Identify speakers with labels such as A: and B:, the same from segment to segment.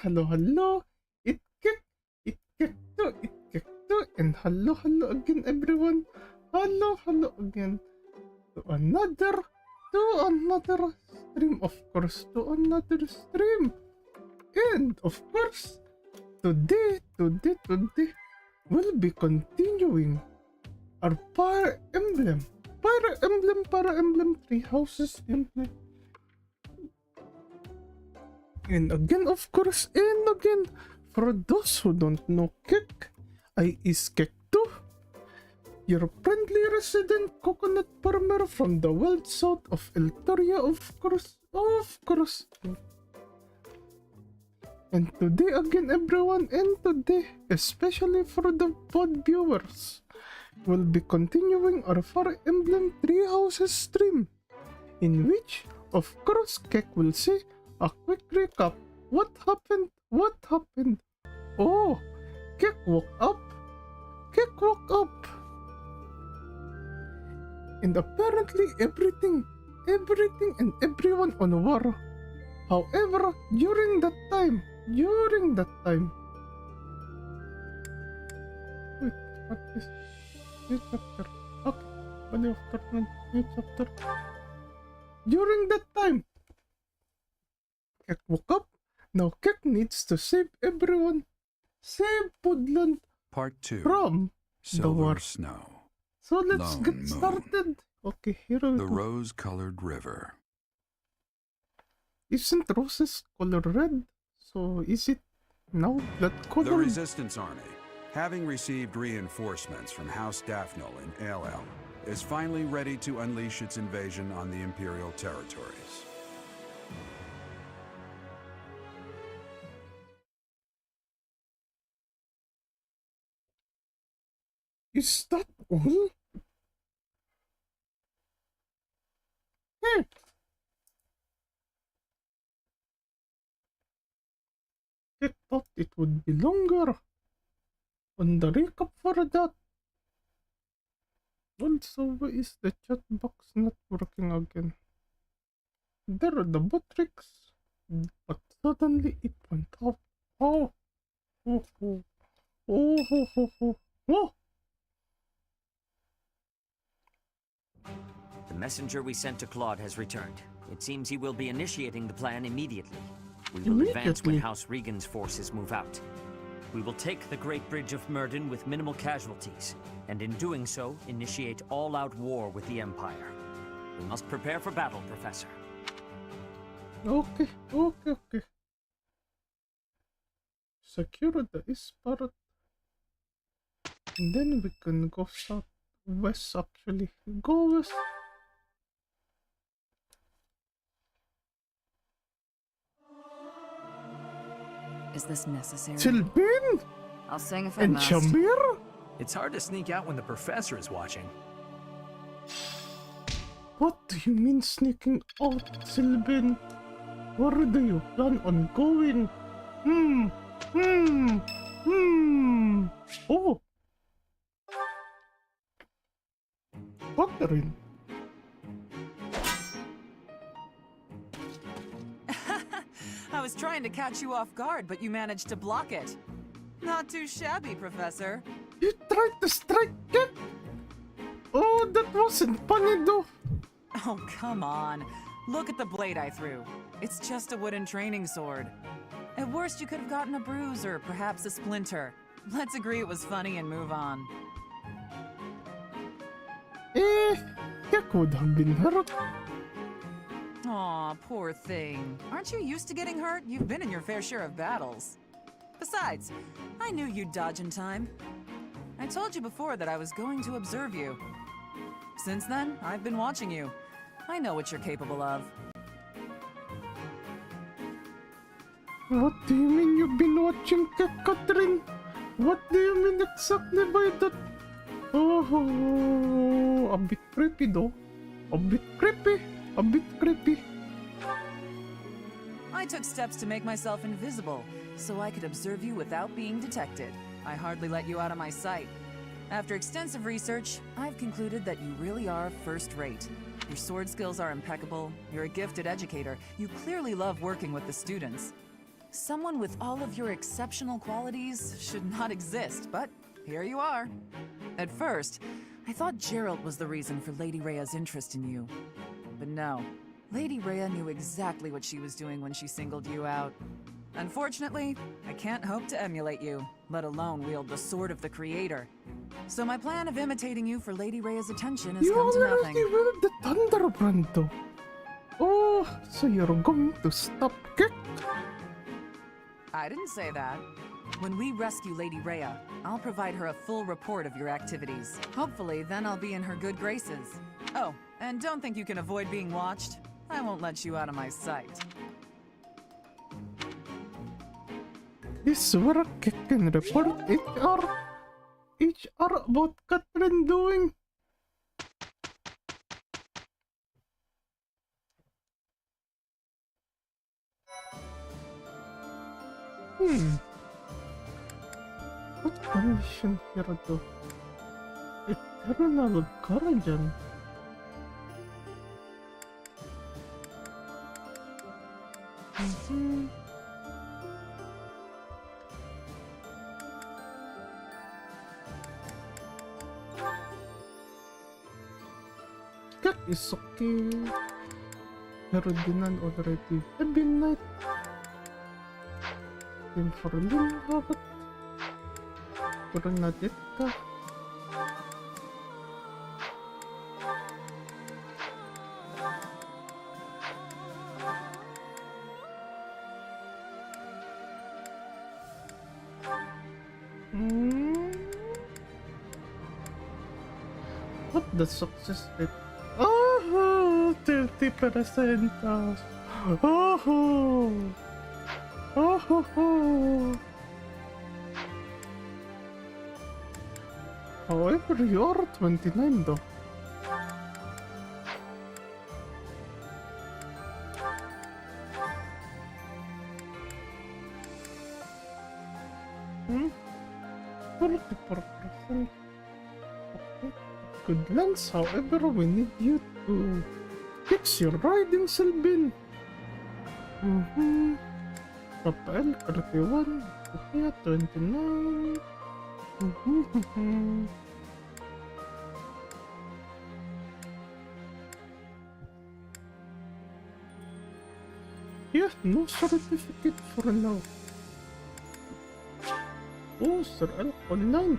A: Hello. It Kek Tuu, and hello again, everyone. Hello again to another stream, of course, to another stream. And of course, today we'll be continuing our Fire Emblem Three Houses gameplay. And again, of course, for those who don't know Kek, I is Kek Tuu, your friendly resident coconut farmer from the Wild South of Eltorea, of course. And today again, everyone, and today, especially for the pod viewers, we'll be continuing our Fire Emblem Three Houses stream, in which, of course, Kek will say a quick recap. What happened? Oh, Kek woke up. And apparently everything and everyone on war. However, during that time. Wait, what is new chapter? Okay, body of Turtman, new chapter. During that time, Kek woke up. Now Kek needs to save everyone. Save Woodland
B: Part 2
A: from the war.
B: Snow.
A: So let's
B: Lone
A: get
B: Moon.
A: started. Okay, here we
B: The
A: go.
B: rose-colored river.
A: Isn't roses color red? So is it now that
B: The
A: color?
B: Resistance Army, having received reinforcements from House Daphnel in ALL, is finally ready to unleash its invasion on the Imperial territories.
A: Is that all? I thought it would be longer. On the recap for that. Also, why is the chat box not working again? There are the botrix, but suddenly it went off. Oh.
C: The messenger we sent to Claude has returned. It seems he will be initiating the plan immediately. We will advance when House Regan's forces move out. We will take the Great Bridge of Myrden with minimal casualties, and in doing so, initiate all-out war with the Empire. We must prepare for battle, Professor.
A: Okay. Secure the east part. And then we can go southwest, actually. Go west.
D: Is this necessary?
A: Sylvain
D: I'll sing if I
A: and
D: must.
A: Shamir?
E: It's hard to sneak out when the professor is watching.
A: What do you mean sneaking out, Sylvain? Where do you plan on going? Oh! Catherine.
F: I was trying to catch you off guard, but you managed to block it. Not too shabby, Professor.
A: You tried to strike it? Oh, that wasn't funny though.
F: Oh, come on. Look at the blade I threw. It's just a wooden training sword. At worst, you could have gotten a bruise or perhaps a splinter. Let's agree it was funny and move on.
A: Kek would have been hurt.
F: Aw, poor thing. Aren't you used to getting hurt? You've been in your fair share of battles. Besides, I knew you'd dodge in time. I told you before that I was going to observe you. Since then, I've been watching you. I know what you're capable of.
A: What do you mean you've been watching Kek, Catherine? What do you mean exactly by that? Oh, a bit creepy though. A bit creepy. A bit creepy.
F: I took steps to make myself invisible, so I could observe you without being detected. I hardly let you out of my sight. After extensive research, I've concluded that you really are first-rate. Your sword skills are impeccable, you're a gifted educator, you clearly love working with the students. Someone with all of your exceptional qualities should not exist, but here you are. At first, I thought Gerald was the reason for Lady Rhea's interest in you. But no, Lady Rhea knew exactly what she was doing when she singled you out. Unfortunately, I can't hope to emulate you, let alone wield the sword of the Creator. So my plan of imitating you for Lady Rhea's attention has
A: You
F: come to
A: already
F: nothing.
A: wield the Thunderbrand though. Oh, so you're going to stop Kek?
F: I didn't say that. When we rescue Lady Rhea, I'll provide her a full report of your activities. Hopefully, then I'll be in her good graces. Oh, and don't think you can avoid being watched. I won't let you out of my sight.
A: This is where Kek can report HR about Catherine doing. What condition here though? Eternal Guardian. That is okay. Ferdinand already Midnight. Then for Lilhardt. Bernadetta. What the success rate? Oh, 30%. However, you are 29 though. Hmm? 44%. Okay. Good lens, however, we need you to fix your riding Selbin. Rafael 31, Sophia 29. Yeah, no certificate for now. Oh, Sir Elk online.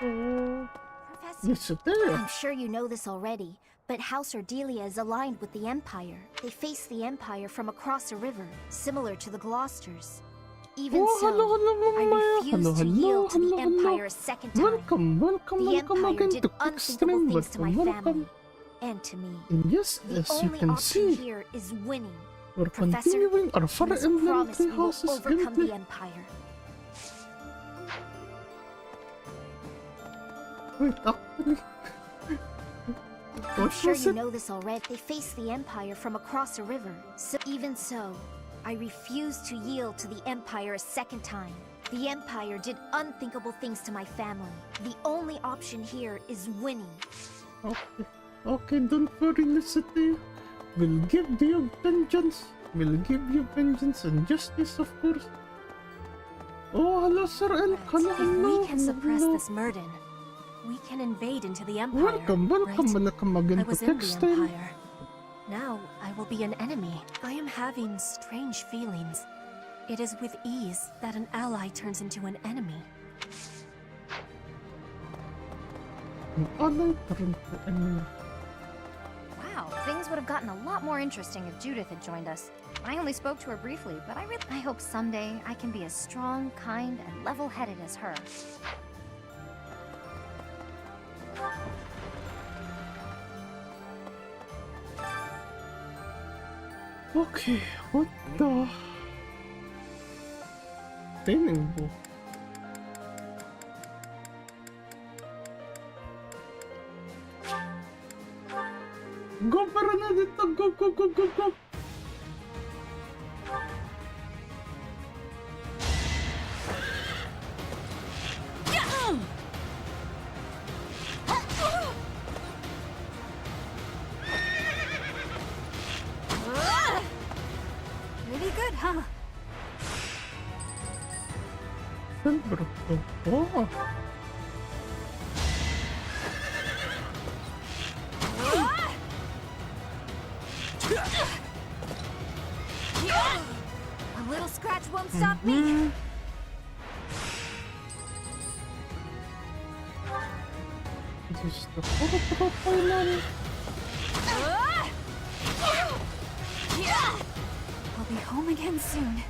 A: Oh,
G: Professor,
A: yes, there.
G: I'm sure you know this already, but House Ordelia is aligned with the Empire. They face the Empire from across a river, similar to the Gloucesters. Even
A: Oh,
G: so,
A: hello,
G: I
A: Maya.
G: refuse to yield to the Empire a second time.
A: Welcome
G: The
A: again
G: Empire
A: to
G: did unthinkable
A: Extreme,
G: things to my
A: welcome.
G: family and to me.
A: And yes,
G: The
A: as you
G: only
A: can
G: option
A: see,
G: here is winning.
A: we're
G: Professor,
A: continuing our
G: you
A: Fire
G: must
A: Emblem
G: promise
A: Three
G: we will
A: Houses
G: overcome
A: gameplay.
G: the Empire.
A: Wait, actually...
G: I'm
A: What
G: sure
A: was
G: you
A: it?
G: know this already. They face the Empire from across a river. So even so, I refuse to yield to the Empire a second time. The Empire did unthinkable things to my family. The only option here is winning.
A: Okay, okay, don't worry, Felicity. We'll give you vengeance. We'll give you vengeance and justice, of course. Oh, hello, Sir Elk. Hello,
G: If
A: hello,
G: we can suppress
A: hello.
G: this Murden, we can invade into the Empire.
A: Welcome, welcome,
G: right?
A: welcome again
G: I
A: to
G: was in the
A: Textile.
G: Empire. Now I will be an enemy. I am having strange feelings. It is with ease that an ally turns into an enemy.
A: An ally turned to enemy.
H: Wow, things would have gotten a lot more interesting if Judith had joined us. I only spoke to her briefly, but I hope someday I can be as strong, kind, and level-headed as her.
A: Okay, what the... Training book. Go, Bernadette! Go, go, go, go, go!
H: Pretty good, huh?
A: Siyempre. Oh.
H: A little scratch won't stop me.
A: Just the photo namin.
H: I'll be home again soon.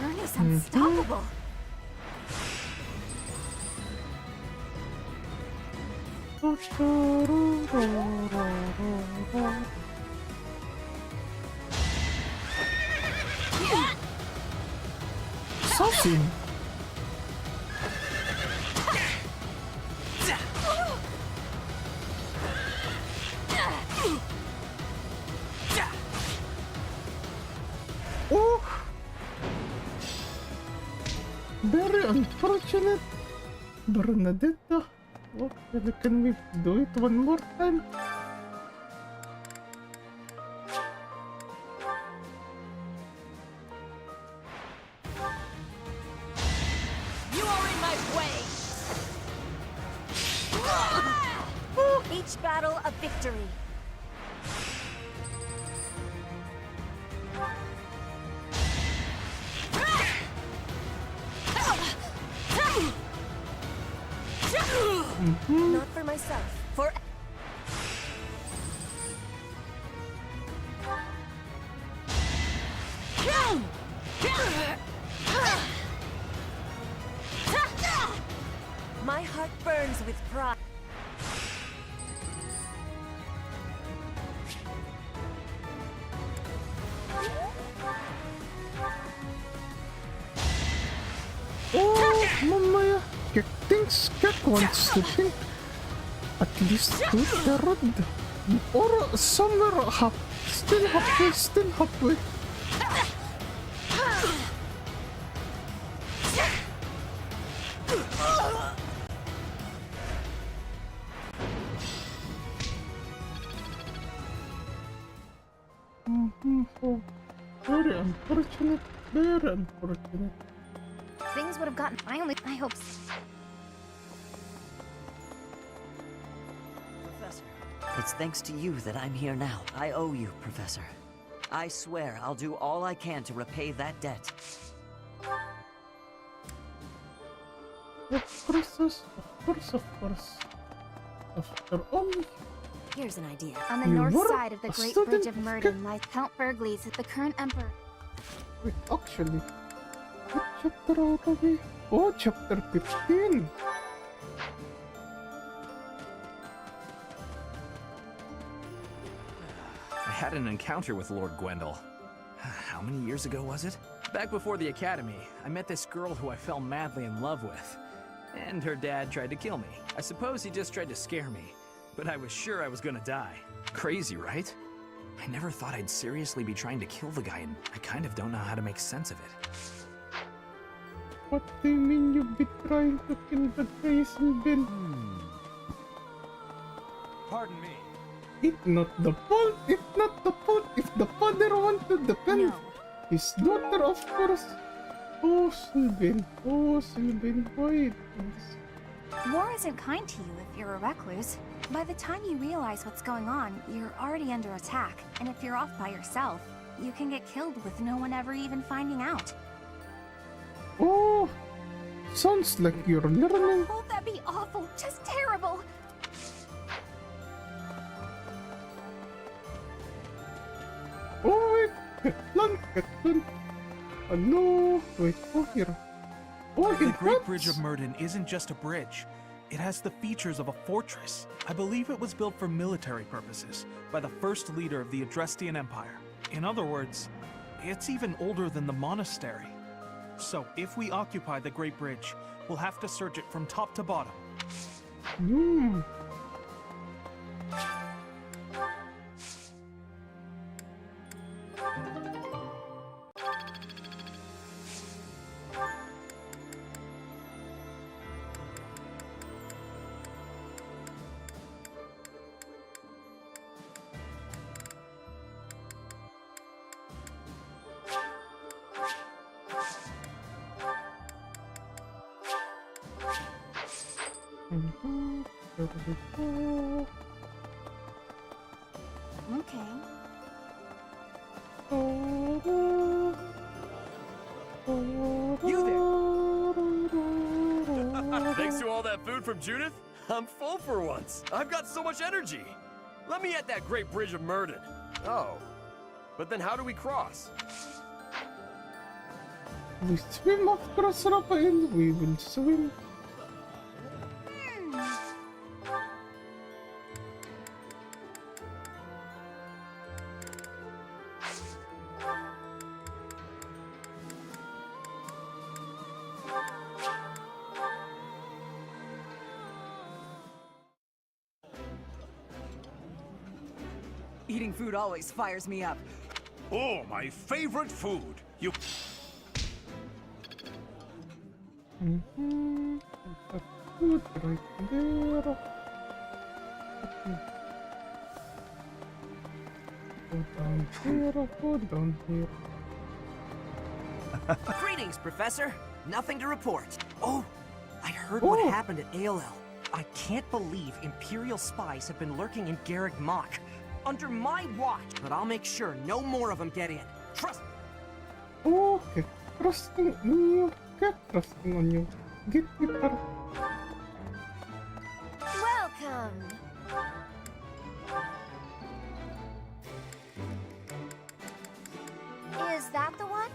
H: Burn is unstoppable.
A: Saucy. Oh, very unfortunate. Bernadette. Okay, can we do it one more time?
F: You are in my way!
H: Each battle a victory. Not for myself. For my heart burns with pride.
A: Oh, mamaya. Kek thinks Kek wants to think. At least to the road. Or somewhere still halfway. Oh, very unfortunate, very unfortunate.
H: Things would have gotten. I hope.
C: Professor, it's thanks to you that I'm here now. I owe you, Professor. I swear I'll do all I can to repay that debt.
A: Of course. After all,
H: Here's an idea. On the
A: You
H: north
A: were
H: side of the
A: a
H: Great
A: student
H: Bridge of Murden lies Count Phreckles, the current emperor.
A: wait, actually, what chapter are we? Oh, chapter 15.
E: I had an encounter with Lord Gwendol. How many years ago was it? Back before the academy, I met this girl who I fell madly in love with. And her dad tried to kill me. I suppose he just tried to scare me. But I was sure I was gonna die. Crazy, right? I never thought I'd seriously be trying to kill the guy, and I kind of don't know how to make sense of it.
A: What do you mean you've been trying to kill the guy, Sylvain?
I: Pardon me.
A: It's not the fault if the father wants to defend
H: No.
A: his daughter, of course. Oh, Sylvain, why this?
H: War isn't kind to you if you're a recluse. By the time you realize what's going on, you're already under attack. And if you're off by yourself, you can get killed with no one ever even finding out.
A: Oh, sounds like you're learning.
H: Oh, that'd be awful. Just terrible.
A: Oh, wait, Kek Tuu. Hello. Wait, oh here. Oh,
I: The
A: it
I: Great Bridge
A: hurts.
I: of Myrddin isn't just a bridge. It has the features of a fortress. I believe it was built for military purposes by the first leader of the Adrestian Empire. In other words, it's even older than the monastery. So if we occupy the Great Bridge, we'll have to search it from top to bottom.
A: Hmm.
H: Okay.
E: You there! Thanks to all that food from Judith, I'm full for once. I've got so much energy. Let me at that Great Bridge of Myrddin. Oh, but then how do we cross?
A: We swim across Raphael. We will swim.
F: Eating food always fires me up.
J: Oh, my favorite food. You
A: Good right there. Go down here, go down here.
K: Greetings, Professor. Nothing to report. Oh, I heard what happened at ALL. I can't believe Imperial spies have been lurking in Garrick Mach. Under my watch, but I'll make sure no more of them get in. Trust me.
A: Okay, trusting on you. Get trusting on you. Get Peter.
G: Welcome! Is that the one?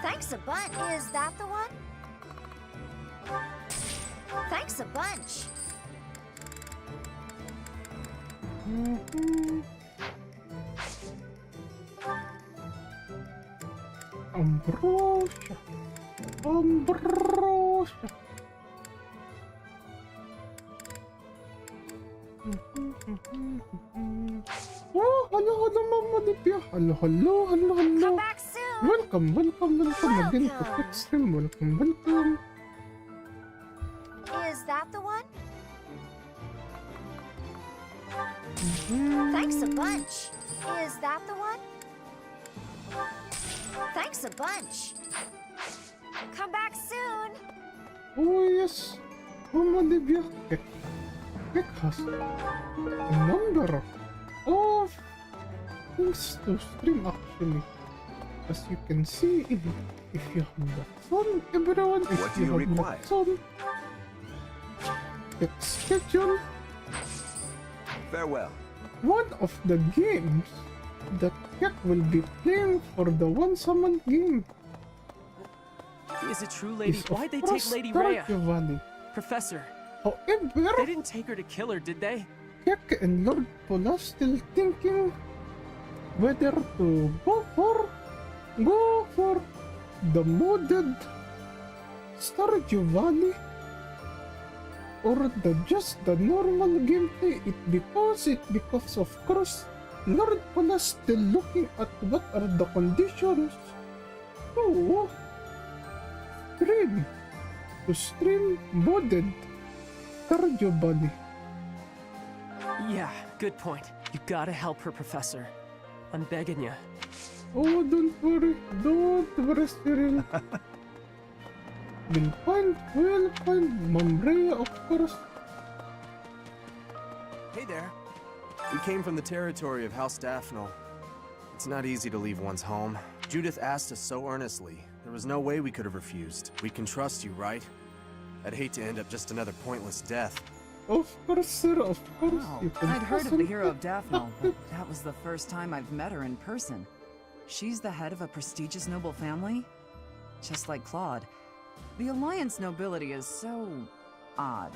G: Thanks a bunch. Is that the one? Thanks a bunch.
A: Ambrosia. Ambrosia. Oh, hello, hello, Mama Lydia. Hello, hello, hello, hello.
G: Come back soon.
A: Welcome, welcome, welcome again to Kek Stream. Welcome, welcome.
G: Is that the one? Thanks a bunch. Is that the one? Thanks a bunch. Come back soon.
A: Oh yes, Mama Lydia. Kek has a number of things to stream actually. As you can see, if you have that song, everyone, if
B: What do
A: you
B: you
A: have
B: require?
A: that song, Kek schedule.
B: Farewell.
A: One of the games that Kek will be playing for the One Summon game
E: Is it true, Lady?
A: is
E: Why'd they
A: of
E: take
A: course
E: Lady Rhea?
A: Stardew Valley.
E: Professor,
A: However,
E: they didn't take her to kill her, did they?
A: Kek and Lord Pola still thinking whether to go for the modded Stardew Valley or just the normal gameplay. Because of course Lord Pola still looking at what are the conditions to stream modded Stardew Valley.
E: Yeah, good point. You gotta help her, Professor. I'm begging ya.
A: Oh, don't worry, Cyril. We'll find Maam Claira, of course.
L: Hey there. We came from the territory of House Daphne. It's not easy to leave one's home. Judith asked us so earnestly. There was no way we could have refused. We can trust you, right? I'd hate to end up just another pointless death.
A: Of course, sir, of course.
F: Wow.
A: You can
F: I'd heard of the
A: trust
F: hero
A: me.
F: of Daphne, but that was the first time I've met her in person. She's the head of a prestigious noble family? Just like Claude. The Alliance nobility is so... odd.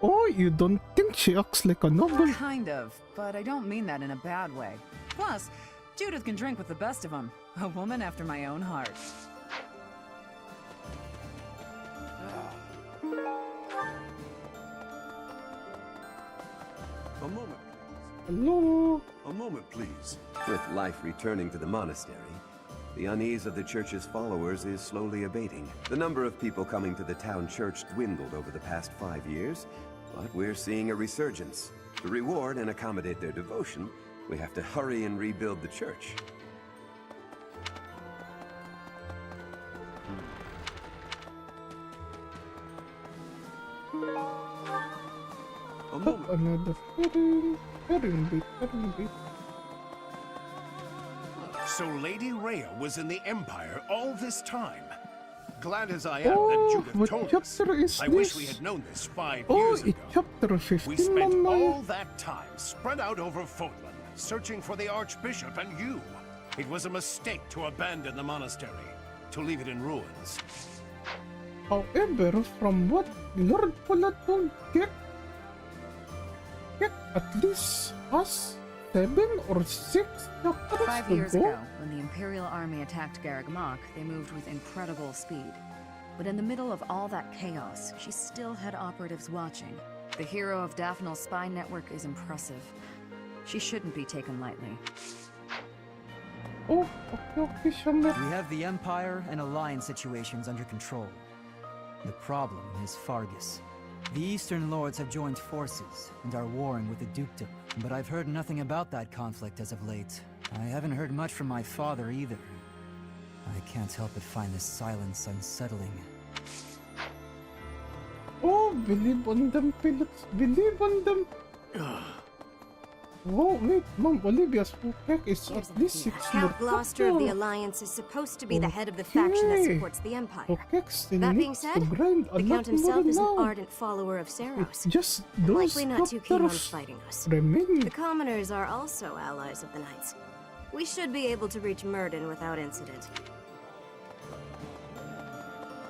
A: Oh, you don't think she acts like a noble?
F: Kind of, but I don't mean that in a bad way. Plus, Judith can drink with the best of them. A woman after my own heart.
B: A moment.
A: Hello?
B: A moment, please.
M: With life returning to the monastery, the unease of the church's followers is slowly abating. The number of people coming to the town church dwindled over the past 5 years, but we're seeing a resurgence. To reward and accommodate their devotion, we have to hurry and rebuild the church.
B: A moment.
A: Another herring bait.
J: So Lady Rhea was in the Empire all this time. Glad as I am
A: Oh,
J: that Judith
A: what
J: told us.
A: chapter is
J: I wish
A: this?
J: we had known this 5
A: Oh,
J: years
A: it's
J: ago.
A: chapter
J: We
A: 15
J: spent
A: man.
J: all that time spread out over Fodlan, searching for the Archbishop and you. It was a mistake to abandon the monastery, to leave it in ruins.
A: However, from what Lord Pola told Kek at least has 7 or 6 chapters
D: 5
A: to
D: years
A: go.
D: ago, when the Imperial Army attacked Garreg Mach, they moved with incredible speed. But in the middle of all that chaos, she still had operatives watching. The hero of Daphnal's spy network is impressive. She shouldn't be taken lightly.
A: Oh, okay, Shamir.
N: We have the Empire and Alliance situations under control. The problem is Fargus. The Eastern Lords have joined forces and are warring with the Dukedom. But I've heard nothing about that conflict as of late. I haven't heard much from my father either. I can't help but find this silence unsettling.
A: Oh, believe on them, Phillips. Believe on them. Oh, wait, Mom, Olivia's Kek is at least 6 more
O: Count Gloucester of the
A: chapters.
O: Alliance is supposed to be the head of the faction that
A: Okay.
O: supports the Empire.
A: Kek still
O: That being
A: needs
O: said,
A: to grind a
O: the
A: lot
O: Count himself
A: more
O: is an
A: now.
O: ardent follower of Saros.
A: It's just those
O: Likely not too keen on
A: chapters
O: fighting us.
A: remaining.
O: The commoners are also allies of the Knights. We should be able to reach Murden without incident.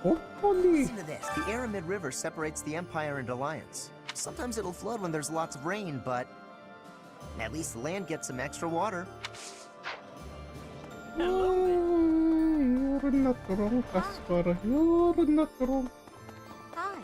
A: Hopefully.
P: Listen to this. The Aramid River separates the Empire and Alliance. Sometimes it'll flood when there's lots of rain, but at least the land gets some extra water.
A: You're not wrong, Caspar. You're not wrong.
O: Hi.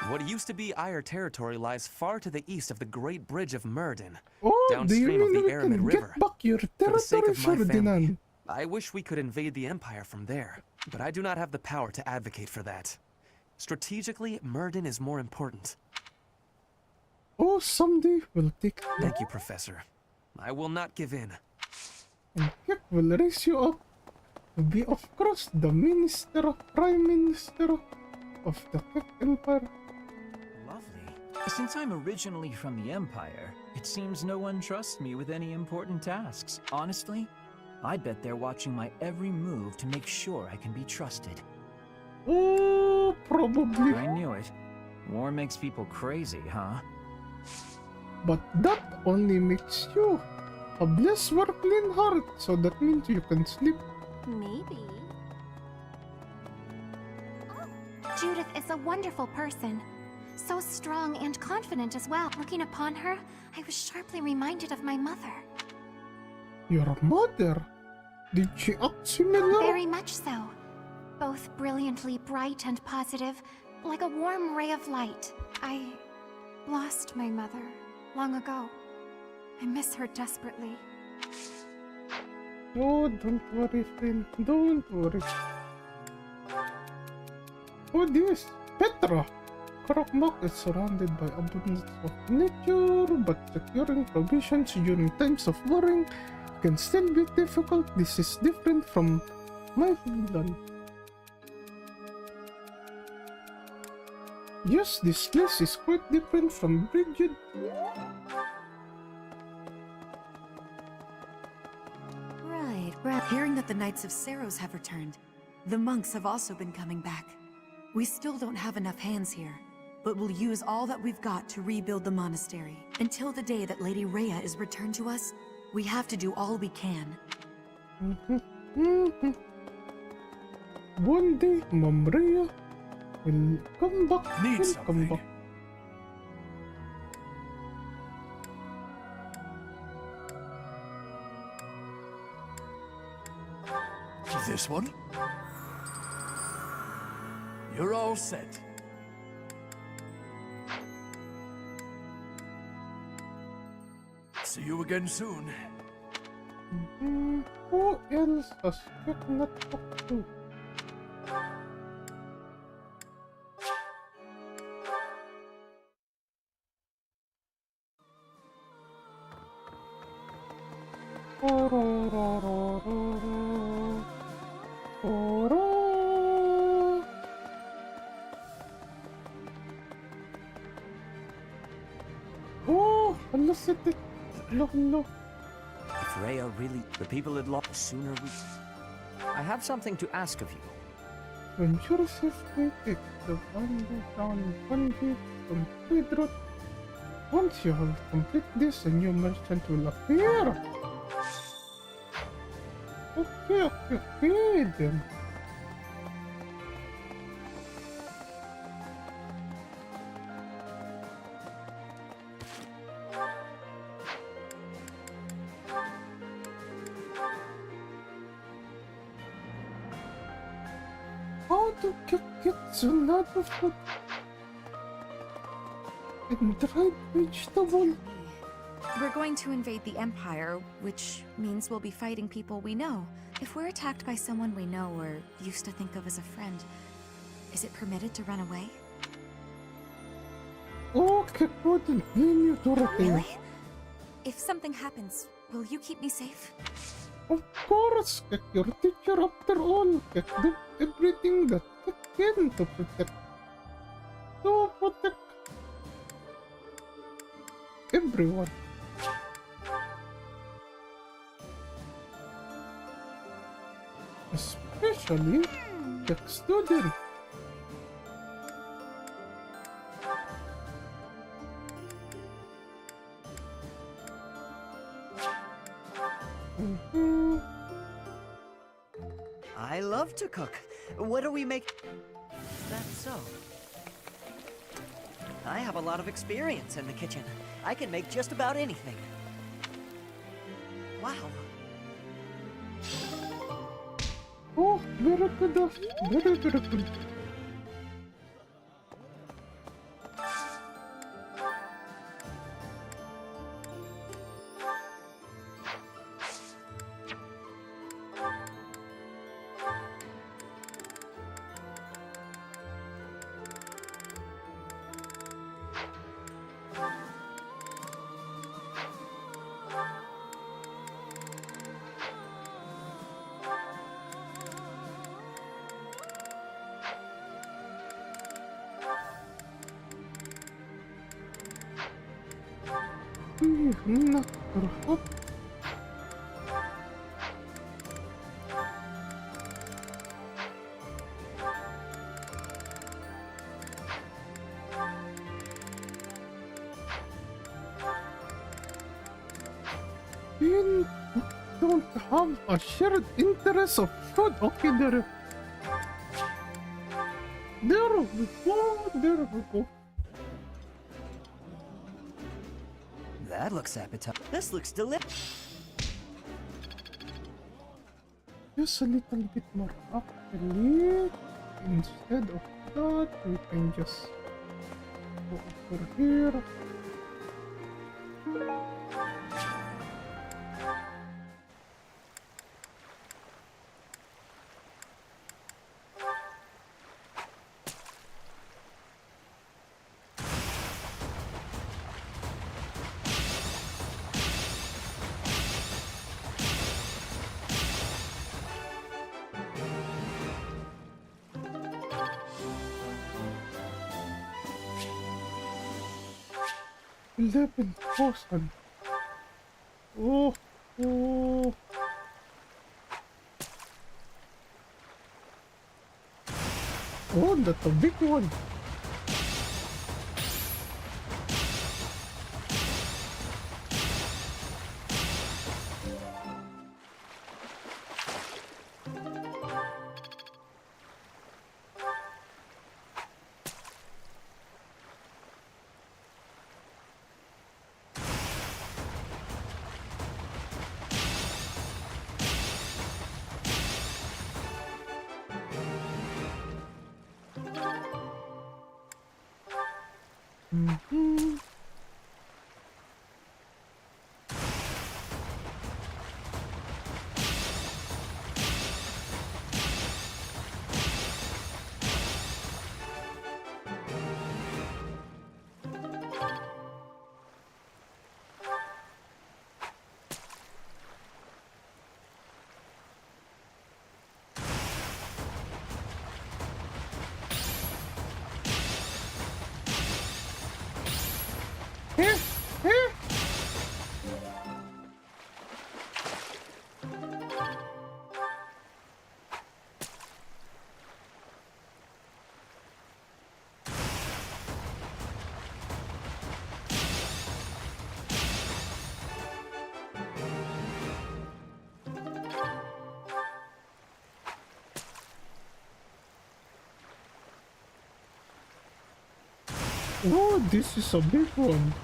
E: What used to be Eyre territory lies far to the east of the Great Bridge of Murden,
A: Oh, do you
E: downstream of
A: mean
E: the
A: we
E: Aramid
A: can
E: River.
A: get back your
E: For the sake
A: territory,
E: of my family,
A: Ferdinand?
E: I wish we could invade the Empire from there, but I do not have the power to advocate for that. Strategically, Murden is more important.
A: Oh, someday we'll take
E: Thank you, Professor. I will not give in.
A: and Kek will raise you up to be, of course, the Prime Minister of the Kek Empire.
Q: Lovely. Since I'm originally from the Empire, it seems no one trusts me with any important tasks. Honestly, I bet they're watching my every move to make sure I can be trusted.
A: Oh, probably.
Q: I knew it. War makes people crazy, huh?
A: But that only makes you a blessed working heart, so that means you can sleep.
H: Maybe. Judith is a wonderful person. So strong and confident as well. Looking upon her, I was sharply reminded of my mother.
A: Your mother? Did she act similar?
H: Very much so. Both brilliantly bright and positive, like a warm ray of light. I lost my mother long ago. I miss her desperately.
A: Oh, don't worry, friend. Don't worry. Oh, this Petra. Karakmak is surrounded by abundance of nature, but securing provisions during times of warring can still be difficult. This is different from my Finland. Yes, this place is quite different from Brigid.
F: Right. Hearing that the Knights of Saros have returned, The monks have also been coming back. We still don't have enough hands here, but we'll use all that we've got to rebuild the monastery. Until the day that Lady Rhea is returned to us, we have to do all we can.
A: One day, Maam Rhea will come back.
I: Need something.
R: This one? You're all set. See you again soon.
A: Who else has Kek not talked to? Oh, hello, city. Hello.
C: If Rhea really... The people had lost sooner we... I have something to ask of you.
A: When your safety takes the one down one bit on trade route, once you have complete this, a new merchant will appear. Okay then. How do Kek get another food and dried vegetable?
D: We're going to invade the Empire, which means we'll be fighting people we know. If we're attacked by someone we know or used to think of as a friend, is it permitted to run away?
A: Oh, Kek wouldn't blame you, Dorothy.
D: Really? If something happens, will you keep me safe?
A: Of course, Kek, your teacher after all. Kek did everything that Kek can to protect everyone. Especially Kek student.
K: I love to cook. What do we make? Is that so? I have a lot of experience in the kitchen. I can make just about anything. Wow.
A: Oh, very good. Very good. Not hot. We don't have a shared interest of food. Okay, there we go.
K: That looks appetizing. This looks delicious.
A: Just a little bit more actually. Instead of that, we can just go over here. $11,000. Oh. Oh, that's a big one. Oh, this is a big one.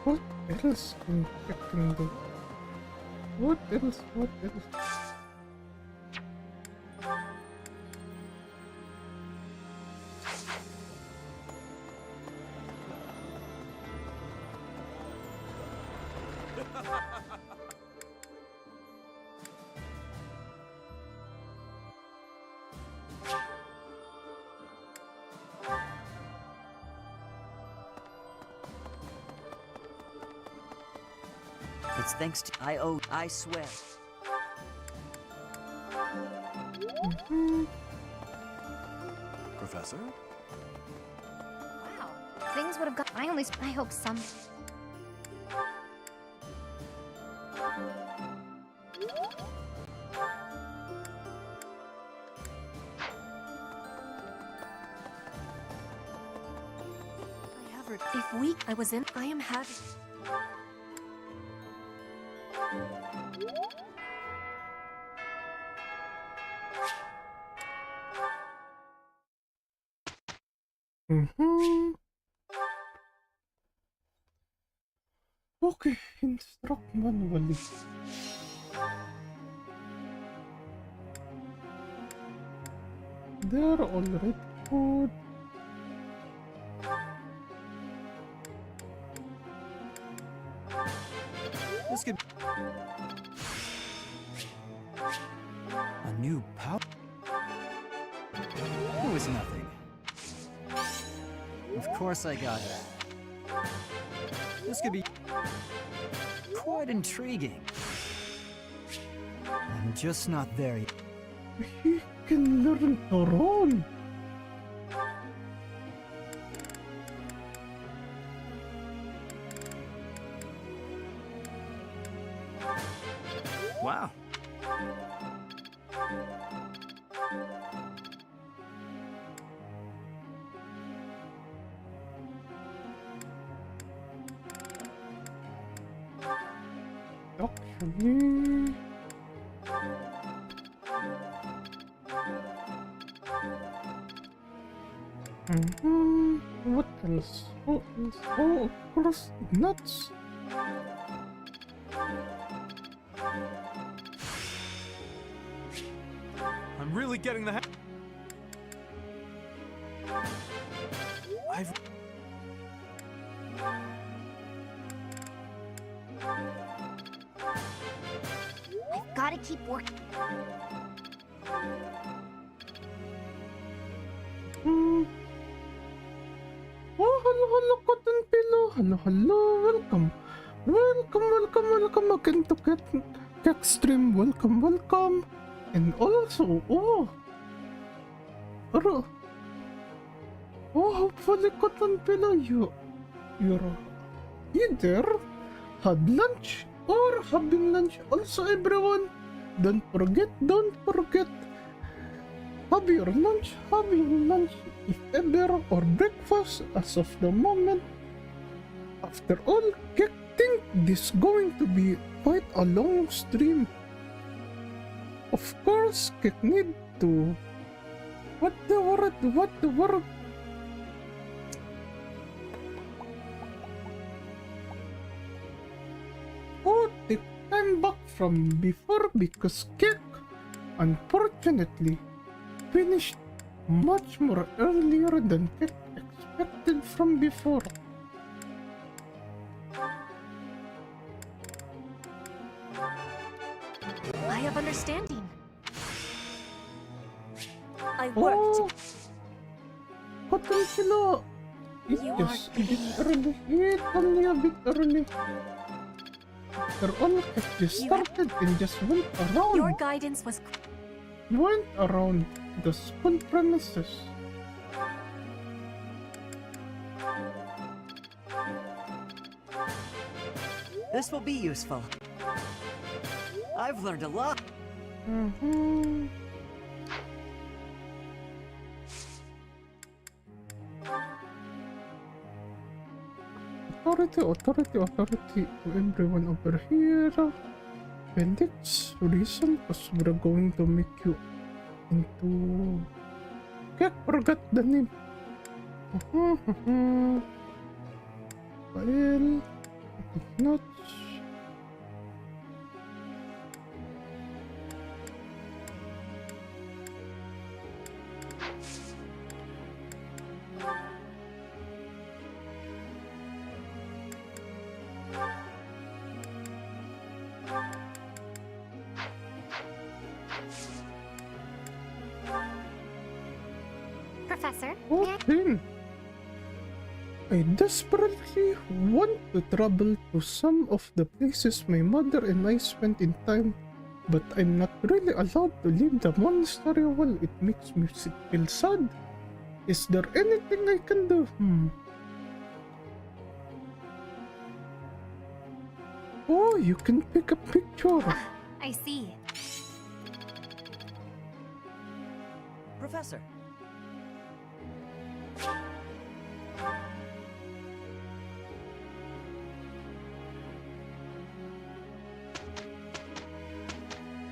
A: What else can do? What else? What else?
C: It's thanks to I swear.
L: Professor?
G: Wow. Things would have gone. I hope some.
O: I am having.
A: Okay, instruct manually. They're already good.
N: This could... A new power? It was nothing. Of course I got it. This could be quite intriguing. I'm just not there yet.
A: He can learn to roll.
E: Wow.
A: Actually... What else? What else? Oh, of course, nuts.
I: I'm really getting the I've...
G: I've gotta keep working.
A: Oh, hello, Cotton Pillow. Hello, welcome. Welcome again to Kek Stream. Welcome. And also, hopefully, Cotton Pillow, you're either had lunch or having lunch. Also, everyone, don't forget, have your lunch, if ever, or breakfast as of the moment. After all, Kek think this going to be quite a long stream. Of course, Kek need to... What the word? Oh, take time back from before because Kek, unfortunately, finished much more earlier than Kek expected from before.
D: I have understanding.
O: I worked.
A: Potential. It's just a bit early. It's only a bit early. After all, Kek just started and just went around.
D: Your guidance was...
A: Went around the school premises.
K: This will be useful. I've learned a lot.
A: Authority to everyone over here. Felix, reason because we're going to make you into... Kek forgot the name. File. Not.
H: Professor,
A: I desperately want to travel to some of the places my mother and I spent in time, but I'm not really allowed to leave the monastery while it makes me feel sad. Is there anything I can do? Oh, you can pick a picture.
H: I see.
K: Professor.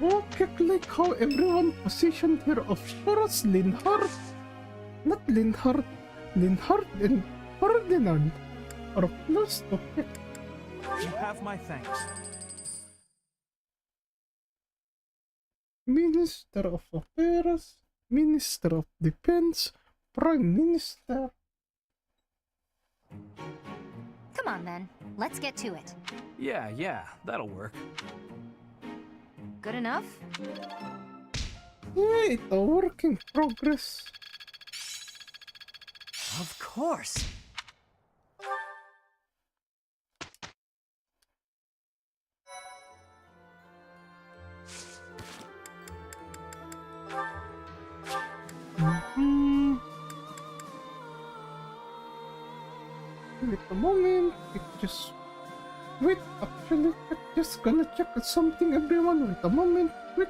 A: Oh, Kek like how everyone positioned here. Of course, Linhardt and Ferdinand are close to Kek.
I: You have my thanks.
A: Minister of Affairs, Minister of Defense, Prime Minister.
H: Come on then, let's get to it.
E: Yeah, that'll work.
H: Good enough?
A: Yeah, it's a work in progress.
K: Of course.
A: Wait a moment, wait, actually, I'm just gonna check something, everyone. Wait a moment, wait.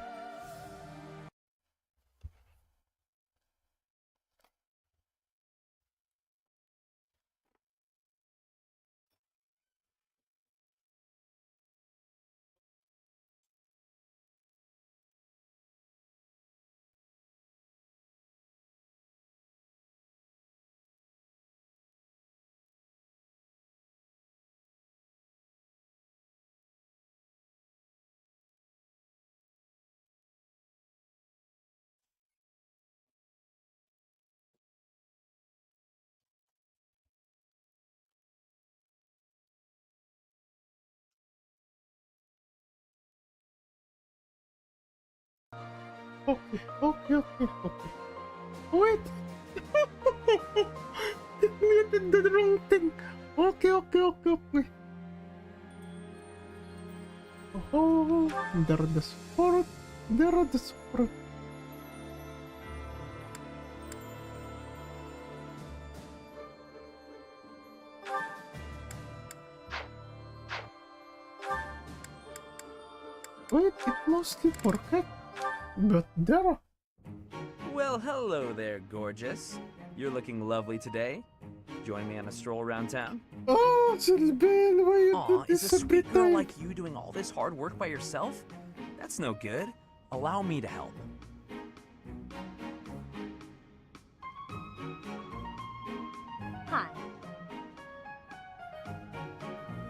A: Okay. Wait! Deleted the wrong thing. Okay. Oh, there are the sport. Wait, it mostly forget. But there.
E: Well, hello there, gorgeous. You're looking lovely today. Join me on a stroll around town?
A: Oh, Silben, why you do
E: Aw,
A: this
E: is a
A: every
E: sweet girl
A: time?
E: like you doing all this hard work by yourself? That's no good. Allow me to help.
G: Hi.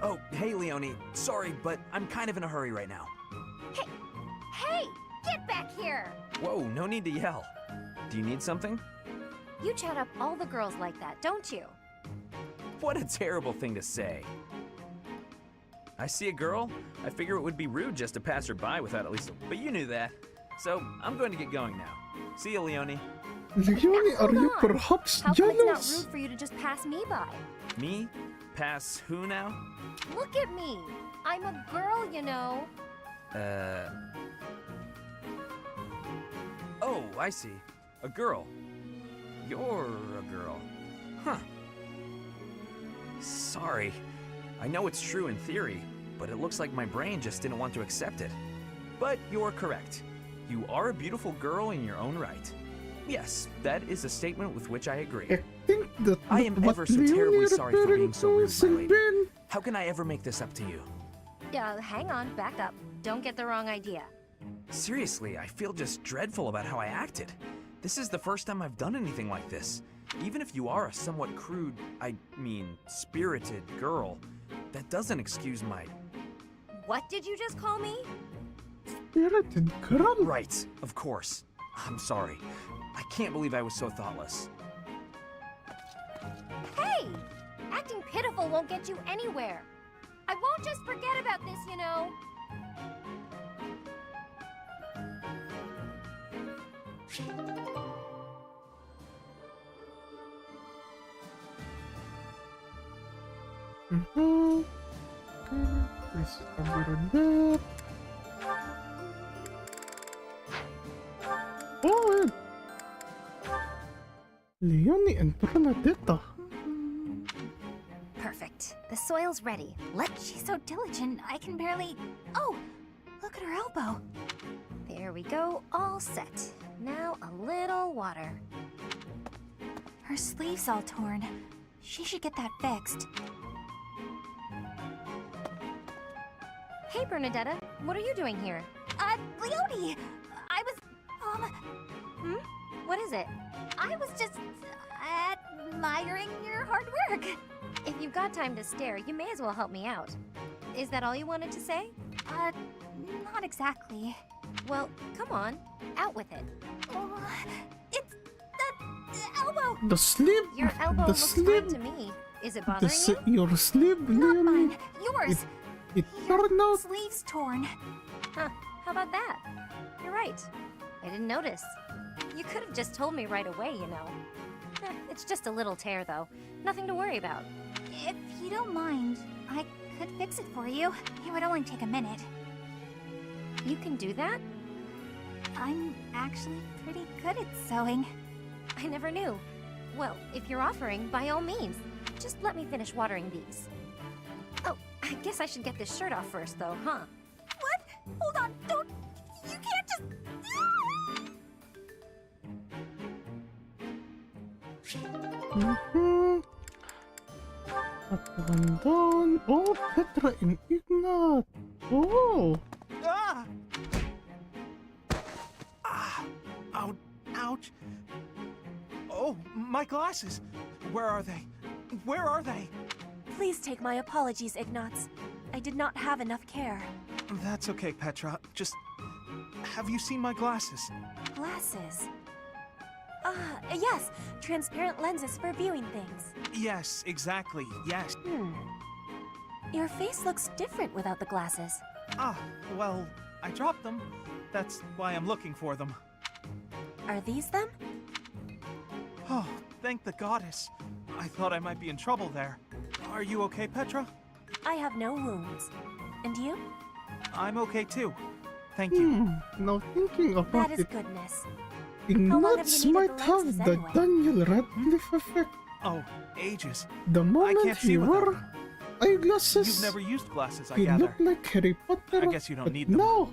E: Oh, hey, Leonie. Sorry, but I'm kind of in a hurry right now.
G: Hey! Get back here!
E: Whoa, no need to yell. Do you need something?
G: You chat up all the girls like that, don't you?
E: What a terrible thing to say. I see a girl, I figure it would be rude just to pass her by without at least a... But you knew that. So, I'm going to get going now. See you, Leonie.
A: Leonie, are you perhaps
G: How come it's not
A: jealous?
G: rude for you to just pass me by?
E: Me? Pass who now?
G: Look at me! I'm a girl, you know.
E: Oh, I see. A girl. You're a girl. Huh. Sorry. I know it's true in theory, but it looks like my brain just didn't want to accept it. But you're correct. You are a beautiful girl in your own right. Yes, that is a statement with which I agree.
A: I think that
E: I am ever so terribly sorry for being so rude, my lady. How can I ever make this up to you?
G: Hang on, back up. Don't get the wrong idea.
E: Seriously, I feel just dreadful about how I acted. This is the first time I've done anything like this. Even if you are a somewhat crude, I mean, spirited girl, that doesn't excuse my...
G: What did you just call me?
A: Spirited girl?
E: Right, of course. I'm sorry. I can't believe I was so thoughtless.
G: Hey! Acting pitiful won't get you anywhere. I won't just forget about this, you know.
A: Okay, please cover that. Oh, Leonie and Bernadetta.
G: Perfect. The soil's ready.
H: She's so diligent, I can barely... Oh! Look at her elbow.
G: There we go, all set. Now a little water.
H: Her sleeve's all torn. She should get that fixed.
G: Hey, Bernadetta, what are you doing here?
H: Leonie! I was...
G: What is it?
H: I was just... admiring your hard work.
G: If you've got time to stare, you may as well help me out. Is that all you wanted to say?
H: Not exactly.
G: Well, come on, out with it.
H: It's the elbow!
A: The sleeve?
G: Your elbow
A: the
G: looks
A: sleeve?
G: fine to me. Is it bothering you?
A: Your sleeve,
H: Not
A: Leonie?
H: mine. Yours.
A: It turned out...
H: Sleeve's torn.
G: Huh, how about that? You're right. I didn't notice. You could have just told me right away, you know. It's just a little tear, though. Nothing to worry about.
H: If you don't mind, I could fix it for you. It would only take a minute.
G: You can do that?
H: I'm actually pretty good at sewing.
G: I never knew. Well, if you're offering, by all means. Just let me finish watering these. Oh, I guess I should get this shirt off first, though, huh?
H: What? Hold on, don't... You can't just...
A: Up and down. Oh, Petra and Ignat. Oh.
I: Ah! Ouch. Ouch. Oh, my glasses. Where are they? Where are they?
S: Please take my apologies, Ignatz. I did not have enough care.
I: That's okay, Petra. Just... have you seen my glasses?
S: Glasses? Yes. Transparent lenses for viewing things.
I: Yes, exactly. Yes.
S: Your face looks different without the glasses.
I: Well, I dropped them. That's why I'm looking for them.
S: Are these them?
I: Oh, thank the goddess. I thought I might be in trouble there. Are you okay, Petra?
S: I have no wounds. And you?
I: I'm okay too. Thank you.
A: Now thinking about
S: That is
A: it,
S: goodness.
A: Ignatz
S: you needed
A: might
S: the
A: have
S: lenses
A: the
S: anyway?
A: Daniel Radcliffe effect.
I: Oh, ages.
A: The moment
I: can't
A: he
I: see without
A: wore eyeglasses,
I: You've never used glasses, I
A: he
I: gather.
A: looked like Harry Potter.
I: I guess you don't
A: but
I: need them.
A: now,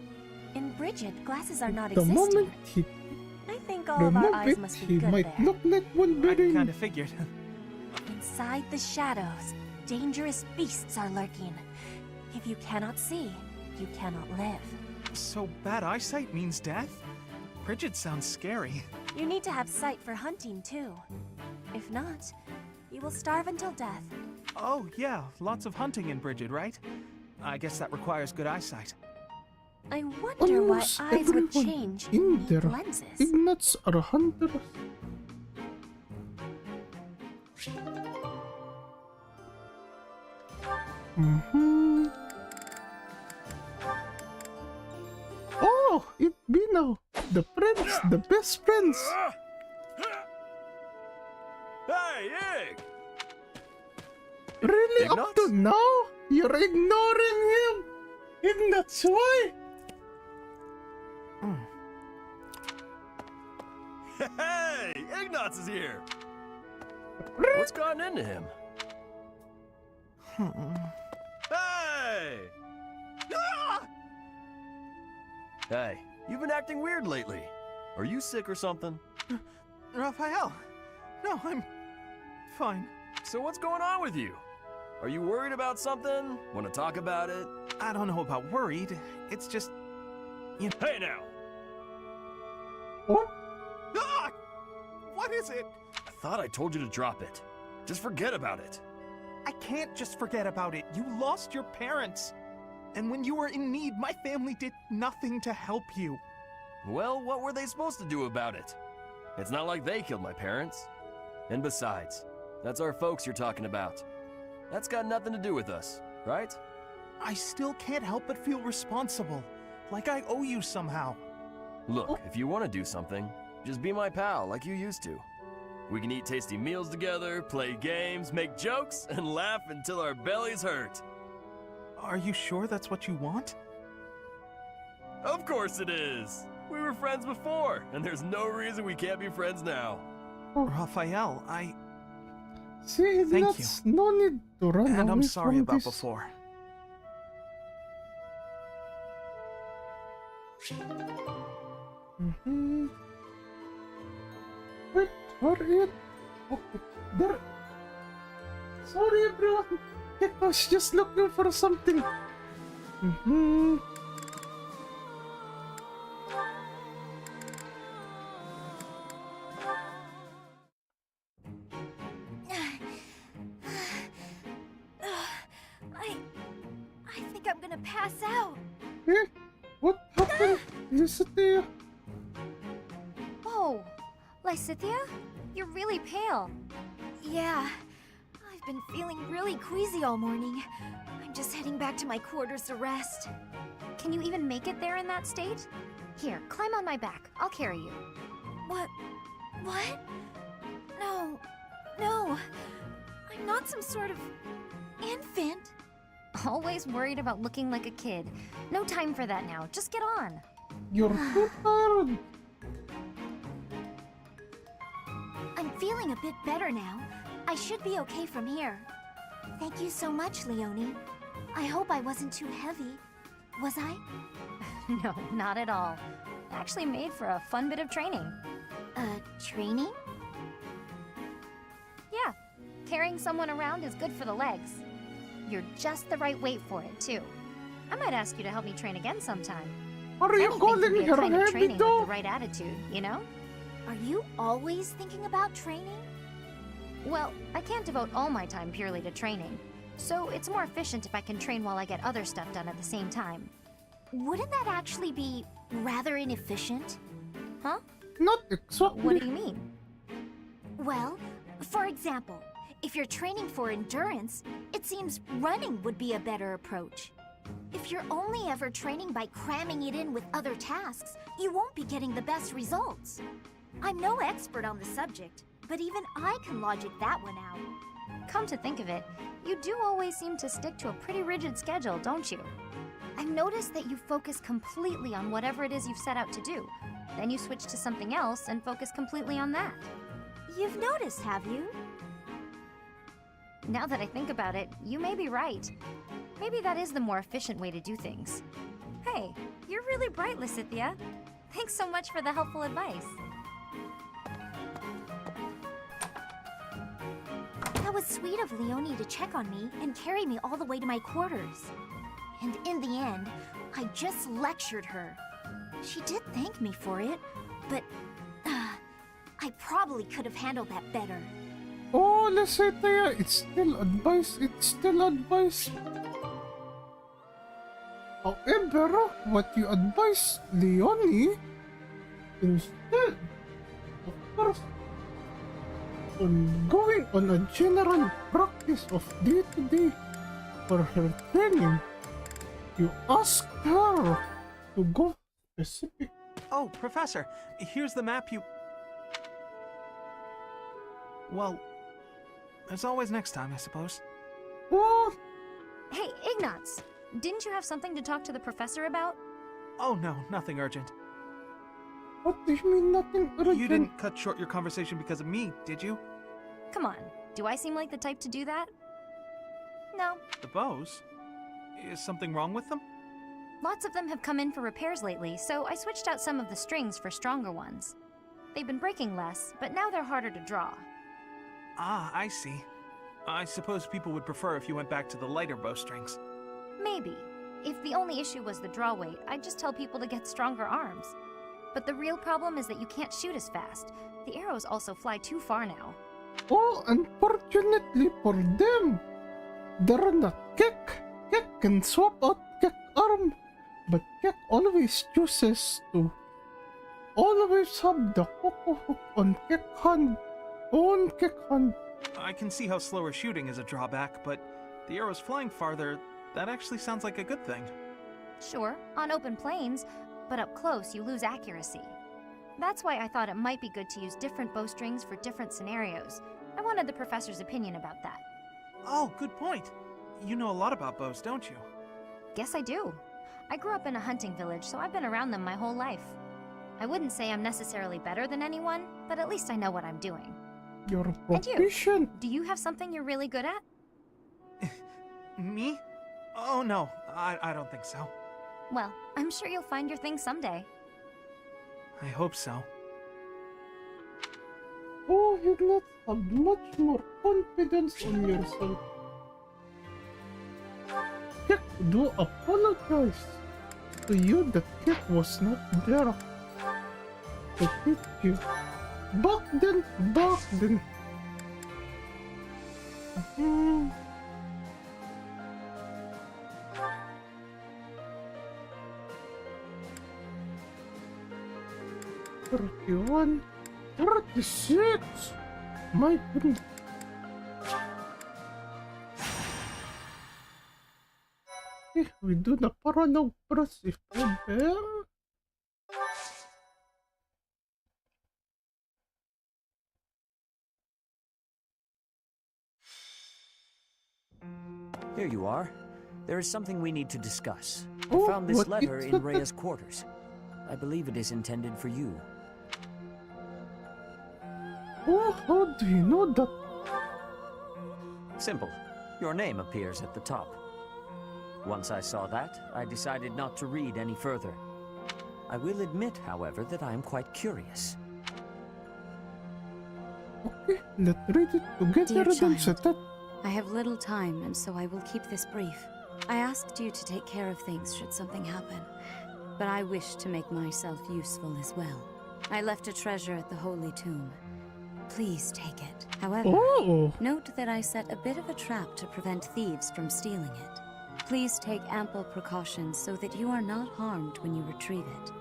S: In Bridget, glasses are not
A: the
S: existing.
A: moment he
S: I think all of our
A: removed
S: eyes
A: it,
S: must be
A: he
S: good
A: might
S: there.
A: look like
I: I
A: Wolverine.
I: kinda figured.
S: Inside the shadows, dangerous beasts are lurking. If you cannot see, you cannot live.
I: So bad eyesight means death? Bridget sounds scary.
S: You need to have sight for hunting, too. If not, you will starve until death.
I: Oh, yeah, lots of hunting in Bridget, right? I guess that requires good eyesight.
S: I wonder why
A: Almost
S: eyes would
A: everyone
S: change
A: in
S: need
A: there.
S: lenses.
A: Ignatz are hunters. Oh, it be now. The friends, the best friends.
L: Hey, Egg!
A: Really up
L: Ignatz?
A: to now? You're ignoring him. Ignatz, why?
L: Hey, Ignatz is here. What's gotten into him? Hey! Ah! Hey, you've been acting weird lately. Are you sick or something?
I: Raphael! No, I'm fine.
L: So what's going on with you? Are you worried about something? Want to talk about it?
I: I don't know about worried. It's just... You know.
L: Hey now!
A: What?
I: Ah! What is it?
L: I thought I told you to drop it. Just forget about it.
I: I can't just forget about it. You lost your parents. And when you were in need, my family did nothing to help you.
L: Well, what were they supposed to do about it? It's not like they killed my parents. And besides, that's our folks you're talking about. That's got nothing to do with us, right?
I: I still can't help but feel responsible. Like I owe you somehow.
L: Look, if you want to do something, just be my pal like you used to. We can eat tasty meals together, play games, make jokes, and laugh until our bellies hurt.
I: Are you sure that's what you want?
L: Of course it is! We were friends before, and there's no reason we can't be friends now.
I: Raphael,
A: See,
I: Thank
A: Ignatz, no need to run
I: and I'm
A: away
I: sorry
A: from
I: about
A: this.
I: before.
A: Wait for it. Okay, there. Sorry, everyone. I was just looking for something.
G: I think I'm gonna pass out.
A: Eh? What happened? Lysithea?
G: Whoa, Lysithea? You're really pale. Yeah, I've been feeling really queasy all morning. I'm just heading back to my quarters to rest.
H: Can you even make it there in that state? Here, climb on my back. I'll carry you.
G: What? No, no. I'm not some sort of infant.
H: Always worried about looking like a kid. No time for that now. Just get on.
A: You're too tired.
G: I'm feeling a bit better now. I should be okay from here. Thank you so much, Leonie. I hope I wasn't too heavy. Was I?
H: No, not at all. Actually made for a fun bit of training.
G: Training?
H: Yeah, carrying someone around is good for the legs. You're just the right weight for it, too. I might ask you to help me train again sometime.
A: Are you
H: Anything
A: calling
H: can be a
A: her
H: kind of
A: heavy
H: training with
A: though?
H: the right attitude, you know?
G: Are you always thinking about training?
H: Well, I can't devote all my time purely to training, so it's more efficient if I can train while I get other stuff done at the same time.
G: Wouldn't that actually be rather inefficient?
H: Huh?
A: Not exactly.
H: What do you mean?
G: Well, for example, if you're training for endurance, it seems running would be a better approach. If you're only ever training by cramming it in with other tasks, you won't be getting the best results. I'm no expert on the subject, but even I can logic that one out.
T: Come to think of it, you do always seem to stick to a pretty rigid schedule, don't you?
G: I've noticed that you focus completely on whatever it is you've set out to do. Then you switch to something else and focus completely on that. You've noticed, have you?
T: Now that I think about it, you may be right. Maybe that is the more efficient way to do things. Hey, you're really bright, Lysithea. Thanks so much for the helpful advice.
G: That was sweet of Leonie to check on me and carry me all the way to my quarters. And in the end, I just lectured her. She did thank me for it, but I probably could have handled that better.
A: Oh, Lysithea, it's still advice, it's still advice. However, what you advise Leonie, instead, of course, on going on a general practice of day-to-day for her training, you ask her to go specific.
I: Oh, Professor, here's the map you... Well, there's always next time, I suppose.
A: What?
T: Hey, Ignatz! Didn't you have something to talk to the professor about?
I: Oh no, nothing urgent.
A: What do you mean nothing urgent?
I: You didn't cut short your conversation because of me, did you?
T: Come on, do I seem like the type to do that? No.
I: The bows? Is something wrong with them?
T: Lots of them have come in for repairs lately, so I switched out some of the strings for stronger ones. They've been breaking less, but now they're harder to draw.
I: Ah, I see. I suppose people would prefer if you went back to the lighter bowstrings.
T: Maybe. If the only issue was the draw weight, I'd just tell people to get stronger arms. But the real problem is that you can't shoot as fast. The arrows also fly too far now.
A: Oh, unfortunately for them, they're not Kek. Kek can swap out Kek arm, but Kek always chooses to always have the Coco hook on Kek hand. On Kek hand.
I: I can see how slower shooting is a drawback, but the arrows flying farther, that actually sounds like a good thing.
T: Sure, on open plains, but up close you lose accuracy. That's why I thought it might be good to use different bowstrings for different scenarios. I wanted the professor's opinion about that.
I: Oh, good point. You know a lot about bows, don't you?
T: Guess I do. I grew up in a hunting village, so I've been around them my whole life. I wouldn't say I'm necessarily better than anyone, but at least I know what I'm doing.
A: You're
T: proficient.
A: And you?
T: Do you have something you're really good at?
I: Me? Oh no, I don't think so.
T: Well, I'm sure you'll find your thing someday.
I: I hope so.
A: Oh, Ignatz, have much more confidence on yourself. Kek, do apologize to you that Kek was not there to teach you. Back then. Mm. 31, 36. My goodness. We do the parallel press if ever.
C: Here you are. There is something we need to discuss.
A: Oh,
C: I found this
A: what
C: letter
A: is
C: in
A: that?
C: Rhea's quarters. I believe it is intended for you.
A: Oh, how do you know that?
C: Simple. Your name appears at the top. Once I saw that, I decided not to read any further. I will admit, however, that I am quite curious.
A: Okay, let's read it together.
S: Dear
A: Then set
S: child,
A: it.
S: I have little time, and so I will keep this brief. I asked you to take care of things should something happen, but I wish to make myself useful as well. I left a treasure at the Holy Tomb. Please take it. However, note that I set a bit of a trap to prevent thieves from stealing it. Please take ample precautions so that you are not harmed when you retrieve it.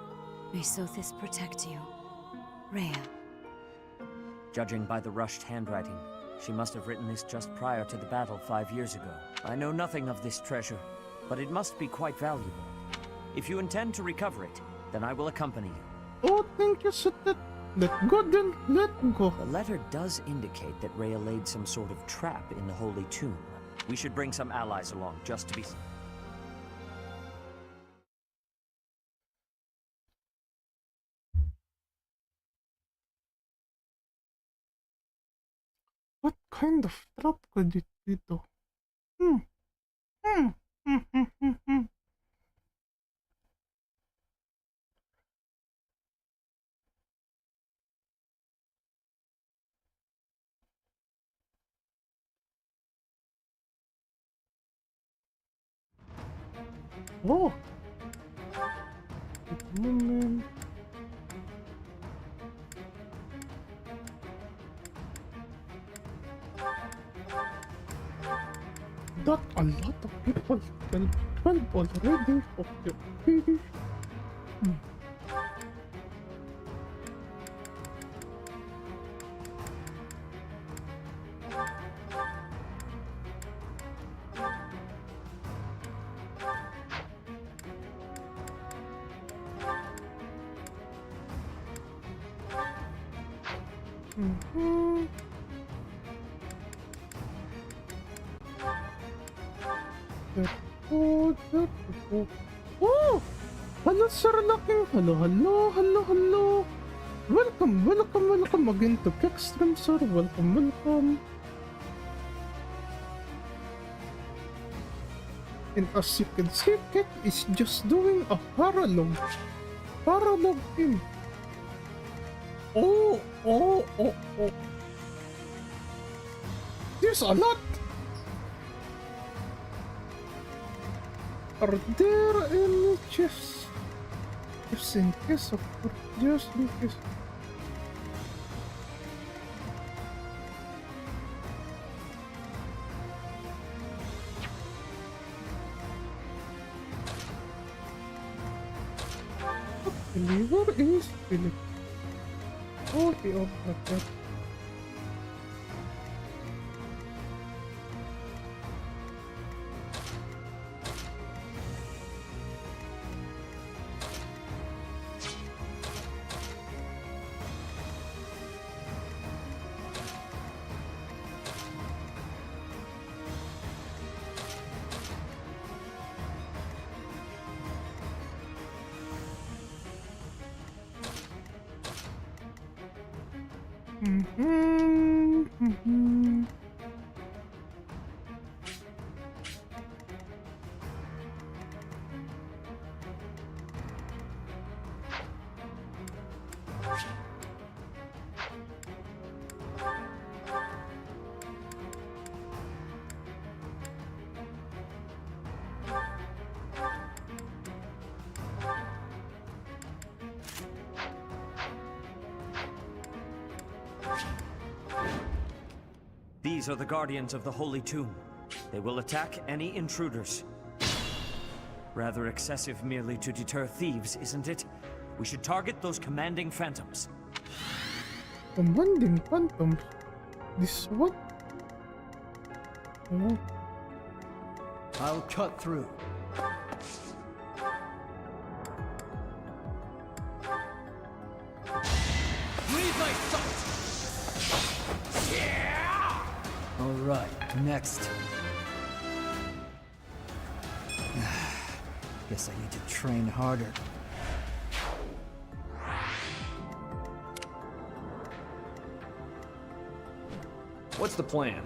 S: May Sothis protect you. Rhea.
C: Judging by the rushed handwriting, she must have written this just prior to the battle 5 years ago. I know nothing of this treasure, but it must be quite valuable. If you intend to recover it, then I will accompany you.
A: Oh, thank you, Sitet. Let go then, let go.
C: The letter does indicate that Rhea laid some sort of trap in the Holy Tomb. We should bring some allies along, just to be...
A: What kind of trap could it be though? Oh! Wait a moment. That a lot of people, 12 already. Okay. Oh! Hello, Sir Locking. Hello. Welcome again to Kek Stream, sir. Welcome. And as you can see, Kek is just doing a paralog in. Oh. There's a lot. Are there any chests? Just in case, of course. Just in case. Where is Philip? Oh, he opened that.
C: These are the guardians of the Holy Tomb. They will attack any intruders. Rather excessive merely to deter thieves, isn't it? We should target those commanding phantoms.
A: Commanding phantoms? This what? Oh.
N: I'll cut through.
E: Leave my sight!
N: All right, next. Guess I need to train harder.
E: What's the plan?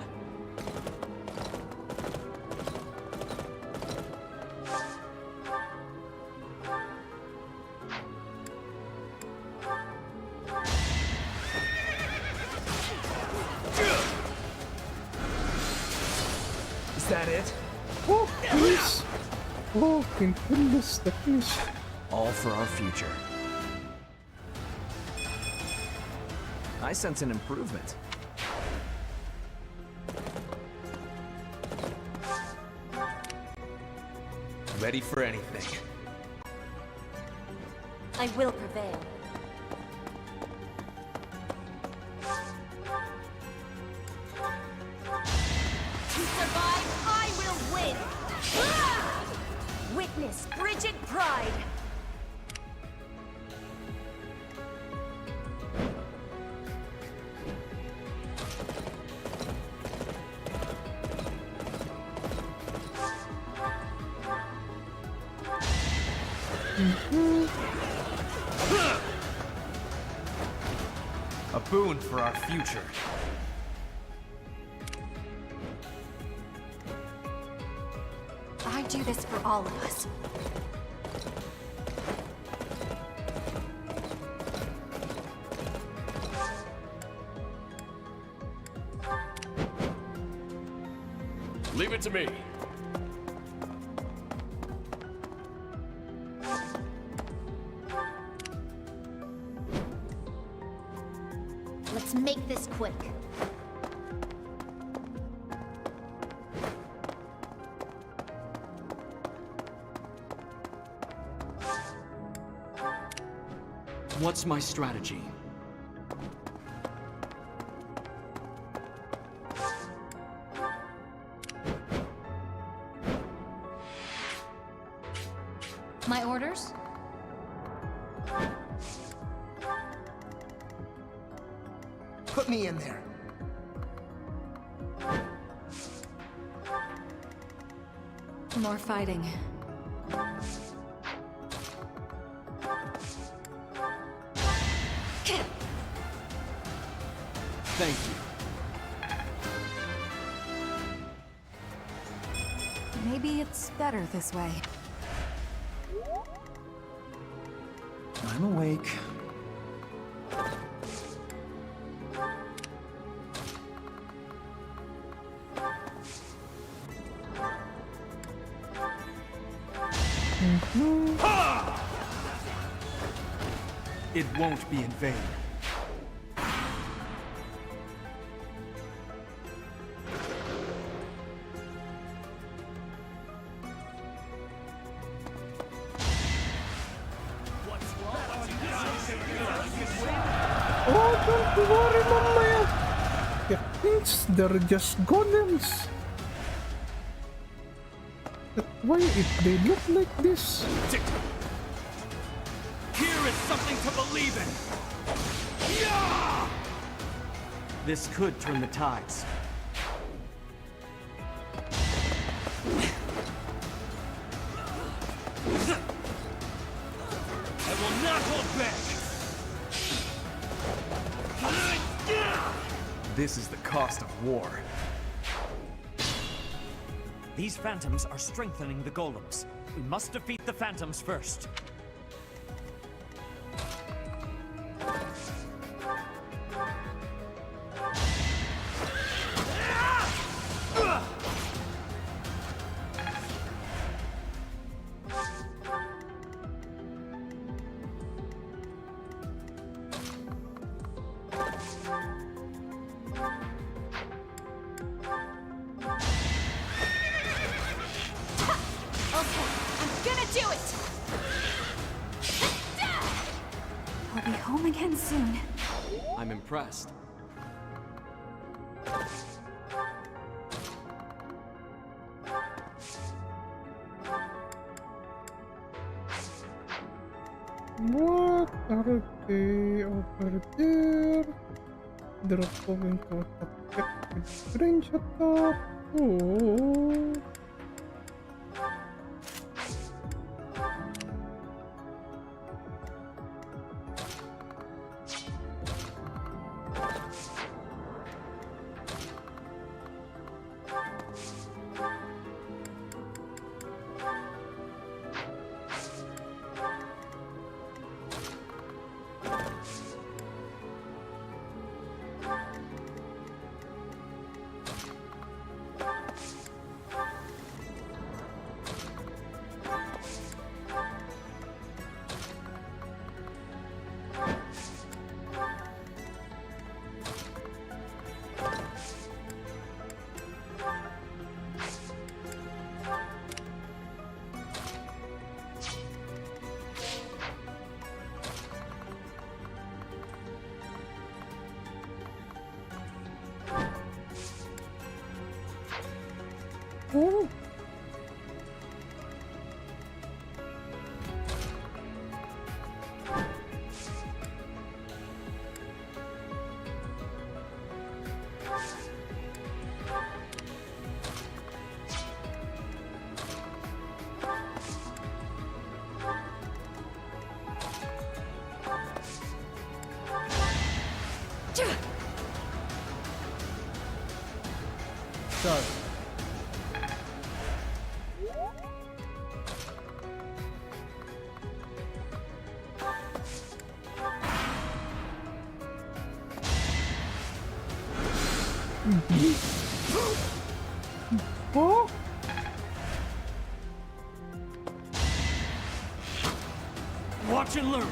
I: Is that it?
A: Oh, please. Oh, thank goodness, the finish.
E: All for our future. I sense an improvement.
I: Ready for anything.
G: I will prevail. To survive, I will win! Witness Bridget Pride!
E: A boon for our future.
H: I do this for all of us.
R: Leave it to me.
G: Let's make this quick.
S: What's my strategy?
T: My orders?
P: Put me in there.
D: More fighting.
S: Thank you.
D: Maybe it's better this way.
S: I'm awake.
E: It won't be in vain.
A: Oh, don't worry, mamaya. It thinks they're just golems. But why if they look like this?
Q: Here is something to believe in!
S: This could turn the tides.
Q: I will not hold back!
E: This is the cost of war.
C: These phantoms are strengthening the golems. We must defeat the phantoms first.
H: I'll be home again soon.
S: I'm impressed.
A: What are they over there? They're going to attack with range attack. Oh. Oh. Sorry. Oh?
R: Watch and learn.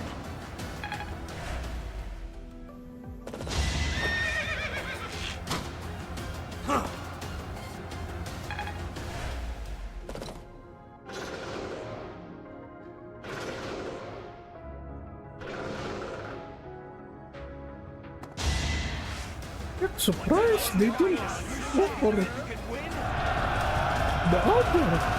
A: Surprised they didn't go for it. The other.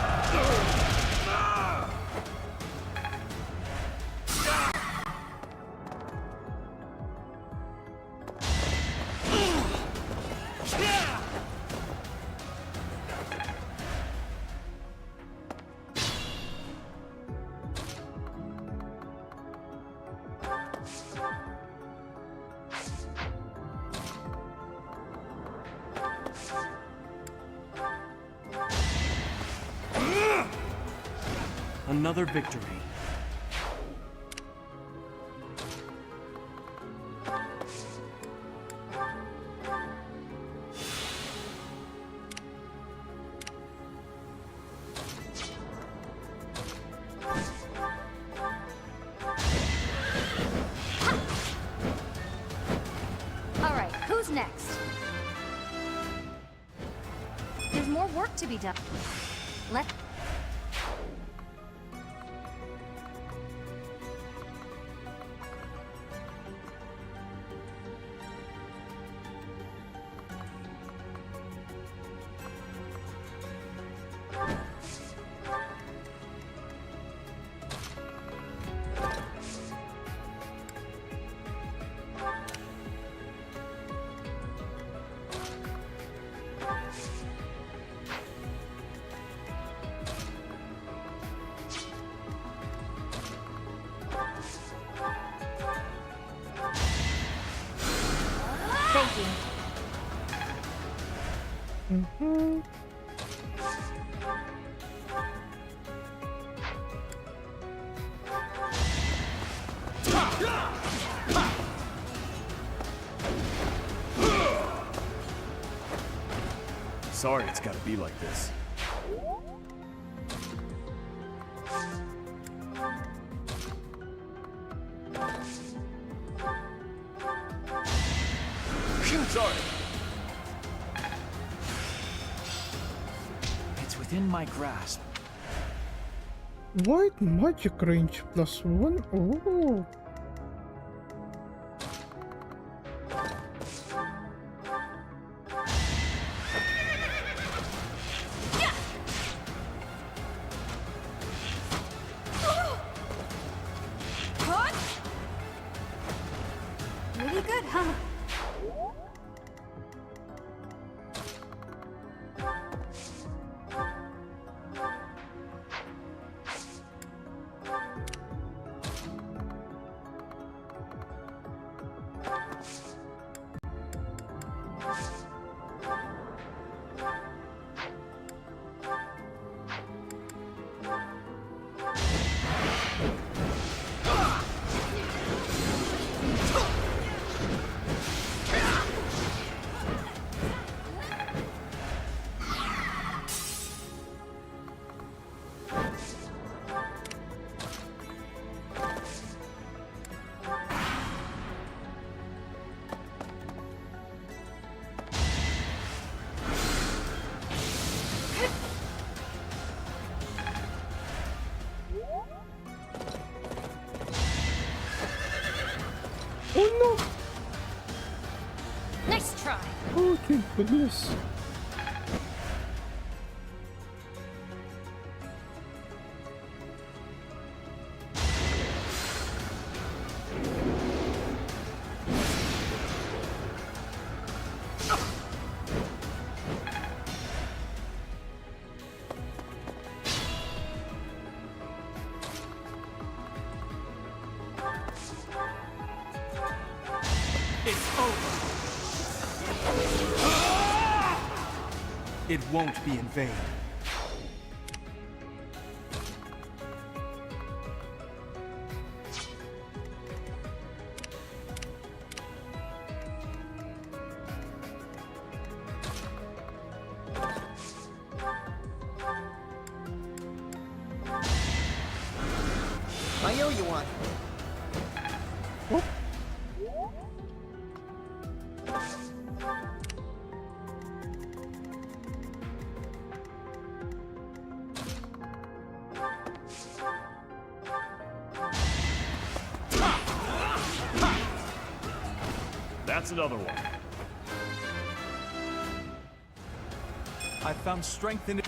E: Another victory.
T: All right, who's next? There's more work to be done. Let Thank you.
E: Sorry it's gotta be like this.
R: Sorry.
E: It's within my grasp.
A: White magic range +1. Oh.
H: Really good, huh?
A: Oh no!
T: Nice try.
A: Oh, thank goodness.
I: It won't be in vain.
P: I owe you one.
R: That's another one.
I: I found strength in it.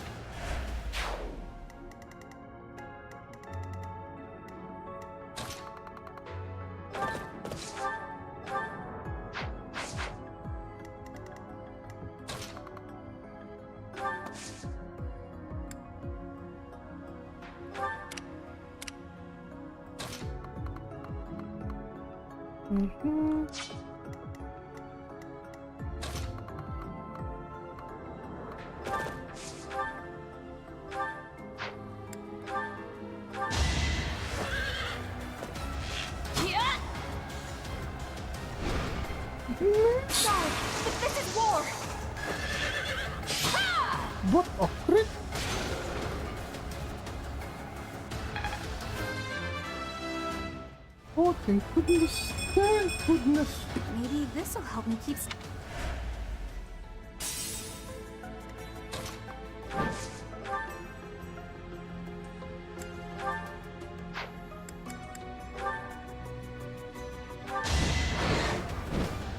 T: This is war!
A: What a crit! Oh, thank goodness! Thank goodness!
D: Maybe this'll help me keep...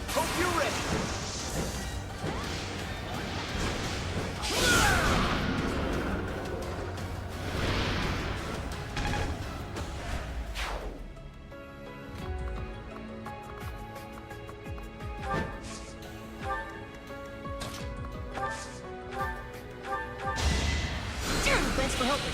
K: Hope you're ready.
P: Thanks for helping.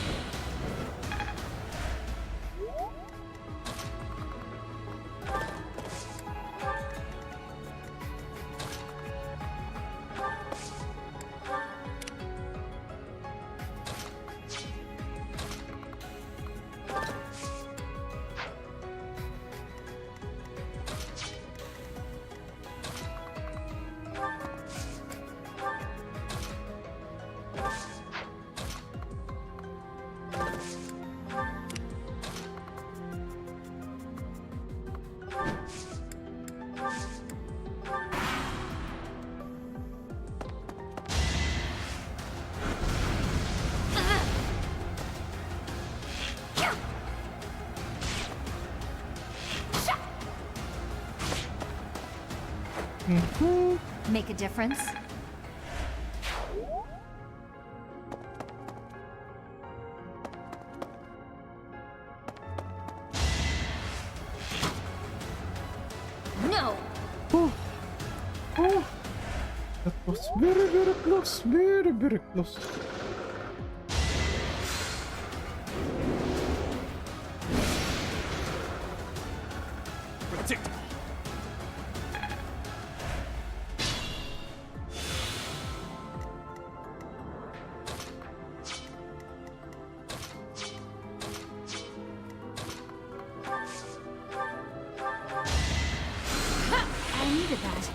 T: Make a difference? No!
A: Oh! Oh! That was very, very close! Very, very close!
R: Predictable.
D: I needed that.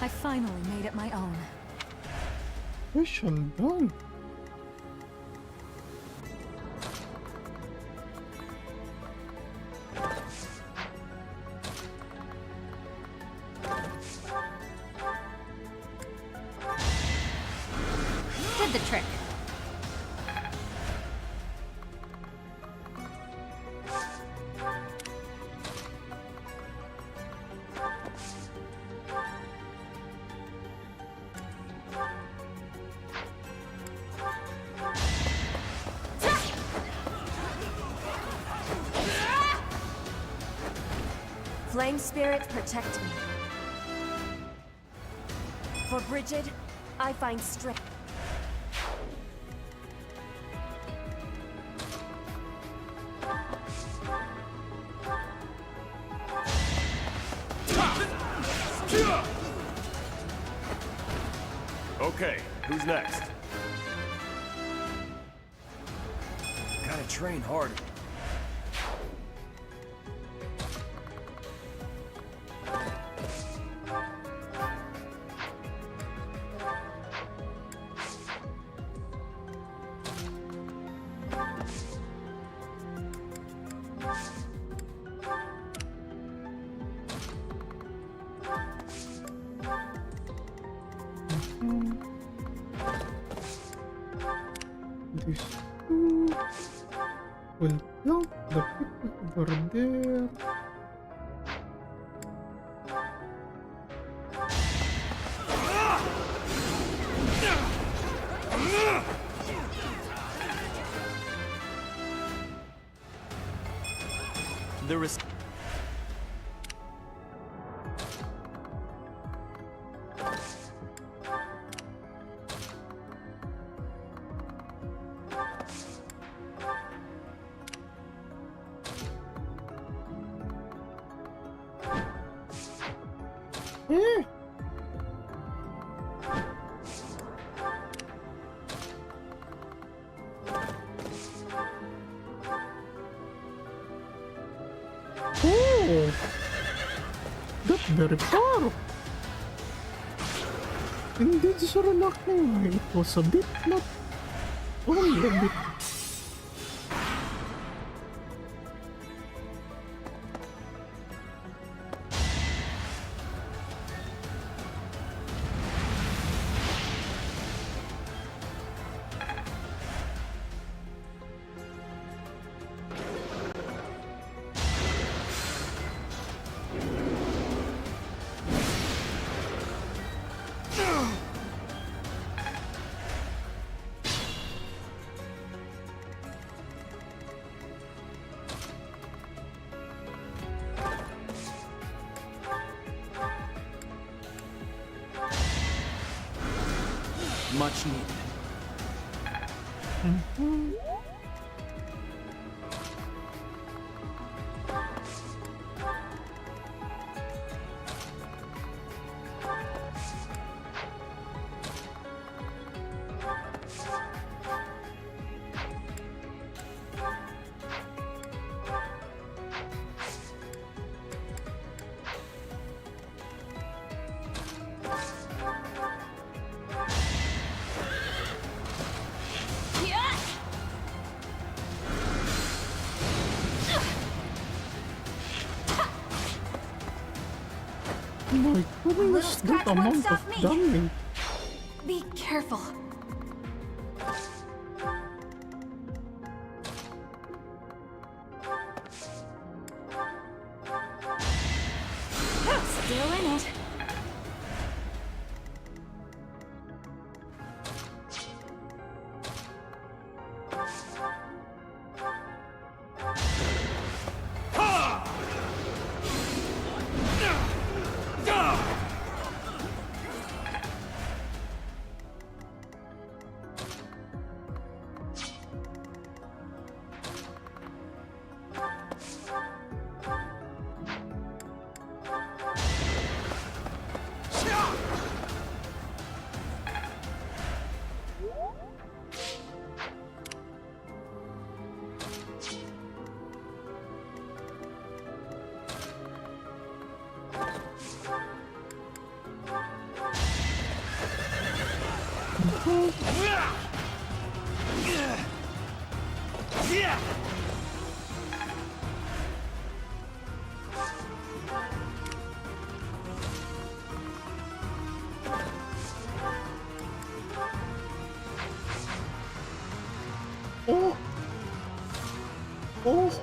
D: I finally made it my own.
A: Well done!
T: Did the trick.
O: Flame Spirit, protect me. For Brigid, I find strength.
R: Okay, who's next?
K: Gotta train harder.
A: This two. We'll plant the people over there.
K: There is.
A: Oh, that's very far. Indeed, Sir Lucky, it was a bit, not only a bit.
E: Much needed.
A: My goodness, that amount of damage.
H: Be careful.
T: Still in it.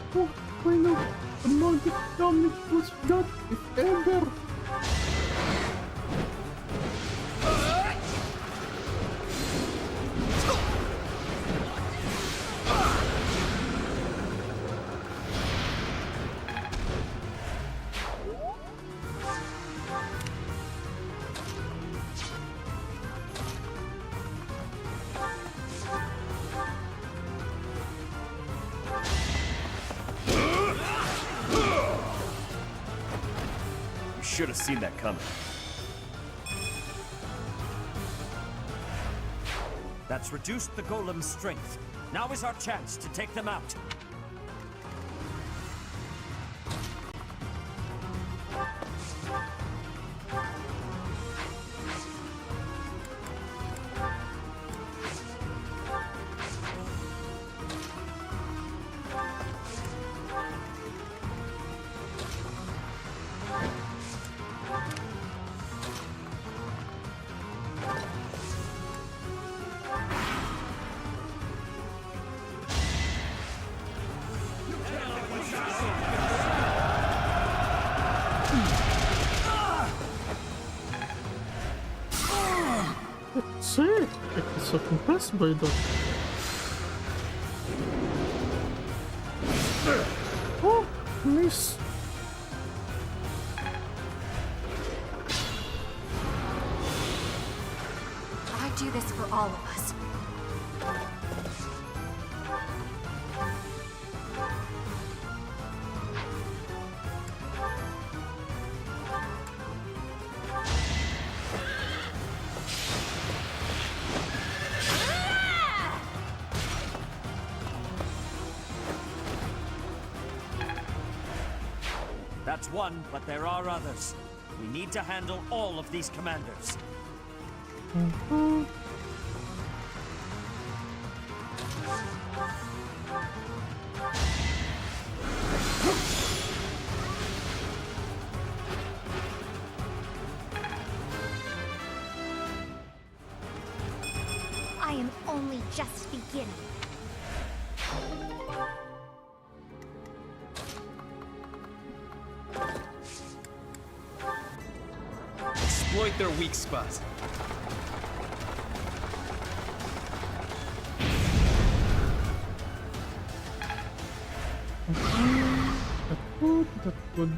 A: What kind of magic damage was that, if ever?
R: Should have seen that coming.
C: That's reduced the golem's strength. Now is our chance to take them out.
A: See, I'm so impressed by that. Oh, miss.
H: I do this for all of us.
C: That's one, but there are others. We need to handle all of these commanders.
G: I am only just beginning.
E: Exploit their weak spot.
A: That's good.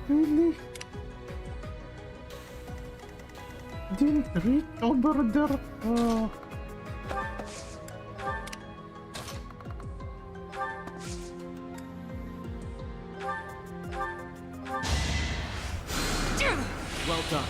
A: Really? Didn't reach over there.
E: Well done.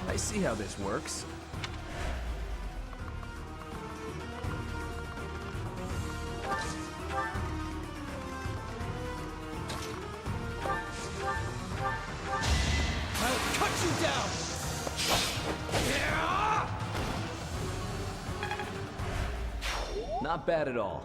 E: I see how this works.
I: I'll cut you down!
E: Not bad at all.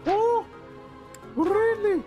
A: Oh, really?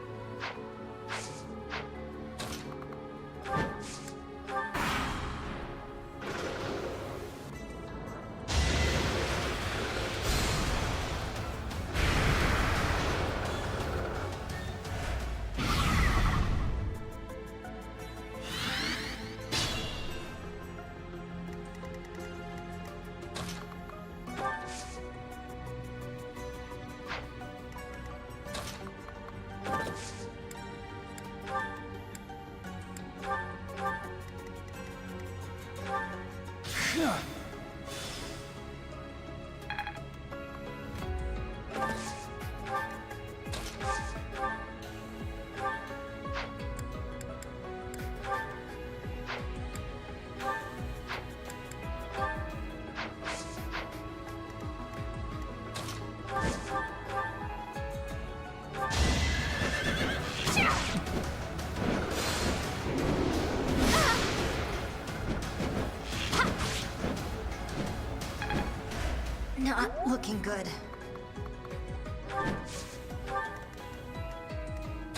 G: Not looking good.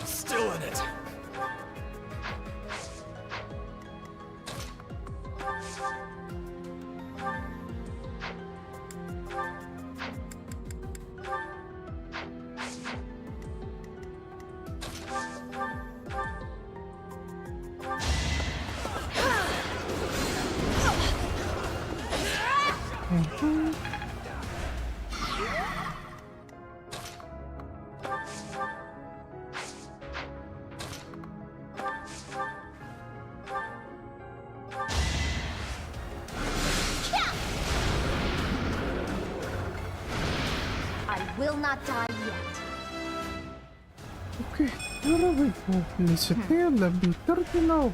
E: Still in it.
G: Will not die yet.
A: Okay, where are we go? Let's say level 30 now.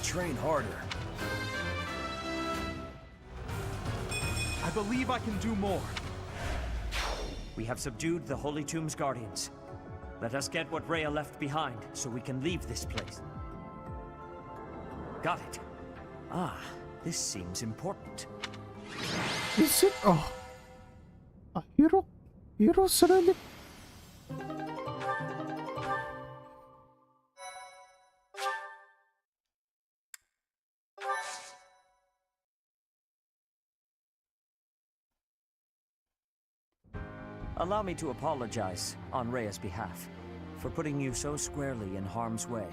E: Train harder.
I: I believe I can do more.
C: We have subdued the Holy Tomb's guardians. Let us get what Rhea left behind, so we can leave this place. Got it. Ah, this seems important.
A: Is it a hero's relic?
C: Allow me to apologize on Rhea's behalf for putting you so squarely in harm's way.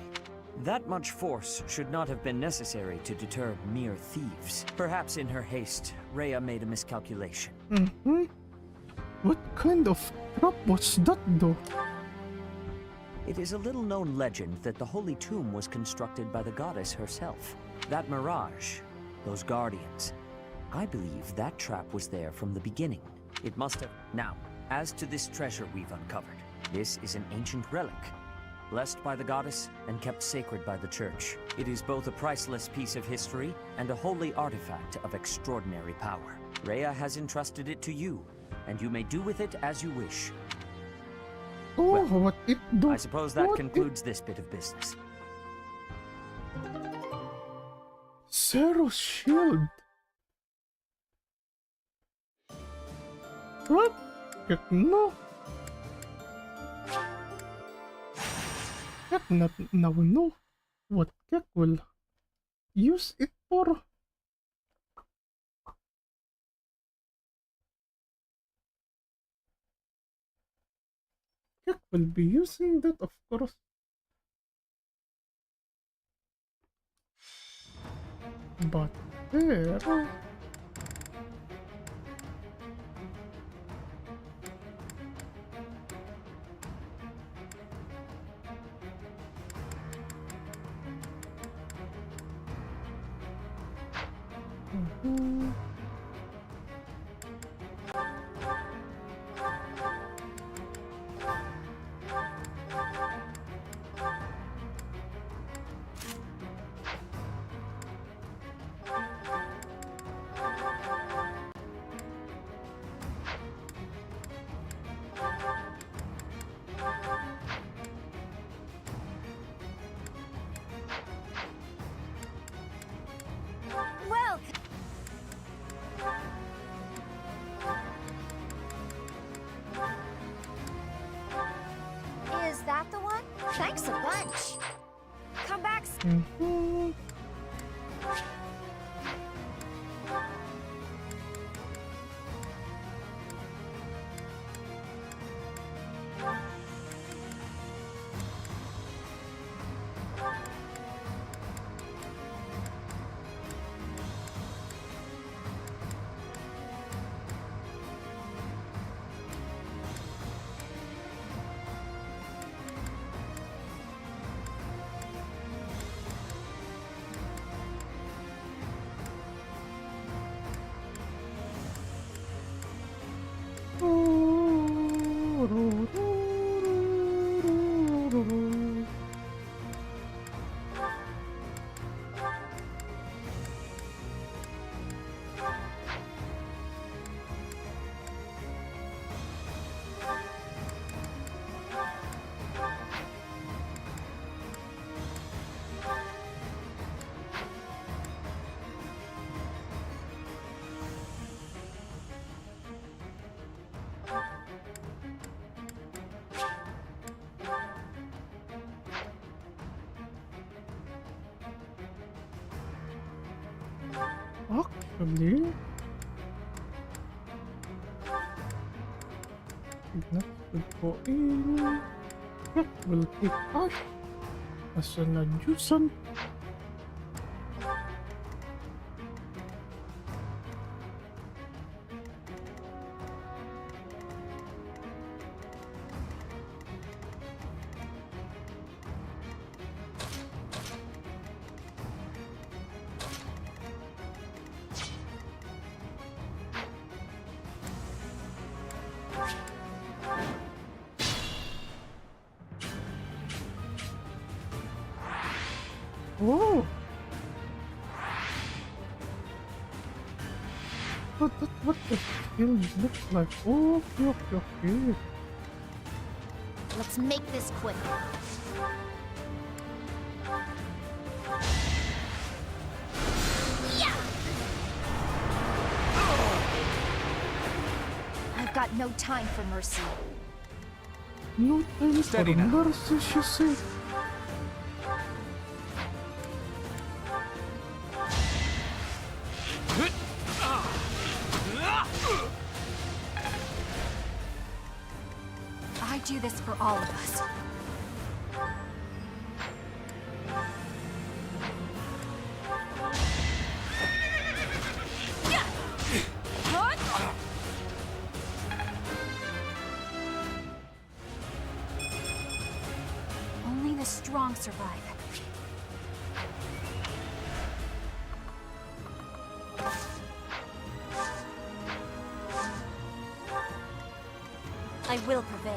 C: That much force should not have been necessary to deter mere thieves. Perhaps in her haste, Rhea made a miscalculation.
A: What kind of trap was that though?
C: It is a little-known legend that the Holy Tomb was constructed by the goddess herself. That mirage, those guardians, I believe that trap was there from the beginning. It must have... Now, as to this treasure we've uncovered, this is an ancient relic, blessed by the goddess and kept sacred by the church. It is both a priceless piece of history and a holy artifact of extraordinary power. Rhea has entrusted it to you, and you may do with it as you wish.
A: Oh,
C: well,
A: what it do?
C: I suppose that concludes this bit of business.
A: Zero's shield. What? No. Kek not now know what Kek will use it for. Kek will be using that, of course. But there... Mhm. Actually, that would go in. That will take us as an adjacent. Oh! But that's what the skill looks like. Oh, okay.
G: Let's make this quick. Yeah! I've got no time for mercy.
A: No time for mercy, she said.
H: I do this for all of us. Only the strong survive.
G: I will prevail.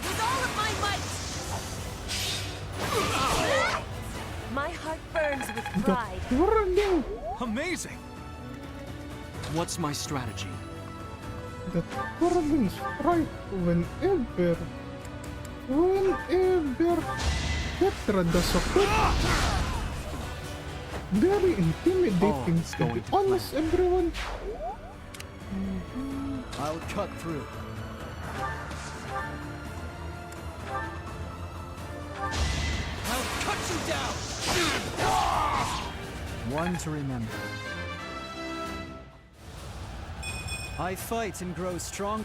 O: With all of my might! My heart burns with pride.
I: Amazing! What's my strategy?
A: That whirling strike whenever Petra does occur. Very intimidating, to be honest, everyone.
N: I'll cut through.
I: I'll cut you down!
N: One to remember. I fight and grow strong.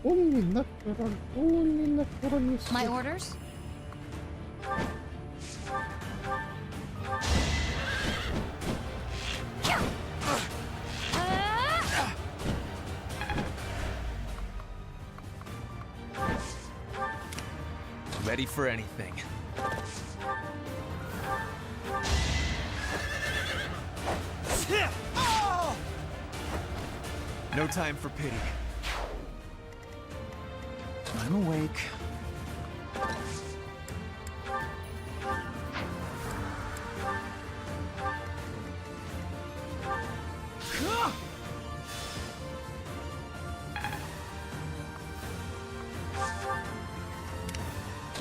A: Only natural, you see.
T: My orders?
E: Ready for anything. No time for pity. I'm awake.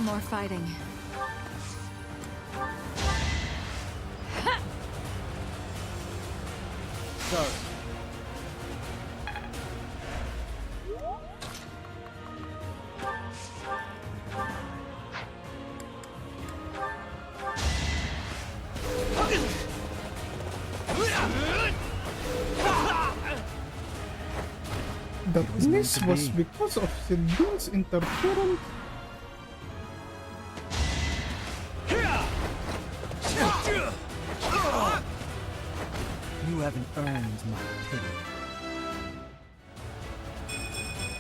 D: more fighting.
N: Sorry.
A: This was because of Sidon's interference.
N: You haven't earned my pity.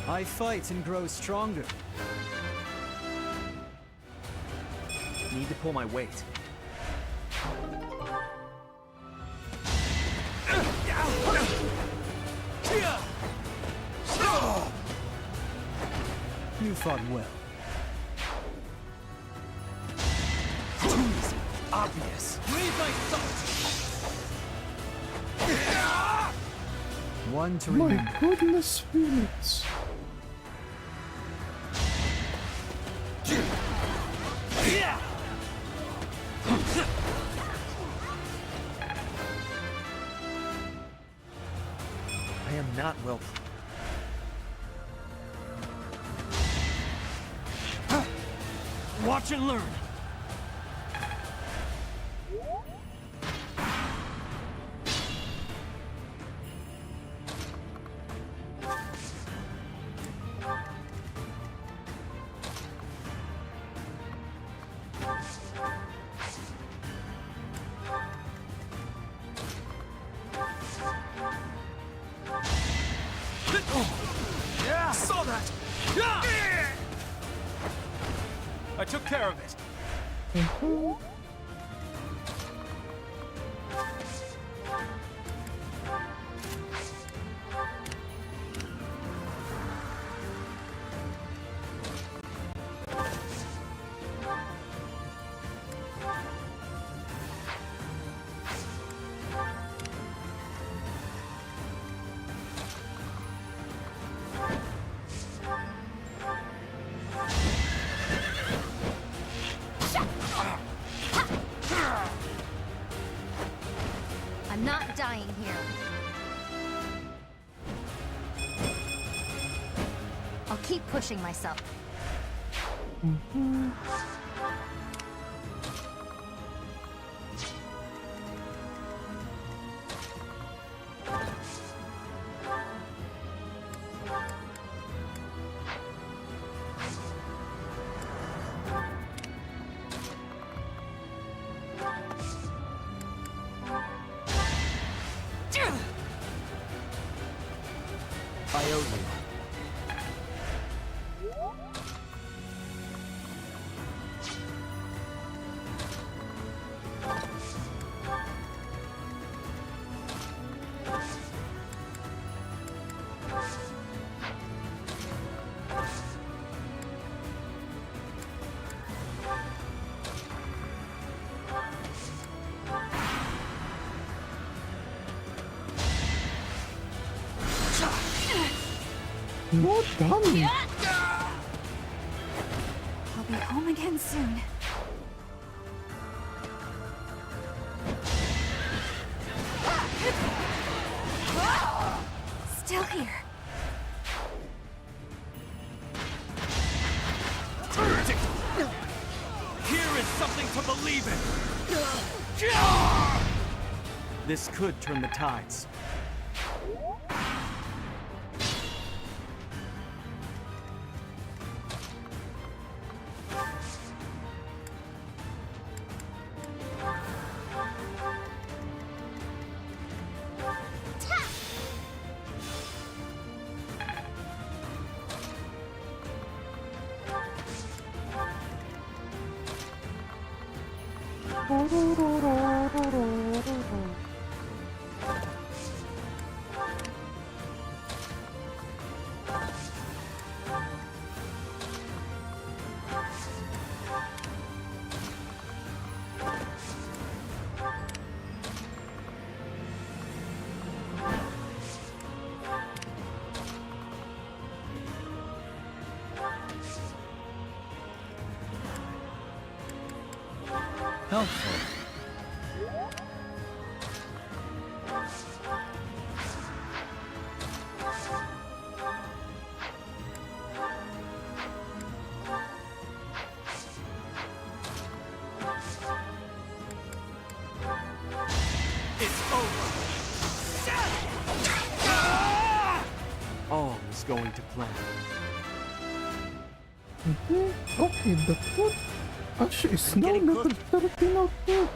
N: I fight and grow stronger.
E: Need to pull my weight.
N: You fought well.
E: Too easy. Obvious. Leave my thoughts.
N: One to
A: My
N: remember.
A: goodness, Phoenix.
E: I am not well. Watch and learn.
I: Yeah, saw that. Yeah! I took care of it.
T: I'm not dying here. I'll keep pushing myself.
E: I owe you.
A: No dummy.
H: I'll be home again soon. Still here.
E: Here is something to believe in. This could turn the tides.
N: helpful.
I: It's over.
L: All is going to plan.
A: Okay, the foot Ash is now level 13 out there.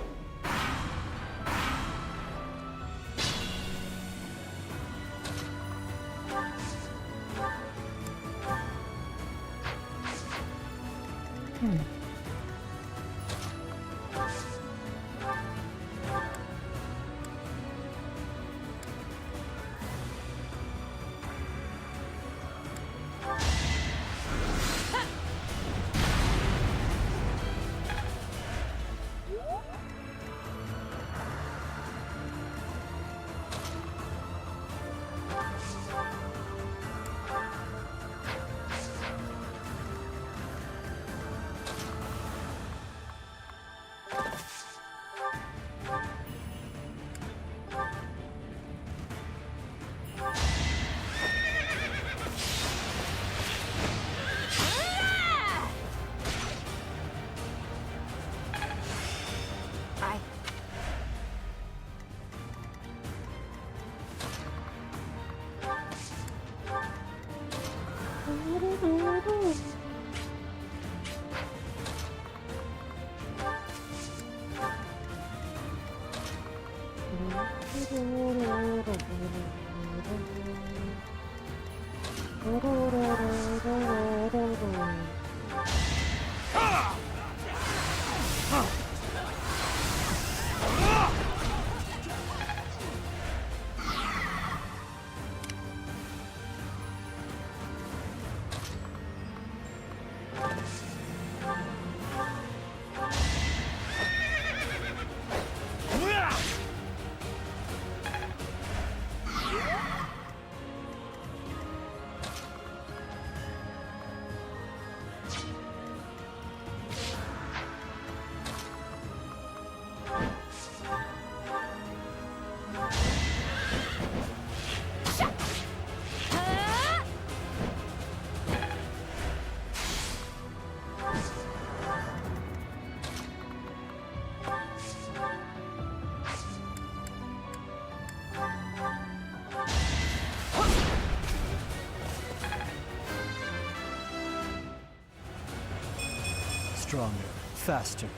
N: Stronger, faster.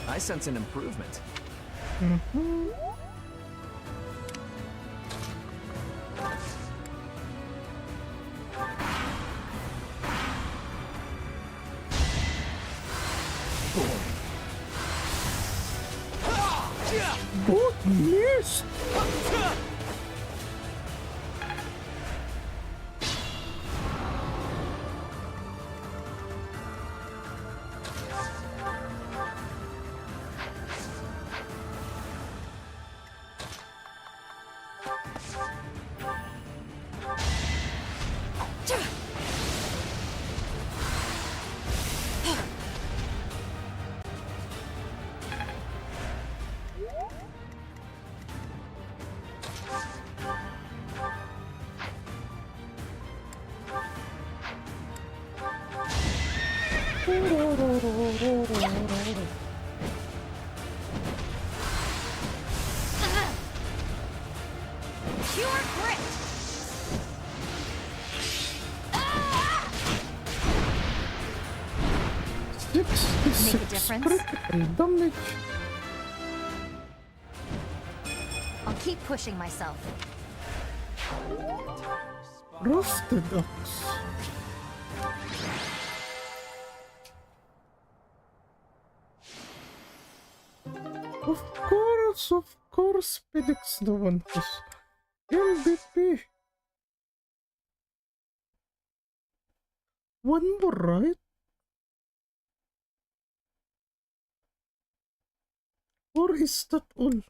E: I sense an improvement.
A: Both missed!
T: Pure grit! Make a difference?
A: Critical damage.
T: I'll keep pushing myself.
A: Rusted ox. Of course, Pedic's the one who's MVP. One more, right? Or is that all?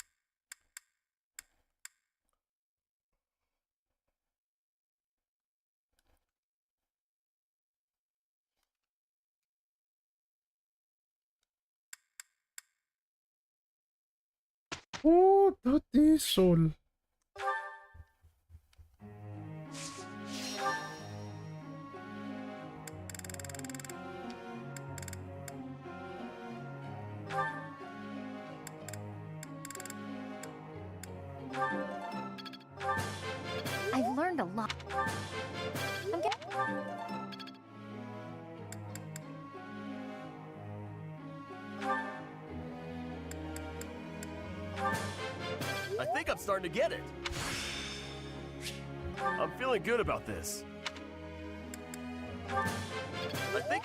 A: Oh, that is all.
T: I've learned a lot.
S: I think I'm starting to get it. I'm feeling good about this. I think...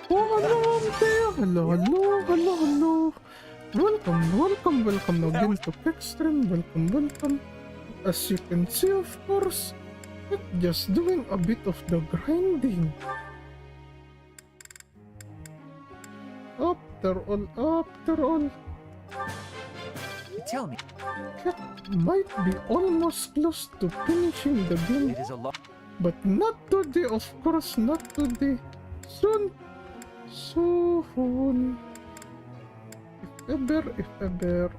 A: Oh, hello. Welcome again to Kek Stream. Welcome. As you can see, of course, Kek just doing a bit of the grinding. After all.
E: Tell me.
A: Kek might be almost close to finishing the game.
E: It is a lot.
A: But not today, of course, not today. Soon. If ever.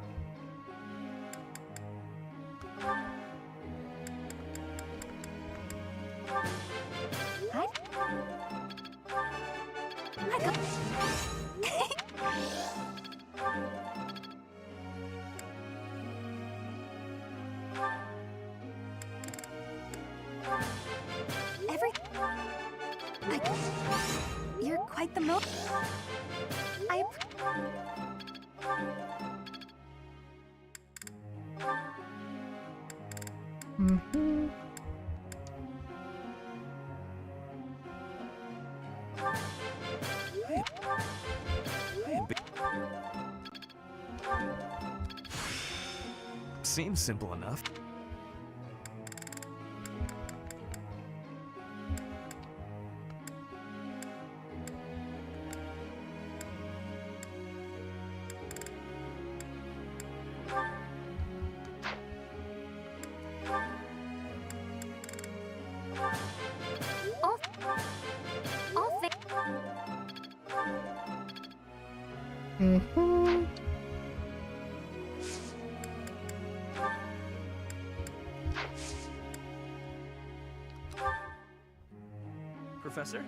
T: You're quite the
E: Seems simple enough.
S: Professor?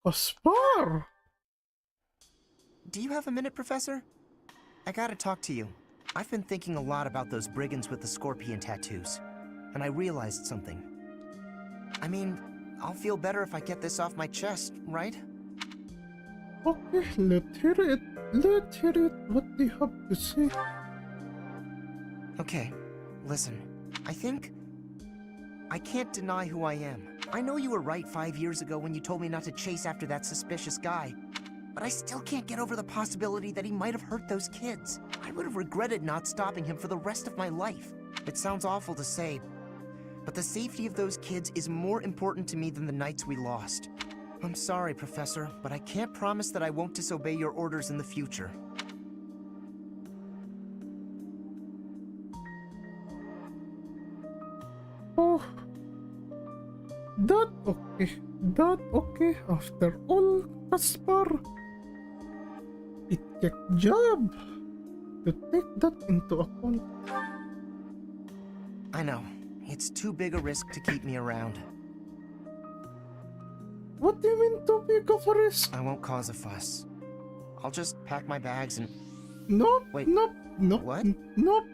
A: Caspar!
P: Do you have a minute, Professor? I gotta talk to you. I've been thinking a lot about those brigands with the scorpion tattoos, and I realized something. I mean, I'll feel better if I get this off my chest, right?
A: Okay, let's hear it. What do you have to say?
P: Okay, listen. I think I can't deny who I am. I know you were right 5 years ago when you told me not to chase after that suspicious guy, but I still can't get over the possibility that he might have hurt those kids. I would have regretted not stopping him for the rest of my life. It sounds awful to say, but the safety of those kids is more important to me than the knights we lost. I'm sorry, Professor, but I can't promise that I won't disobey your orders in the future.
A: Oh, that okay. After all, Caspar, it Kek job to take that into account.
P: I know. It's too big a risk to keep me around.
A: What do you mean too big of a risk?
P: I won't cause a fuss. I'll just pack my bags and...
A: Nope.
P: Wait.
A: Nope.
P: What?
A: Nope.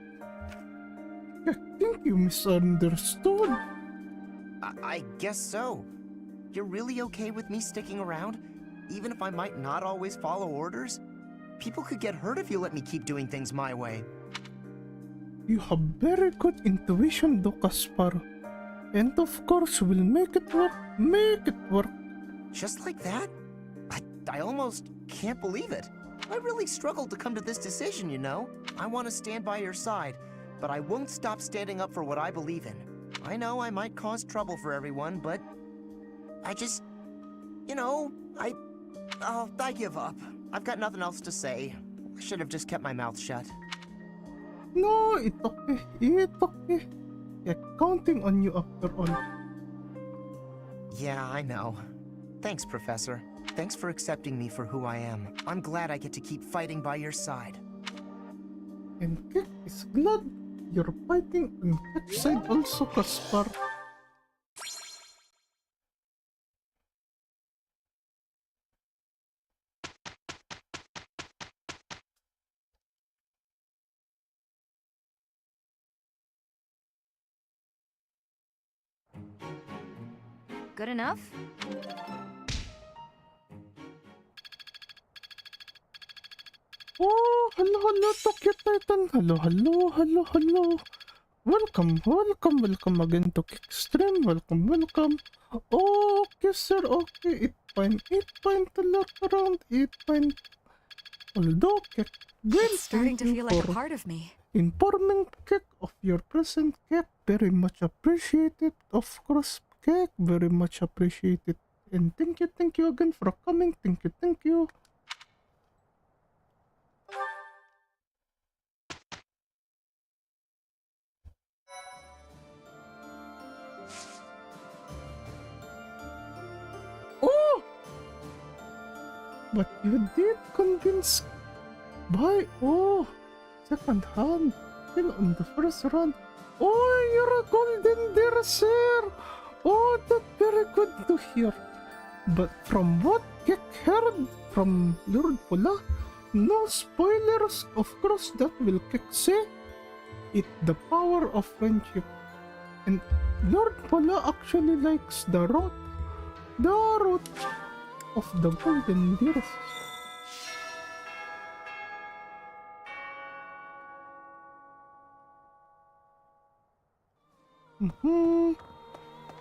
A: I think you misunderstood.
P: I guess so. You're really okay with me sticking around? Even if I might not always follow orders? People could get hurt if you let me keep doing things my way.
A: You have very good intuition though, Caspar. And of course, we'll make it work.
P: Just like that? I almost can't believe it. I really struggled to come to this decision, you know? I want to stand by your side, but I won't stop standing up for what I believe in. I know I might cause trouble for everyone, but I just... You know, I give up. I've got nothing else to say. I should have just kept my mouth shut.
A: No, it's okay. Kek, counting on you after all.
P: Yeah, I know. Thanks, Professor. Thanks for accepting me for who I am. I'm glad I get to keep fighting by your side.
A: And Kek is glad you're fighting on Kek's side also, Caspar.
D: Good enough?
A: Oh, hello, Tokyo Titan. Hello. Welcome again to Kek Stream. Welcome. Okay, sir, okay. 8 point to lurk around. 8 point. Although, Kek,
D: It's starting to
A: thank you
D: feel like a
A: for
D: part of me.
A: informing Kek of your present, Kek. Very much appreciated. Of course, Kek, very much appreciated. And thank you again for coming. Thank you. Oh! But you did convince by second hand. Still on the first run. Oh, you're a golden deer, sir. Oh, that's very good to hear. But from what Kek heard from Lord Pola, no spoilers, of course, that will Kek say. It the power of friendship. And Lord Pola actually likes the root of the golden deer.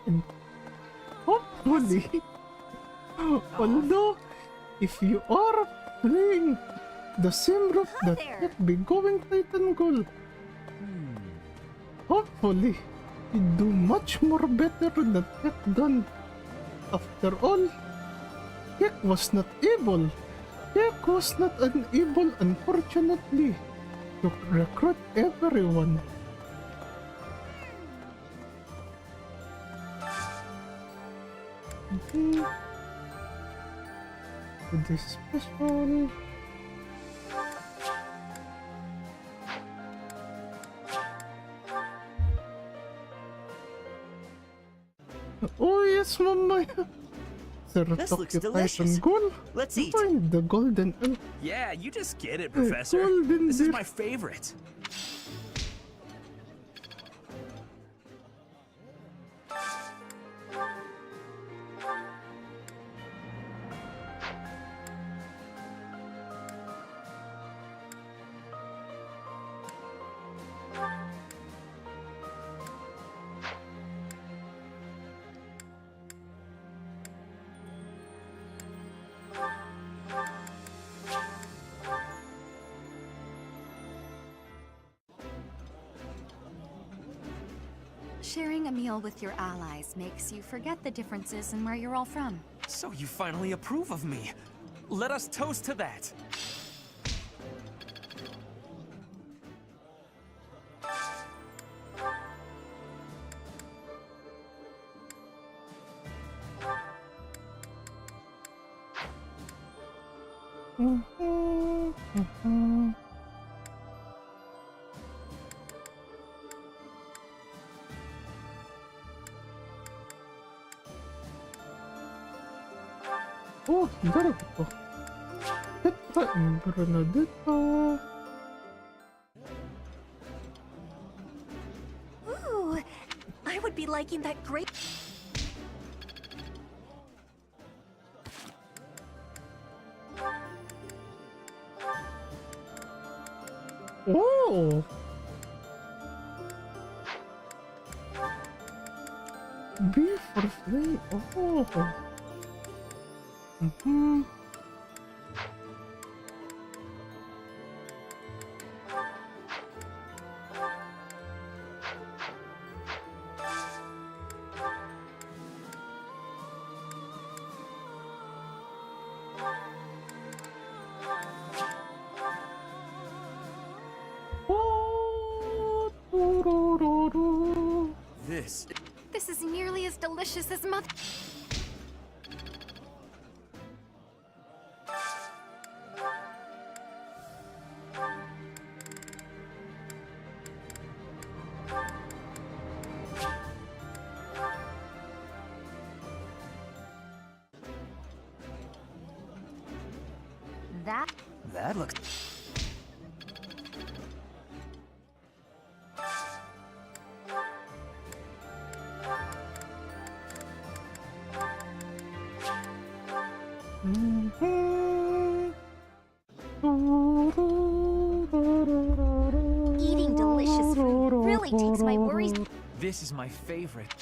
A: And hopefully, although if you are playing the same route that Kek be going Titan Goal, hopefully you do much more better than Kek done. After all, Kek was not unable, unfortunately, to recruit everyone. To this special. Oh yes, Mama.
K: This looks delicious. Let's eat.
A: Find the golden elk.
E: Yeah, you just get it, Professor. This is my favorite.
D: Sharing a meal with your allies makes you forget the differences in where you're all from.
E: So you finally approve of me. Let us toast to that.
A: Oh, Bernadetta. Petra and Bernadetta.
O: Ooh, I would be liking that great.
A: Oh! Beef for free. Oh!
L: This
H: is nearly as delicious as mother.
Q: That looks...
G: Eating delicious food really takes my worries.
E: This is my favorite.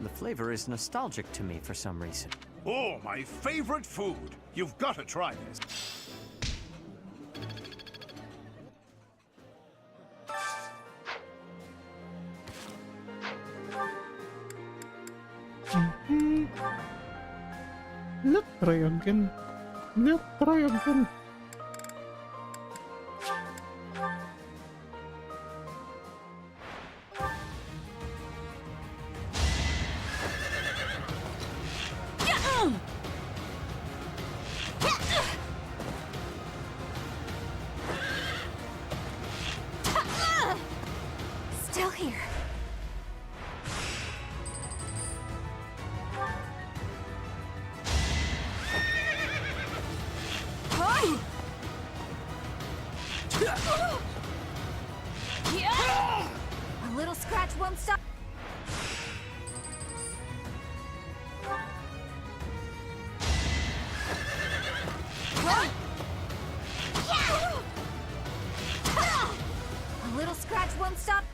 C: The flavor is nostalgic to me for some reason.
J: Oh, my favorite food. You've got to try this.
A: Let's try again. Let's try again.
H: Still here.
G: A little scratch won't stop. A little scratch won't stop.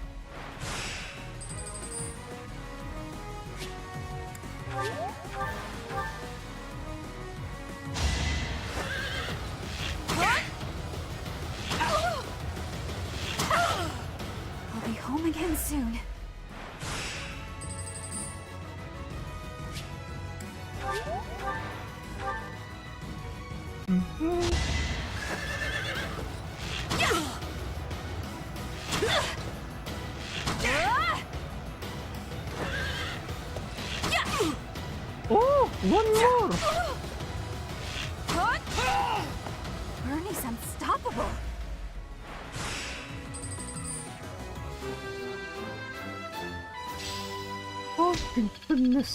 H: I'll be home again soon.
A: Oh, one more!
H: Bernie's unstoppable.
A: Oh, my goodness.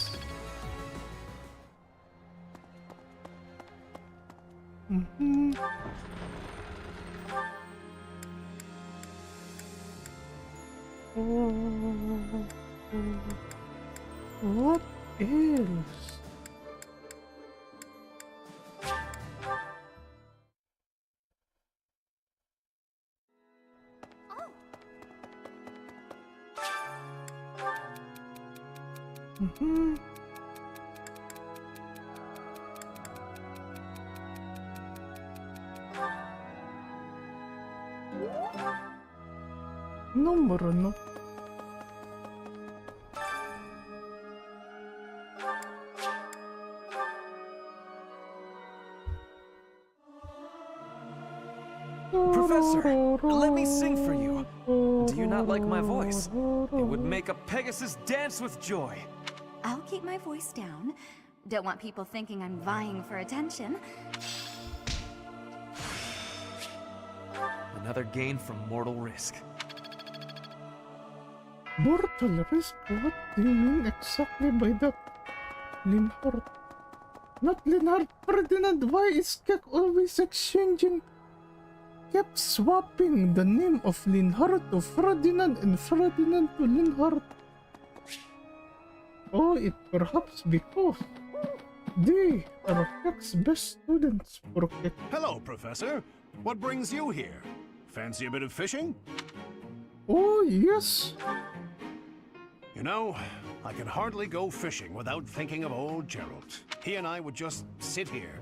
A: What else? Number no.
E: Professor, let me sing for you. Do you not like my voice? It would make a Pegasus dance with joy.
H: I'll keep my voice down. Don't want people thinking I'm vying for attention.
E: Another gain from Mortal Risk.
A: Mortal risk? What do you mean exactly by that? Linhardt. Not Linhardt, Ferdinand. Why is Kek always exchanging? Kept swapping the name of Linhardt to Ferdinand and Ferdinand to Linhardt. Oh, it perhaps because they are Kek's best students for Kek.
J: Hello, Professor. What brings you here? Fancy a bit of fishing?
A: Oh, yes.
J: You know, I can hardly go fishing without thinking of old Gerald. He and I would just sit here,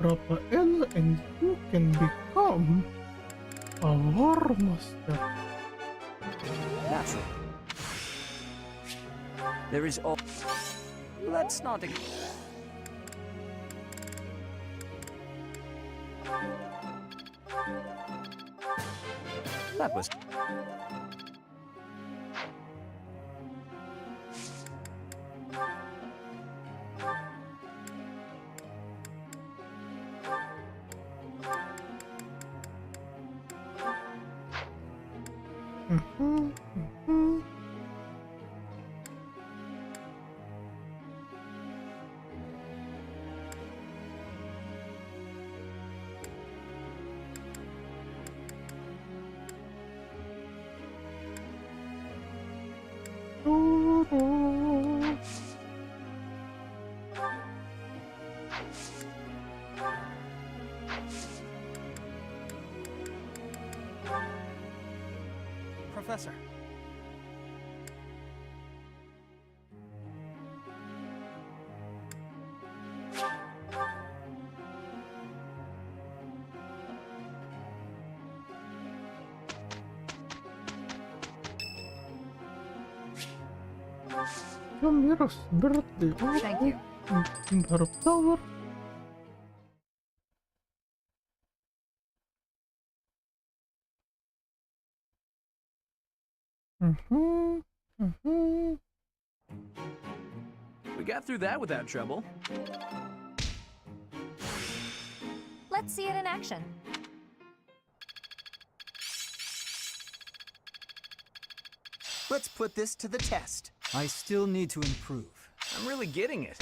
A: Raphael, and you can become a war master.
C: Naturally. There is all. Let's not. That was.
I: Professor.
A: Mira's birthday.
D: Thank you.
A: In her flower.
E: We got through that without trouble.
T: Let's see it in action.
P: Let's put this to the test.
N: I still need to improve.
E: I'm really getting it.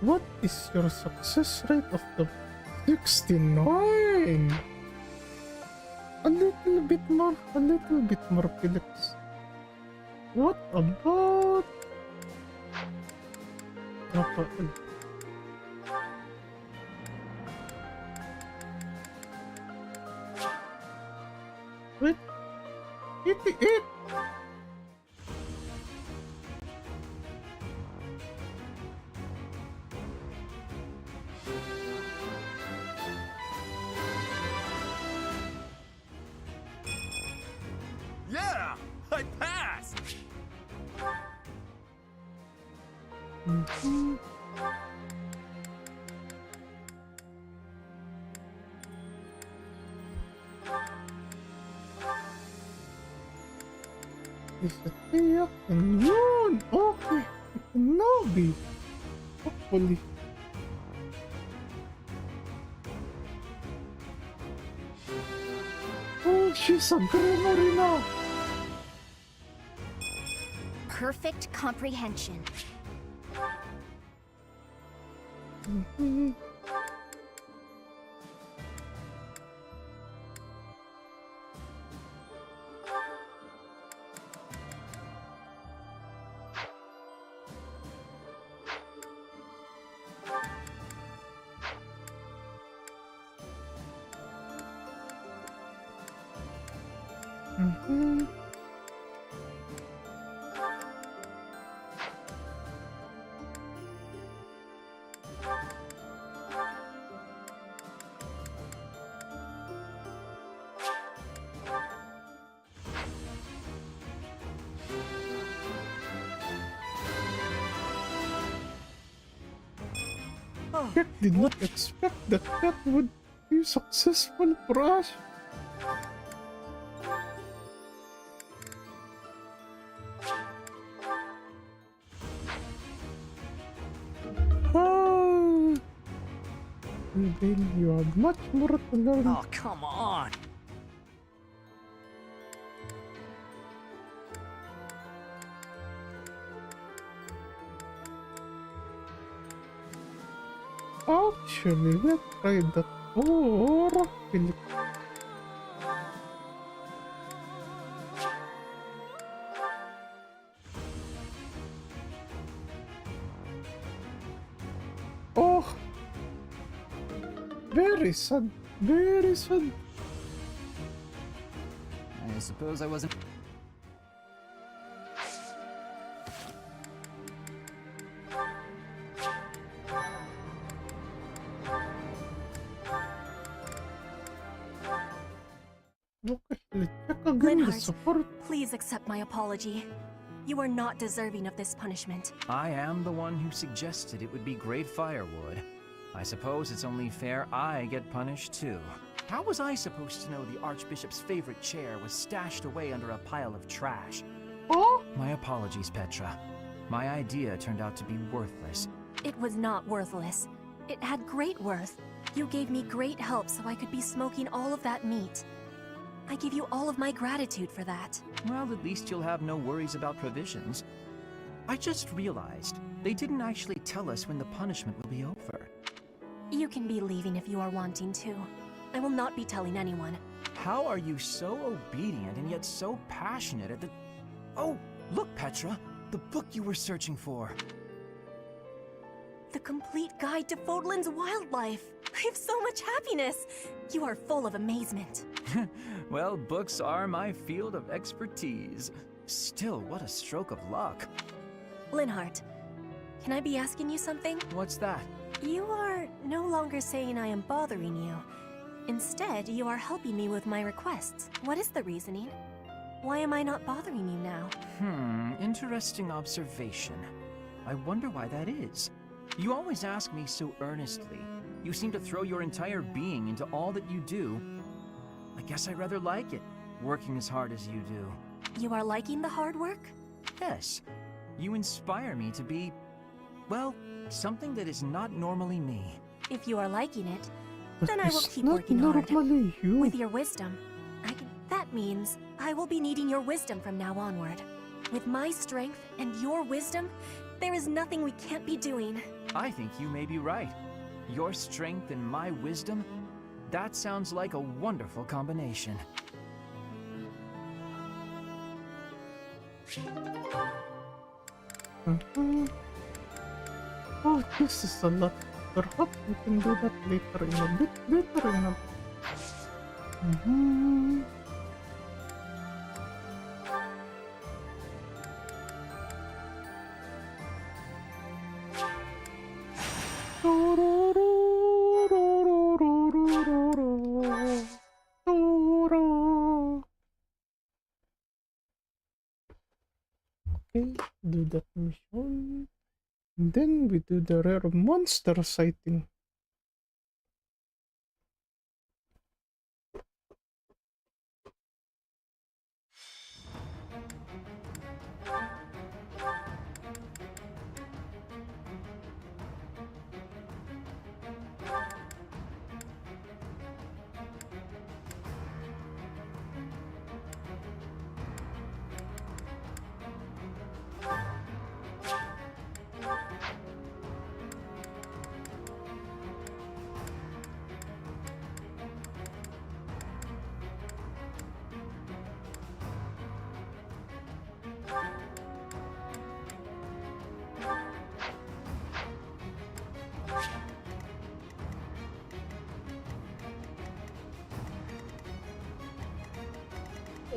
A: What is your success rate of the 69? A little bit more, Felix. What about Raphael? Wait, 88.
E: Yeah! I passed!
A: Is it Tiyak and yun? Okay, it can now be. Hopefully. Oh, she's a greenery now.
G: Perfect comprehension.
A: Kek did not expect that would be successful for us. Then you have much more to learn.
E: Oh, come on!
A: Actually, let's try that. Or Philip. Oh, Very sad. Very sad.
N: I suppose I wasn't...
A: Okay, let's check again the support.
S: Please accept my apology. You are not deserving of this punishment.
E: I am the one who suggested it would be great firewood. I suppose it's only fair I get punished too. How was I supposed to know the Archbishop's favorite chair was stashed away under a pile of trash?
A: Oh?
E: My apologies, Petra. My idea turned out to be worthless.
S: It was not worthless. It had great worth. You gave me great help so I could be smoking all of that meat. I give you all of my gratitude for that.
E: Well, at least you'll have no worries about provisions. I just realized they didn't actually tell us when the punishment will be over.
S: You can be leaving if you are wanting to. I will not be telling anyone.
E: How are you so obedient and yet so passionate at the... Oh, look, Petra! The book you were searching for.
S: The Complete Guide to Fodlan's Wildlife. I have so much happiness. You are full of amazement.
E: Well, books are my field of expertise. Still, what a stroke of luck.
S: Linhardt, can I be asking you something?
E: What's that?
S: You are no longer saying I am bothering you. Instead, you are helping me with my requests. What is the reasoning? Why am I not bothering you now?
E: Interesting observation. I wonder why that is. You always ask me so earnestly. You seem to throw your entire being into all that you do. I guess I rather like it, working as hard as you do.
S: You are liking the hard work?
E: Yes. You inspire me to be, well, something that is not normally me.
S: If you are liking it,
A: But
S: then I will
A: it's
S: keep
A: not
S: working hard.
A: normally you.
S: With your wisdom. That means I will be needing your wisdom from now onward. With my strength and your wisdom, there is nothing we can't be doing.
E: I think you may be right. Your strength and my wisdom? That sounds like a wonderful combination.
A: Oh, this is a lot. Perhaps we can do that later in a bit. Later in a... Okay, do that mission. And then we do the rare monster sighting.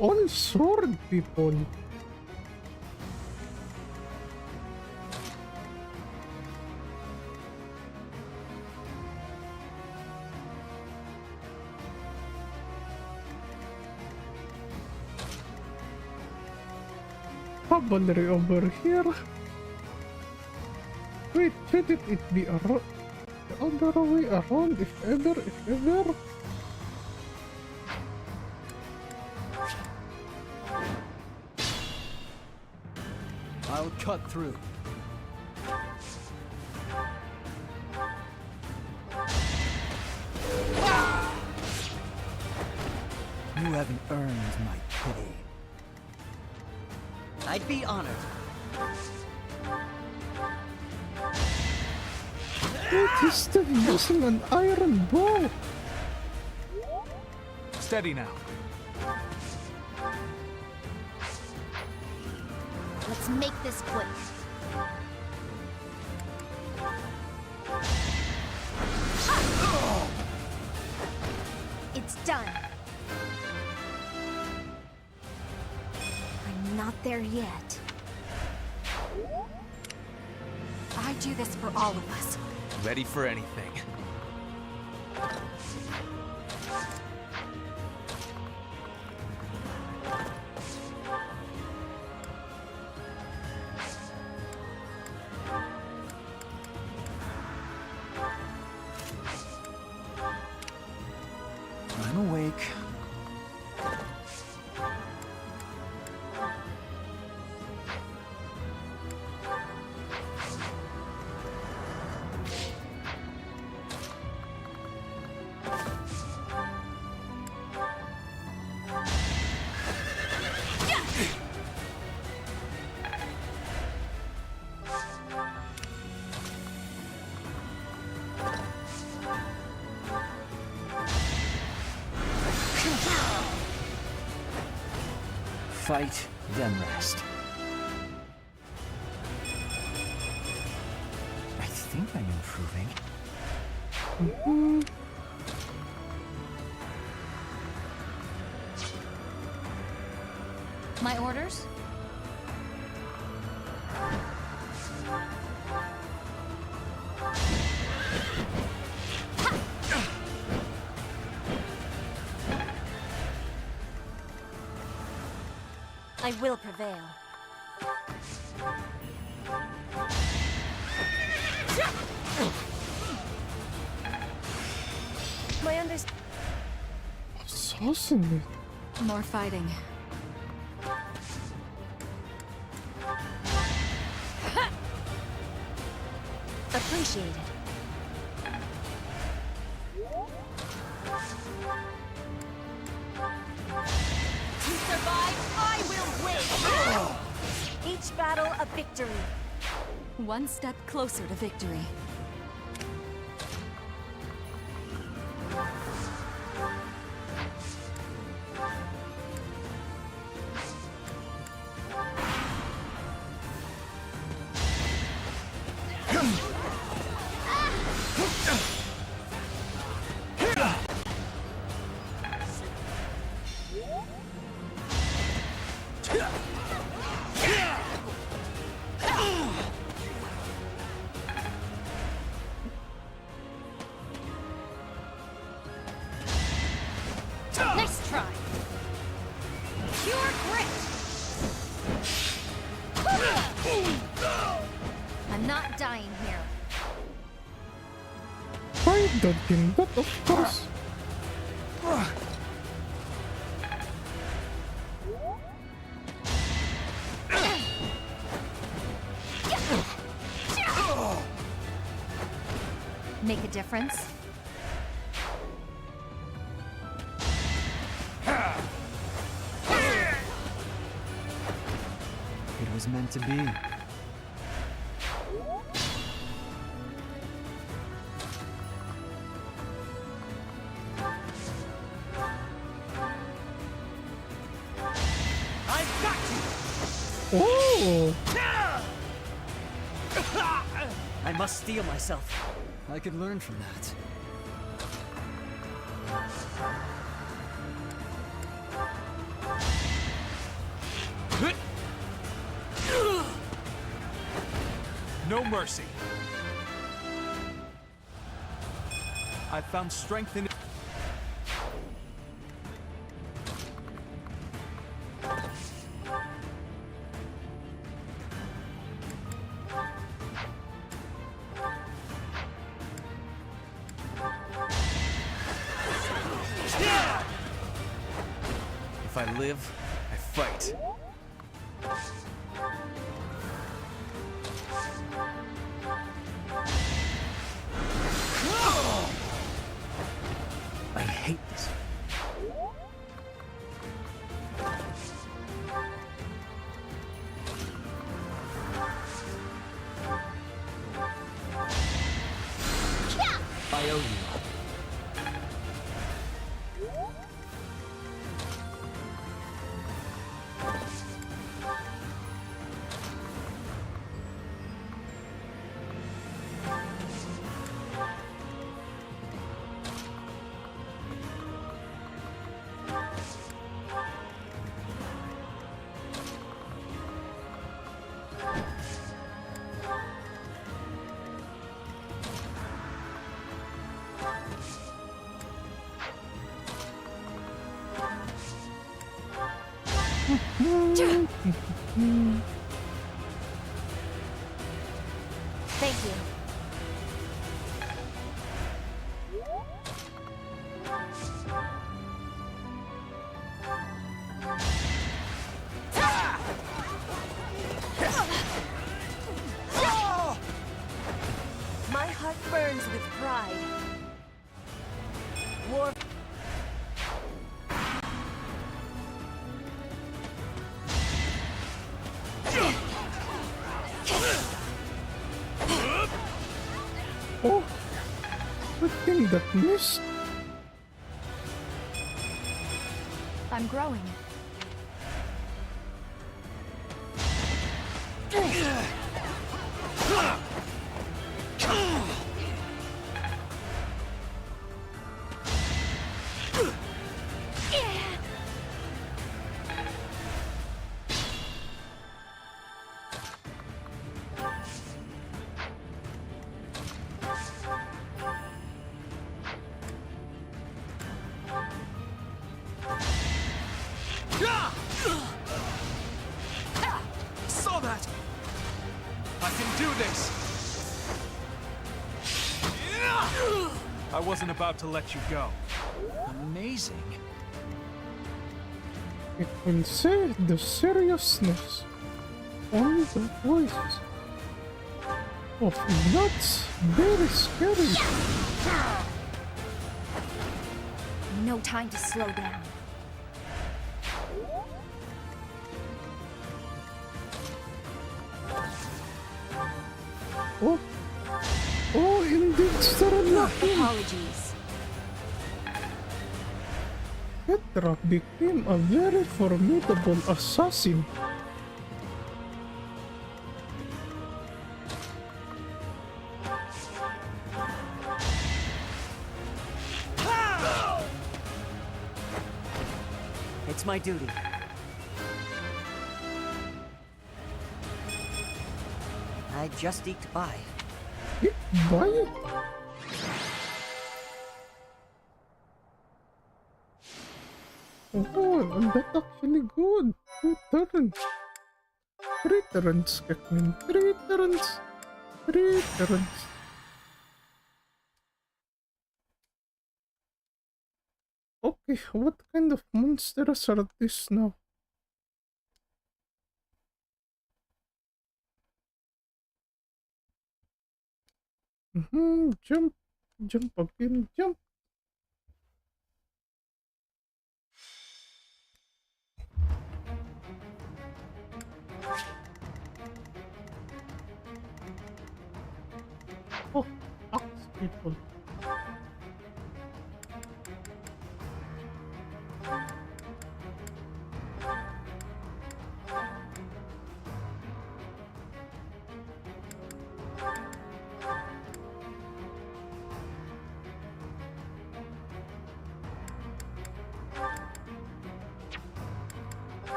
A: All sword people. Cavalry over here. Wait, shouldn't it be the other way around if ever?
N: I'll cut through. You haven't earned my pity.
K: I'd be honored.
A: Wait, he's still using an iron bow.
I: Steady now.
G: Let's make this quick. done. I'm not there yet.
H: I do this for all of us.
E: Ready for anything. I'm awake. Fight, then rest. I think I'm improving.
T: My orders?
G: I will prevail. My
A: Assassinate.
D: More fighting.
G: Appreciated. To survive, I will win! Each battle a victory.
D: One step closer to victory.
T: Nice try. Pure grit. I'm not dying here.
A: Find that thing, but of course.
T: Make a difference?
N: It was meant to be.
K: I've got you!
A: Oh!
K: I must steel myself.
N: I could learn from that.
I: No mercy. I found strength in it.
E: If I live, I fight. I hate this. I owe you.
G: Thank you. My heart burns with pride. War.
A: Oh, good thing that missed.
D: I'm growing.
I: Saw that! I can do this! I wasn't about to let you go.
Q: Amazing.
A: It will say the seriousness on the voices of nuts. Very scary.
G: No time to slow down.
A: Oh, oh, indeed,
G: Apologies.
A: Petra became a very formidable assassin.
C: It's my duty.
K: I just eked by.
A: Why? Oh, and that's actually good. 2 turns. 3 turns, Kekmin. 3 turns. 3 turns. Okay, what kind of monsters are these now? Jump. Jump again, jump. Oh, ox people.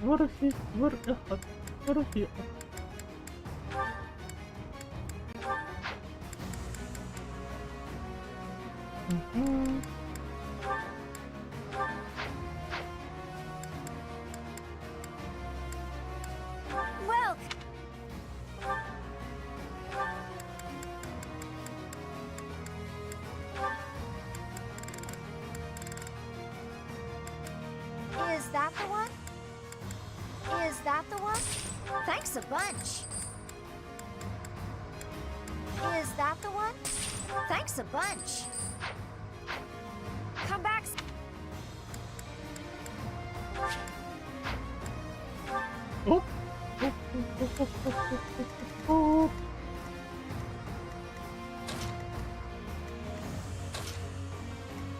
A: Where is he?
G: Well. Is that the one? Is that the one? Thanks a bunch. Is that the one? Thanks a bunch. Come back.
A: Oh.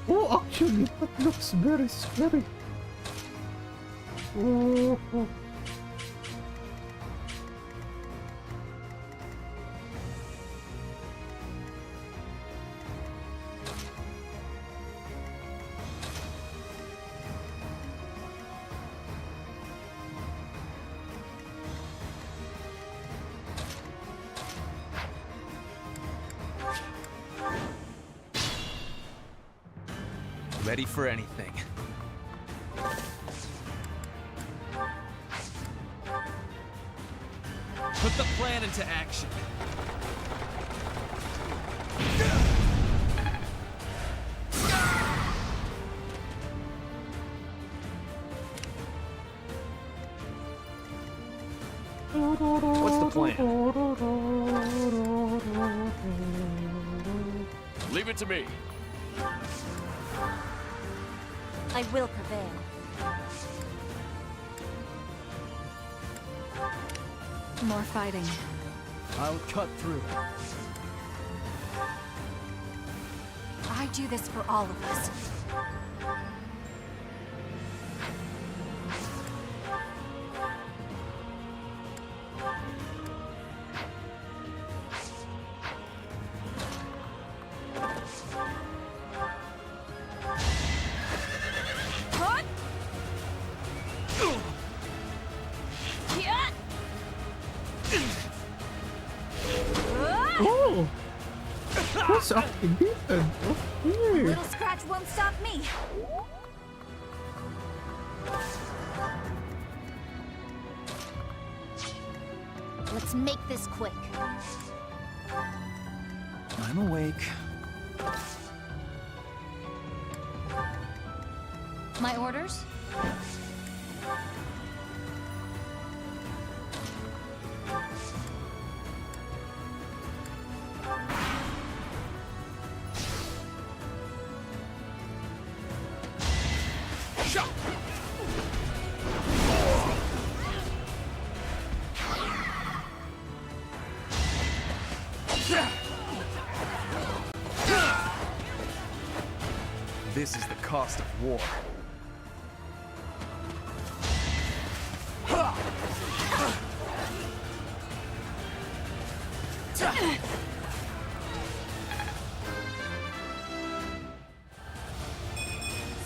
A: Oh, actually, that looks very scary. Oh.
E: Ready for anything. Put the plan into action. What's the plan?
R: Leave it to me.
G: I will prevail.
D: More fighting.
N: I'll cut through.
H: I do this for all of us.
A: Oh! That's activated. Okay.
G: Little scratch won't stop me. Let's make this quick.
E: I'm awake.
T: My orders?
E: This is the cost of war.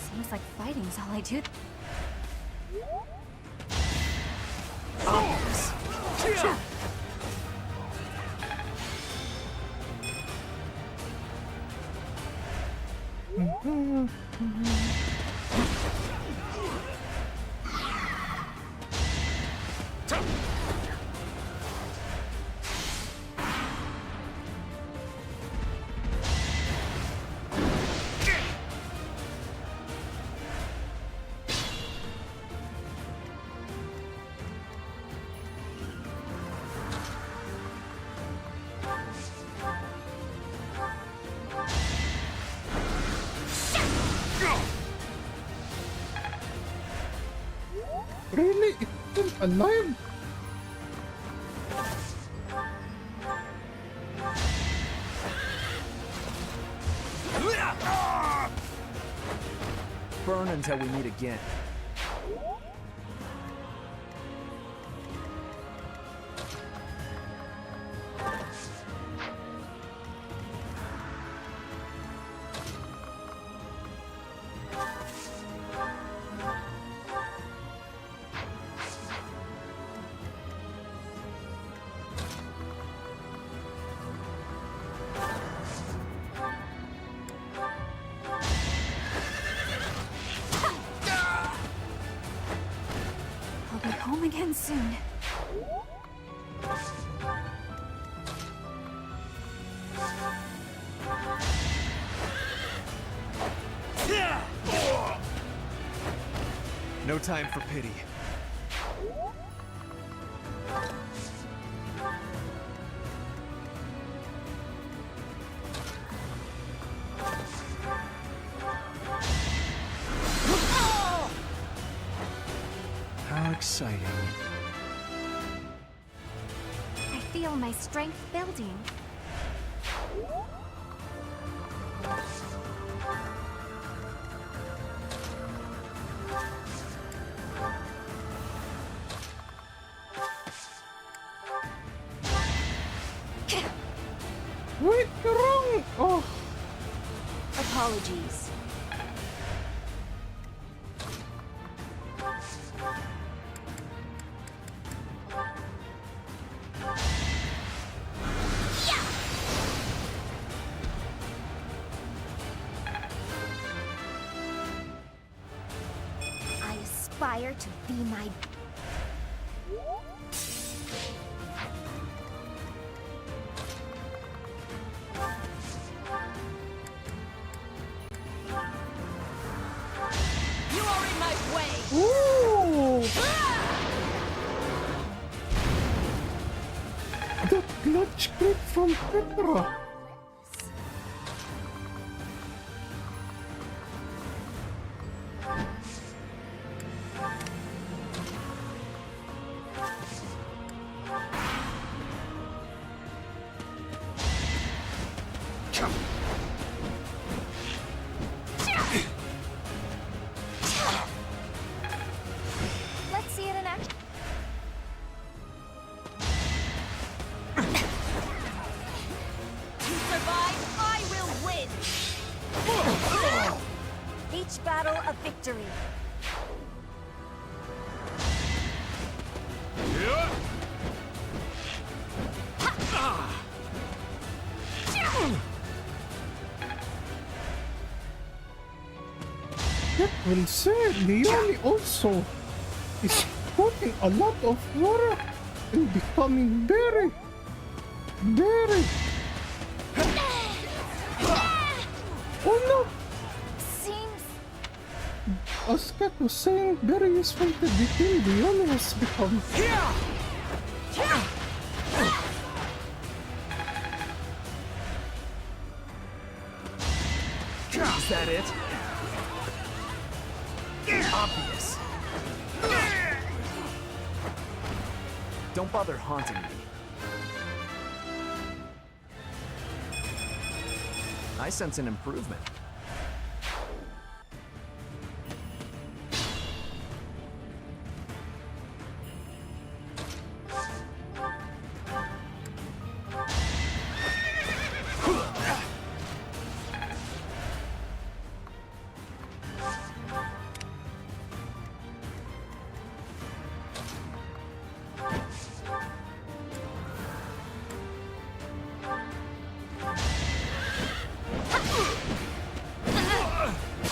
T: Seems like fighting's all I do.
A: Really? It's still alive?
E: Burn until we meet again.
H: I'll be home again soon.
E: No time for pity. How exciting.
H: I feel my strength building.
A: Wait, you're wrong! Oh.
G: Apologies. aspire to be my...
F: You are in my way!
A: Ooh! The clutch grip from Petra!
T: Let's see it in action.
F: To survive, I will win!
G: Each battle a victory.
A: That will say Leone also is putting a lot of work and becoming very oh no!
T: Seems
A: As Kek was saying, very useful to detail Leone has become.
E: Is that it? Obvious. Don't bother haunting me. I sense an improvement.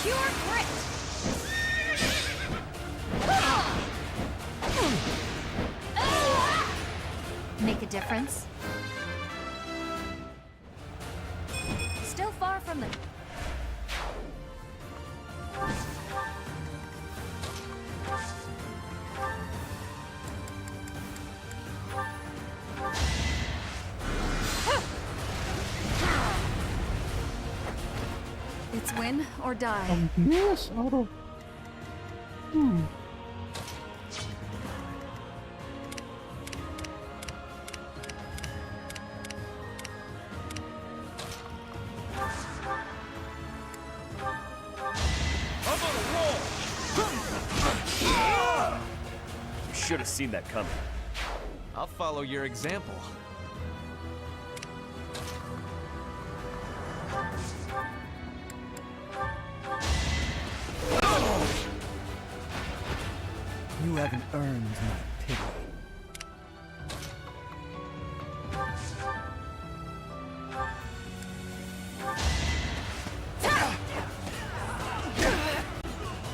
T: pure grit. Make a difference? Still far from the...
D: It's win or die.
A: Yes, Aro.
S: You should have seen that coming.
E: I'll follow your example.
N: You haven't earned my pity.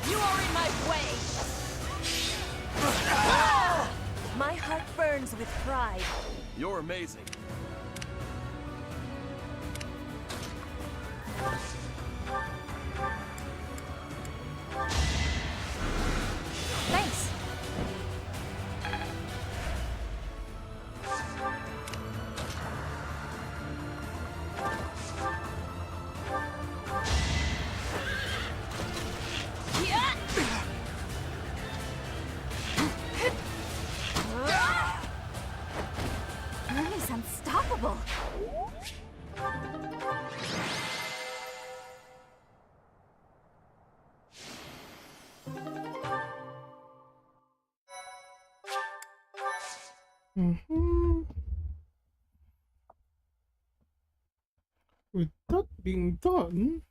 F: You are in my way!
G: My heart burns with pride.
S: You're amazing.
T: Thanks.
G: Moon is unstoppable.
A: With that being done,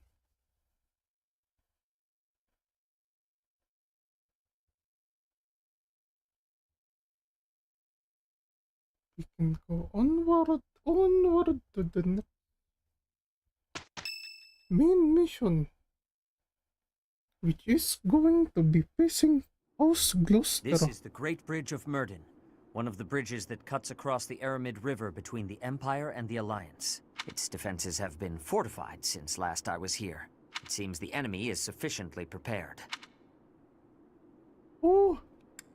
A: we can go onward to the main mission, which is going to be facing House Gloucester.
C: This is the Great Bridge of Myrddin, one of the bridges that cuts across the Aramid River between the Empire and the Alliance. Its defenses have been fortified since last I was here. It seems the enemy is sufficiently prepared.
A: Oh,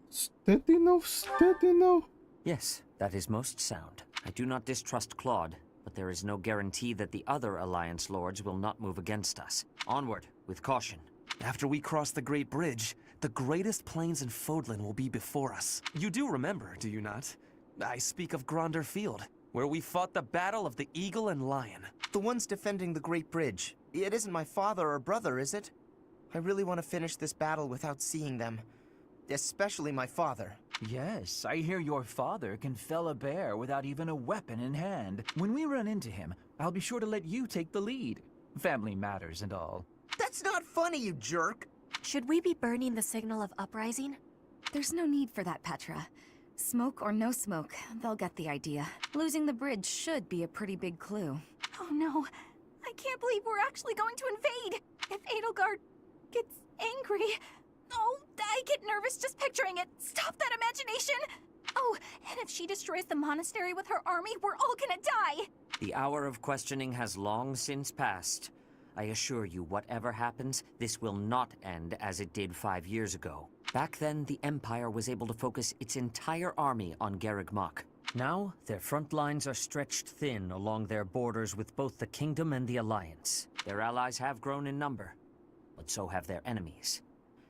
A: steady now, steady now.
C: Yes, that is most sound. I do not distrust Claude, but there is no guarantee that the other Alliance lords will not move against us. Onward, with caution.
K: After we cross the Great Bridge, the greatest plains in Fodlan will be before us. You do remember, do you not? I speak of Gronder Field, where we fought the Battle of the Eagle and Lion.
P: The ones defending the Great Bridge. It isn't my father or brother, is it? I really want to finish this battle without seeing them. Especially my father.
Q: Yes, I hear your father can fell a bear without even a weapon in hand. When we run into him, I'll be sure to let you take the lead. Family matters and all.
P: That's not funny, you jerk!
D: Should we be burning the signal of uprising? There's no need for that, Petra. Smoke or no smoke, they'll get the idea. Losing the bridge should be a pretty big clue.
S: Oh no, I can't believe we're actually going to invade! If Edelgard gets angry... Oh, I get nervous just picturing it. Stop that imagination! Oh, and if she destroys the monastery with her army, we're all gonna die!
C: The hour of questioning has long since passed. I assure you, whatever happens, this will not end as it did 5 years ago. Back then, the Empire was able to focus its entire army on Garreg Mach. Now, their front lines are stretched thin along their borders with both the Kingdom and the Alliance. Their allies have grown in number, but so have their enemies.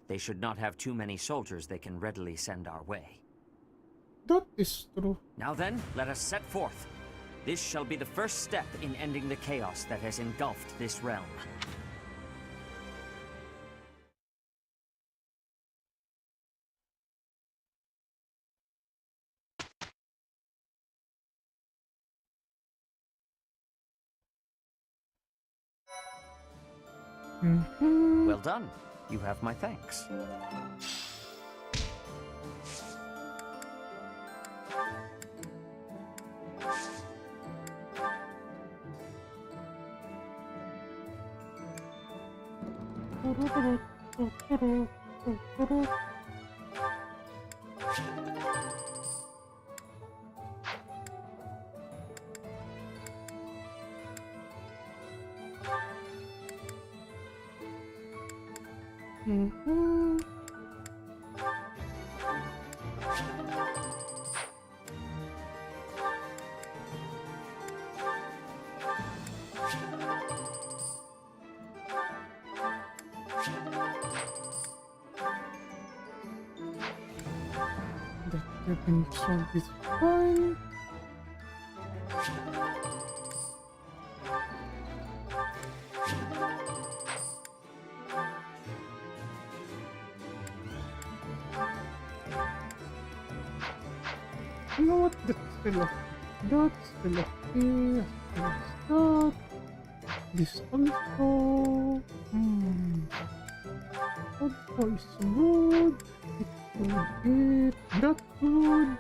C: They should not have too many soldiers they can readily send our way.
A: That is true.
C: Now then, let us set forth. This shall be the first step in ending the chaos that has engulfed this realm. Well done. You have my thanks.
A: Weapon sword is fine. You know what? That's still okay. That's still okay. Stop. This also. Also is good. It will get that good.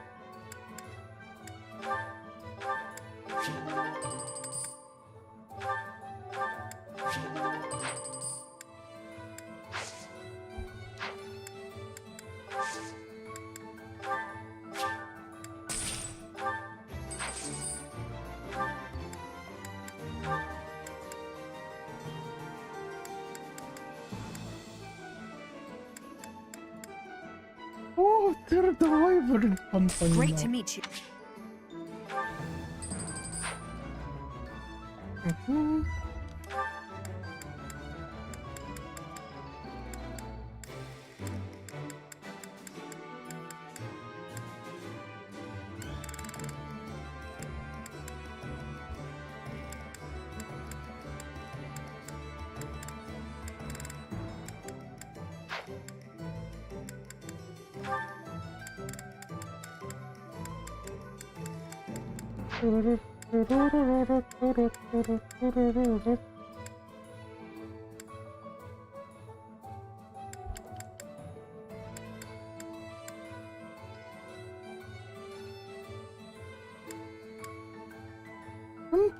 A: Oh, they're the Wyvern Company.
D: Great
A: now.
D: to meet you.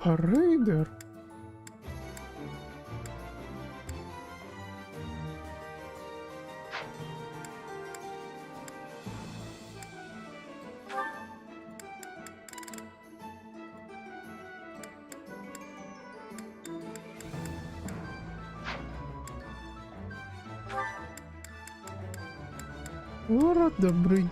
A: Raider. We're at the bridge.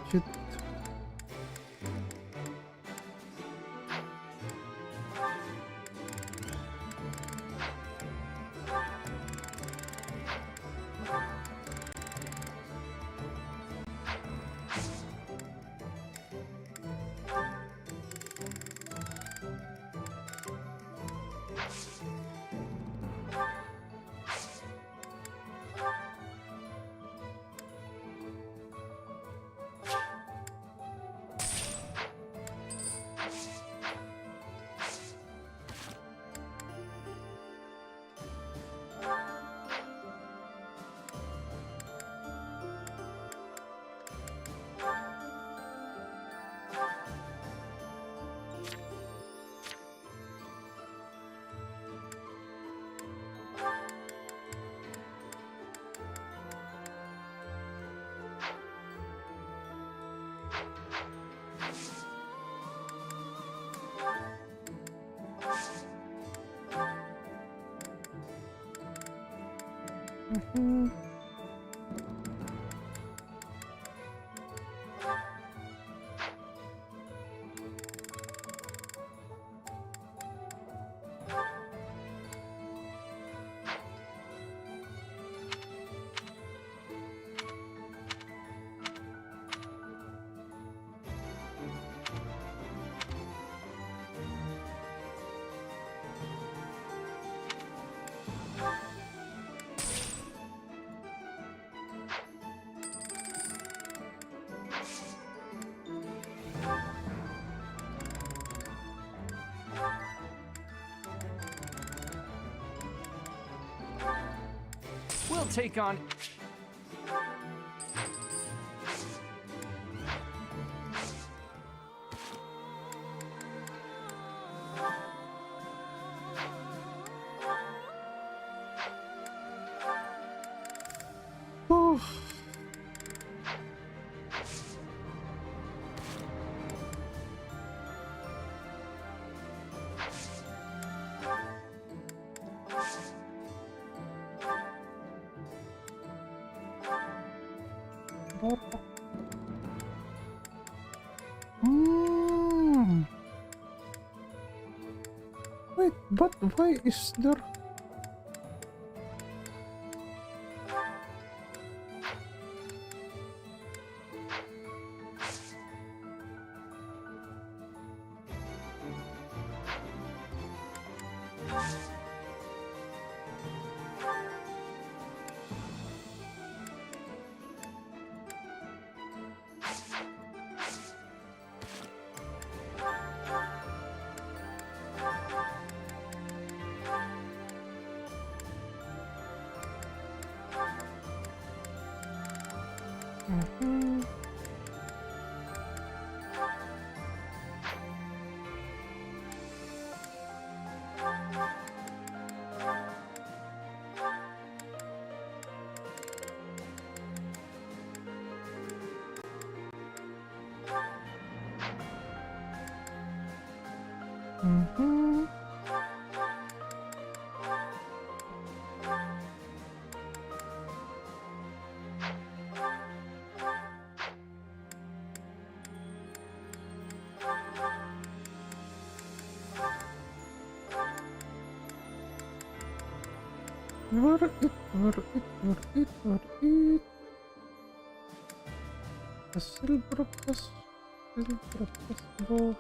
E: We'll take on...
A: Oh. Wait, but why is there... Where it? A silver bow.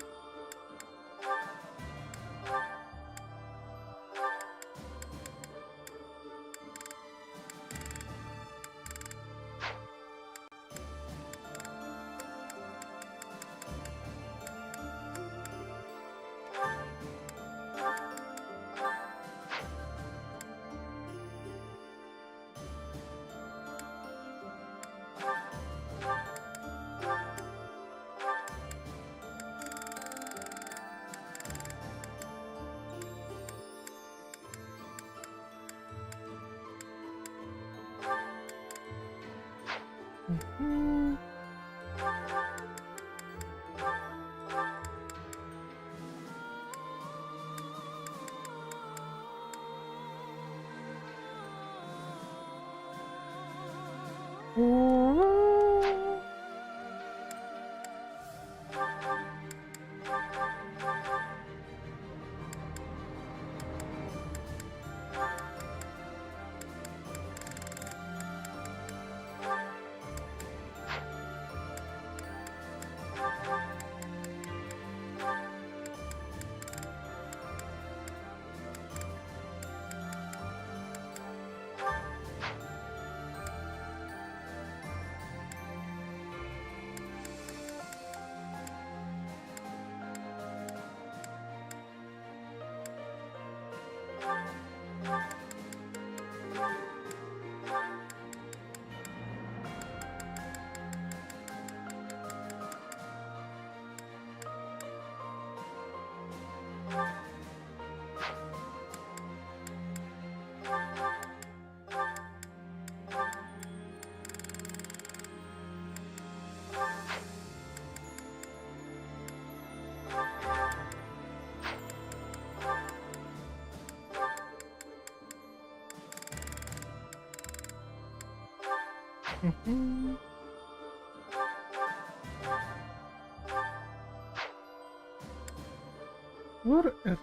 A: Where else?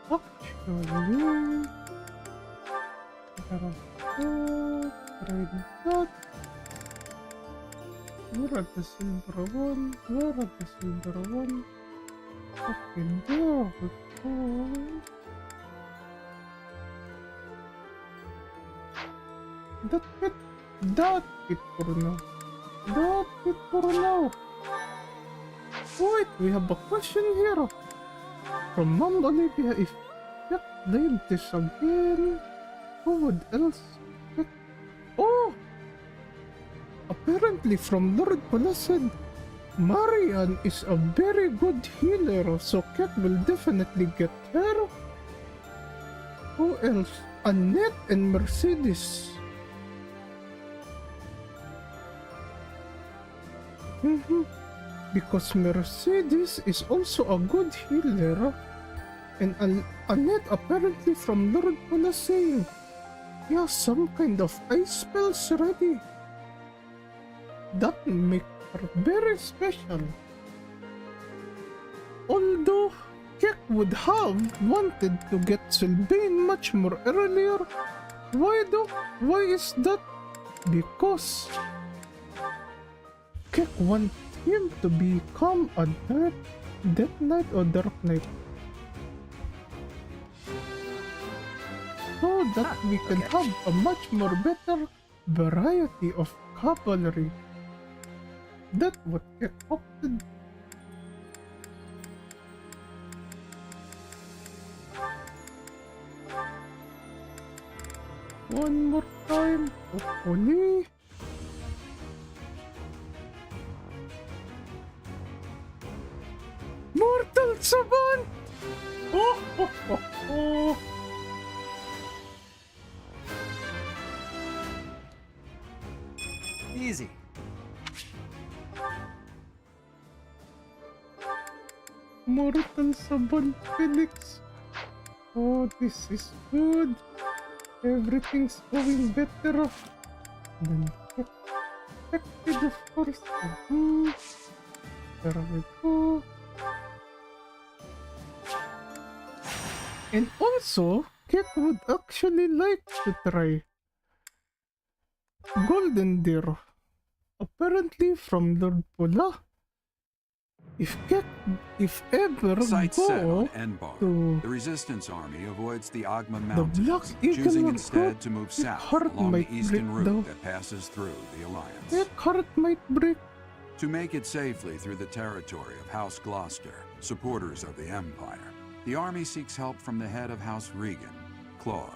A: Actually, try that. Where are the silver one? Where are the silver one? Okay, there we go. That it for now. That it for now. Wait, we have a question here. From Mom Olivia, if Kek named this again, who would else pick? Oh! Apparently from Lord Pola said, Marian is a very good healer, so Kek will definitely get her. Who else? Annette and Mercedes. Because Mercedes is also a good healer, and Annette apparently from Lord Pola saying, yeah, some kind of ice spells ready. That make her very special. Although Kek would have wanted to get Sylvain much more earlier. Why though? Why is that? Because Kek wants him to become a Death Knight or Dark Knight, so that we can have a much more better variety of cavalry. That's what Kek opted. One more time, hopefully. Mortal Savant! Oh, oh, oh, oh.
E: Easy.
A: Mortal Savant Felix. Oh, this is good. Everything's going better than expected, of course. There we go. And also, Kek would actually like to try Golden Deer. Apparently from Lord Pola. If ever
B: Sight set
A: go
B: on Enbar,
A: to
B: the Resistance Army avoids the Agma
A: the Black
B: Mountains,
A: Eagle
B: choosing
A: will
B: instead
A: go,
B: to move
A: his
B: south
A: heart
B: along the
A: might
B: eastern
A: break
B: route
A: though.
B: that passes through the Alliance.
A: His heart might break.
B: To make it safely through the territory of House Gloucester, supporters of the Empire, the army seeks help from the head of House Regan, Claude.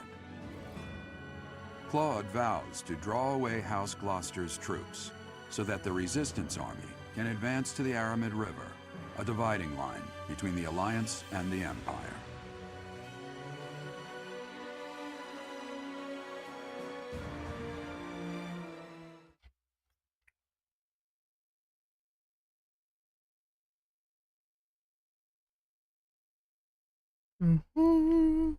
B: Claude vows to draw away House Gloucester's troops so that the Resistance Army can advance to the Aramid River, a dividing line between the Alliance and the Empire.
A: Mm-hmm.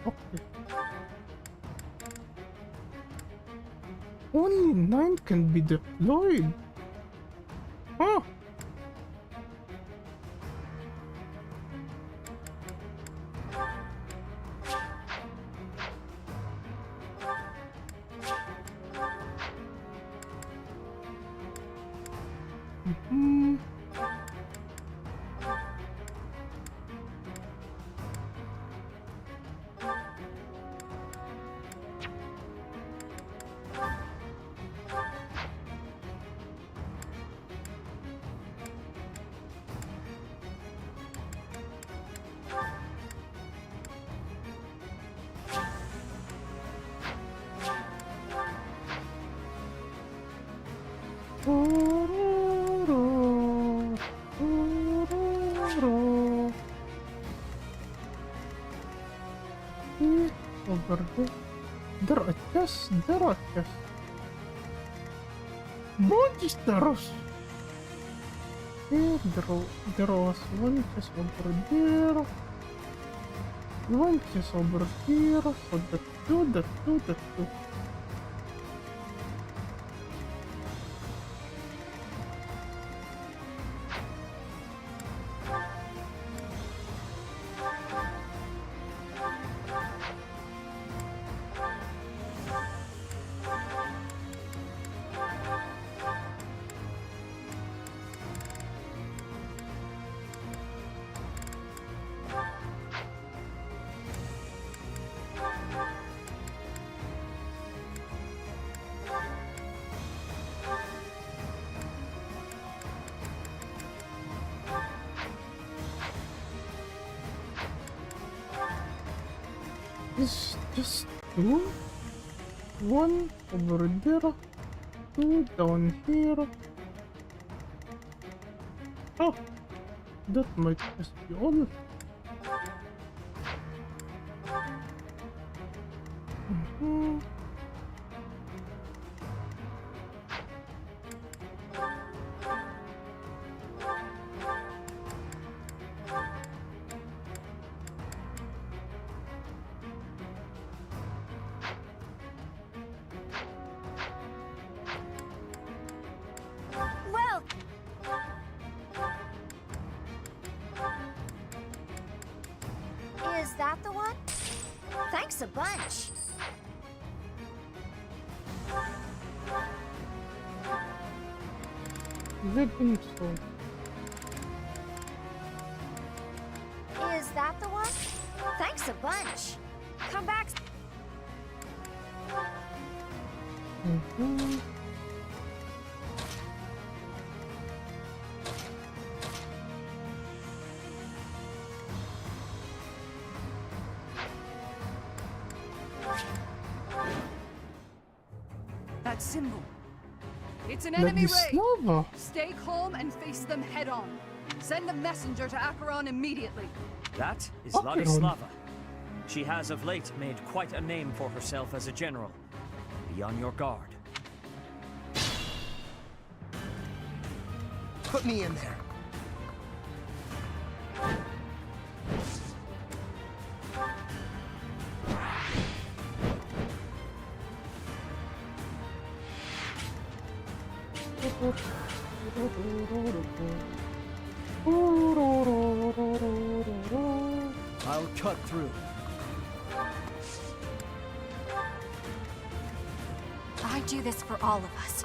A: Okay. Only 9 can be deployed. Huh? Mm-hmm. Over there. There are chests. There are chests. Monsters! Yeah, there was one chest over there. One chest over here. So the two. It's just two. One over there. Two down here. Oh, that might just be all. Mm-hmm.
G: Well, is that the one? Thanks a bunch.
A: Weapon sword.
G: Is that the one? Thanks a bunch. Come back.
A: Mm-hmm.
S: That symbol. It's an
A: Let
S: enemy
A: this
S: raid.
A: lava.
S: Stay calm and face them head on. Send a messenger to Acheron immediately.
C: That is
A: Acheron.
C: Ladislava. She has of late made quite a name for herself as a general. Be on your guard.
P: Put me in there.
N: I'll cut through.
H: I do this for all of us.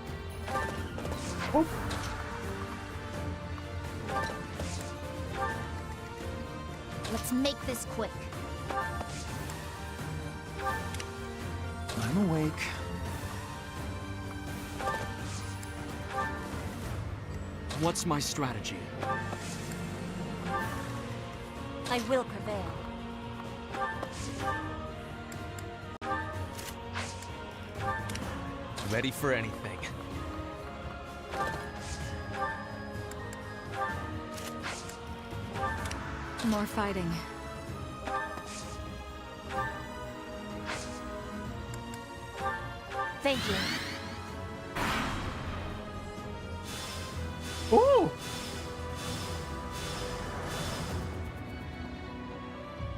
G: Let's make this quick.
E: I'm awake. What's my strategy?
G: I will prevail.
E: Ready for anything.
D: More fighting.
G: Thank you.
A: Oh!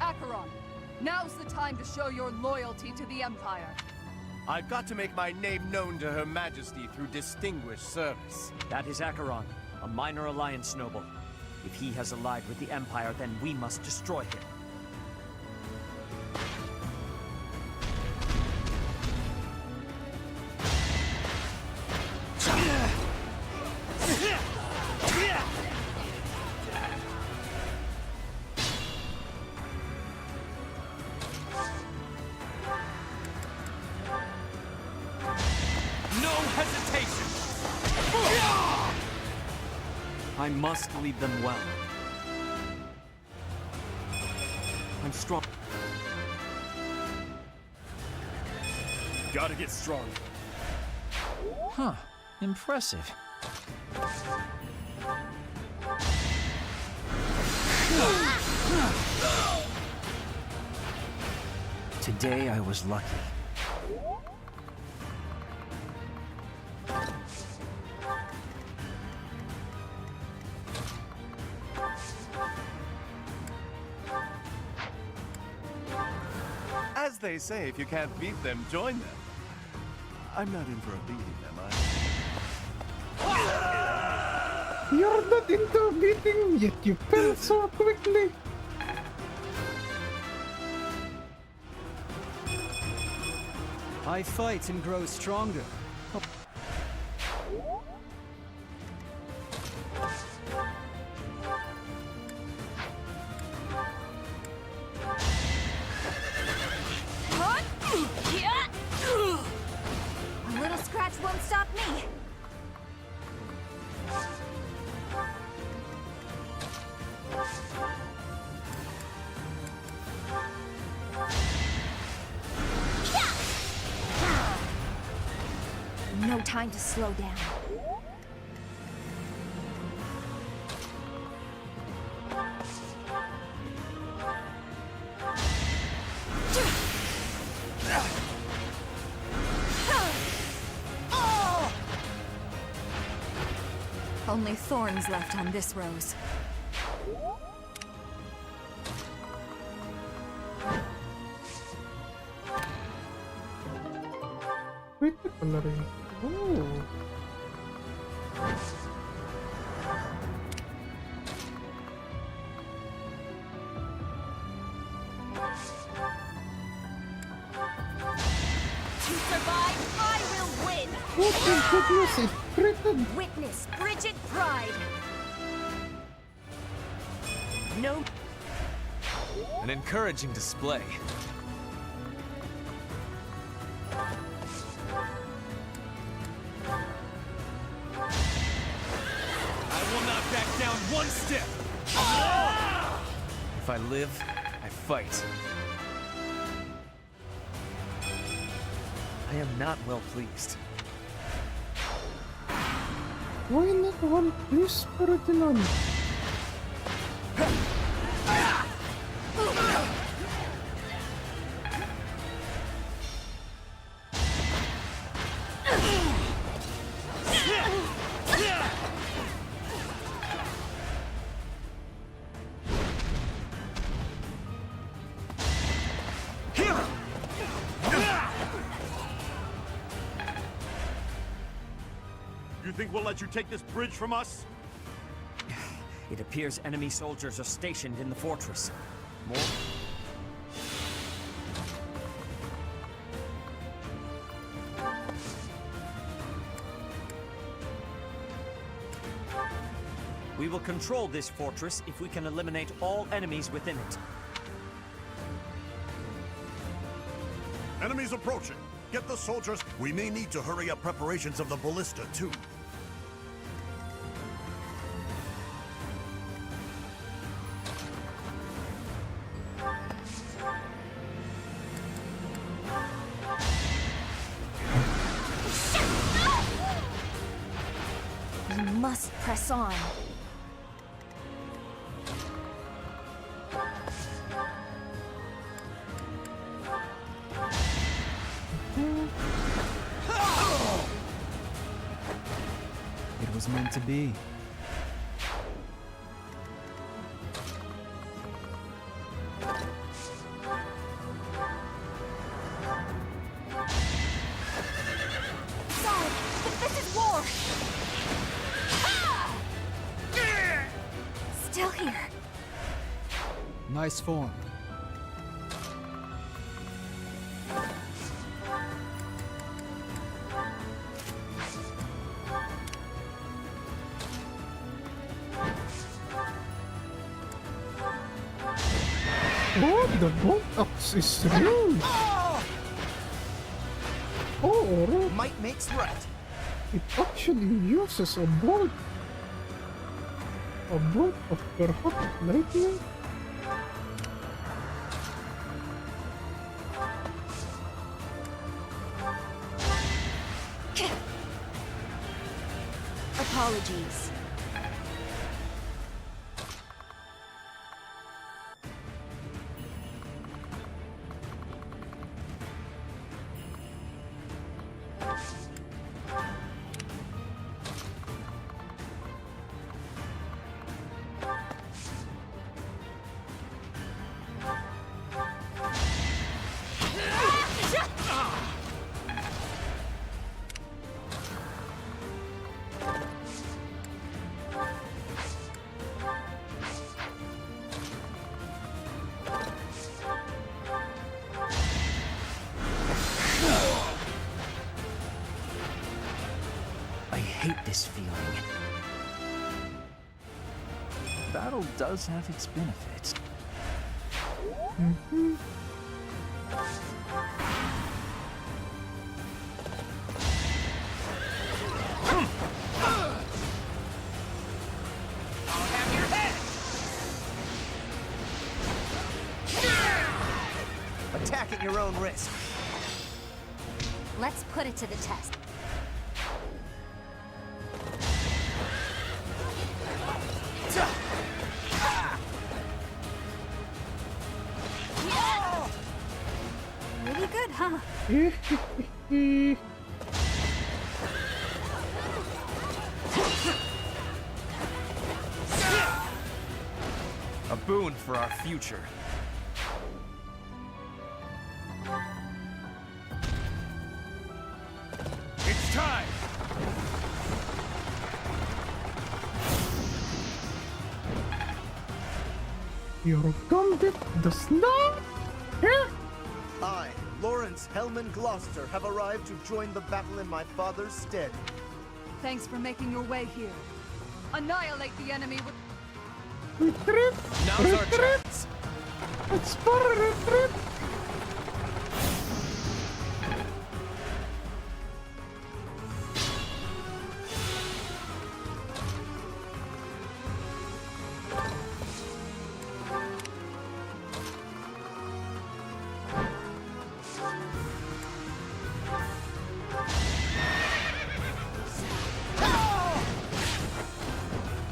S: Acheron, now's the time to show your loyalty to the Empire.
U: I've got to make my name known to Her Majesty through distinguished service.
C: That is Acheron, a minor Alliance noble. If he has allied with the Empire, then we must destroy him. I must lead them well. I'm strong.
U: Gotta get strong.
Q: Huh. Impressive. Today I was lucky.
U: As they say, if you can't beat them, join them. I'm not in for a beating, am I?
A: You're not into beating, yet you fell so quickly.
N: I fight and grow stronger.
G: A little scratch won't stop me. No time to slow down.
D: Only thorns left on this rose.
A: Wait, pala rin. Oh.
G: To survive, I will win!
A: What the goodness is written?
G: Witness Bridget Pride! No.
E: An encouraging display.
U: I will not back down one step!
E: If I live, I fight. I am not well pleased.
A: Why not one piece for it alone?
U: You think we'll let you take this bridge from us?
C: It appears enemy soldiers are stationed in the fortress. More? We will control this fortress if we can eliminate all enemies within it.
V: Enemies approaching. Get the soldiers. We may need to hurry up preparations of the ballista, too.
G: We must press on.
N: It was meant to be.
G: Sorry, but this is war! Still here.
N: Nice form.
A: Oh, the bolt axe is real! Oh,
P: Might makes right.
A: it actually uses a bolt. A bolt of perhaps lightning?
G: Apologies.
C: I hate this feeling.
Q: Battle does have its benefits.
P: Attack at your own risk.
T: Let's put it to the test.
S: Really good, huh?
U: A boon for our future. It's time!
A: Your gambit does not.
P: I, Lawrence Hellman Gloucester, have arrived to join the battle in my father's stead.
M: Thanks for making your way here. Annihilate the enemy with...
A: Retreat!
U: Now's our
A: Retreat!
U: chance!
A: It's for a retreat!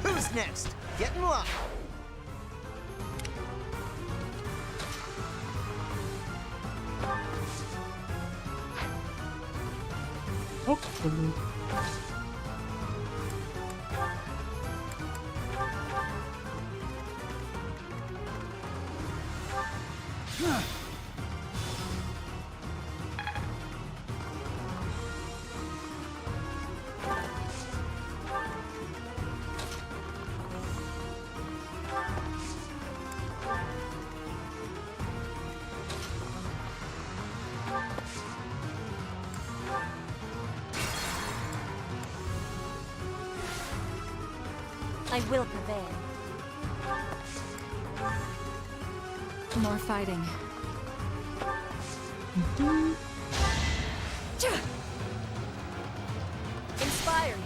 P: Who's next? Get in line.
A: Hopefully.
G: I will prevail.
D: More fighting.
G: Inspire me.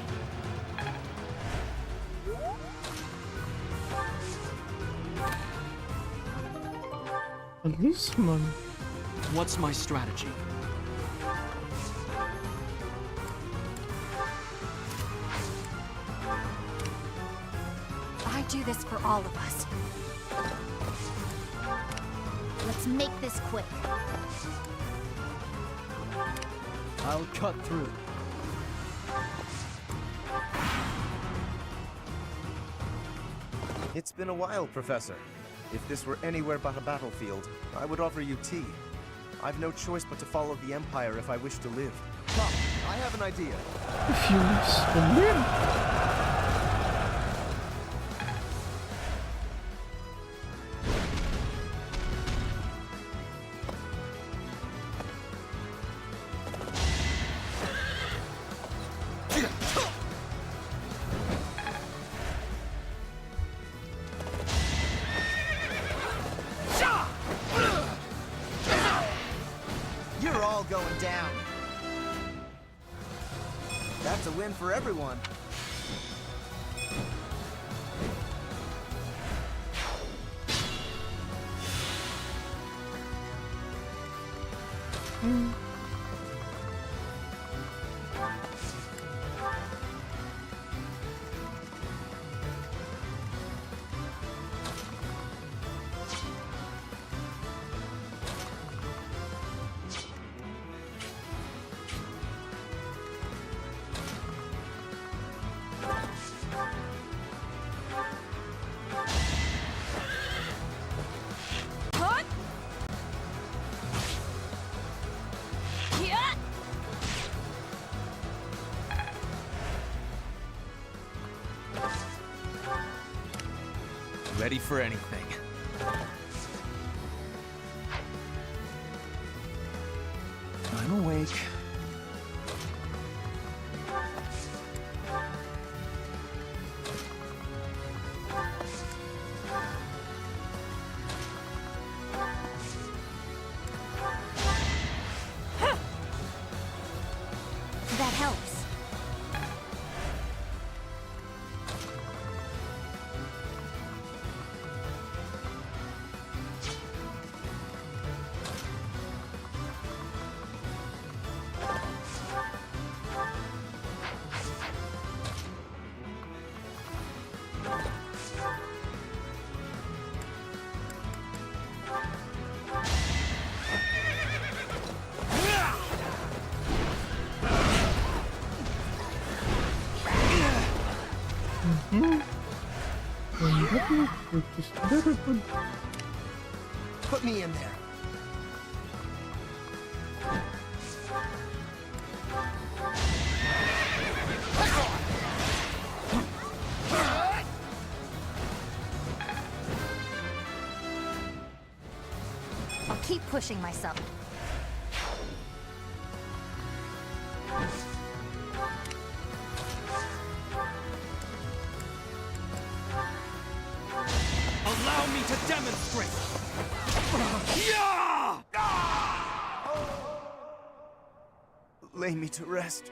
A: Policeman.
E: What's my strategy?
G: I do this for all of us. Let's make this quick.
N: I'll cut through.
P: It's been a while, Professor. If this were anywhere but a battlefield, I would offer you tea. I've no choice but to follow the Empire if I wish to live. Come, I have an idea.
A: If you wish to live.
P: You're all going down. That's a win for everyone.
E: Ready for anything. I'm awake.
G: That helps.
P: Put me in there.
T: I'll keep pushing myself.
K: Allow me to demonstrate!
P: Lay me to rest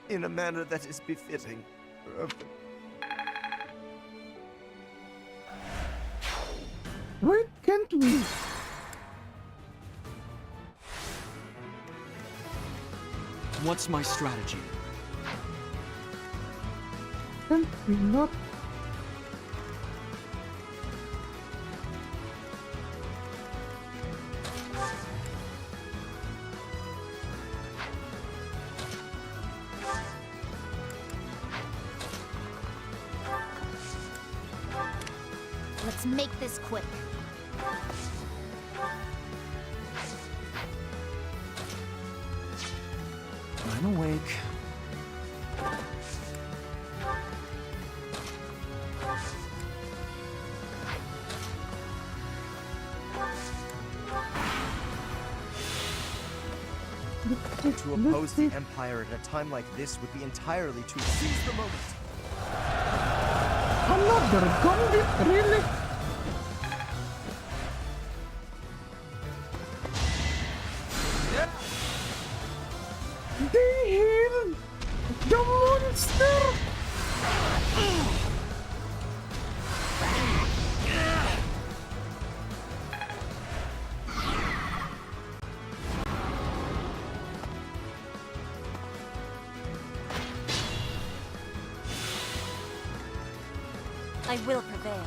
P: in a manner that is befitting of the...
A: Why can't we?
K: What's my strategy?
A: Can't we not?
G: Let's make this quick.
E: I'm awake.
P: To oppose the Empire at a time like this would be entirely too... Seize the moment!
A: Another gambit, really? They healed the monster!
G: I will prevail.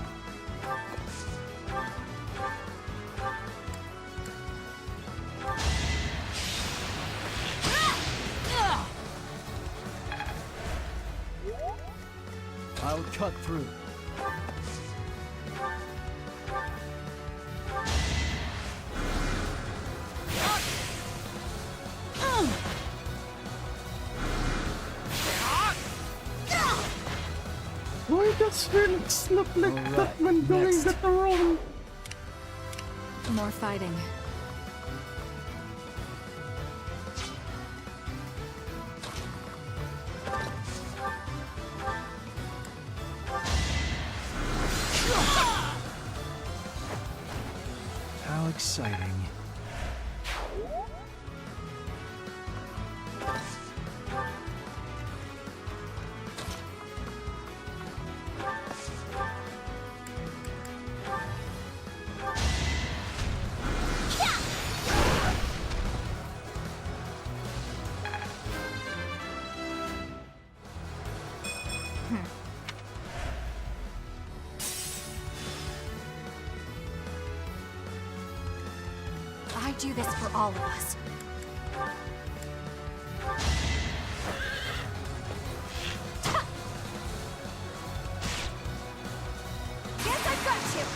N: I'll cut through.
A: Why does Phoenix look like that when doing that around?
D: More fighting.
Q: How exciting.
H: I do this for all of us.
M: Guess I got you!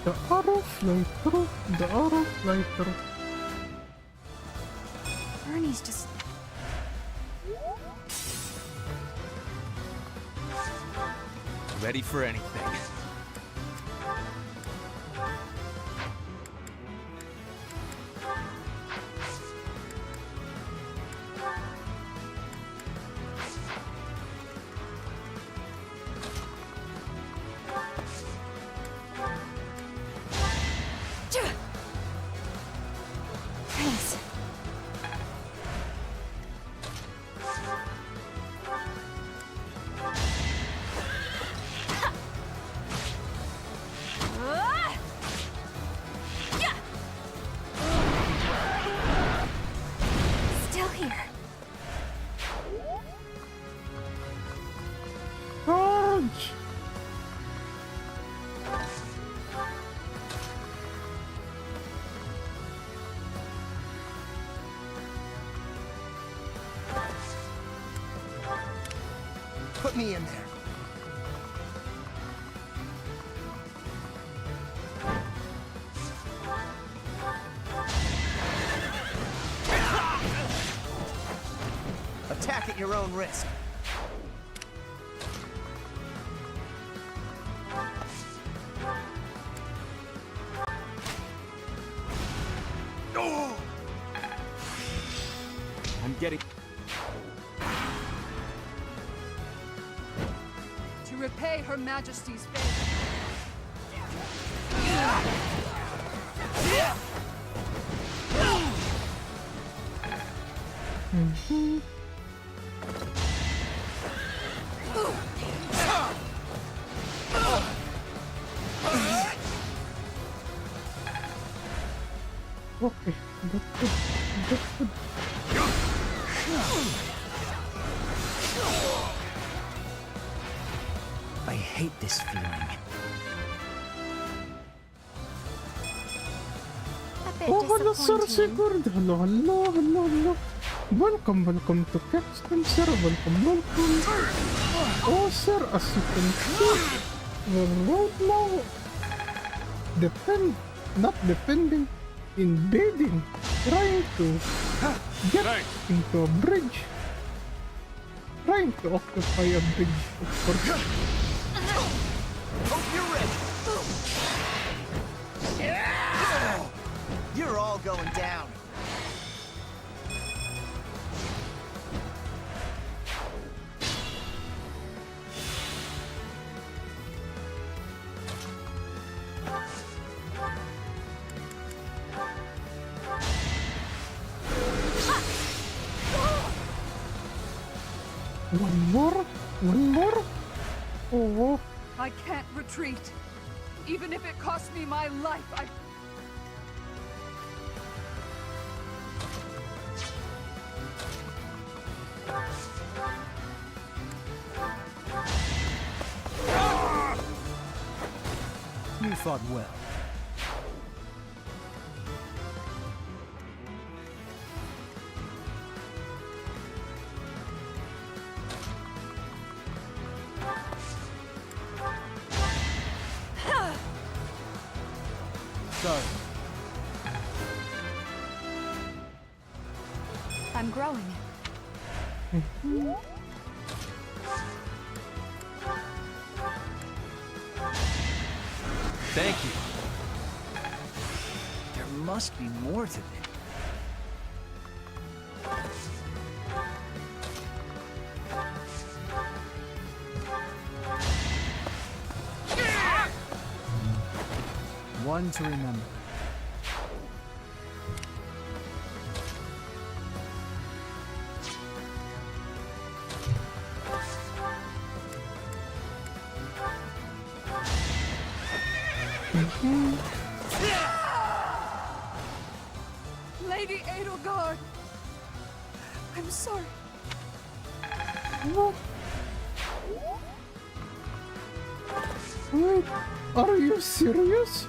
A: The arrow fly through, the arrow fly through.
H: Ernie's just...
E: Ready for anything.
H: Thanks. Still here.
A: Charge!
P: Put me in there. Attack at your own risk.
E: I'm getting...
M: To repay Her Majesty's favor.
A: Okay, that's good. That's good.
Q: I hate this feeling.
H: A bit
A: Oh, hello, Sir
H: disappointing.
A: Sigurd. Hello, hello, hello, hello. Welcome, welcome to Kek Tuu, sir. Welcome, welcome. Oh, sir, as you can see, we're right now not defending, invading, trying to get into a bridge. Trying to occupy a bridge, of course.
P: Hope you're ready. You're all going down.
A: One more? One more? Oh.
M: I can't retreat. Even if it costs me my life, I...
N: You fought well. Sorry.
M: I'm growing.
E: Thank you. There must be more to it.
N: One to remember.
M: Lady Edelgard! I'm sorry.
A: What? Wait, are you serious?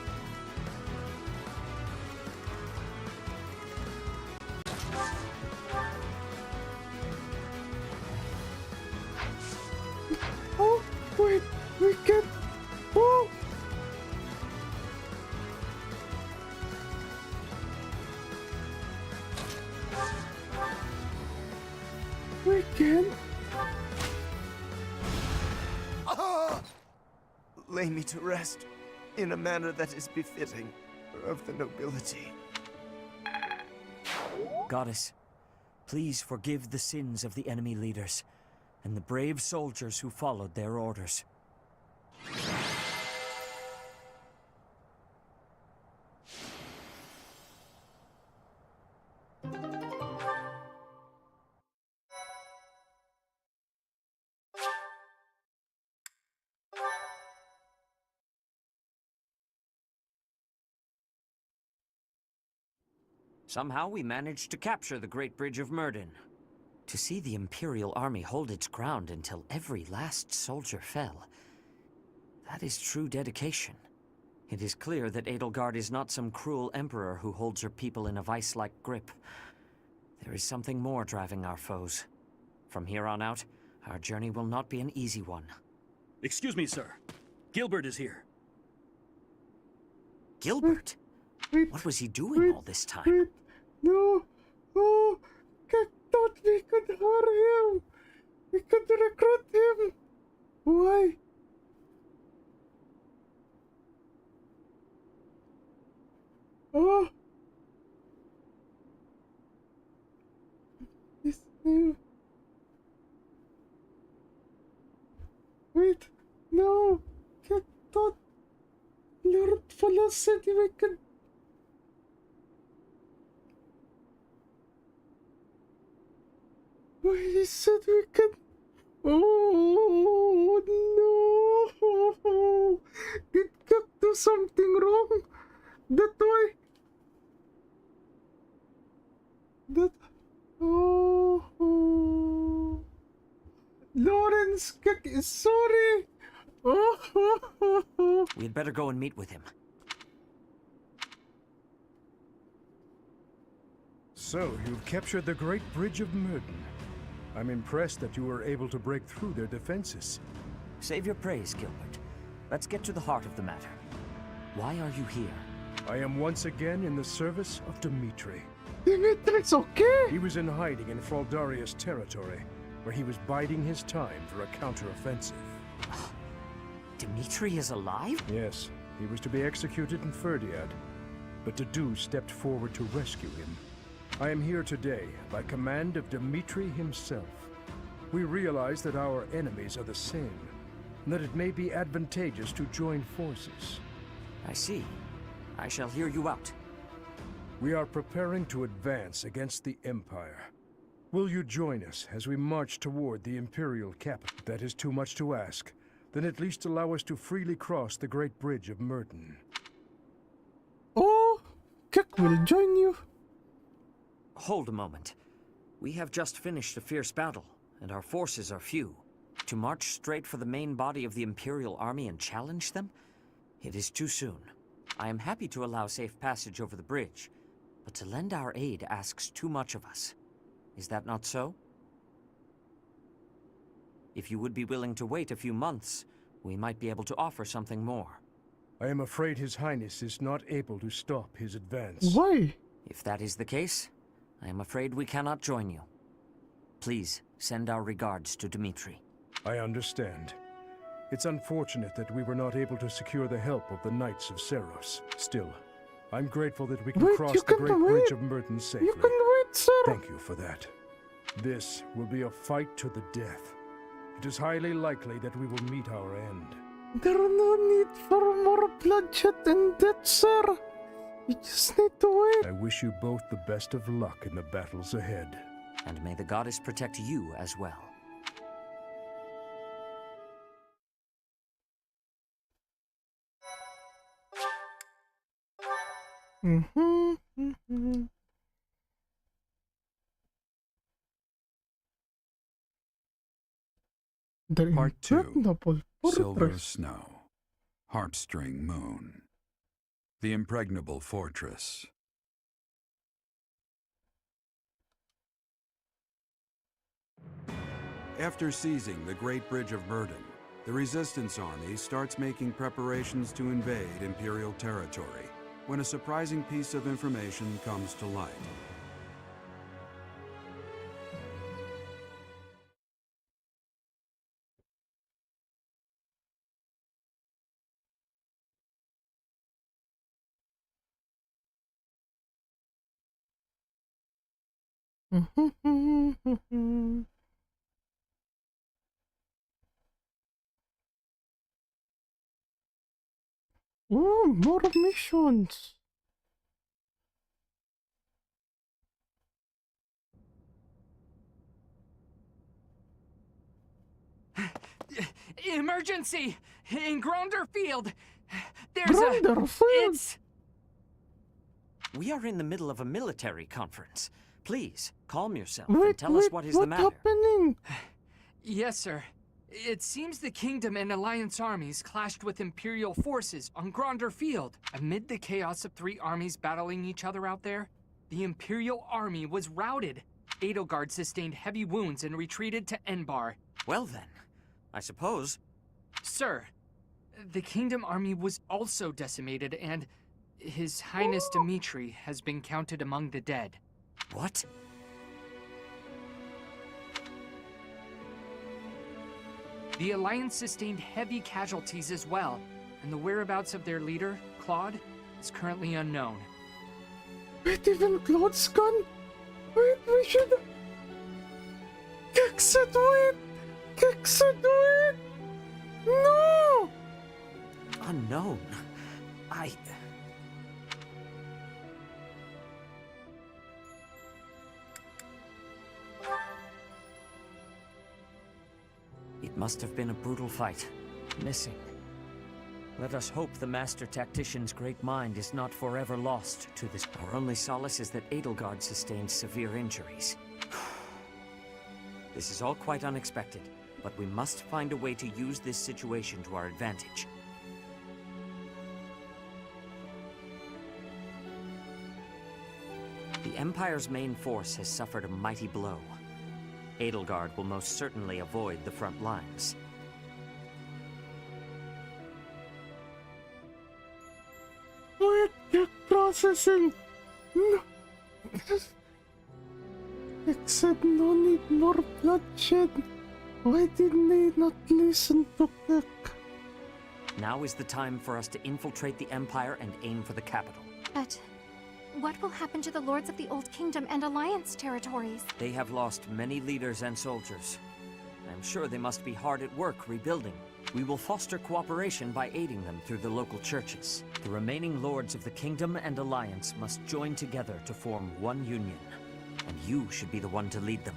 A: Oh, wait, we can... Oh! We can...
P: Lay me to rest in a manner that is befitting of the nobility.
C: Goddess, please forgive the sins of the enemy leaders and the brave soldiers who followed their orders. Somehow we managed to capture the Great Bridge of Myrddin. To see the Imperial Army hold its ground until every last soldier fell, that is true dedication. It is clear that Edelgard is not some cruel emperor who holds her people in a vice-like grip. There is something more driving our foes. From here on out, our journey will not be an easy one.
R: Excuse me, sir. Gilbert is here.
C: Gilbert? What was he doing all this time?
A: No! Oh! Kek thought we could hire him! We could recruit him! Why? Oh! His name... Wait! No! Kek thought... Lord Pola said we could... He said we could... Oh no! Did Kek do something wrong? That why... That... Oh... Lawrence, Kek is sorry! Oh...
C: We'd better go and meet with him.
J: So, you've captured the Great Bridge of Myrddin. I'm impressed that you were able to break through their defenses.
C: Save your praise, Gilbert. Let's get to the heart of the matter. Why are you here?
J: I am once again in the service of Dimitri.
A: Dimitri's okay!
J: He was in hiding in Fraldaria's territory, where he was biding his time for a counteroffensive.
C: Dimitri is alive?
J: Yes, he was to be executed in Ferdiad, but Dedue stepped forward to rescue him. I am here today by command of Dimitri himself. We realize that our enemies are the same, and that it may be advantageous to join forces.
C: I see. I shall hear you out.
J: We are preparing to advance against the Empire. Will you join us as we march toward the Imperial capital? If that is too much to ask, then at least allow us to freely cross the Great Bridge of Myrddin.
A: Oh, Kek will join you.
C: Hold a moment. We have just finished a fierce battle, and our forces are few. To march straight for the main body of the Imperial Army and challenge them? It is too soon. I am happy to allow safe passage over the bridge, but to lend our aid asks too much of us. Is that not so? If you would be willing to wait a few months, we might be able to offer something more.
J: I am afraid His Highness is not able to stop his advance.
A: Why?
C: If that is the case, I am afraid we cannot join you. Please, send our regards to Dmitri.
J: I understand. It's unfortunate that we were not able to secure the help of the Knights of Seros. Still, I'm grateful that we can cross the Great Bridge of Merton safely.
A: You can wait, sir.
J: Thank you for that. This will be a fight to the death. It is highly likely that we will meet our end.
A: There is no need for more bloodshed and death, sir. You just need to wait.
J: I wish you both the best of luck in the battles ahead.
C: And may the goddess protect you as well.
B: Part 2.
A: Impregnable
B: Silver
A: Fortress.
B: Snow. Harpstring Moon. The Impregnable Fortress. After seizing the Great Bridge of Merton, the Resistance Army starts making preparations to invade Imperial territory, when a surprising piece of information comes to light.
A: Oh, more missions.
E: Emergency! In Gronder Field! There's
A: Gronder Field?
E: It's...
C: We are in the middle of a military conference. Please, calm yourself
A: Wait,
C: and tell us what is the matter.
A: What's happening?
E: Yes, sir. It seems the Kingdom and Alliance armies clashed with Imperial forces on Gronder Field. Amid the chaos of three armies battling each other out there, the Imperial army was routed. Edelgard sustained heavy wounds and retreated to Enbar.
C: Well then, I suppose...
E: Sir, the Kingdom army was also decimated and His Highness Dmitri has been counted among the dead.
C: What?
E: The Alliance sustained heavy casualties as well, and the whereabouts of their leader, Claude, is currently unknown.
A: Wait, even Claude's gone? Wait, we should... Kek said wait! Kek said wait! No!
C: Unknown? It must have been a brutal fight. Missing. Let us hope the Master Tactician's great mind is not forever lost to this. Our only solace is that Edelgard sustained severe injuries. This is all quite unexpected, but we must find a way to use this situation to our advantage. The Empire's main force has suffered a mighty blow. Edelgard will most certainly avoid the front lines.
A: Wait, Kek processing! No. Kek said no need more bloodshed. Why didn't they not listen to Kek?
C: Now is the time for us to infiltrate the Empire and aim for the capital.
H: But what will happen to the Lords of the Old Kingdom and Alliance territories?
C: They have lost many leaders and soldiers. I'm sure they must be hard at work rebuilding. We will foster cooperation by aiding them through the local churches. The remaining Lords of the Kingdom and Alliance must join together to form one union. And you should be the one to lead them.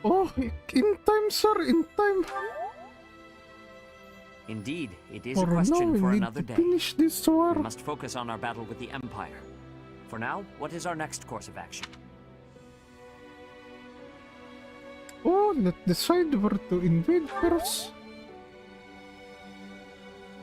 A: Oh, in time, sir, in time.
C: Indeed, it is a question for another day.
A: Finish this war.
C: We must focus on our battle with the Empire. For now, what is our next course of action?
A: Oh, let's decide where to invade first.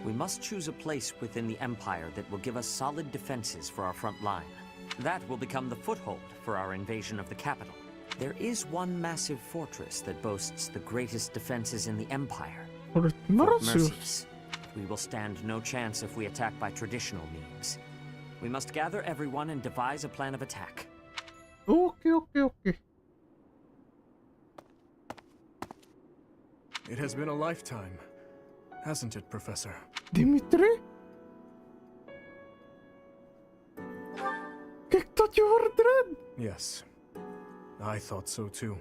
C: We must choose a place within the Empire that will give us solid defenses for our front line. That will become the foothold for our invasion of the capital. There is one massive fortress that boasts the greatest defenses in the Empire.
A: Fort Mercius.
C: If we will stand no chance if we attack by traditional means. We must gather everyone and devise a plan of attack.
A: Okay.
I: It has been a lifetime, hasn't it, Professor?
A: Dimitri? Kek thought you were dead.
I: Yes, I thought so too.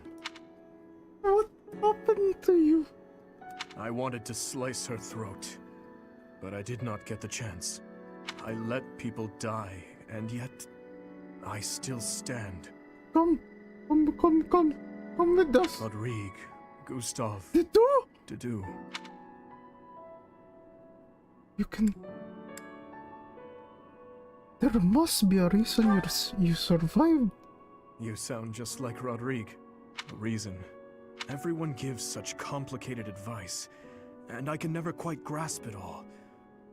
A: What happened to you?
I: I wanted to slice her throat, but I did not get the chance. I let people die, and yet I still stand.
A: Come with us.
I: Rodrigue, Gustav, Dudu.
A: You can... There must be a reason you survived.
I: You sound just like Rodrigue. A reason. Everyone gives such complicated advice, and I can never quite grasp it all.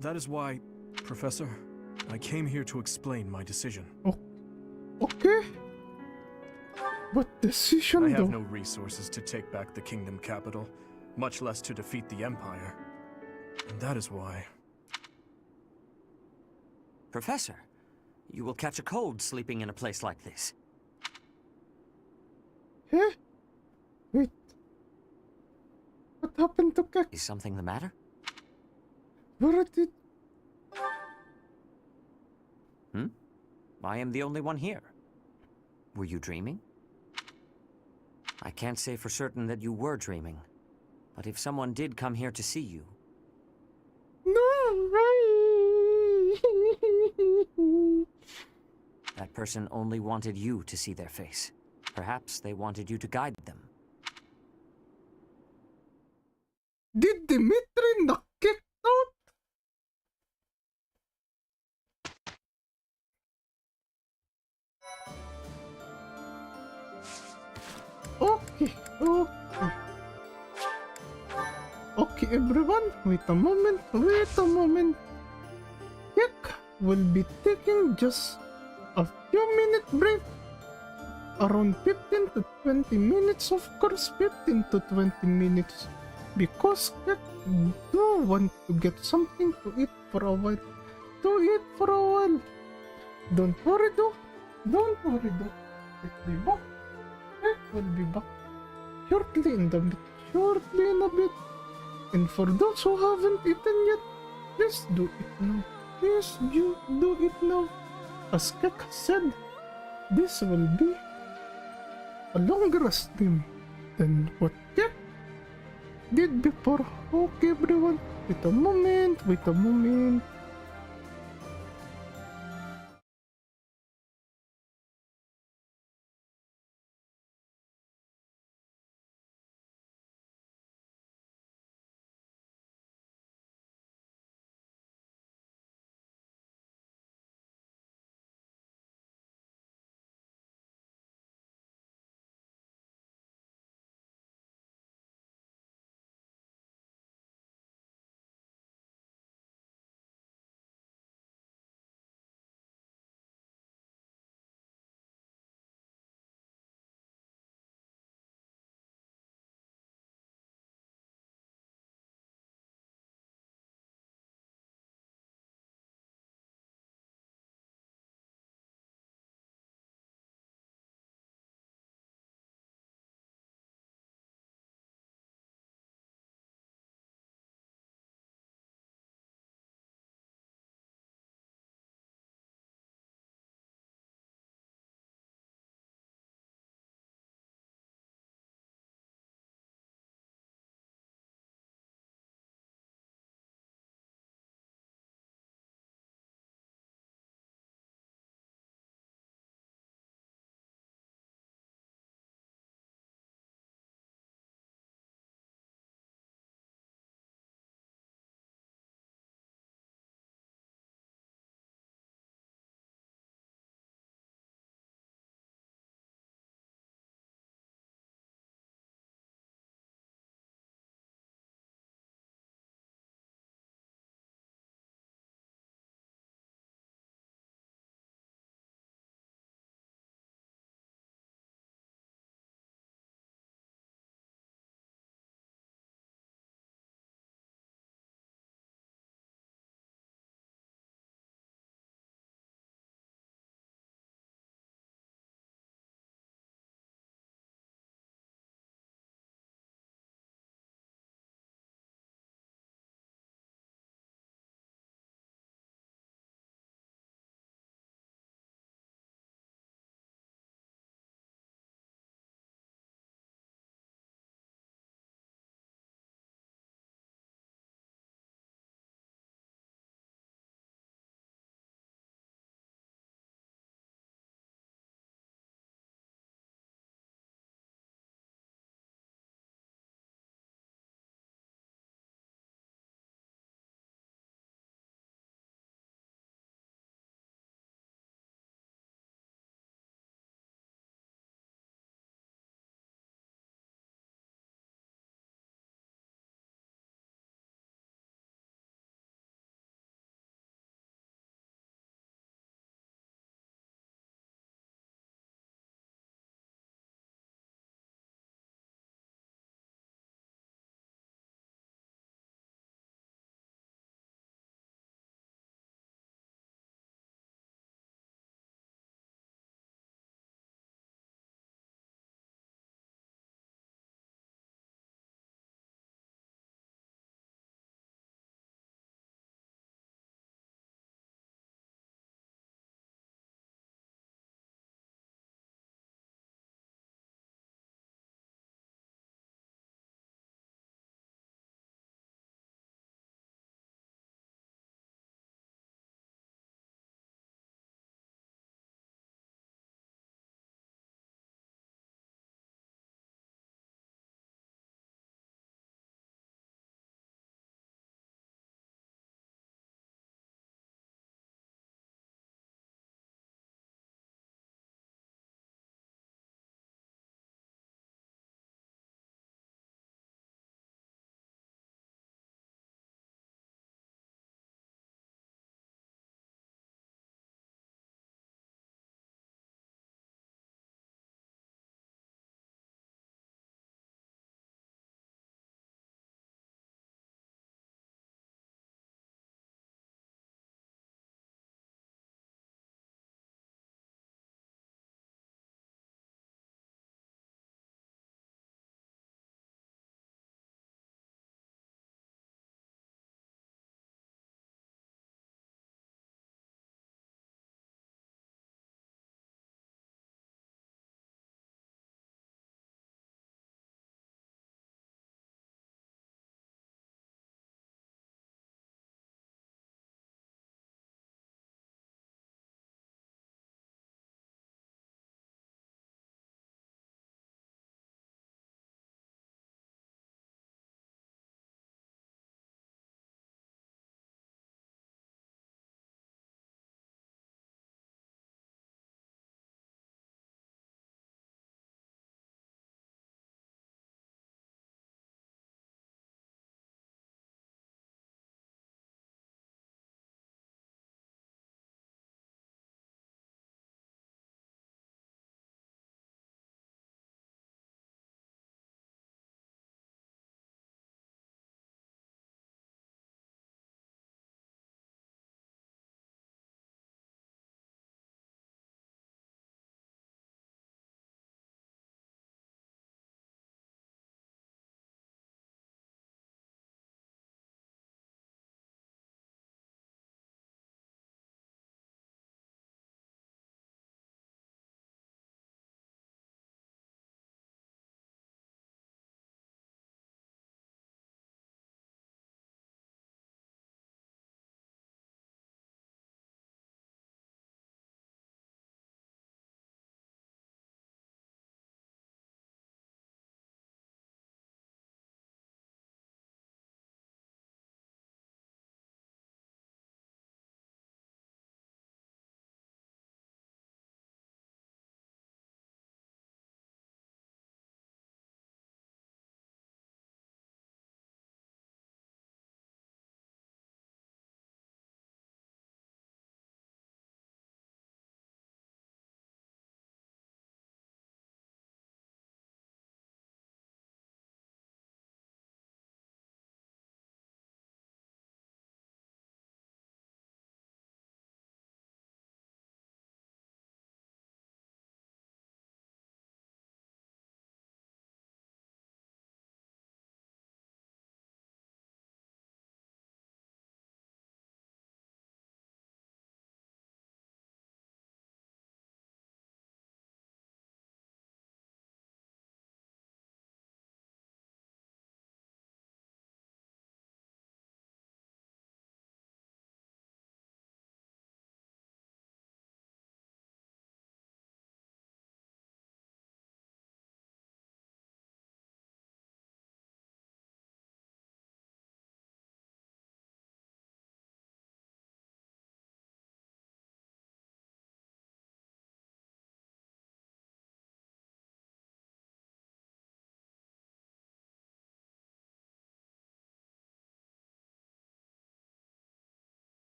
I: That is why, Professor, I came here to explain my decision.
A: Okay. What decision,
I: I
A: though?
I: have no resources to take back the kingdom capital, much less to defeat the Empire. And that is why...
C: Professor, you will catch a cold sleeping in a place like this.
A: Huh? Wait. What happened to Kek?
C: Is something the matter?
A: Where did...
C: I am the only one here. Were you dreaming? I can't say for certain that you were dreaming, but if someone did come here to see you...
A: No way!
C: That person only wanted you to see their face. Perhaps they wanted you to guide them.
A: Did Dimitri knock Kek out? Okay, everyone, wait a moment. Kek will be taking just a few minute break. Around 15 to 20 minutes, of course, 15 to 20 minutes. Because Kek do want to get something to eat for a while. Don't worry though. Kek will be back shortly in a bit. And for those who haven't eaten yet, please do it now. As Kek said, this will be a longer stream than what Kek did before. Okay, everyone, wait a moment.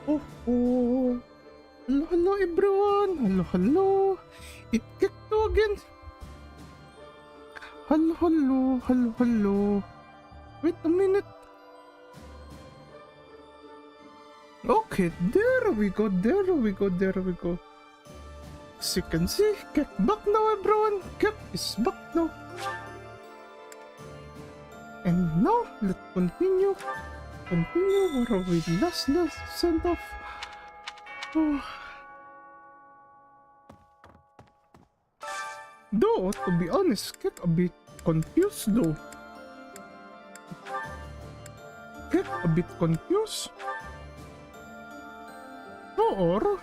A: Oh, oh. Hello, hello everyone. Hello, hello. It's Kek Tuu again. Hello, hello, hello, hello. Wait a minute. Okay, there we go, there we go, there we go. As you can see, Kek back now everyone. Kek is back now. And now, let's continue. Continue where we last sent off. Oh. Though, to be honest, Kek a bit confused though. Kek a bit confused. Or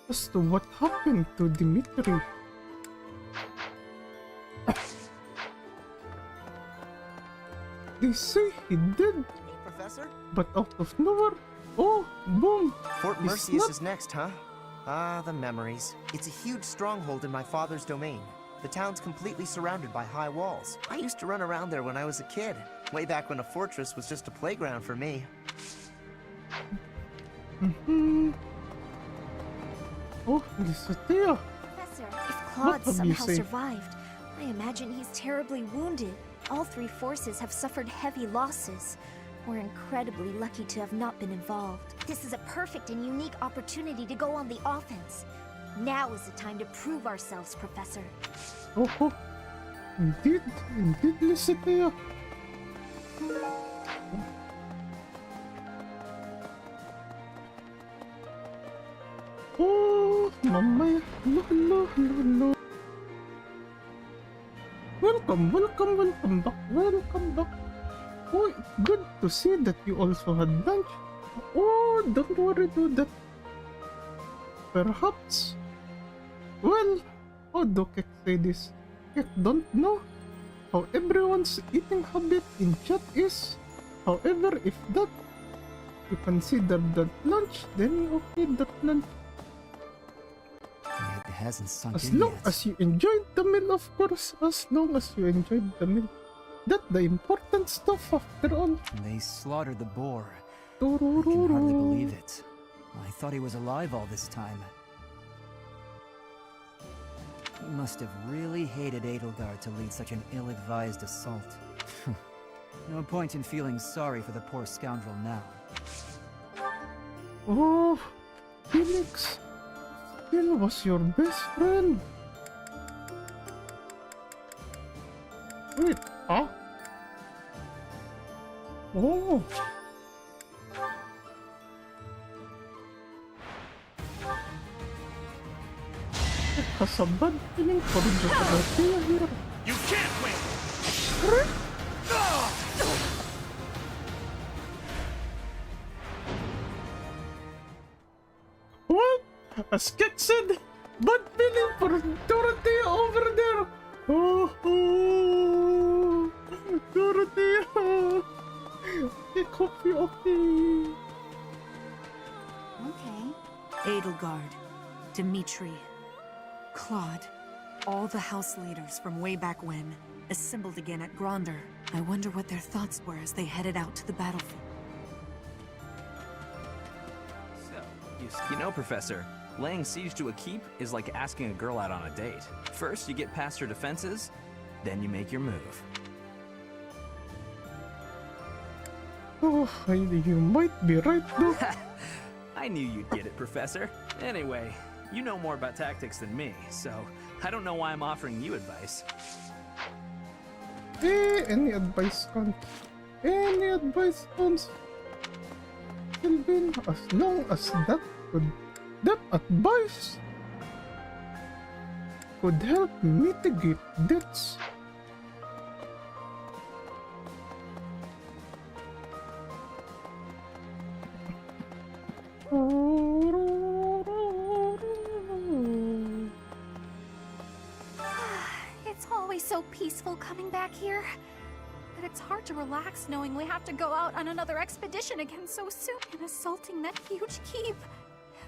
A: as to what happened to Dimitri. They say he did.
P: Hey, Professor?
A: But out of nowhere, oh, boom.
P: Fort Mercius is next, huh? Ah, the memories. It's a huge stronghold in my father's domain. The town's completely surrounded by high walls. I used to run around there when I was a kid, way back when a fortress was just a playground for me.
A: Oh, Lissatea.
G: Professor, if Claude somehow survived, I imagine he's terribly wounded. All three forces have suffered heavy losses. We're incredibly lucky to have not been involved. This is a perfect and unique opportunity to go on the offense. Now is the time to prove ourselves, Professor.
A: Oh, indeed, Lissatea. Oh, mamaya. Hello, hello, hello, hello. Welcome back. Oh, good to see that you also had lunch. Oh, don't worry, do that. Perhaps. Well, how do Kek say this? Kek don't know how everyone's eating habit in chat is. However, if that you consider that lunch, then okay, that lunch.
N: It hasn't sunk
A: As
N: in
A: long
N: yet.
A: as you enjoyed the meal, of course. As long as you enjoyed the meal. That's the important stuff after all.
N: They slaughtered the boar. I can hardly believe it. I thought he was alive all this time. He must have really hated Edelgard to lead such an ill-advised assault. No point in feeling sorry for the poor scoundrel now.
A: Oh, Felix. Phil was your best friend. Wait, huh? Oh. It has a bad feeling for the Atreides here.
J: You can't win!
A: What? As Kek said, bad feeling for Dorothea over there. Oh, Dorothea. I hope you're okay.
F: Okay. Edelgard, Dimitri, Claude, all the house leaders from way back when, assembled again at Gronder. I wonder what their thoughts were as they headed out to the battlefield.
E: So, you know, Professor, laying siege to a keep is like asking a girl out on a date. First, you get past her defenses, then you make your move.
A: Oh, you might be right though.
E: I knew you'd get it, Professor. Anyway, you know more about tactics than me, so I don't know why I'm offering you advice.
A: Any advice counts. Any advice counts. Kelvin, as long as that advice could help mitigate deaths.
H: It's always so peaceful coming back here. But it's hard to relax knowing we have to go out on another expedition again so soon. And assaulting that huge keep.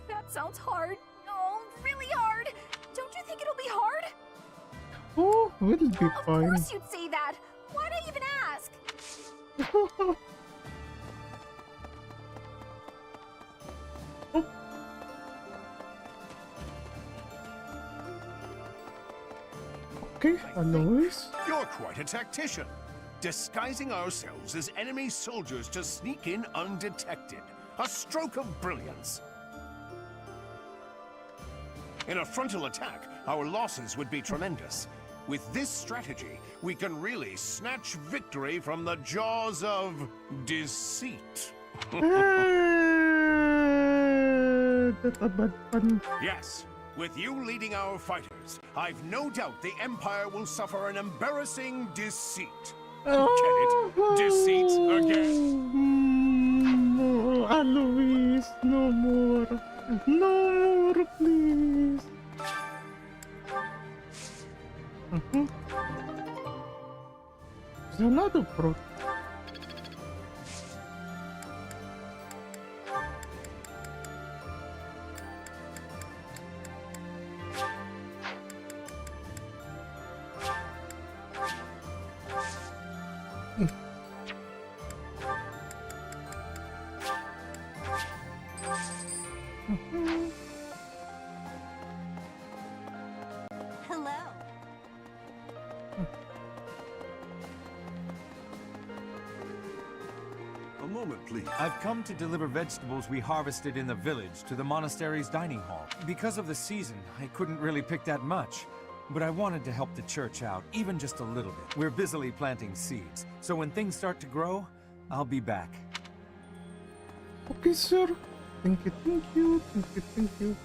H: That sounds hard. Oh, really hard. Don't you think it'll be hard?
A: Oh, we'll be fine.
H: Of course you'd say that. Why'd I even ask?
A: Okay, Alois.
J: You're quite a tactician. Disguising ourselves as enemy soldiers to sneak in undetected. A stroke of brilliance. In a frontal attack, our losses would be tremendous. With this strategy, we can really snatch victory from the jaws of deceit.
A: That's a bad pun.
J: Yes, with you leading our fighters, I've no doubt the Empire will suffer an embarrassing deceit. Get it? Deceit again.
A: No, Alois, no more. No more, please. There's another pro.
L: Hello.
O: A moment, please. I've come to deliver vegetables we harvested in the village to the monastery's dining hall. Because of the season, I couldn't really pick that much. But I wanted to help the church out, even just a little bit. We're busily planting seeds, so when things start to grow, I'll be back.
A: Okay, sir. Thank you, thank you, thank you, thank you.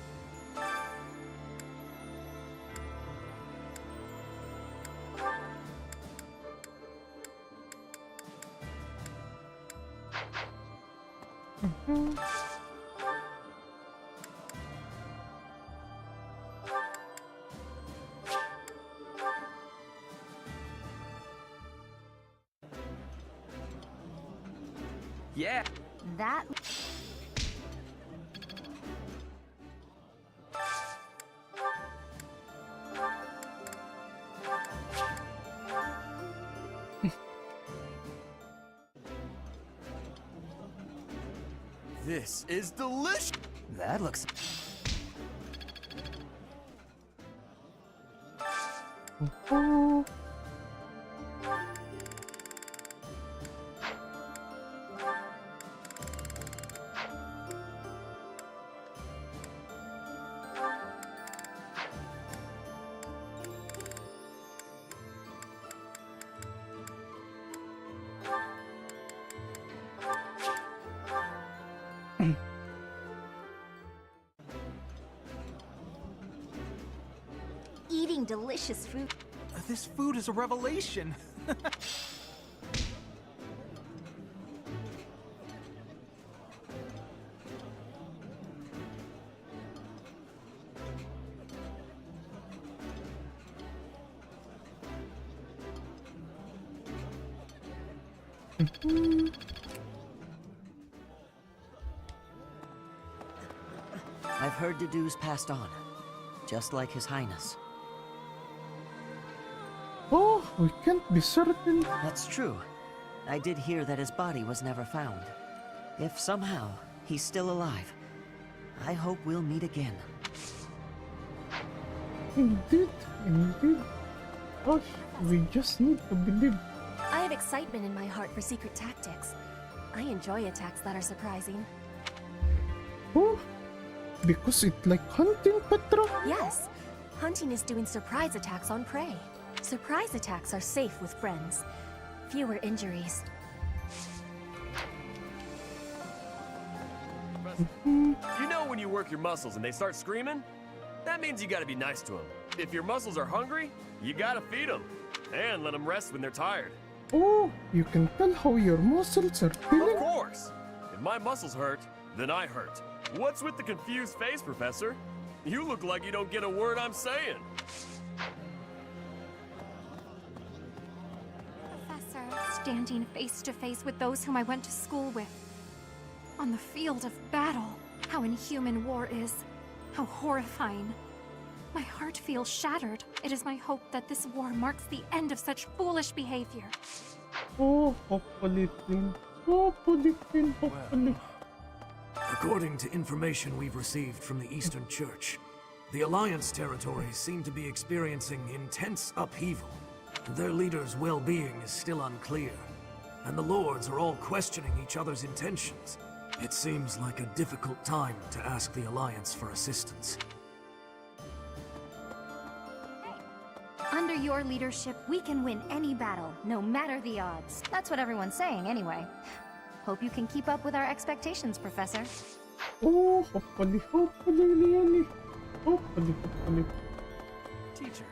K: Yeah.
T: That...
K: This is delicious. That looks...
G: Eating delicious food.
I: This food is a revelation.
C: I've heard Dedeu's passed on, just like His Highness.
A: Oh, we can't be certain.
C: That's true. I did hear that his body was never found. If somehow he's still alive, I hope we'll meet again.
A: Indeed, indeed. Gosh, we just need to believe.
L: I have excitement in my heart for secret tactics. I enjoy attacks that are surprising.
A: Oh, because it's like hunting, Petra?
L: Yes, hunting is doing surprise attacks on prey. Surprise attacks are safe with friends. Fewer injuries.
W: You know when you work your muscles and they start screaming? That means you gotta be nice to them. If your muscles are hungry, you gotta feed them. And let them rest when they're tired.
A: Oh, you can tell how your muscles are feeling?
W: Of course! If my muscles hurt, then I hurt. What's with the confused face, Professor? You look like you don't get a word I'm saying.
H: Standing face to face with those whom I went to school with. On the field of battle. How inhuman war is. How horrifying. My heart feels shattered. It is my hope that this war marks the end of such foolish behavior.
A: Oh, hopefully, Queen. Hopefully, Queen, hopefully.
X: According to information we've received from the Eastern Church,
S: The Alliance territories seem to be experiencing intense upheaval. Their leaders' well-being is still unclear, and the Lords are all questioning each other's intentions. It seems like a difficult time to ask the Alliance for assistance.
T: Under your leadership, we can win any battle, no matter the odds. That's what everyone's saying, anyway. Hope you can keep up with our expectations, Professor.
A: Oh, hopefully, Leonie. Hopefully.
K: Teacher.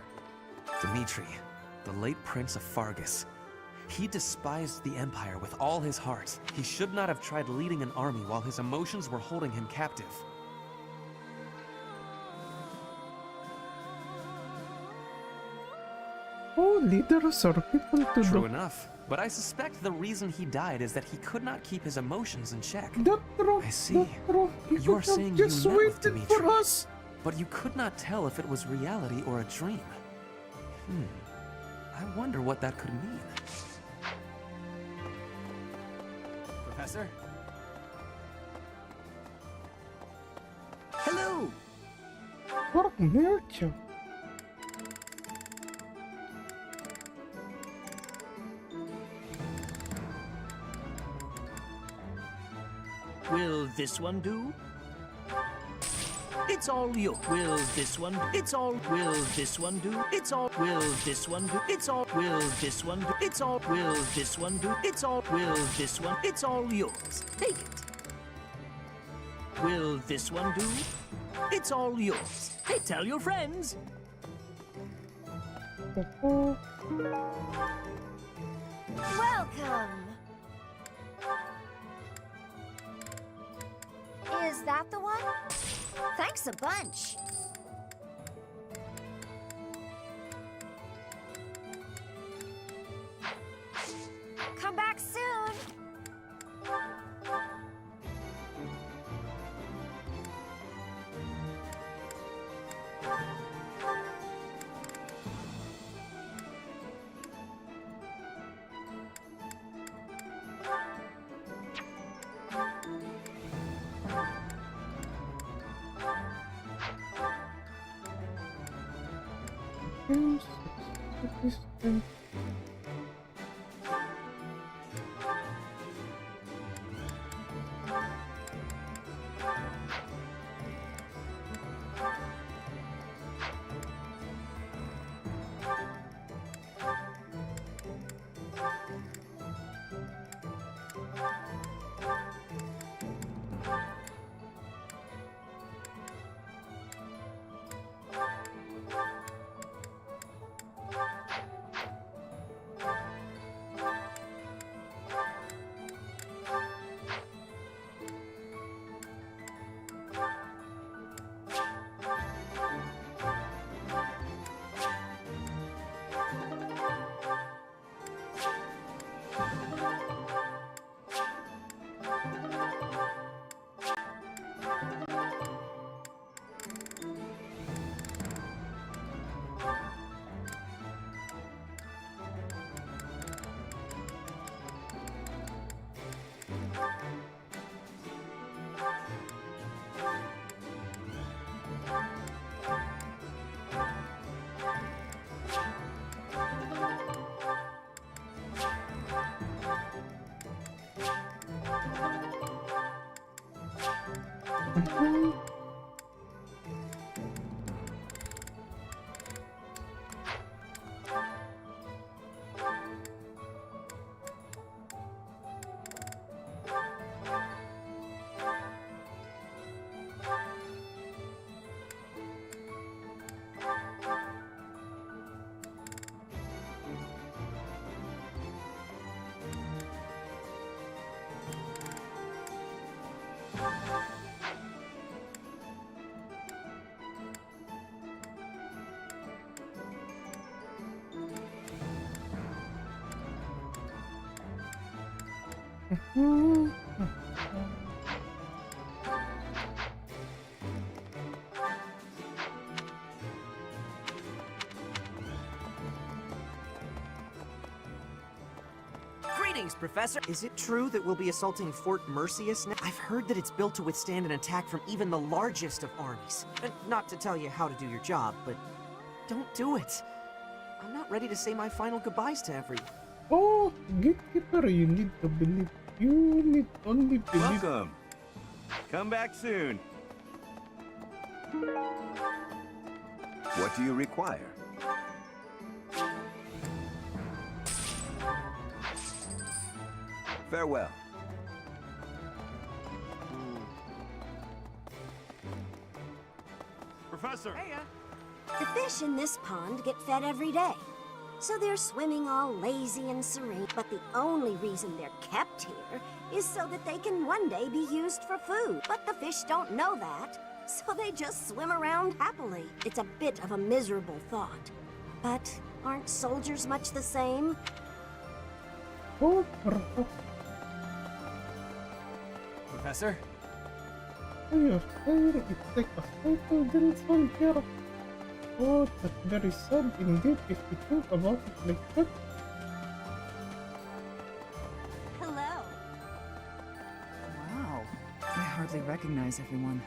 K: Dimitri, the late Prince of Fargus. He despised the Empire with all his heart. He should not have tried leading an army while his emotions were holding him captive.
A: Oh, leaders are people to
K: True enough, but I suspect the reason he died is that he could not keep his emotions in check.
A: That's true.
K: I see. You're saying you met with Dimitri, but you could not tell if it was reality or a dream. I wonder what that could mean.
E: Professor? Hello!
A: What nature?
R: Will this one do? It's all you. Will this one? It's all. Will this one do? It's all. Will this one do? It's all. Will this one do? It's all. Will this one do? It's all. Will this one? It's all yours. Take it. Will this one do? It's all yours. Hey, tell your friends.
G: Welcome! Is that the one? Thanks a bunch. Come back soon.
K: Greetings, Professor! Is it true that we'll be assaulting Fort Mercius now? I've heard that it's built to withstand an attack from even the largest of armies. Not to tell you how to do your job, but don't do it. I'm not ready to say my final goodbyes to everyone.
A: Oh, Gatekeeper, you need to believe. You need only believe.
D: Welcome. Come back soon. What do you require? Farewell.
J: Professor!
U: The fish in this pond get fed every day. So they're swimming all lazy and serene. But the only reason they're kept here is so that they can one day be used for food. But the fish don't know that, so they just swim around happily. It's a bit of a miserable thought. But aren't soldiers much the same?
A: Oh,
E: Professor?
A: You're saying it's like a cycle didn't one here. Oh, that's very sad indeed if you think about it like that.
F: Hello. Wow. I hardly recognize everyone.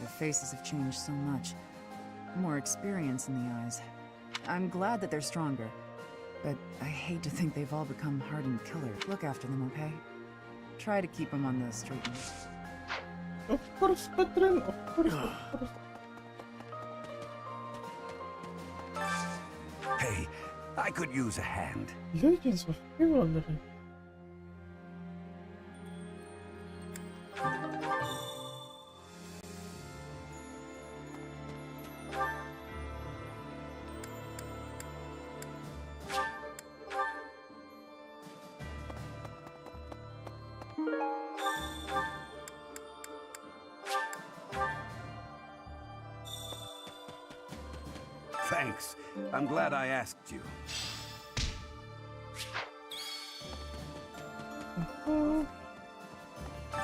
F: Their faces have changed so much. More experience in the eyes. I'm glad that they're stronger. But I hate to think they've all become hardened killers. Look after them, okay? Try to keep them on the straight and
A: Of course, Patron, of course, of course.
D: Hey, I could use a hand.
A: Legends of Chivalry.
D: Thanks. I'm glad I asked you.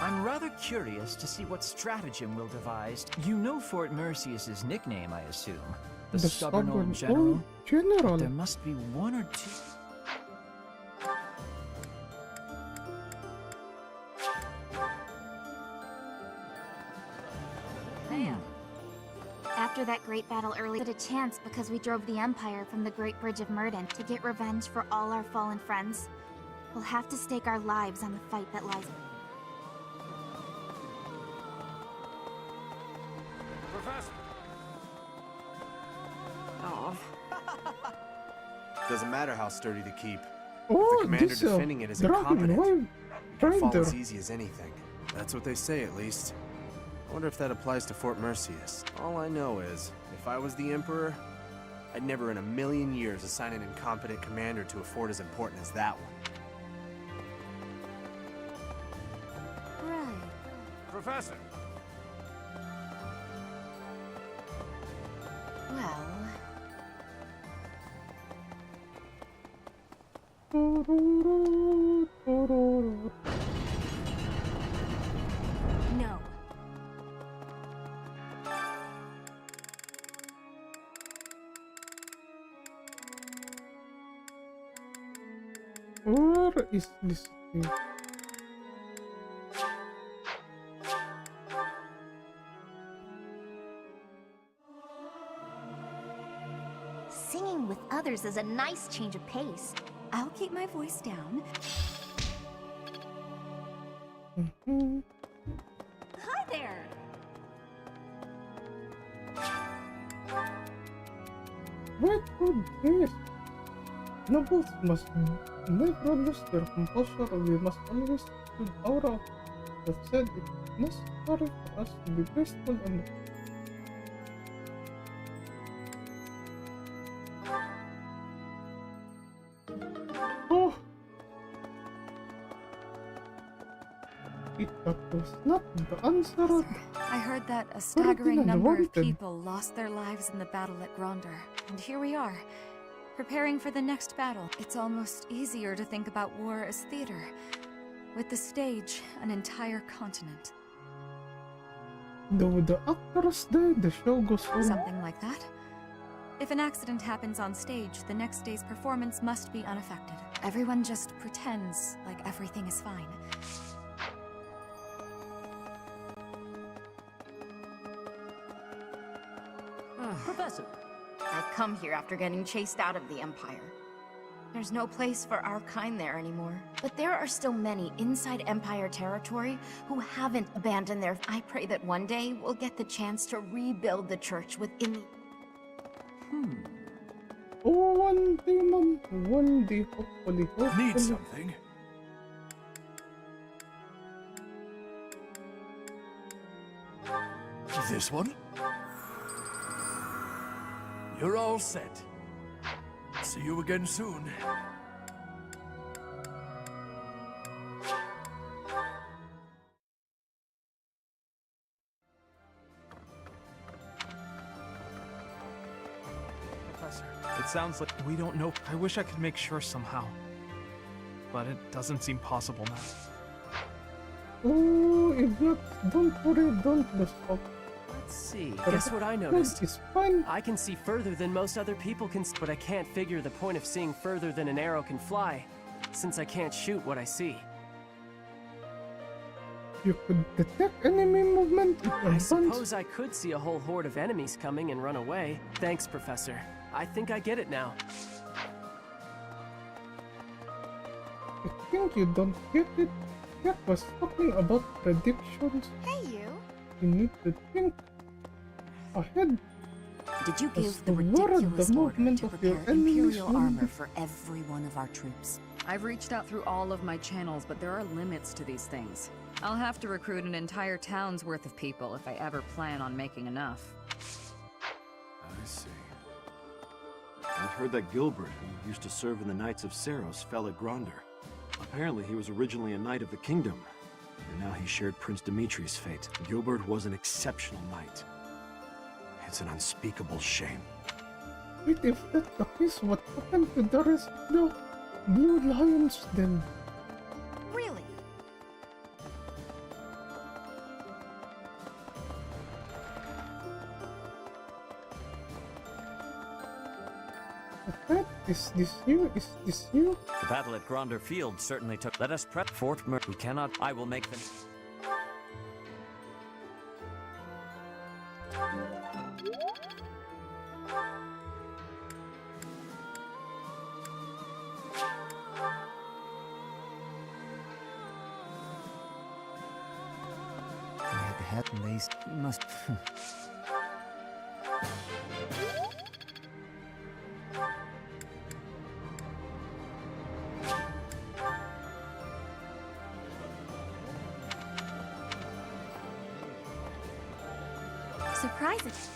Q: I'm rather curious to see what stratagem we'll devise. You know Fort Mercius's nickname, I assume. The stubborn old general.
A: General.
Q: There must be one or two.
G: After that great battle earlier, we had a chance because we drove the Empire from the Great Bridge of Myrden to get revenge for all our fallen friends. We'll have to stake our lives on the fight that lies.
J: Professor!
K: Oh.
V: Doesn't matter how sturdy to keep.
A: Oh,
V: the commander
A: this
V: defending it is
A: dragon
V: incompetent. It can fall
A: rider.
V: as easy as anything. That's what they say, at least. I wonder if that applies to Fort Mercius. All I know is, if I was the Emperor, I'd never in a million years assign an incompetent commander to a fort as important as that one.
U: Right.
J: Professor!
U: Well...
L: No.
A: Where is this thing?
G: Singing with others is a nice change of pace.
L: I'll keep my voice down.
U: Hi there!
A: What would this? Nobles must never lose their composure. We must always build aura. That said, it's necessary for us to be graceful and oh! That was not the answer.
F: I heard that a staggering number of
A: wanted.
F: people lost their lives in the battle at Gronder. And here we are, preparing for the next battle. It's almost easier to think about war as theater, with the stage an entire continent.
A: Though the actors die, the show goes on.
F: Something like that. If an accident happens on stage, the next day's performance must be unaffected.
B: Everyone just pretends like everything is fine.
M: Professor, I've come here after getting chased out of the Empire. There's no place for our kind there anymore. But there are still many inside Empire territory who haven't abandoned their... I pray that one day we'll get the chance to rebuild the church within the...
A: Oh, one day, Mom. One day, hopefully.
S: Need something? This one? You're all set. See you again soon.
I: Professor, it sounds like we don't know. I wish I could make sure somehow. But it doesn't seem possible now.
A: Oh, if not, don't worry, don't lose hope.
K: Let's see. Guess what I noticed?
A: It's fine.
K: I can see further than most other people can, but I can't figure the point of seeing further than an arrow can fly, since I can't shoot what I see.
A: You could detect enemy movement.
K: I suppose I could see a whole horde of enemies coming and run away. Thanks, Professor. I think I get it now.
A: I think you don't get it. Kek was talking about predictions.
G: Hey, you.
A: You need to think ahead.
P: Did you
A: As
P: give the
A: to where
P: ridiculous
A: the
P: order
A: movement
P: to
A: of your
P: prepare
A: enemies
P: Imperial
A: will
P: armor
A: be?
P: for every one of our troops?
F: I've reached out through all of my channels, but there are limits to these things. I'll have to recruit an entire town's worth of people if I ever plan on making enough.
X: I see. I've heard that Gilbert, who used to serve in the Knights of Saros, fell at Gronder. Apparently he was originally a knight of the kingdom, and now he shared Prince Dimitri's fate. Gilbert was an exceptional knight. It's an unspeakable shame.
A: Wait, if that's the case, what happened to the rest of the Blue Lions then?
G: Really?
A: What? Is this you? Is this you?
C: The battle at Gronder Field certainly took... Let us prep Fort Mer... We cannot... I will make them...
N: The hat and lace must...
L: Surprises.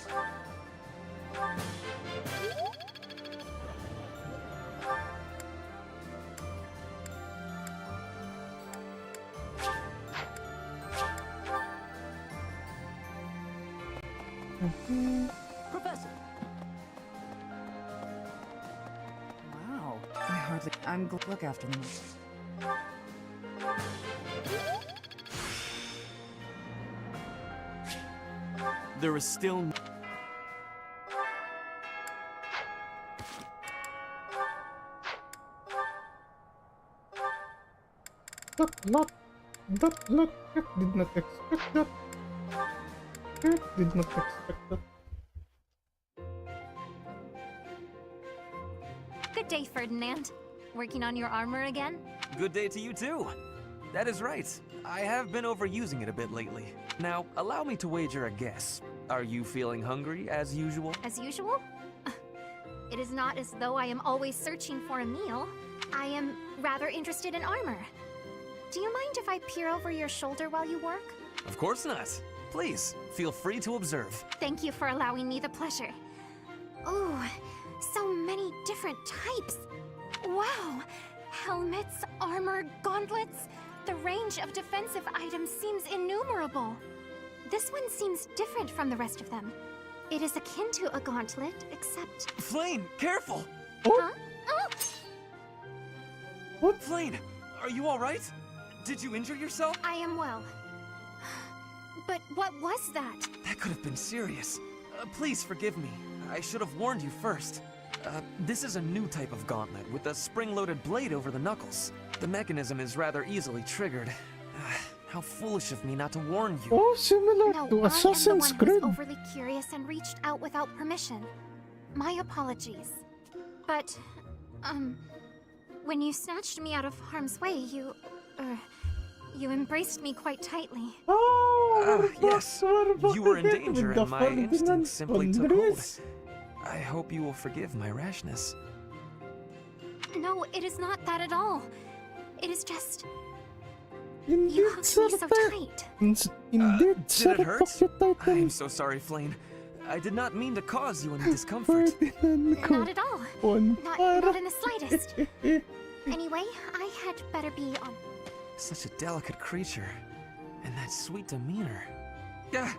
M: Professor!
F: Wow. I'm look after them.
K: There is still...
A: That lot, Kek did not expect that. Kek did not expect that.
G: Good day, Ferdinand. Working on your armor again?
E: Good day to you too. That is right. I have been overusing it a bit lately. Now, allow me to wager a guess. Are you feeling hungry as usual?
G: As usual? It is not as though I am always searching for a meal. I am rather interested in armor. Do you mind if I peer over your shoulder while you work?
E: Of course not. Please, feel free to observe.
G: Thank you for allowing me the pleasure. Ooh, so many different types. Wow! Helmets, armor, gauntlets. The range of defensive items seems innumerable. This one seems different from the rest of them. It is akin to a gauntlet, except...
E: Flame, careful!
G: Huh? Oh!
A: What?
E: Flame, are you alright? Did you injure yourself?
G: I am well. But what was that?
E: That could have been serious. Please forgive me. I should have warned you first. This is a new type of gauntlet with a spring-loaded blade over the knuckles. The mechanism is rather easily triggered. How foolish of me not to warn you.
A: Oh, similar
B: No,
A: to
B: I
A: Assassin's
B: am the one
A: Creed.
B: who was overly curious and reached out without permission. My apologies. But, when you snatched me out of harm's way, you embraced me quite tightly.
A: Oh,
E: yes. You were in danger and my instinct simply took hold. I hope you will forgive my rashness.
B: No, it is not that at all. It is just...
A: Indeed,
B: you hugged me so tight.
A: Indeed,
E: did it hurt? I'm so sorry, Flane. I did not mean to cause you any discomfort.
B: Not at all. Not in the slightest. Anyway, I had better be on.
E: Such a delicate creature. And that sweet demeanor. Yeah,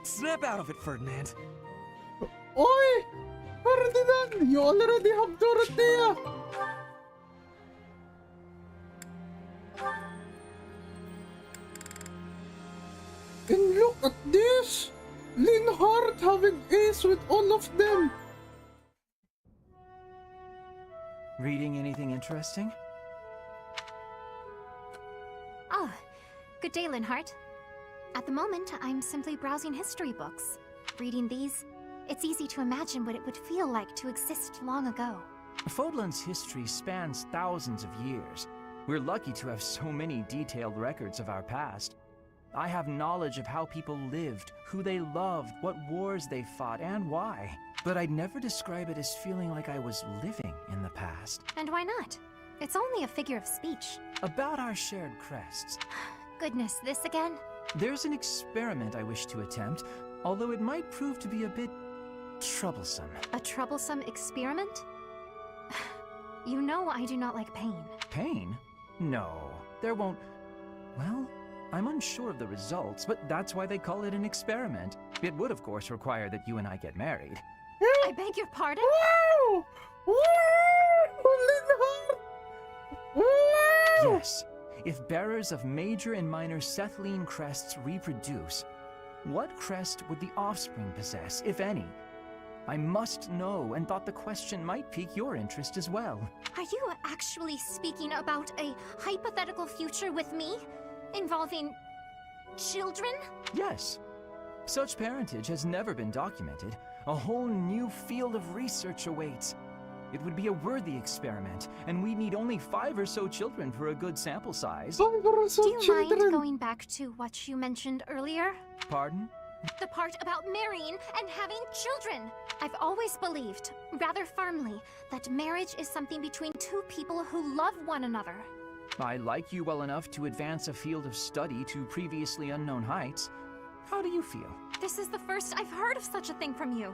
E: snap out of it, Ferdinand.
A: Oi! Ferdinand, you already have Dorothea! And look at this! Linhardt having ace with all of them!
Q: Reading anything interesting?
B: Oh, good day, Linhardt. At the moment, I'm simply browsing history books. Reading these, it's easy to imagine what it would feel like to exist long ago.
Q: Fodlan's history spans thousands of years. We're lucky to have so many detailed records of our past. I have knowledge of how people lived, who they loved, what wars they fought, and why. But I'd never describe it as feeling like I was living in the past.
B: And why not? It's only a figure of speech.
Q: About our shared crests.
B: Goodness, this again?
Q: There's an experiment I wish to attempt, although it might prove to be a bit troublesome.
B: A troublesome experiment? You know I do not like pain.
Q: Pain? No, there won't... Well, I'm unsure of the results, but that's why they call it an experiment. It would, of course, require that you and I get married.
B: I beg your pardon?
A: Wow! Wow!
Q: Yes. If bearers of major and minor Cethline crests reproduce, what crest would the offspring possess, if any? I must know, and thought the question might pique your interest as well.
B: Are you actually speaking about a hypothetical future with me? Involving... children?
Q: Yes. Such parentage has never been documented. A whole new field of research awaits. It would be a worthy experiment, and we need only 5 or so children for a good sample size.
A: 5 or so
B: Do you
A: children.
B: mind going back to what you mentioned earlier?
Q: Pardon?
B: The part about marrying and having children. I've always believed, rather firmly, that marriage is something between 2 people who love one another.
Q: I like you well enough to advance a field of study to previously unknown heights. How do you feel?
B: This is the first I've heard of such a thing from you.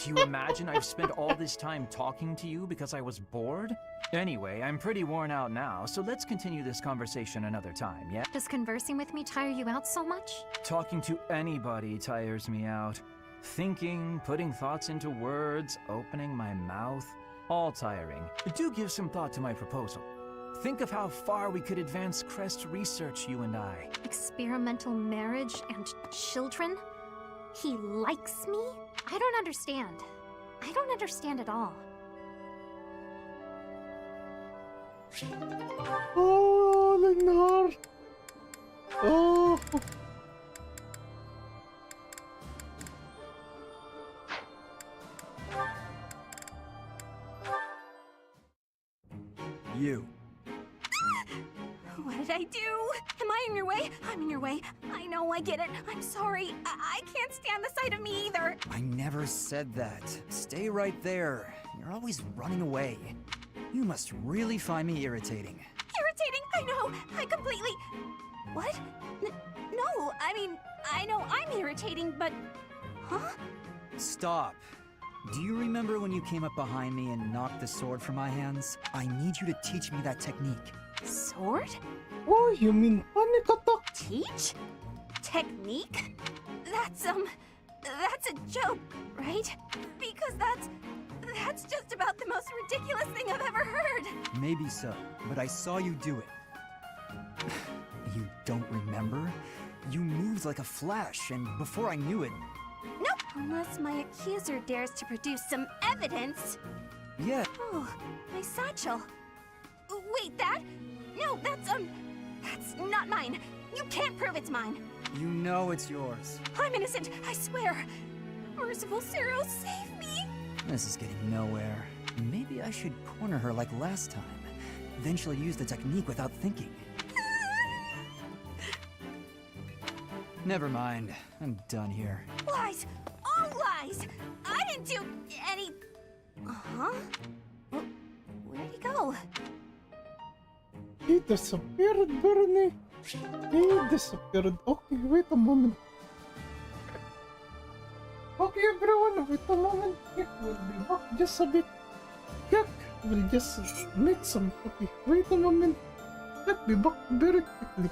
Q: Do you imagine I've spent all this time talking to you because I was bored? Anyway, I'm pretty worn out now, so let's continue this conversation another time, yeah?
B: Does conversing with me tire you out so much?
Q: Talking to anybody tires me out. Thinking, putting thoughts into words, opening my mouth, all tiring. Do give some thought to my proposal. Think of how far we could advance crest research, you and I.
B: Experimental marriage and children? He likes me? I don't understand. I don't understand at all.
A: Oh, Linhardt. Oh.
N: You.
L: What did I do? Am I in your way? I'm in your way. I know, I get it. I'm sorry. I can't stand the sight of me either.
N: I never said that. Stay right there. You're always running away. You must really find me irritating.
L: Irritating? I know. I completely... What? No, I mean, I know I'm irritating, but... Huh?
N: Stop. Do you remember when you came up behind me and knocked the sword from my hands? I need you to teach me that technique.
L: Sword?
A: Oh, you mean panic attack?
L: Teach? Technique? That's a joke, right? Because that's just about the most ridiculous thing I've ever heard.
N: Maybe so, but I saw you do it. You don't remember? You moved like a flash, and before I knew it...
L: Nope! Unless my accuser dares to produce some evidence.
N: Yeah.
L: Oh, my satchel. Wait, that? No, that's not mine. You can't prove it's mine.
N: You know it's yours.
L: I'm innocent, I swear. Merciful Zero, save me.
N: This is getting nowhere. Maybe I should corner her like last time. Then she'll use the technique without thinking. Never mind. I'm done here.
L: Lies! All lies! I didn't do any... Uh-huh? Where'd he go?
A: He disappeared, Bernie. He disappeared. Okay, wait a moment. Okay, everyone, wait a moment. Kek will be back just a bit. Kek will just make some coffee. Wait a moment. Kek be back very quickly.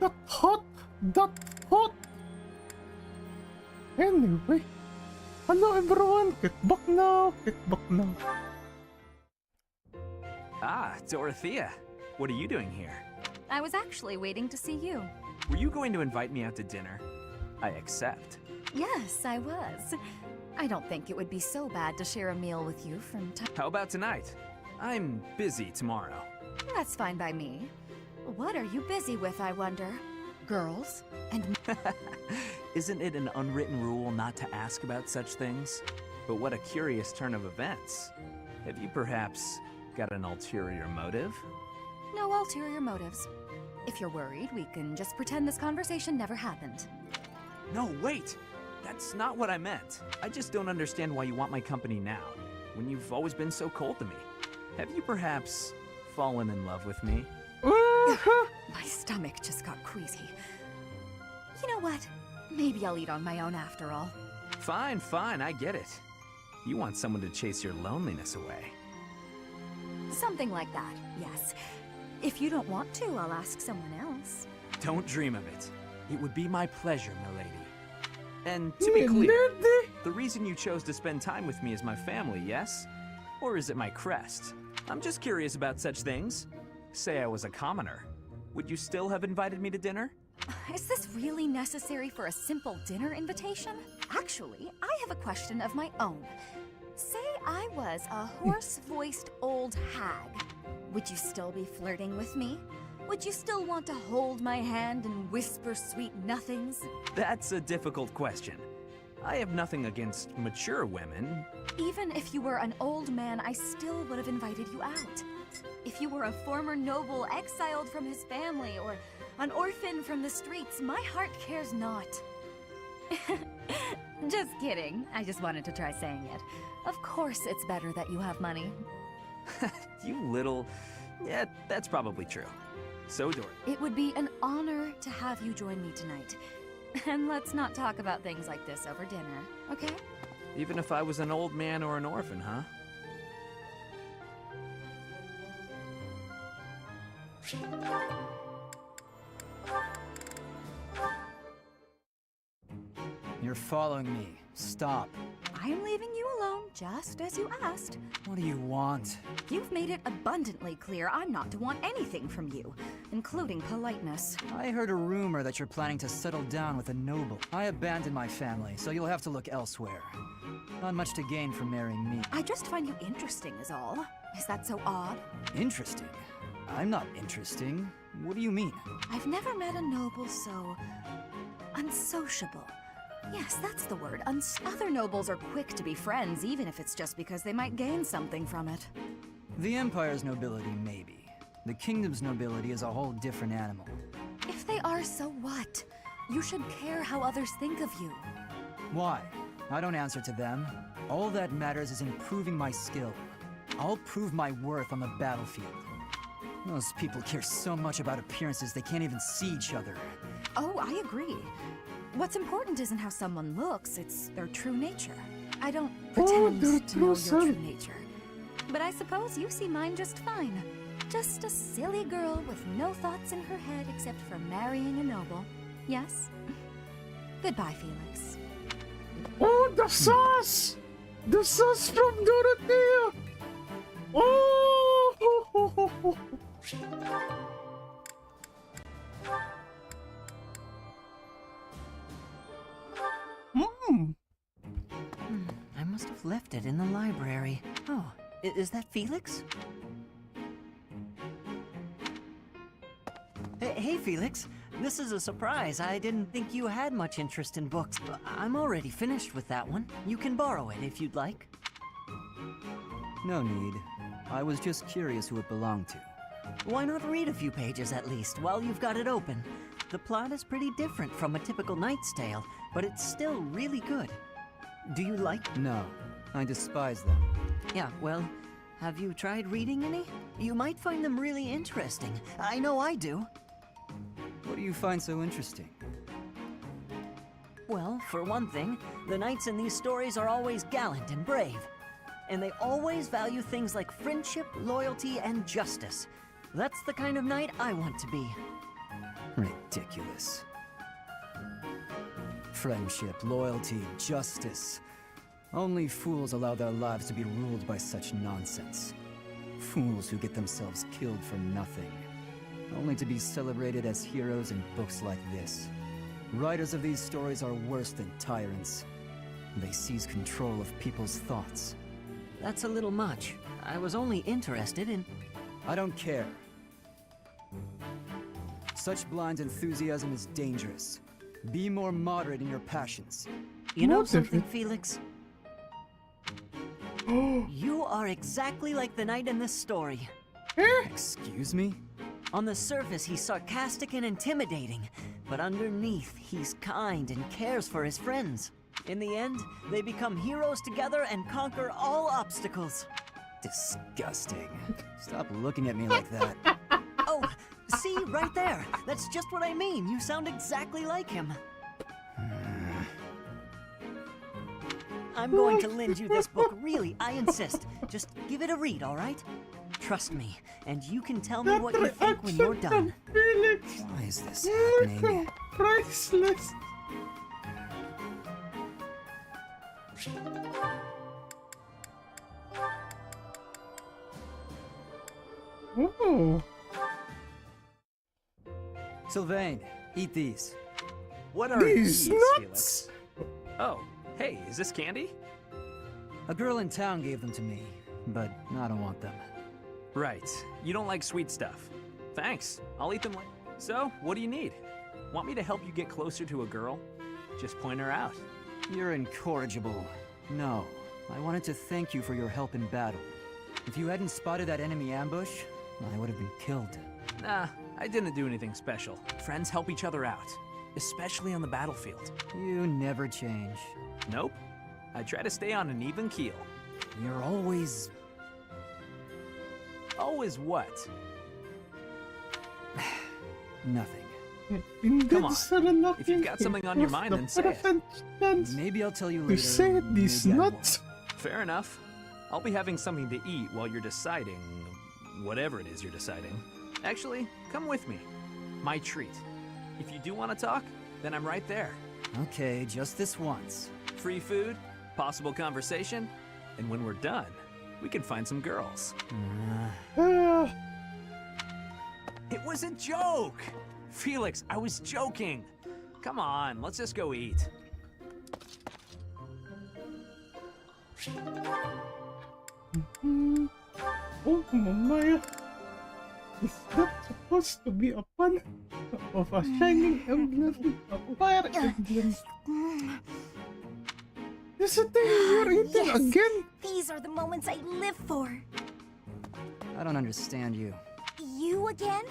A: That hot! That hot! Anyway, hello everyone, kick back now, kick back now.
E: Ah, Dorothea. What are you doing here?
H: I was actually waiting to see you.
E: Were you going to invite me out to dinner? I accept.
H: Yes, I was. I don't think it would be so bad to share a meal with you from time.
E: How about tonight? I'm busy tomorrow.
H: That's fine by me. What are you busy with, I wonder? Girls? And
E: Isn't it an unwritten rule not to ask about such things? But what a curious turn of events. Have you perhaps got an ulterior motive?
H: no ulterior motives. If you're worried, we can just pretend this conversation never happened.
E: No, wait! That's not what I meant. I just don't understand why you want my company now, when you've always been so cold to me. Have you perhaps fallen in love with me?
H: My stomach just got queasy. You know what? Maybe I'll eat on my own after all.
E: Fine, fine, I get it. You want someone to chase your loneliness away.
H: Something like that, yes. If you don't want to, I'll ask someone else.
E: Don't dream of it. It would be my pleasure, milady. And to be clear, the reason you chose to spend time with me is my family, yes? Or is it my crest? I'm just curious about such things. Say I was a commoner. Would you still have invited me to dinner?
H: Is this really necessary for a simple dinner invitation? Actually, I have a question of my own. Say I was a hoarse-voiced old hag. Would you still be flirting with me? Would you still want to hold my hand and whisper sweet nothings?
E: That's a difficult question. I have nothing against mature women.
H: Even if you were an old man, I still would have invited you out. If you were a former noble exiled from his family, or an orphan from the streets, my heart cares not. Just kidding. I just wanted to try saying it. Of course it's better that you have money.
E: You little... Yeah, that's probably true. So, Dor.
H: It would be an honor to have you join me tonight. And let's not talk about things like this over dinner, okay?
E: Even if I was an old man or an orphan, huh?
N: You're following me. Stop.
H: I'm leaving you alone, just as you asked.
N: What do you want?
H: You've made it abundantly clear I'm not to want anything from you, including politeness.
N: I heard a rumor that you're planning to settle down with a noble. I abandoned my family, so you'll have to look elsewhere. Not much to gain from marrying me.
H: I just find you interesting is all. Is that so odd?
N: Interesting? I'm not interesting. What do you mean?
H: I've never met a noble so... unsociable. Yes, that's the word. Other nobles are quick to be friends, even if it's just because they might gain something from it.
N: The Empire's nobility, maybe. The Kingdom's nobility is a whole different animal.
H: If they are, so what? You should care how others think of you.
N: Why? I don't answer to them. All that matters is improving my skill. I'll prove my worth on the battlefield. Those people care so much about appearances they can't even see each other.
H: Oh, I agree. What's important isn't how someone looks, it's their true nature. I don't pretend to know your true nature. But I suppose you see mine just fine. Just a silly girl with no thoughts in her head except for marrying a noble. Yes? Goodbye, Felix.
A: Oh, the sauce! The sauce from Dorothea! Oh!
K: I must have left it in the library. Oh, is that Felix? Hey, Felix. This is a surprise. I didn't think you had much interest in books. I'm already finished with that one. You can borrow it if you'd like.
N: No need. I was just curious who it belonged to.
K: Why not read a few pages at least while you've got it open? The plot is pretty different from a typical Knight's Tale, but it's still really good. Do you like?
N: No, I despise them.
K: Yeah, well, have you tried reading any? You might find them really interesting. I know I do.
N: What do you find so interesting?
K: Well, for one thing, the knights in these stories are always gallant and brave. And they always value things like friendship, loyalty, and justice. That's the kind of knight I want to be.
N: Ridiculous. Friendship, loyalty, justice. Only fools allow their lives to be ruled by such nonsense. Fools who get themselves killed for nothing, only to be celebrated as heroes in books like this. Writers of these stories are worse than tyrants. They seize control of people's thoughts.
K: That's a little much. I was only interested in...
N: I don't care. Such blind enthusiasm is dangerous. Be more moderate in your passions.
K: You know something, Felix? You are exactly like the knight in this story.
N: Excuse me?
K: On the surface, he's sarcastic and intimidating, but underneath, he's kind and cares for his friends. In the end, they become heroes together and conquer all obstacles.
N: Disgusting. Stop looking at me like that.
K: Oh, see, right there. That's just what I mean. You sound exactly like him. I'm going to lend you this book, really, I insist. Just give it a read, all right? Trust me, and you can tell me what you think when you're done.
N: Why is this happening?
A: Priceless. Oh.
N: Sylvain, eat these.
E: What are
A: These
E: these,
A: nuts?
E: Felix? Oh, hey, is this candy?
N: A girl in town gave them to me, but I don't want them.
E: Right. You don't like sweet stuff. Thanks. I'll eat them later. So, what do you need? Want me to help you get closer to a girl? Just point her out.
N: You're incorrigible. No, I wanted to thank you for your help in battle. If you hadn't spotted that enemy ambush, I would have been killed.
E: Nah, I didn't do anything special. Friends help each other out, especially on the battlefield.
N: You never change.
E: Nope. I try to stay on an even keel.
N: You're always...
E: Always what?
N: Nothing.
E: Come on. If you've got something on your mind, then say it.
N: Maybe I'll tell you later.
A: You say these
N: maybe I won't.
A: nuts.
E: Fair enough. I'll be having something to eat while you're deciding... whatever it is you're deciding. Actually, come with me. My treat. If you do want to talk, then I'm right there.
N: Okay, just this once.
E: Free food, possible conversation, and when we're done, we can find some girls. It was a joke! Felix, I was joking. Come on, let's just go eat.
A: Oh, Maya. Is that supposed to be a pun of a shining emblem, a fire emblem? This is a thing you're eating again?
G: These are the moments I live for.
N: I don't understand you.
G: You again?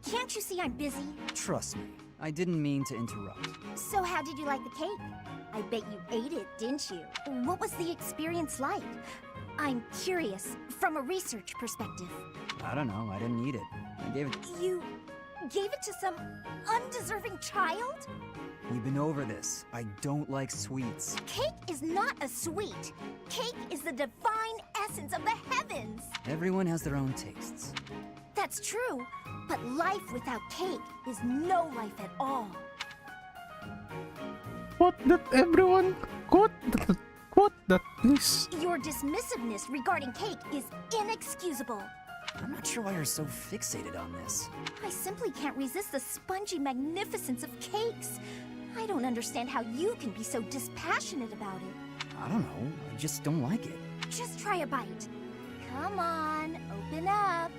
G: Can't you see I'm busy?
N: Trust me, I didn't mean to interrupt.
G: So how did you like the cake? I bet you ate it, didn't you? What was the experience like? I'm curious, from a research perspective.
N: I don't know, I didn't eat it. I gave it...
G: You gave it to some undeserving child?
N: We've been over this. I don't like sweets.
G: Cake is not a sweet. Cake is the divine essence of the heavens.
N: Everyone has their own tastes.
G: That's true, but life without cake is no life at all.
A: What that everyone quote that please.
G: Your dismissiveness regarding cake is inexcusable.
N: I'm not sure why you're so fixated on this.
G: I simply can't resist the spongy magnificence of cakes. I don't understand how you can be so dispassionate about it.
N: I don't know, I just don't like it.
G: Just try a bite. Come on, open up.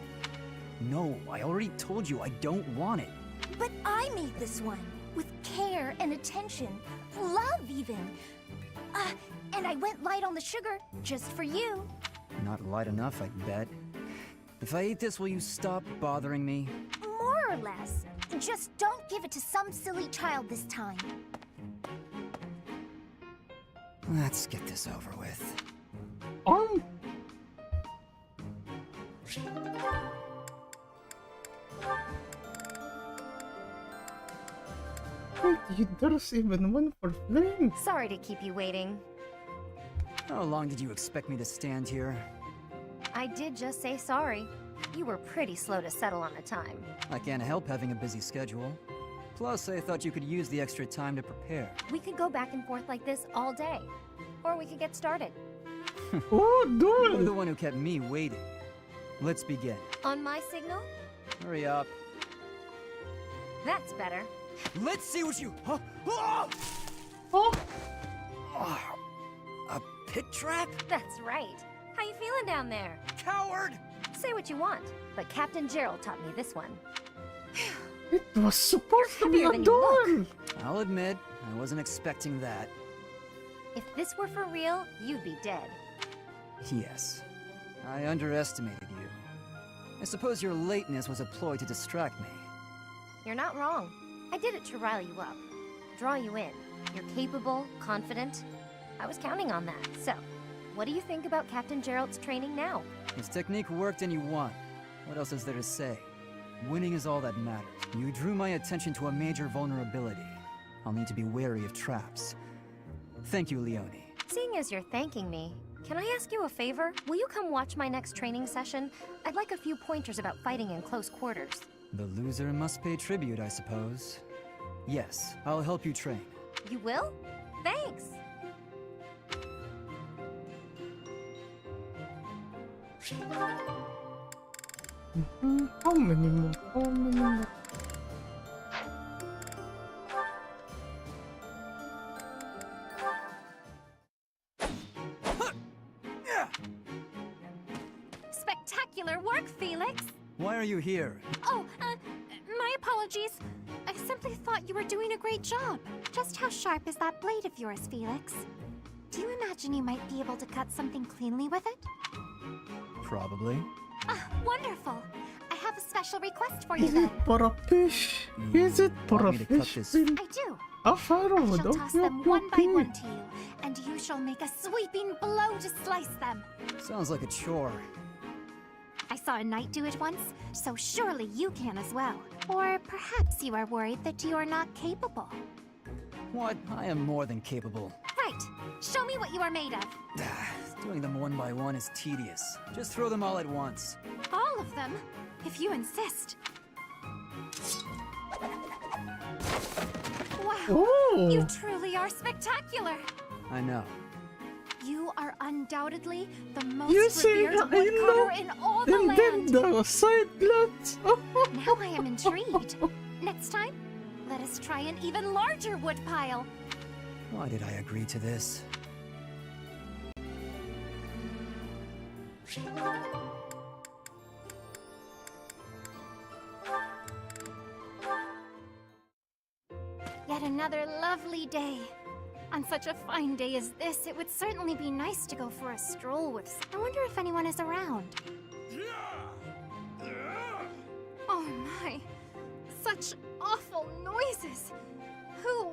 N: No, I already told you I don't want it.
G: But I made this one, with care and attention, love even. And I went light on the sugar, just for you.
N: Not light enough, I bet. If I eat this, will you stop bothering me?
G: More or less. Just don't give it to some silly child this time.
N: Let's get this over with.
A: There's even one for playing.
H: Sorry to keep you waiting.
N: How long did you expect me to stand here?
H: I did just say sorry.
O: You were pretty slow to settle on a time.
N: I can't help having a busy schedule. Plus, I thought you could use the extra time to prepare.
O: We could go back and forth like this all day. Or we could get started.
N: You're the one who kept me waiting. Let's begin.
O: On my signal?
N: Hurry up.
O: That's better.
N: Let's see what you...
K: A pit trap?
O: That's right. How you feeling down there?
K: Coward!
O: Say what you want, but Captain Gerald taught me this one.
A: It was supposed to be
O: heavier
A: a
O: than you
A: duel!
N: I'll admit, I wasn't expecting that.
O: If this were for real, you'd be dead.
N: Yes, I underestimated you. I suppose your lateness was a ploy to distract me.
O: You're not wrong. I did it to rile you up. Draw you in. You're capable, confident. I was counting on that. So, what do you think about Captain Gerald's training now?
N: His technique worked and you won. What else is there to say? Winning is all that matters. You drew my attention to a major vulnerability. I'll need to be wary of traps. Thank you, Leone.
O: Seeing as you're thanking me, can I ask you a favor? Will you come watch my next training session? I'd like a few pointers about fighting in close quarters.
N: The loser must pay tribute, I suppose. Yes, I'll help you train.
O: You will? Thanks!
A: How many more? How many more?
B: Spectacular work, Felix!
N: Why are you here?
B: Oh, my apologies. I simply thought you were doing a great job. Just how sharp is that blade of yours, Felix? Do you imagine you might be able to cut something cleanly with it?
N: Probably.
B: Wonderful. I have a special request for you
A: Is
B: then.
A: it for a fish? Is it for a
N: Want me to cut
A: fish?
N: this?
A: Bill?
B: I do.
A: A pharaoh,
B: I shall toss them
A: okay,
B: one by
A: okay.
B: one to you, and you shall make a sweeping blow to slice them.
N: Sounds like a chore.
B: I saw a knight do it once, so surely you can as well. Or perhaps you are worried that you are not capable.
N: What? I am more than capable.
B: Right. Show me what you are made of.
N: Doing them one by one is tedious. Just throw them all at once.
B: All of them, if you insist. Wow,
A: Oh.
B: you truly are spectacular.
N: I know.
B: You are undoubtedly the most
A: You say
B: revered
A: that I know,
B: woodcutter in all the
A: and then
B: land.
A: the side glance.
B: Now I am intrigued. Next time, let us try an even larger woodpile.
N: Why did I agree to this?
B: Yet another lovely day. On such a fine day as this, it would certainly be nice to go for a stroll with... I wonder if anyone is around. Oh my, such awful noises. Who,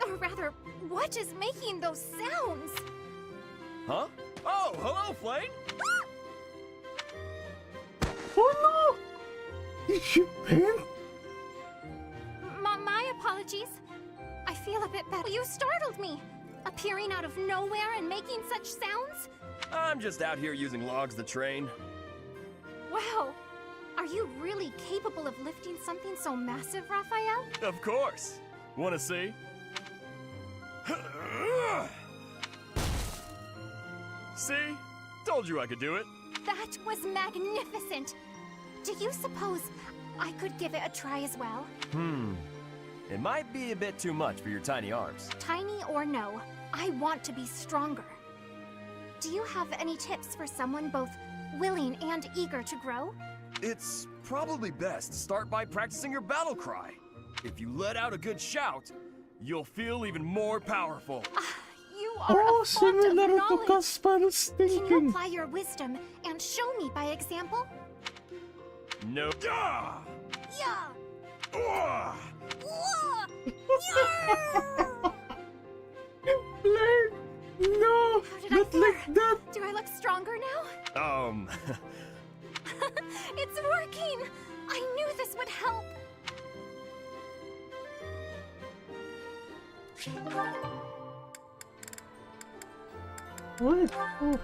B: or rather, what is making those sounds?
R: Huh? Oh, hello, Flame!
A: Oh no! Did you paint?
B: My apologies. I feel a bit better. You startled me. Appearing out of nowhere and making such sounds?
R: I'm just out here using logs to train.
B: Wow. Are you really capable of lifting something so massive, Raphael?
R: Of course. Wanna see? See? Told you I could do it.
B: That was magnificent. Do you suppose I could give it a try as well?
R: It might be a bit too much for your tiny arms.
B: Tiny or no, I want to be stronger. Do you have any tips for someone both willing and eager to grow?
R: It's probably best to start by practicing your battle cry. If you let out a good shout, you'll feel even more powerful.
B: You are
A: Oh,
B: a font of
A: similar to
B: knowledge.
A: Caspar's
B: Can you
A: thinking.
B: apply your wisdom and show me by example?
R: No. Ah!
B: Yeah.
R: Ah!
A: Flame! No!
B: How did I
A: Not
B: fare?
A: like that!
B: Do I look stronger now? It's working! I knew this would help!
A: What? Oh.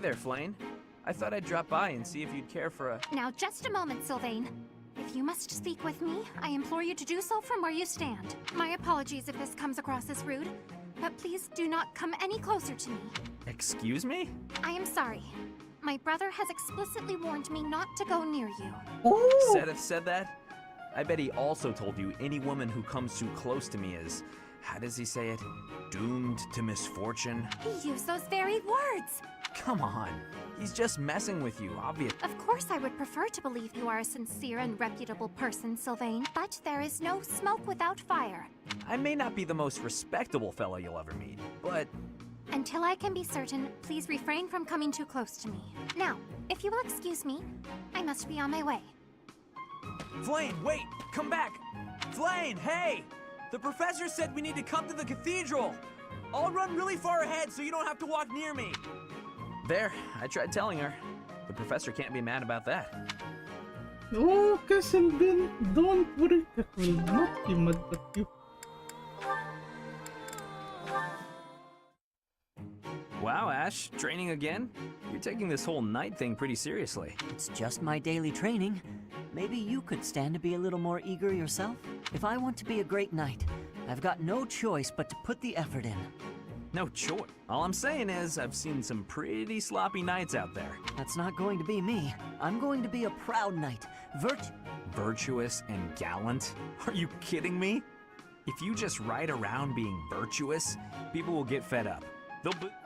E: there, Flane. I thought I'd drop by and see if you'd care for a...
B: Now, just a moment, Sylvain. If you must speak with me, I implore you to do so from where you stand. My apologies if this comes across as rude, but please do not come any closer to me.
E: Excuse me?
B: I am sorry. My brother has explicitly warned me not to go near you.
E: Sedith said that? I bet he also told you any woman who comes too close to me is, how does he say it? Doomed to misfortune?
B: He used those very words!
E: Come on. He's just messing with you, obviously.
B: Of course I would prefer to believe you are a sincere and reputable person, Sylvain, but there is no smoke without fire.
E: I may not be the most respectable fellow you'll ever meet, but...
B: Until I can be certain, please refrain from coming too close to me. Now, if you will excuse me, I must be on my way.
E: Flane, wait! Come back! Flane, hey! The professor said we need to come to the cathedral! I'll run really far ahead so you don't have to walk near me! There, I tried telling her. The professor can't be mad about that.
A: Okay, Sylvain, don't worry. I will not be mad at you.
E: Wow, Ash, training again? You're taking this whole knight thing pretty seriously.
K: It's just my daily training. Maybe you could stand to be a little more eager yourself? If I want to be a great knight, I've got no choice but to put the effort in.
E: No choice. All I'm saying is, I've seen some pretty sloppy knights out there.
K: That's not going to be me. I'm going to be a proud knight.
E: Virtuous and gallant? Are you kidding me? If you just ride around being virtuous, people will get fed up.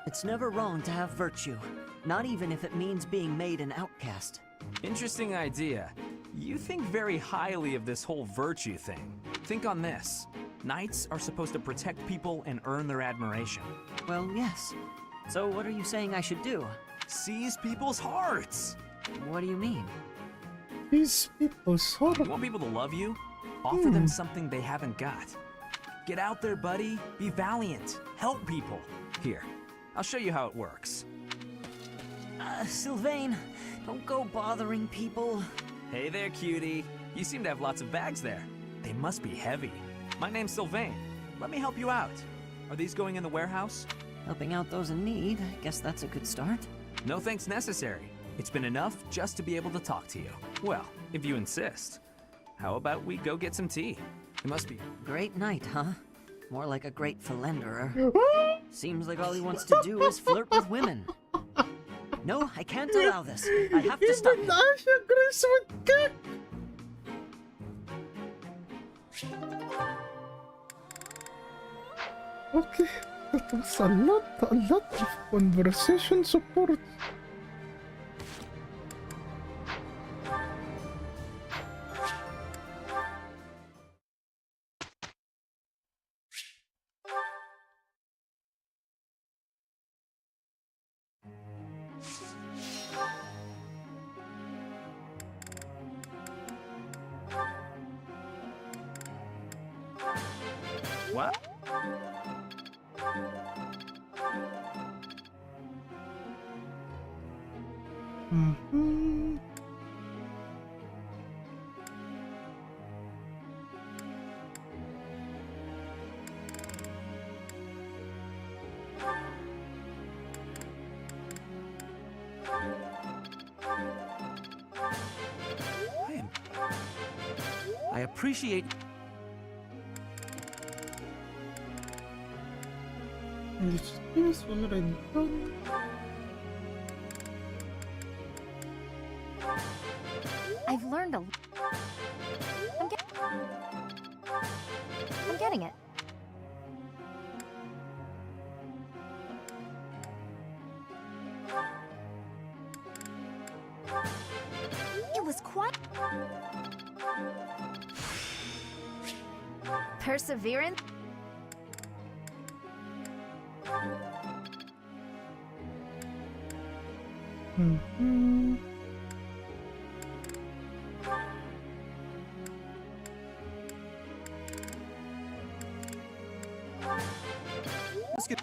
K: It's never wrong to have virtue, not even if it means being made an outcast.
E: Interesting idea. You think very highly of this whole virtue thing. Think on this. Knights are supposed to protect people and earn their admiration.
K: Well, yes. So what are you saying I should do?
E: Seize people's hearts!
K: What do you mean?
A: Seize people's hearts?
E: You want people to love you? Offer them something they haven't got. Get out there, buddy. Be valiant. Help people. Here, I'll show you how it works.
K: Sylvain, don't go bothering people.
E: Hey there, cutie. You seem to have lots of bags there. They must be heavy. My name's Sylvain. Let me help you out. Are these going in the warehouse?
K: Helping out those in need. Guess that's a good start.
E: No thanks necessary. It's been enough just to be able to talk to you. Well, if you insist. How about we go get some tea? It must be...
K: Great night, huh? More like a great philanderer. Seems like all he wants to do is flirt with women. No, I can't allow this. I have to stop him.
A: Ash agrees with Kek. Okay, that was a lot of conversation support.
E: What?
K: I appreciate...
A: This already done.
G: I've learned a... I'm getting it. It was quite... Perseverance?
E: Let's get...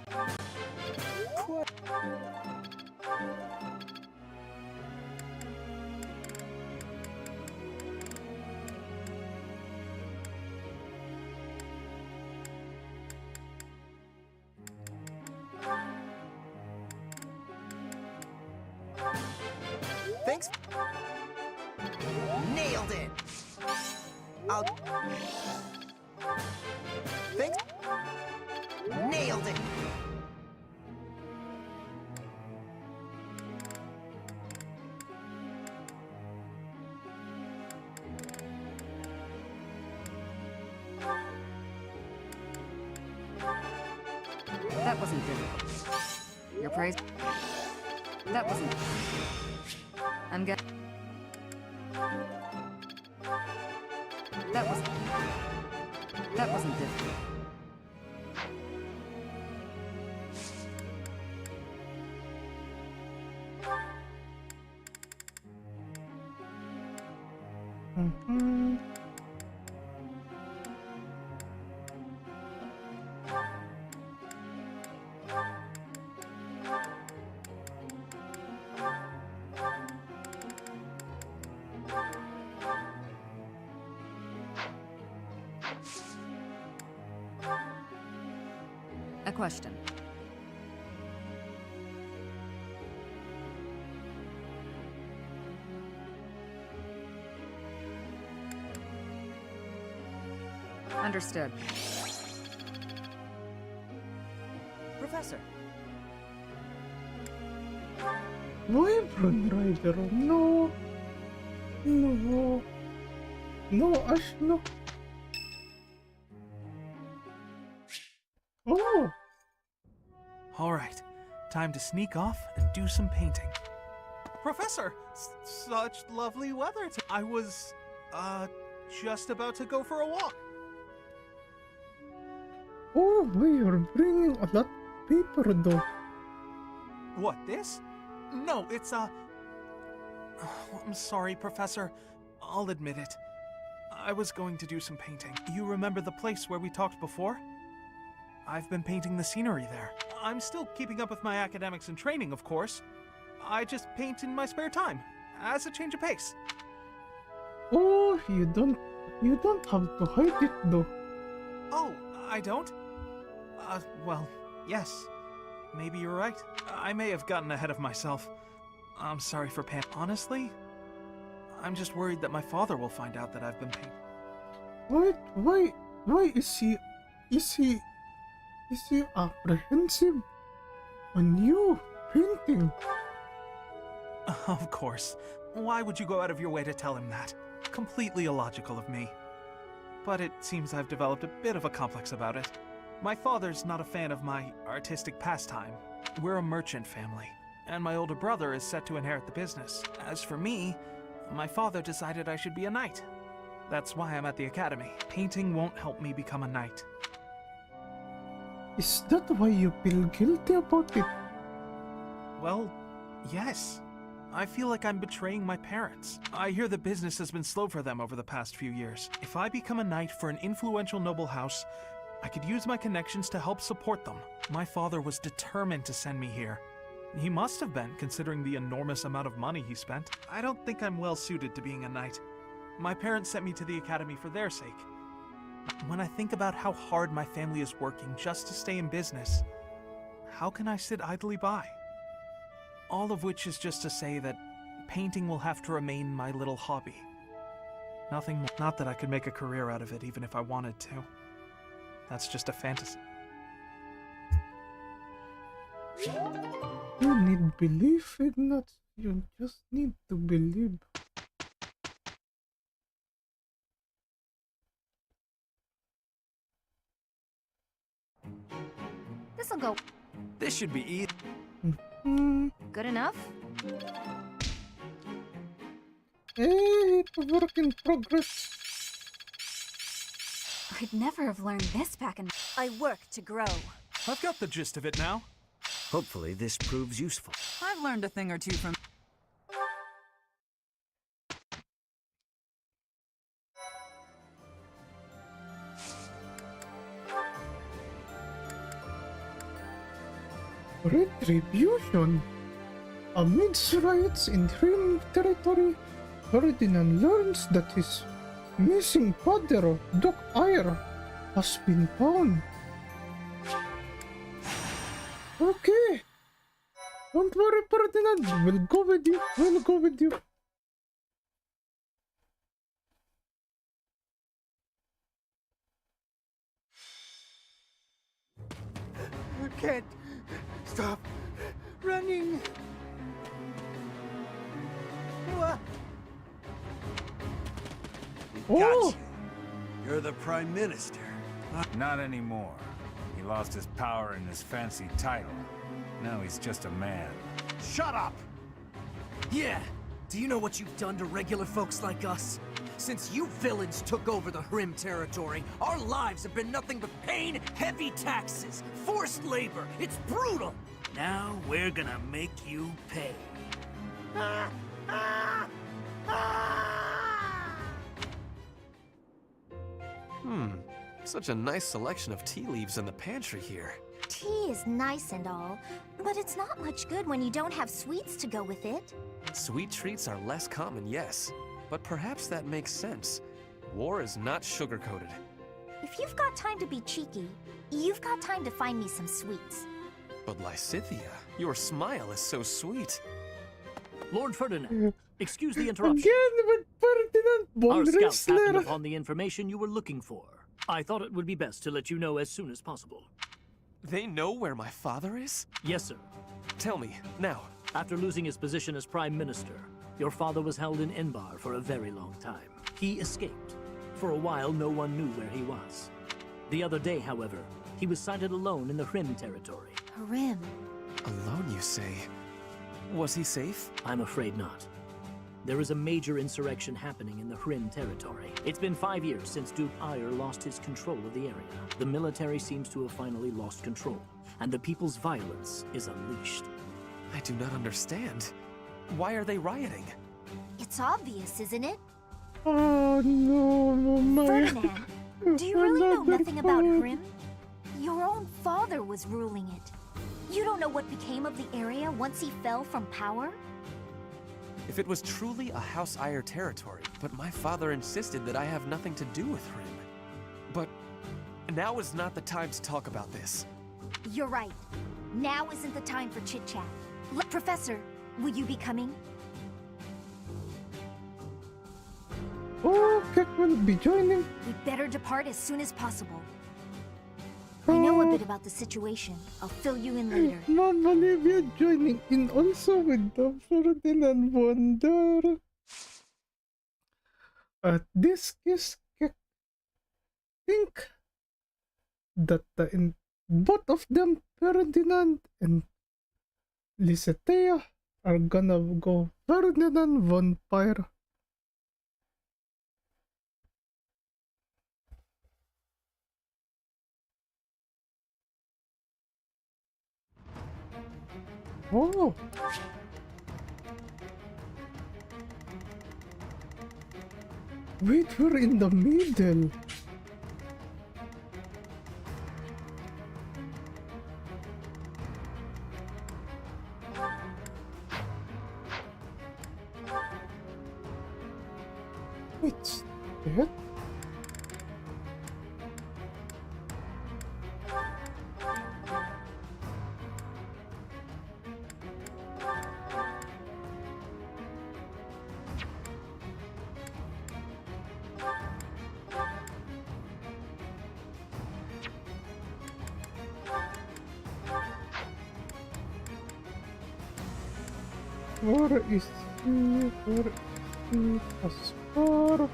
K: I'll... Thanks. Nailed it!
F: That wasn't difficult. Your praise? That wasn't... I'm good. That wasn't difficult. A question. Understood.
K: Professor.
A: Wyvern Rider, no. No. No, Ash, no. Oh!
I: Alright, time to sneak off and do some painting. Professor, such lovely weather. I was, just about to go for a walk.
A: Oh, we are bringing a lot of paper though.
I: What, this? No, it's, I'm sorry, Professor. I'll admit it. I was going to do some painting. You remember the place where we talked before? I've been painting the scenery there. I'm still keeping up with my academics and training, of course. I just paint in my spare time, as a change of pace.
A: Oh, you don't have to hide it though.
I: Oh, I don't? Well, yes. Maybe you're right. I may have gotten ahead of myself. I'm sorry for Honestly, I'm just worried that my father will find out that I've been painting.
A: Why is he apprehensive on you painting?
I: Of course. Why would you go out of your way to tell him that? Completely illogical of me. But it seems I've developed a bit of a complex about it. My father's not a fan of my artistic pastime. We're a merchant family, and my older brother is set to inherit the business. As for me, my father decided I should be a knight. That's why I'm at the academy. Painting won't help me become a knight.
A: Is that why you feel guilty about it?
I: Well, yes. I feel like I'm betraying my parents. I hear the business has been slow for them over the past few years. If I become a knight for an influential noble house, I could use my connections to help support them. My father was determined to send me here. He must have been, considering the enormous amount of money he spent. I don't think I'm well suited to being a knight. My parents sent me to the academy for their sake. When I think about how hard my family is working just to stay in business, how can I sit idly by? All of which is just to say that painting will have to remain my little hobby. Nothing more. Not that I could make a career out of it even if I wanted to. That's just a fantasy.
A: You need belief, Ignat. You just need to believe.
H: This'll go.
E: This should be easy.
H: Good enough?
A: Hey, it's a work in progress.
L: I'd never have learned this back in...
U: I work to grow.
I: I've got the gist of it now.
C: Hopefully this proves useful.
F: I've learned a thing or two from...
A: Retribution. Amidst riots in Hmmmm territory, Ferdinand learns that his missing father, Doc Ire, has been found. Okay. Don't worry, Ferdinand. We'll go with you. We'll go with you.
D: can't stop running.
J: Got you. You're the Prime Minister.
T: Not anymore. He lost his power and his fancy title. Now he's just a man.
J: Shut up!
K: Yeah. Do you know what you've done to regular folks like us? Since you villains took over the Hmmmm territory, our lives have been nothing but pain, heavy taxes, forced labor. It's brutal!
S: Now we're gonna make you pay.
V: Such a nice selection of tea leaves in the pantry here.
G: Tea is nice and all, but it's not much good when you don't have sweets to go with it.
V: Sweet treats are less common, yes. But perhaps that makes sense. War is not sugar-coated.
G: If you've got time to be cheeky, you've got time to find me some sweets.
V: But Lysithea, your smile is so sweet.
W: Lord Ferdinand, excuse the interruption.
A: Again with Ferdinand
W: Our scouts happened
A: Bondressler.
W: upon the information you were looking for. I thought it would be best to let you know as soon as possible.
V: They know where my father is?
W: Yes, sir.
V: Tell me, now.
W: After losing his position as Prime Minister, your father was held in Enbar for a very long time. He escaped. For a while, no one knew where he was. The other day, however, he was sighted alone in the Hmmmm territory.
G: Hmmmm.
V: Alone, you say? Was he safe?
W: I'm afraid not. There is a major insurrection happening in the Hmmmm territory. It's been 5 years since Duke Ire lost his control of the area. The military seems to have finally lost control, and the people's violence is unleashed.
V: I do not understand. Why are they rioting?
G: It's obvious, isn't it?
A: Oh no, my.
G: Ferdinand, do you really know nothing about Hmmmm? Your own father was ruling it. You don't know what became of the area once he fell from power?
V: If it was truly a House Ire territory, but my father insisted that I have nothing to do with Hmmmm. But now is not the time to talk about this.
G: You're right. Now isn't the time for chit-chat. Professor, will you be coming?
A: Oh, Kek will be joining.
G: We better depart as soon as possible. I know a bit about the situation. I'll fill you in later.
A: Mom Olivia joining in also with the Ferdinand Wonder. This is Kek. Think that both of them, Ferdinand and Lysithea, are gonna go Ferdinand Vampire. Oh. Wait, we're in the middle. What's that? Where is he? Where is he? Passport.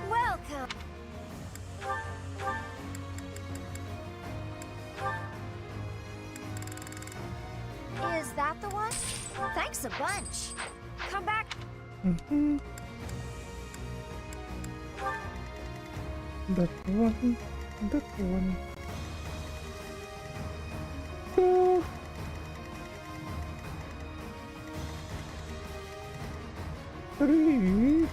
G: Welcome. Is that the one? Thanks a bunch. Come back.
A: That one. That one. 3.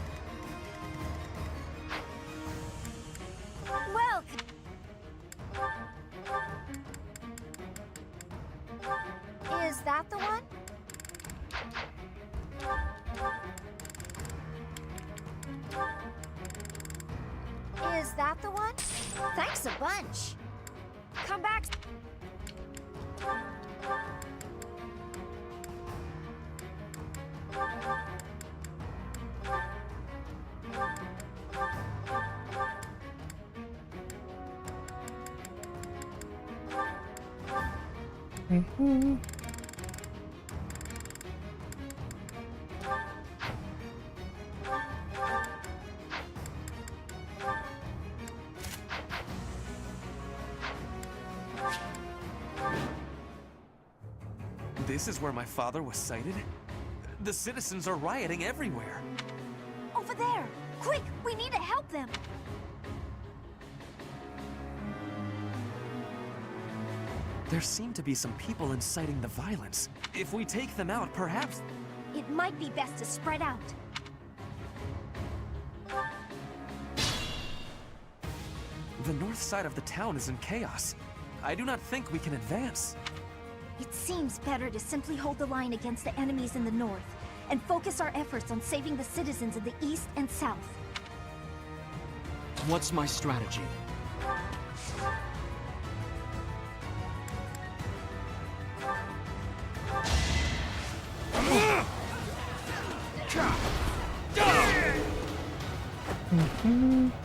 G: Well, is that the one? Is that the one? Thanks a bunch. Come back.
V: This is where my father was sighted? The citizens are rioting everywhere.
G: Over there! Quick! We need to help them!
V: There seem to be some people inciting the violence. If we take them out, perhaps...
G: It might be best to spread out.
V: The north side of the town is in chaos. I do not think we can advance.
G: It seems better to simply hold the line against the enemies in the north, and focus our efforts on saving the citizens in the east and south.
M: What's my strategy?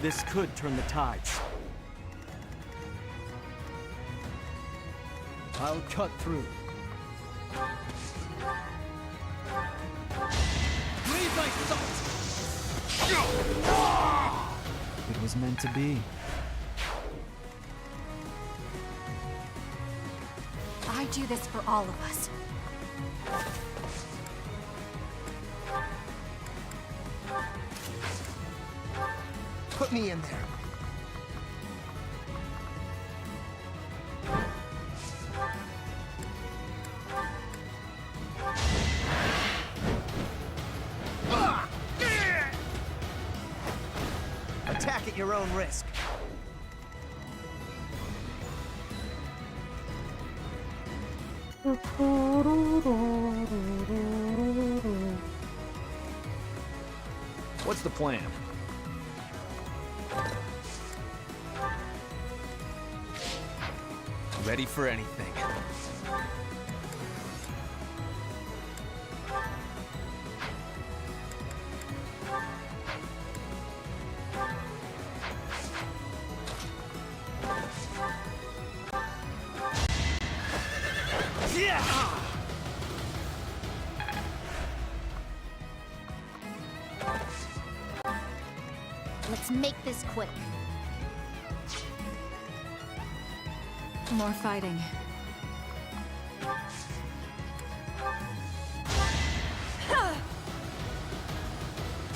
W: This could turn the tides.
N: I'll cut through. It was meant to be.
H: I do this for all of us.
K: Put me in there. Attack at your own risk.
E: What's the plan?
V: Ready for anything.
G: Let's make this quick.
H: More fighting.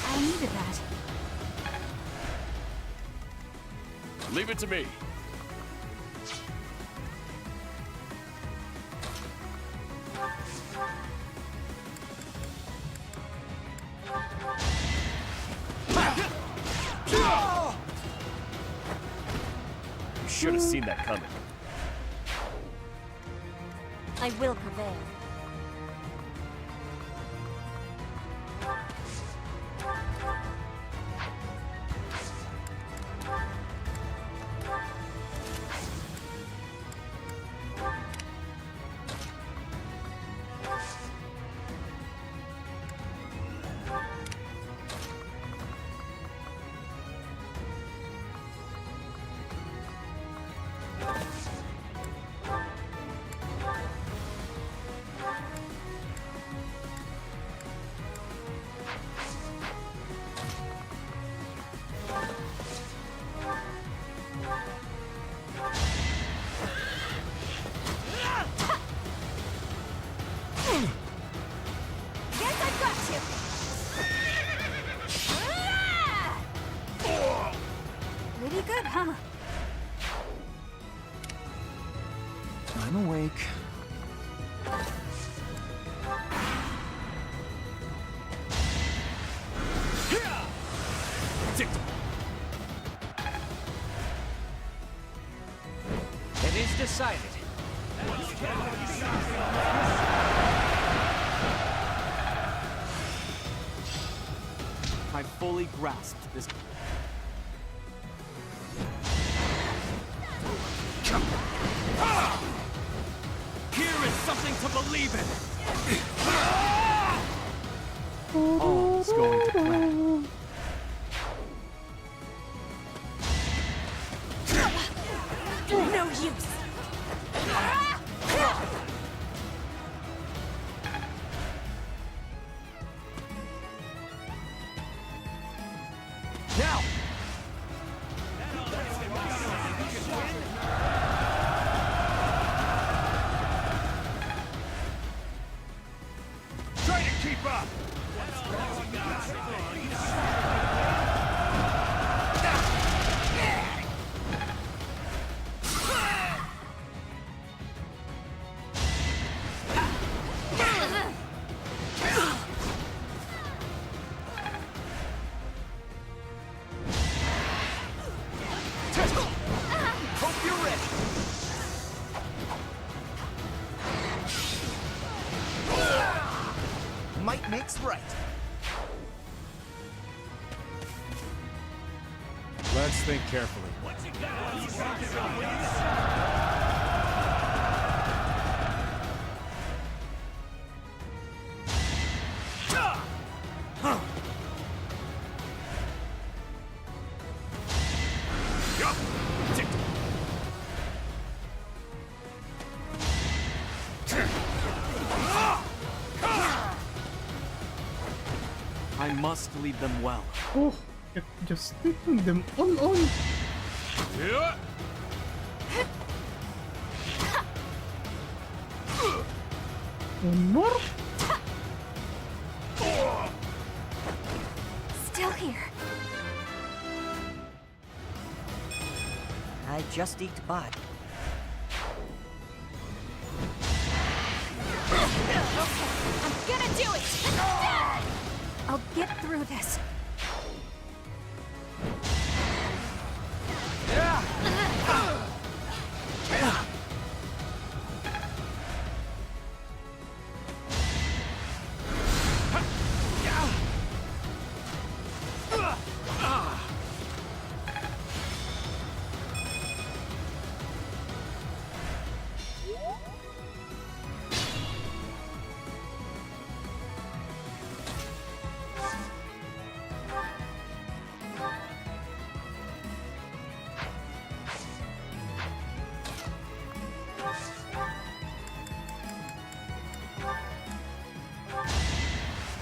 H: I needed that.
R: Leave it to me. You should have seen that coming.
G: I will prevail.
E: excited. I fully grasped this.
R: Here is something to believe in!
E: All's going to plan.
L: No use.
R: Now! Try to keep up! Hope you're ready. Might makes right.
T: Let's think carefully.
E: I must lead them well.
A: Oh, just taking them all on.
R: Yeah.
A: One more.
L: Still here.
K: I just eked by.
L: I'm gonna do it! I'll get through this.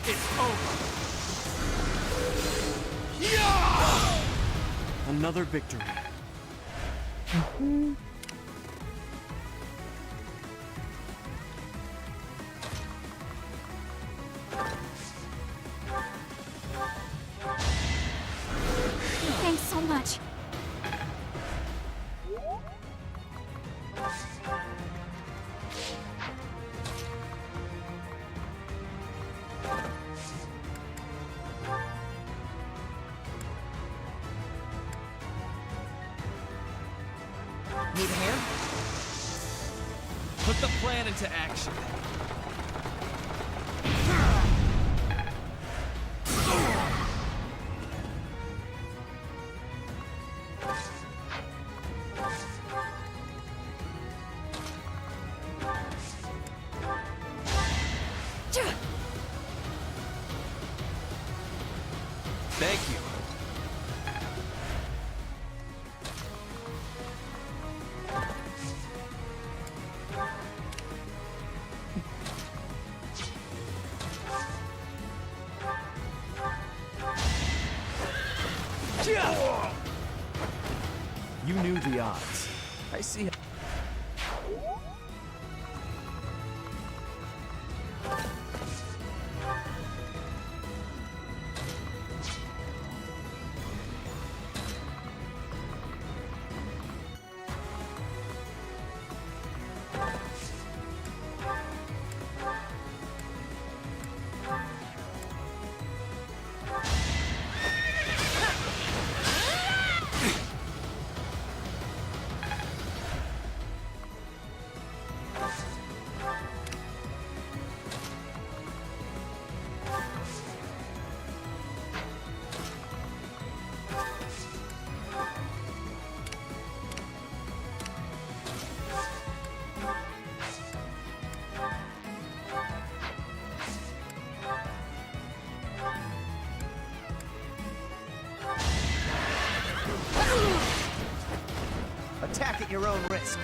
R: It's over.
E: Another victory.
L: Thanks so much.
K: Need a hand?
E: Put the plan into action.
R: Thank you.
E: You knew the odds. I see.
K: your own risk.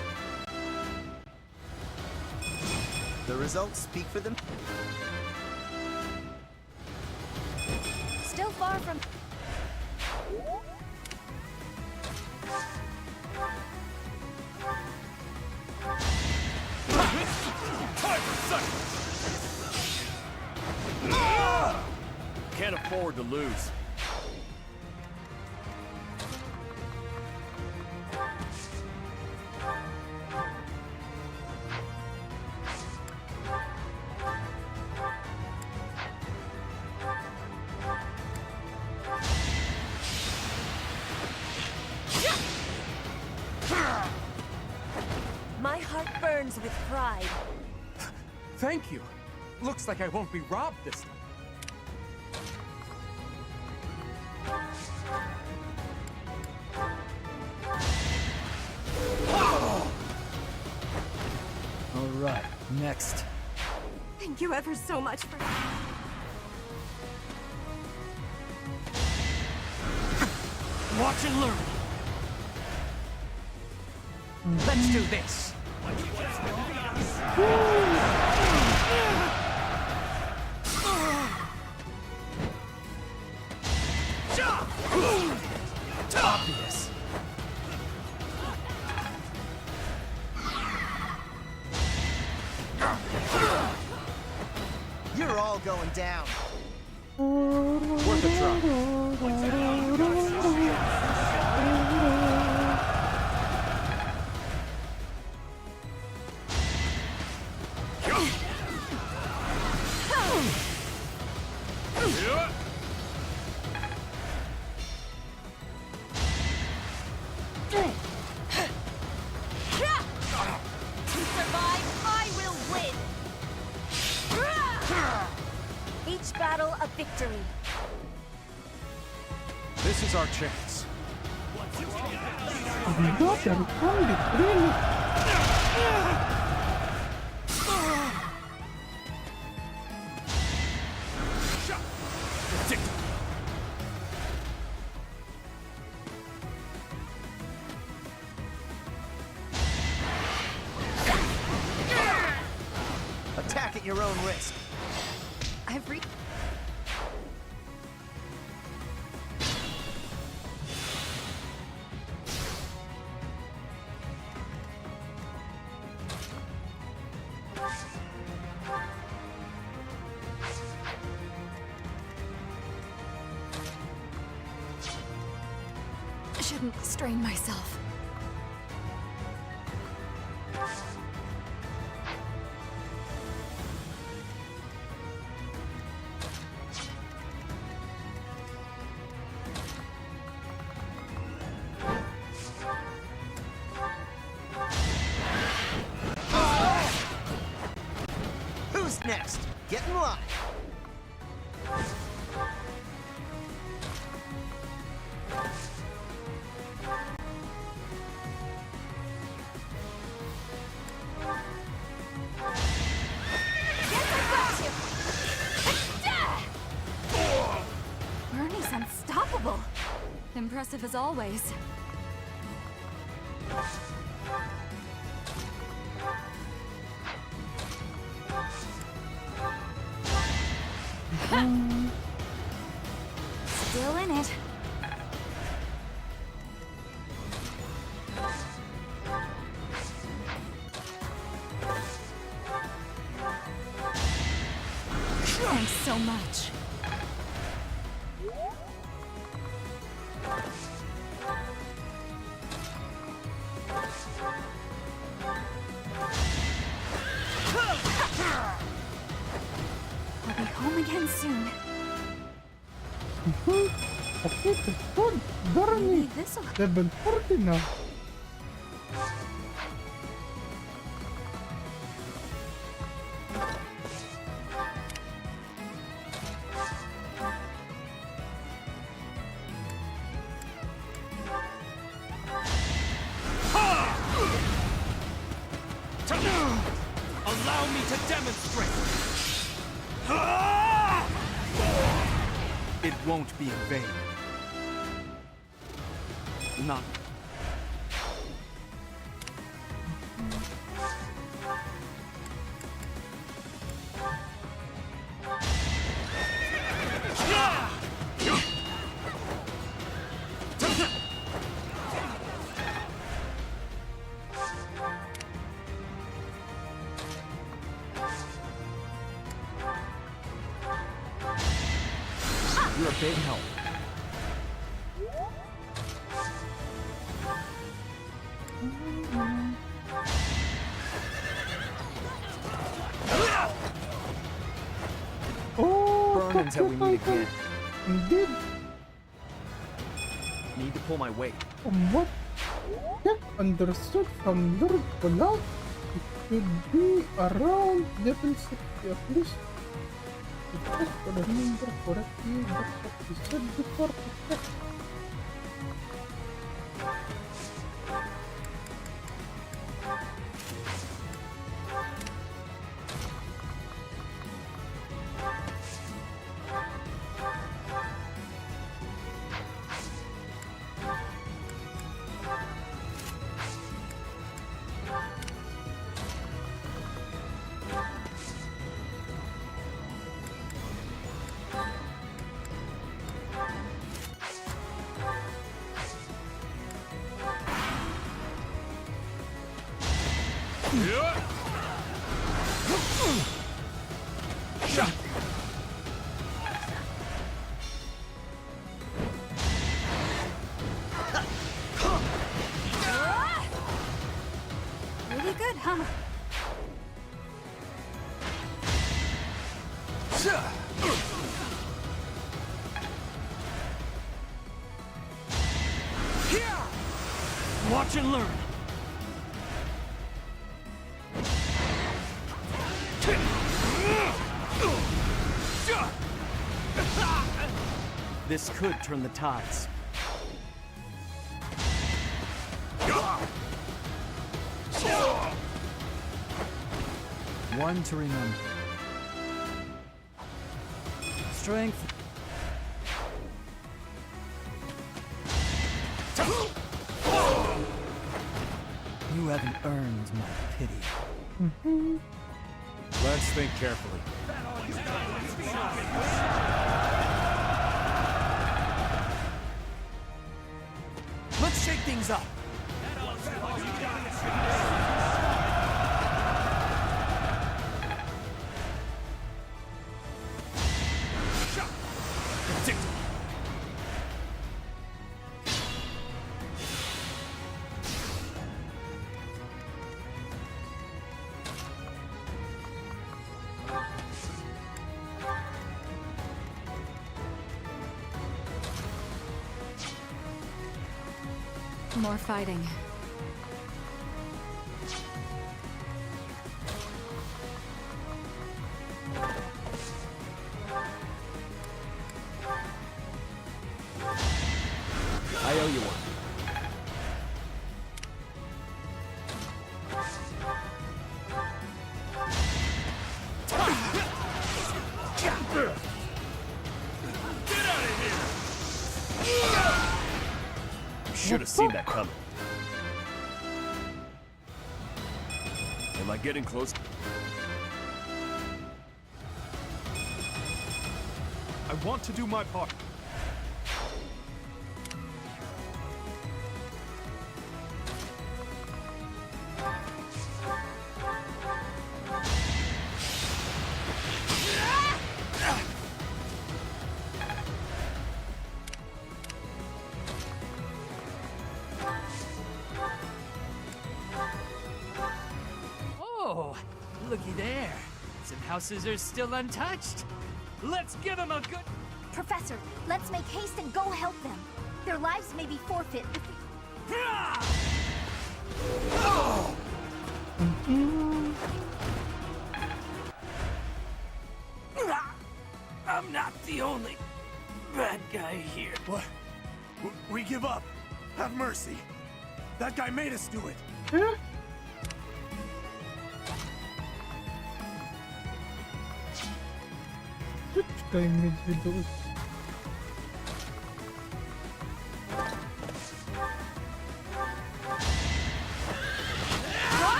K: The results speak for them.
H: Still far from...
R: Can't afford to lose.
G: My heart burns with pride.
V: Thank you. Looks like I won't be robbed this time.
N: All right, next.
L: Thank you ever so much for...
K: Watch and learn. Let's do this.
V: Obvious.
K: You're all going down.
V: Worth a try.
G: Each battle a victory.
V: This is our chance.
A: Oh my god, they're coming, really?
K: Attack at your own risk.
H: I've reached... Shouldn't strain myself.
K: Who's next? Get in line.
H: Bernie's unstoppable. Impressive as always. Still in it. Thanks so much. I'll be home again soon.
A: Okay, that's good. Barney, level 40 now.
V: Allow me to demonstrate. It won't be in vain. Not.
E: You're a big help.
A: Oh,
E: Burn until we meet again.
A: Indeed.
E: Need to pull my weight.
A: What? Kek understood from Lord Pola. It should be around level 60 at least. If I remember correctly, that's what he said before.
L: Really good, huh?
C: Watch and learn.
E: This could turn the tides.
N: One to remember. Strength. You haven't earned my pity.
T: Let's think carefully.
K: Let's shake things up.
H: More fighting.
E: I owe you one.
R: Should have seen that coming. Am I getting close?
I: I want to do my part.
M: Oh, looky there. Some houses are still untouched. Let's give them a good...
G: Professor, let's make haste and go help them. Their lives may be forfeit if we...
S: I'm not the only bad guy here.
R: What? We give up. Have mercy. That guy made us do it.
A: Yeah. Which guy made you do it?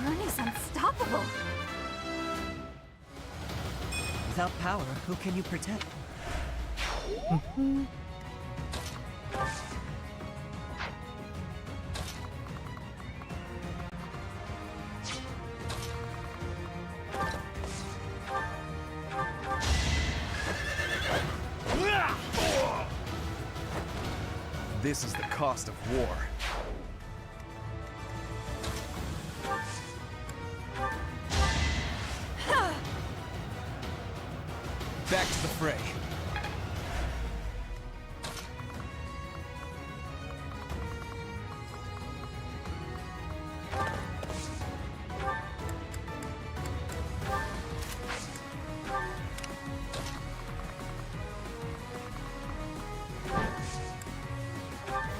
L: Bernie's unstoppable.
K: Without power, who can you protect?
V: This is the cost of war. Back to the fray.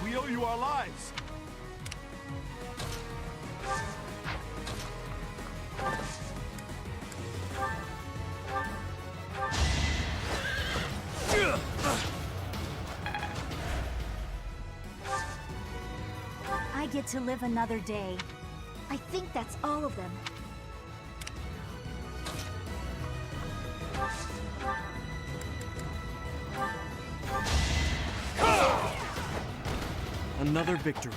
J: We owe you our lives.
G: I get to live another day. I think that's all of them.
V: Another victory.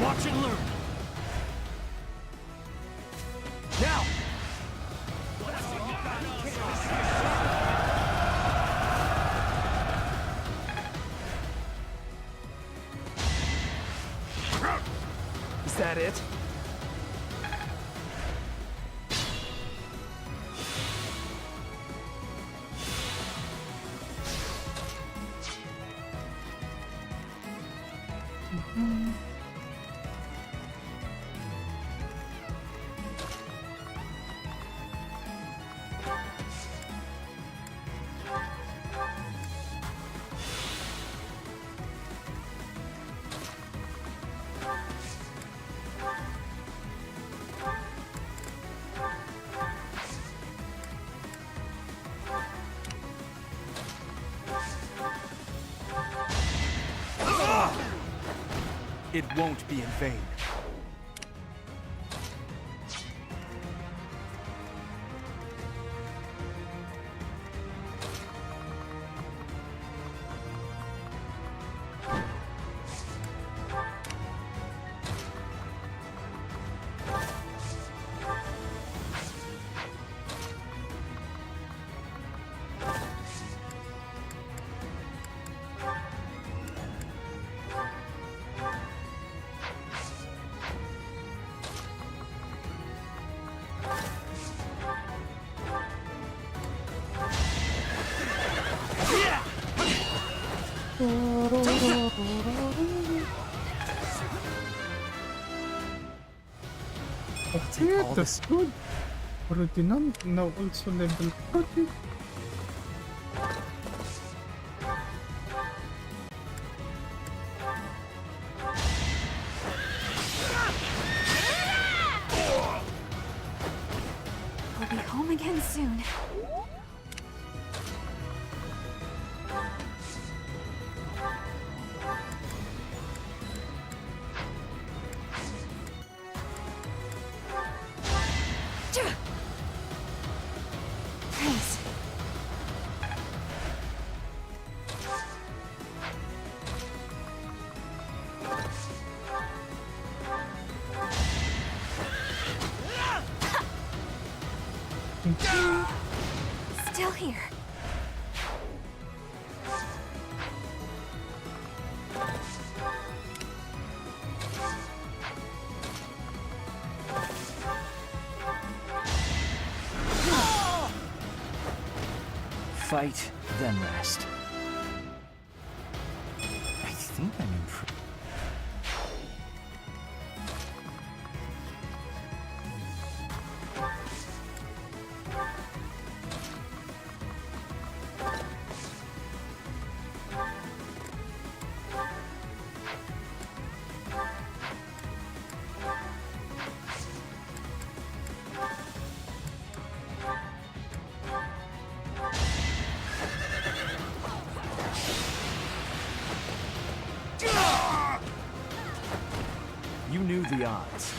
M: Watch and learn.
V: Now! Is that it? It won't be in vain.
A: Okay, that's good. Ferdinand now also level 40.
H: We'll be home again soon. Thanks. Still here.
E: Fight, then rest. I think I'm improved. You knew the odds.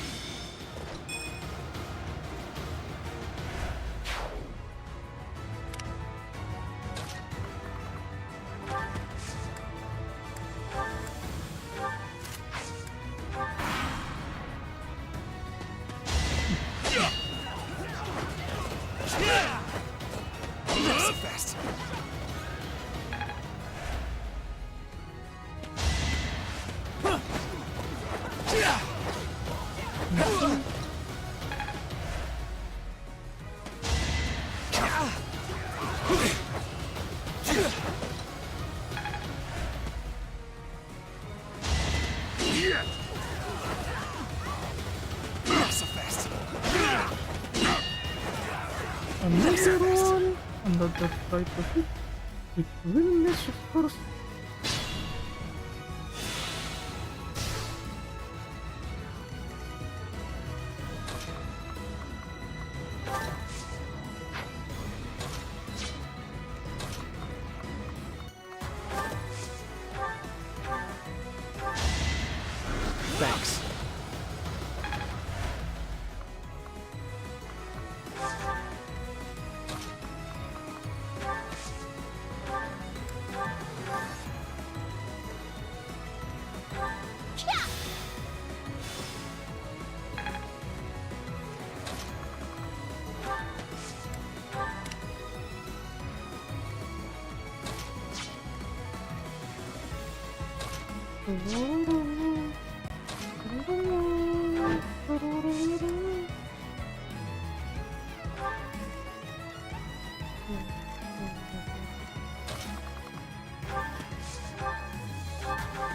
R: Not so fast.
A: Another one. Another try to hit. It will miss, of course.
E: Thanks.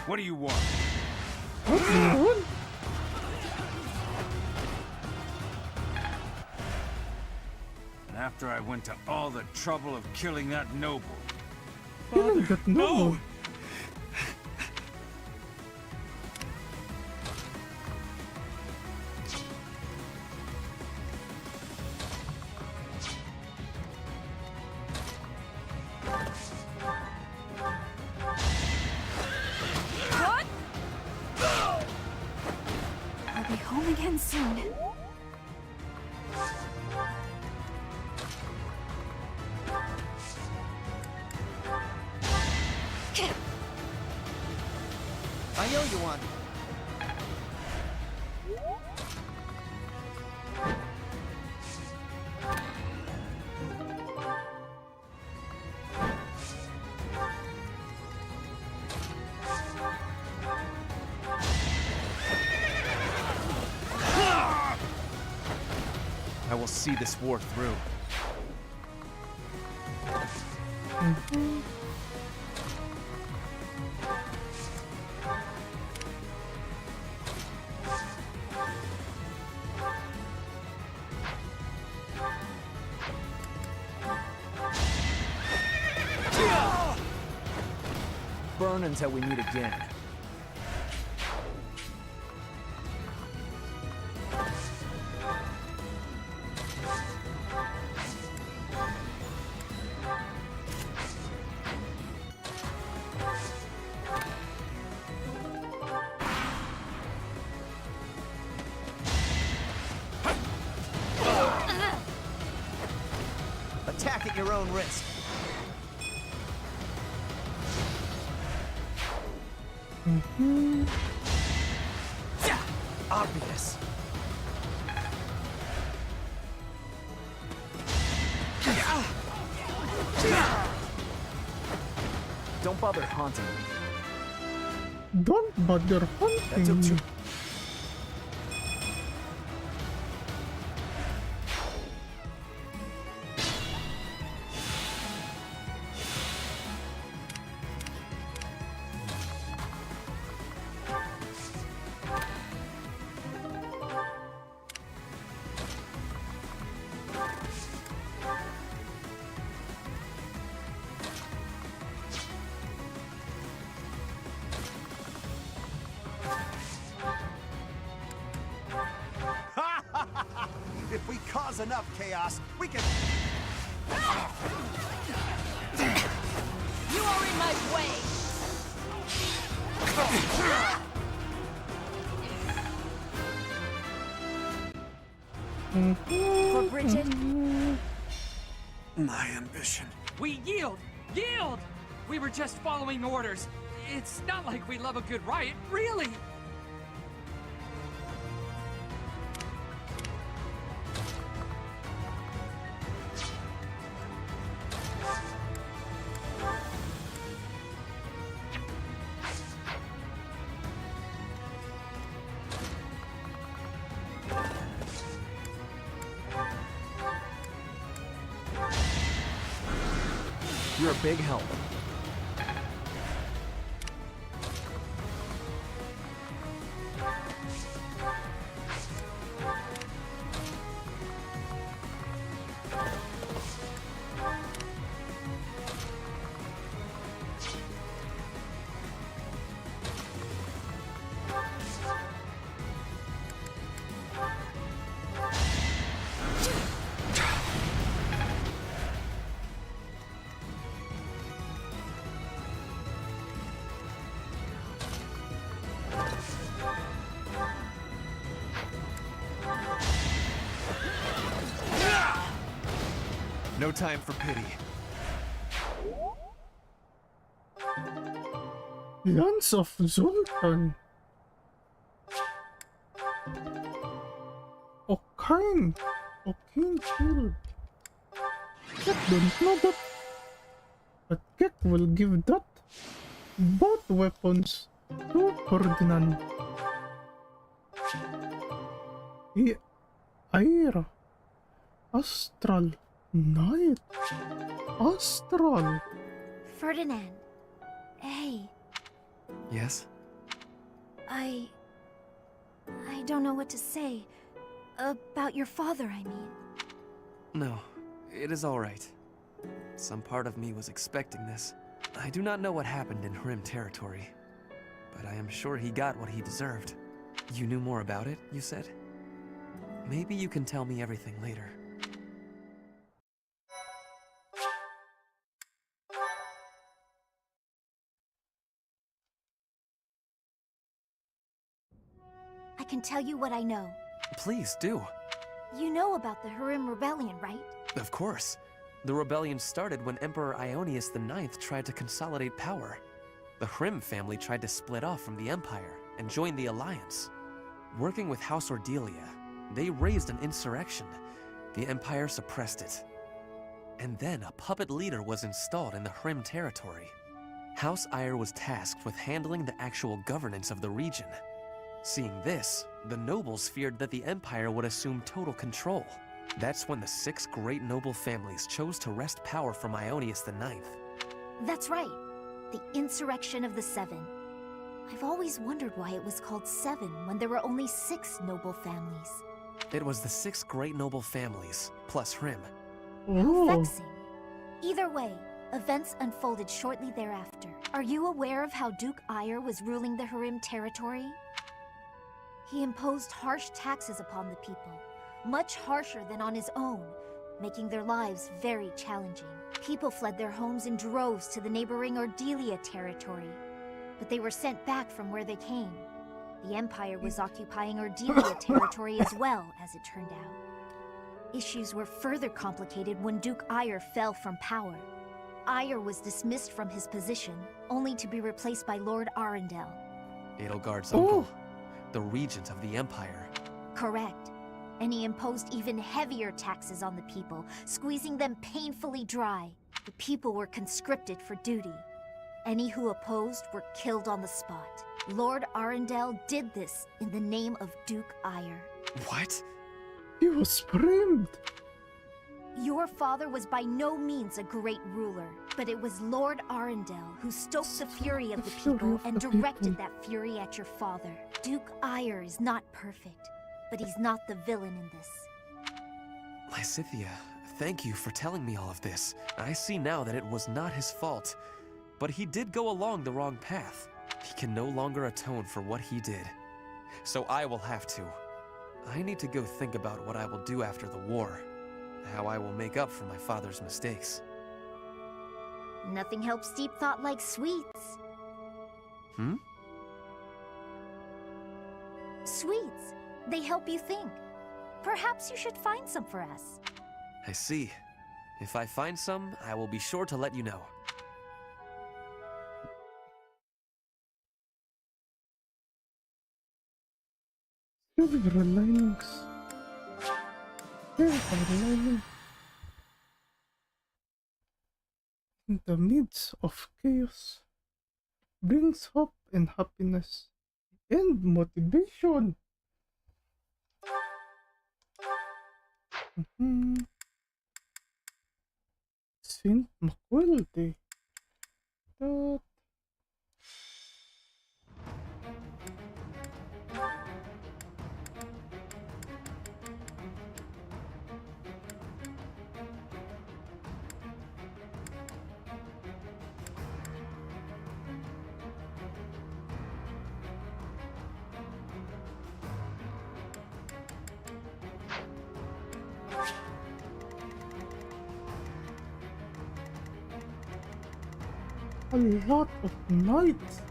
T: What do you want?
A: What do you want?
T: And after I went to all the trouble of killing that noble.
A: Killing that noble?
T: No!
H: I'll be home again soon.
K: I owe you one.
V: I will see this war through.
E: Burn until we meet again.
K: Attack at your own risk. Obvious.
E: Don't bother haunting me.
A: Don't bother hunting me.
K: If we cause enough chaos, we can...
L: You are in my way!
H: For Bridget.
S: My ambition.
M: We yield! Yield! We were just following orders. It's not like we love a good riot, really!
E: You're a big help.
V: No time for pity.
A: Lance of Zoltan. Okine shield. Kek don't know that. But Kek will give that both weapons to Ferdinand. Aira. Astral. Night. Astral.
G: Ferdinand. Hey,
V: Yes?
G: I don't know what to say. About your father, I mean.
V: No, it is all right. Some part of me was expecting this. I do not know what happened in Hmmmm territory, but I am sure he got what he deserved. You knew more about it, you said? Maybe you can tell me everything later.
G: I can tell you what I know.
V: Please, do.
G: You know about the Hmmmm Rebellion, right?
V: Of course. The rebellion started when Emperor Ionius IX tried to consolidate power. The Hmmmm family tried to split off from the Empire and join the Alliance. Working with House Ordelia, they raised an insurrection. The Empire suppressed it. And then a puppet leader was installed in the Hmmmm territory. House Ayer was tasked with handling the actual governance of the region. Seeing this, the nobles feared that the Empire would assume total control. That's when the 6 great noble families chose to wrest power from Ionius IX.
G: That's right. The Insurrection of the Seven. I've always wondered why it was called Seven when there were only 6 noble families.
V: It was the 6 great noble families, plus Hmmmm.
G: How vexing. Either way, events unfolded shortly thereafter. Are you aware of how Duke Ayer was ruling the Hmmmm territory? He imposed harsh taxes upon the people, much harsher than on his own, making their lives very challenging. People fled their homes in droves to the neighboring Ordelia territory, but they were sent back from where they came. The Empire was occupying Ordelia territory as well, as it turned out. Issues were further complicated when Duke Ayer fell from power. Ayer was dismissed from his position, only to be replaced by Lord Arundel.
V: Edelgard's uncle, the regent of the Empire.
G: Correct. And he imposed even heavier taxes on the people, squeezing them painfully dry. The people were conscripted for duty. Any who opposed were killed on the spot. Lord Arundel did this in the name of Duke Ayer.
V: What?
A: He was framed.
G: Your father was by no means a great ruler, but it was Lord Arundel who stoked the fury of the people and directed that fury at your father. Duke Ayer is not perfect, but he's not the villain in this.
V: Lysithea, thank you for telling me all of this. I see now that it was not his fault, but he did go along the wrong path. He can no longer atone for what he did. So I will have to. I need to go think about what I will do after the war. How I will make up for my father's mistakes.
G: Nothing helps deep thought like sweets.
V: Hmm?
G: Sweets. They help you think. Perhaps you should find some for us.
V: I see. If I find some, I will be sure to let you know.
A: Silver linings. Silver lining. In the midst of chaos brings hope and happiness and motivation. Saint Maquilde. That. A lot of knights.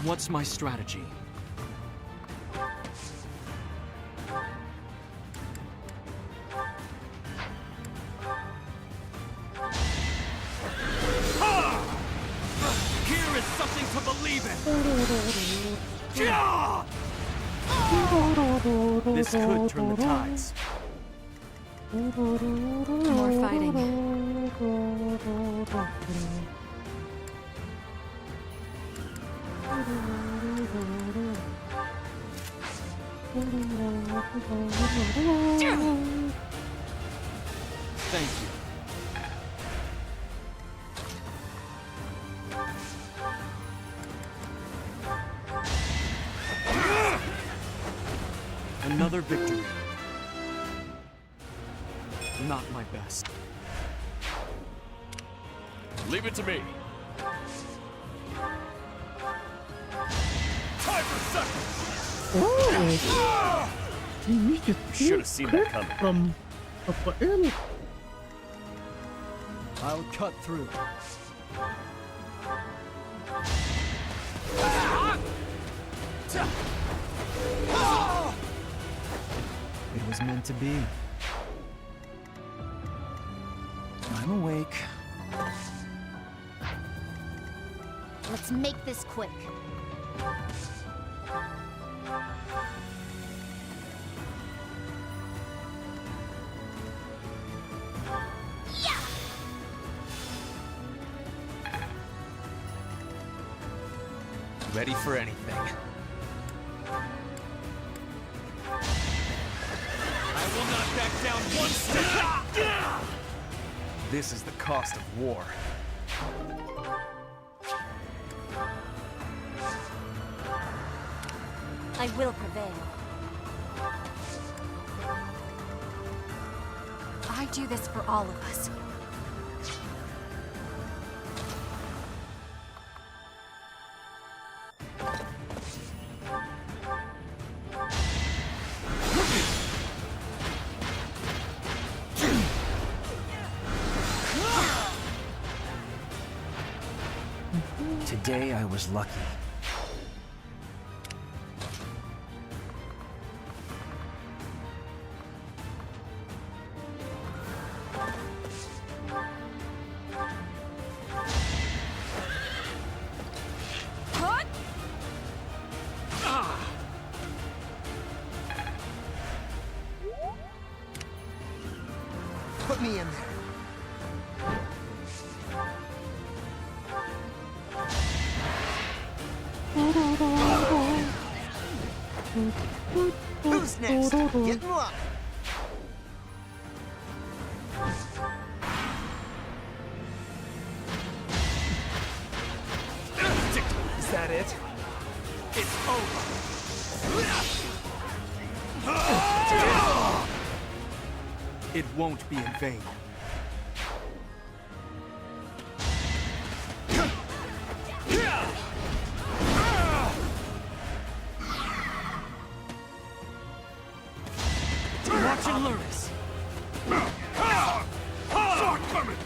O: What's my strategy?
M: Here is something to believe in!
O: This could turn the tides.
H: More fighting.
O: Thank you. Another victory. Not my best.
R: Leave it to me. Time for second.
A: Oh!
R: Should have seen that coming.
A: From Rafael.
N: I'll cut through. It was meant to be. I'm awake.
G: Let's make this quick.
O: Ready for anything.
M: I will not back down one step!
O: This is the cost of war.
G: I will prevail.
H: I do this for all of us.
K: Today I was lucky.
D: Put me in there. Who's next? Get in line.
E: Is that it? It's over.
O: It won't be in vain.
M: Watch and learn this.
R: Sword coming.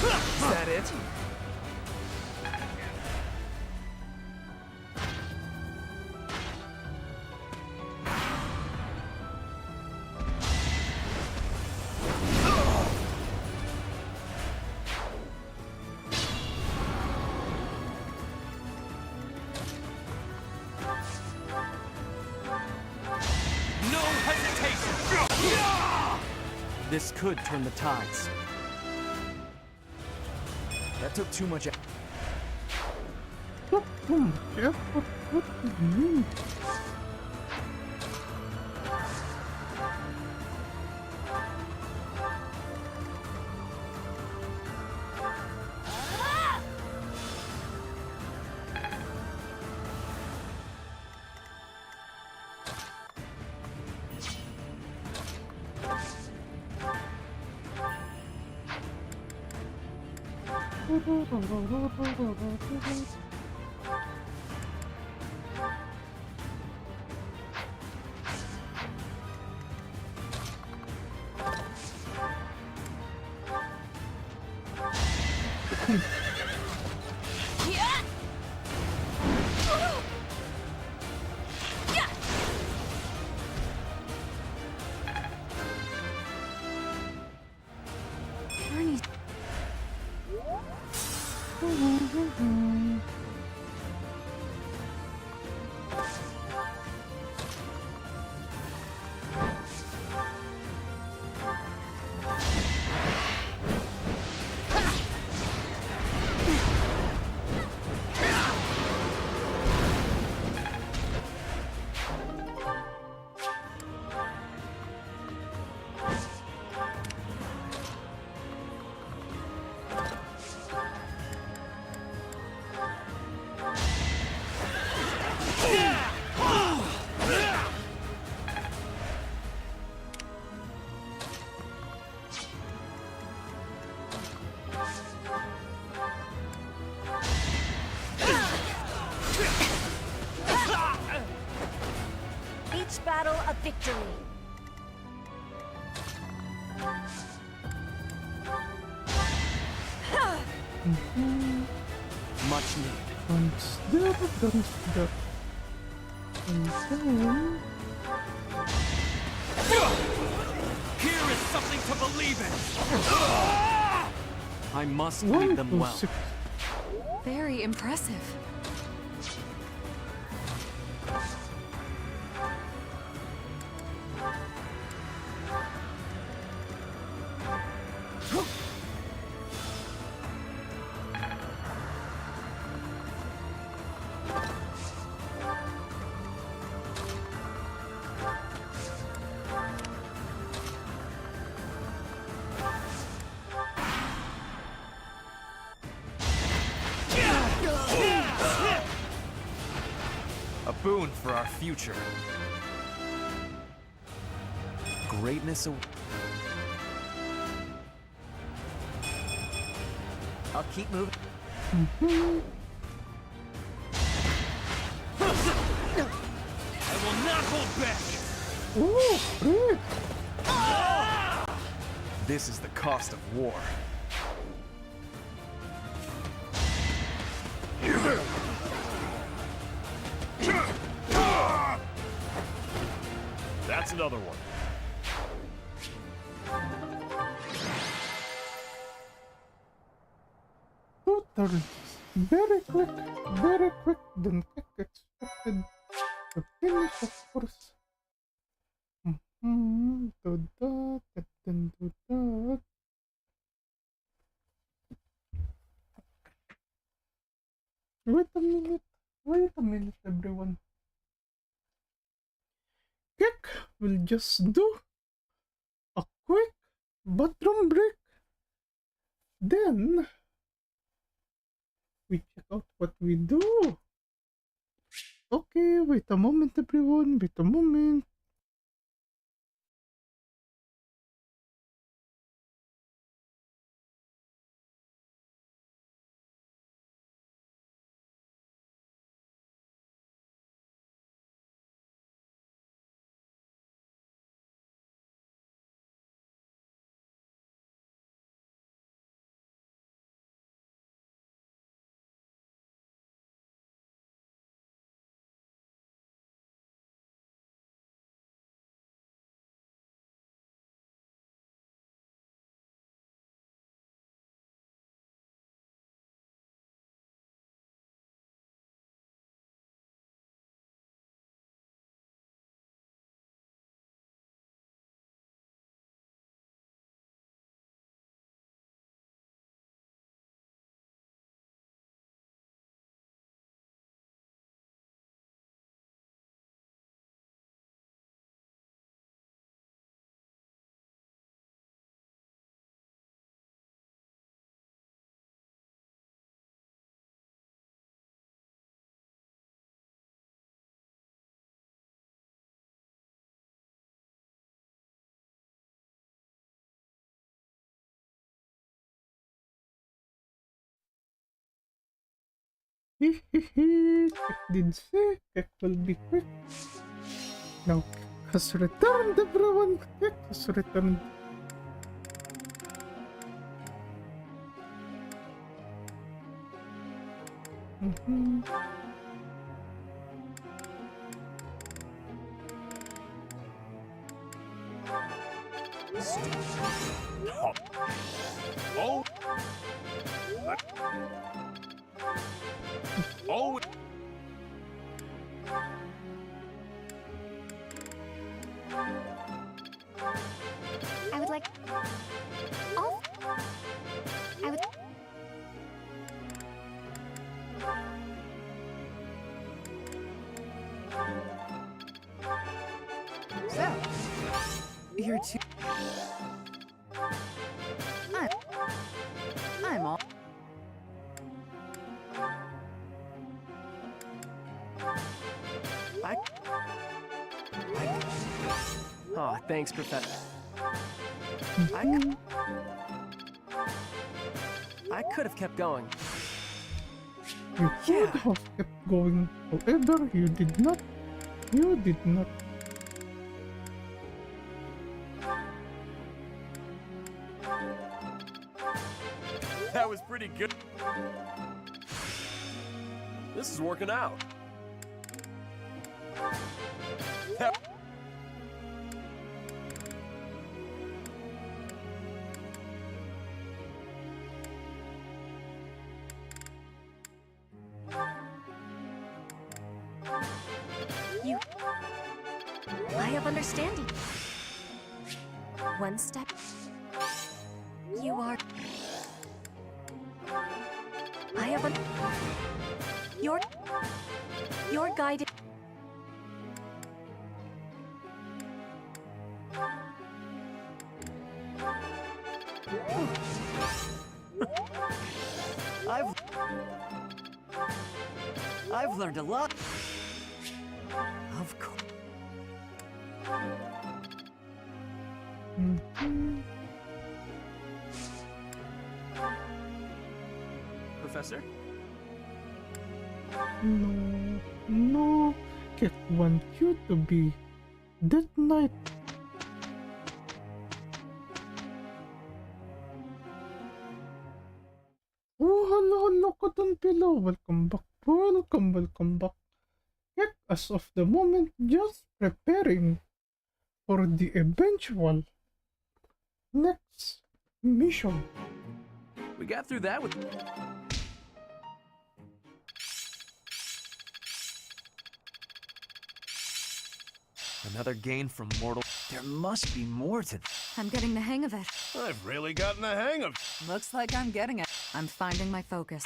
E: Is that it?
O: This could turn the tides.
E: That took too much.
A: What do you mean?
G: Each battle a victory.
V: Much needed.
A: Consider. And then...
R: Here is something to believe in!
V: I must lead them well.
H: Very impressive.
V: A boon for our future. Greatness.
K: I'll keep moving.
R: I will not hold back!
A: Oh, great!
O: This is the cost of war.
R: That's another one.
A: Totally. Very quick than Kek expected to finish, of course. Do that, and then do that. Wait a minute, everyone. Kek will just do a quick bathroom break. Then we check out what we do. Okay, wait a moment, everyone. Wait a moment. Kek did say Kek will be quick. Now Kek has returned, everyone. Kek has returned.
J: Oh. Oh.
G: I would like... Oh. I would...
F: So, you're too... I'm all...
K: Oh, thanks, Professor. I could have kept going.
A: You could have kept going. However, you did not. You did not.
R: That was pretty good. This is working out.
G: You... I have understanding. One step. You are... I have a... Your guided...
K: I've learned a lot. Of course. Professor?
A: No. Kek want you to be that knight. Oh, hello, Cotton Pillow. Welcome back. Welcome back. Kek, as of the moment, just preparing for the eventual next mission.
E: We got through that with...
V: Another gain from mortal...
E: There must be more to...
H: I'm getting the hang of it.
J: I've really gotten the hang of...
F: Looks like I'm getting it.
H: I'm finding my focus.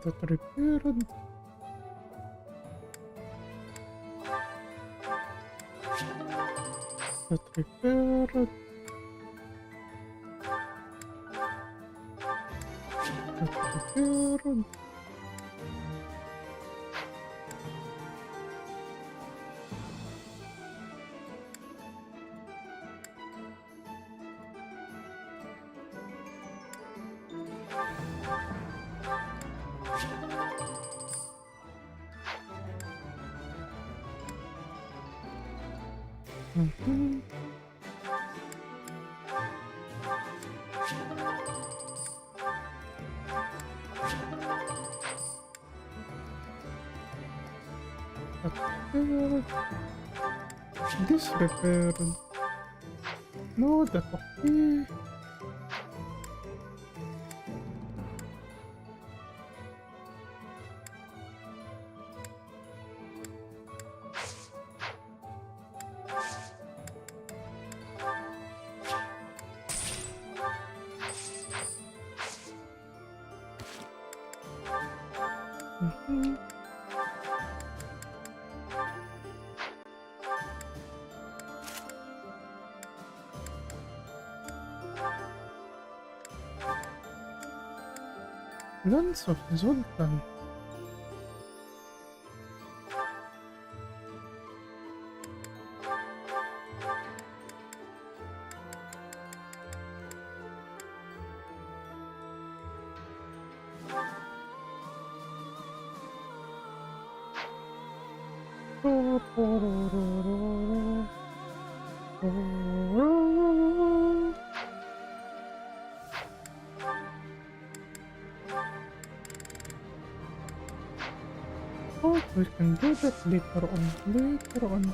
A: That repaired. That repaired. That repaired. This repaired. No, that okay. Lands of Zoltan. Oh, we can do that later on.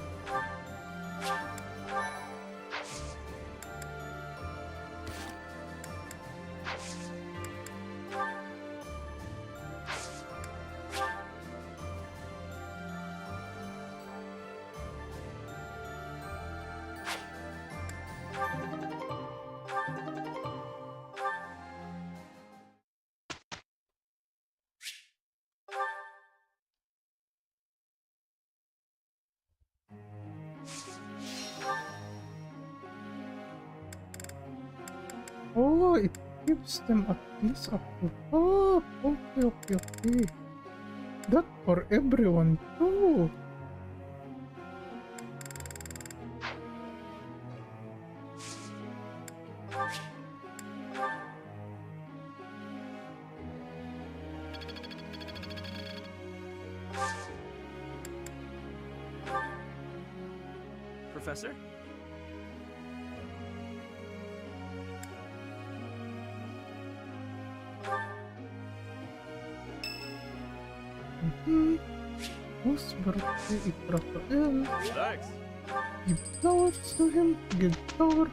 A: Oh, it gives them at least up to top. Okay. That for everyone too.
V: Professor?
A: Whose birthday is Raphael?
R: Thanks.
A: Give flowers to him. Give flower.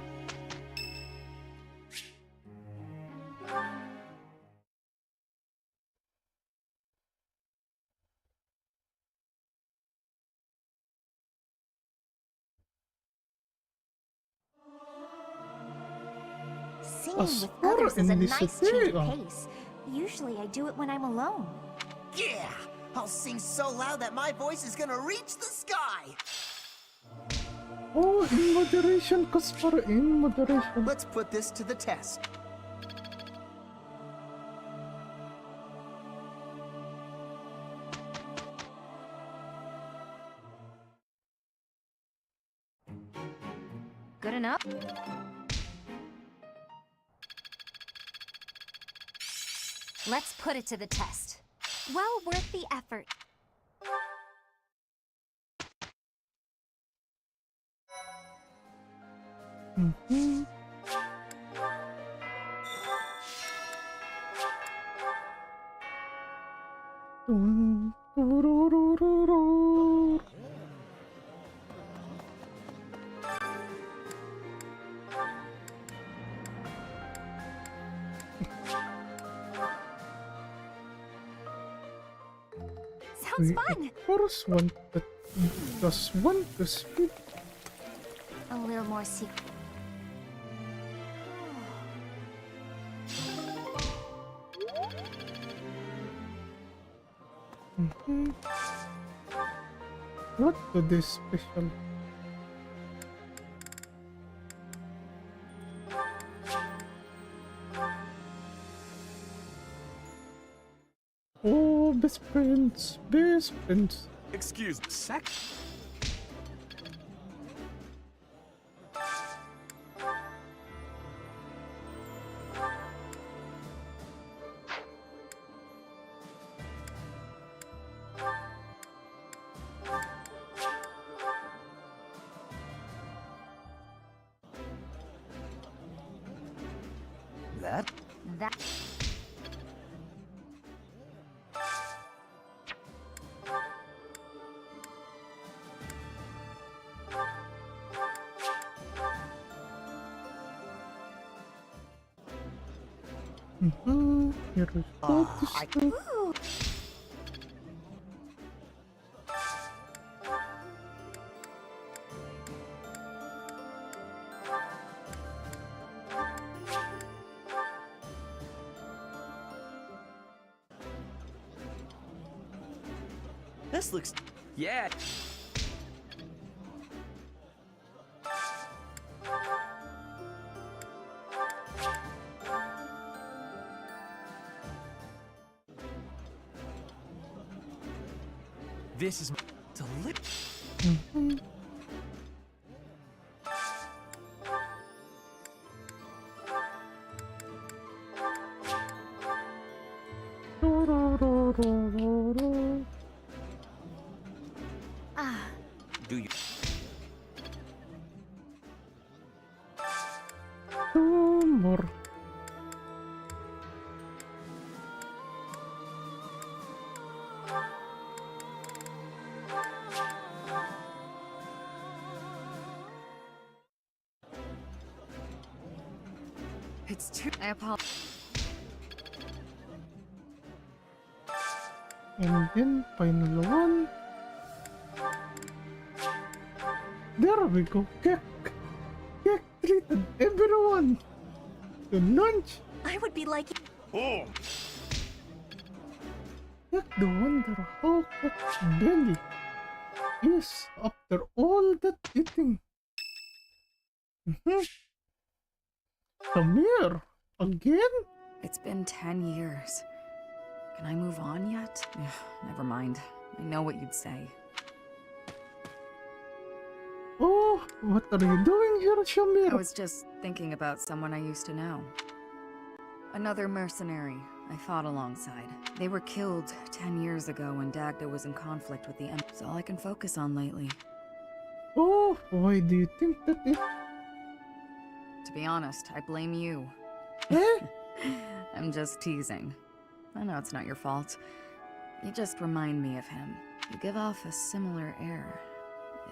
G: Singing with others is a nice change of pace. Usually I do it when I'm alone.
D: Yeah! I'll sing so loud that my voice is gonna reach the sky!
A: Oh, in moderation, Kaspar, in moderation.
D: Let's put this to the test.
G: Good enough? Let's put it to the test. Well worth the effort.
L: Sounds fun!
A: Of course just want to speak.
G: A little more secret.
A: What do this special? Oh, best friends.
R: Excuse me.
N: That?
A: Here we go.
K: This looks... Yeah.
E: This is delicious.
C: Do you?
A: Two more.
F: It's too. I apologize.
A: And then final one. There we go. Kek treated everyone to lunch.
L: I would be like.
J: Oh.
A: Kek the wonder how Kek's belly is after all that eating. Come here again?
F: It's been 10 years. Can I move on yet? Never mind. I know what you'd say.
A: Oh, what are you doing here, Shamir?
F: I was just thinking about someone I used to know. Another mercenary I fought alongside. They were killed 10 years ago when Dagda was in conflict with the Emblem. It's all I can focus on lately.
A: Oh, why do you think that it...
F: To be honest, I blame you.
A: Eh?
F: I'm just teasing. I know it's not your fault. You just remind me of him. You give off a similar air.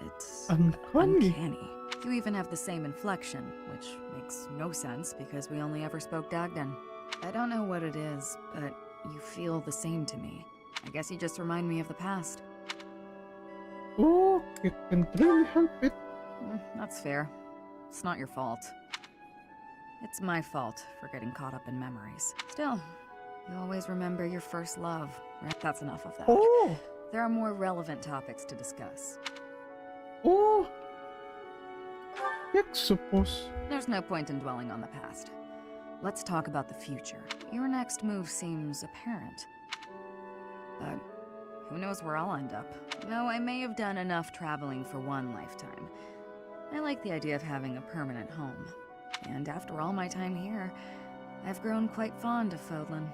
F: It's uncanny. You even have the same inflection, which makes no sense because we only ever spoke Dagdan. I don't know what it is, but you feel the same to me. I guess you just remind me of the past.
A: Oh, it can't really help it.
F: That's fair. It's not your fault. It's my fault for getting caught up in memories. Still, you always remember your first love, right? That's enough of that.
A: Oh!
F: There are more relevant topics to discuss.
A: Oh! I suppose.
F: There's no point in dwelling on the past. Let's talk about the future. Your next move seems apparent. But who knows where I'll end up? No, I may have done enough traveling for one lifetime. I like the idea of having a permanent home. And after all my time here, I've grown quite fond of Fodlan.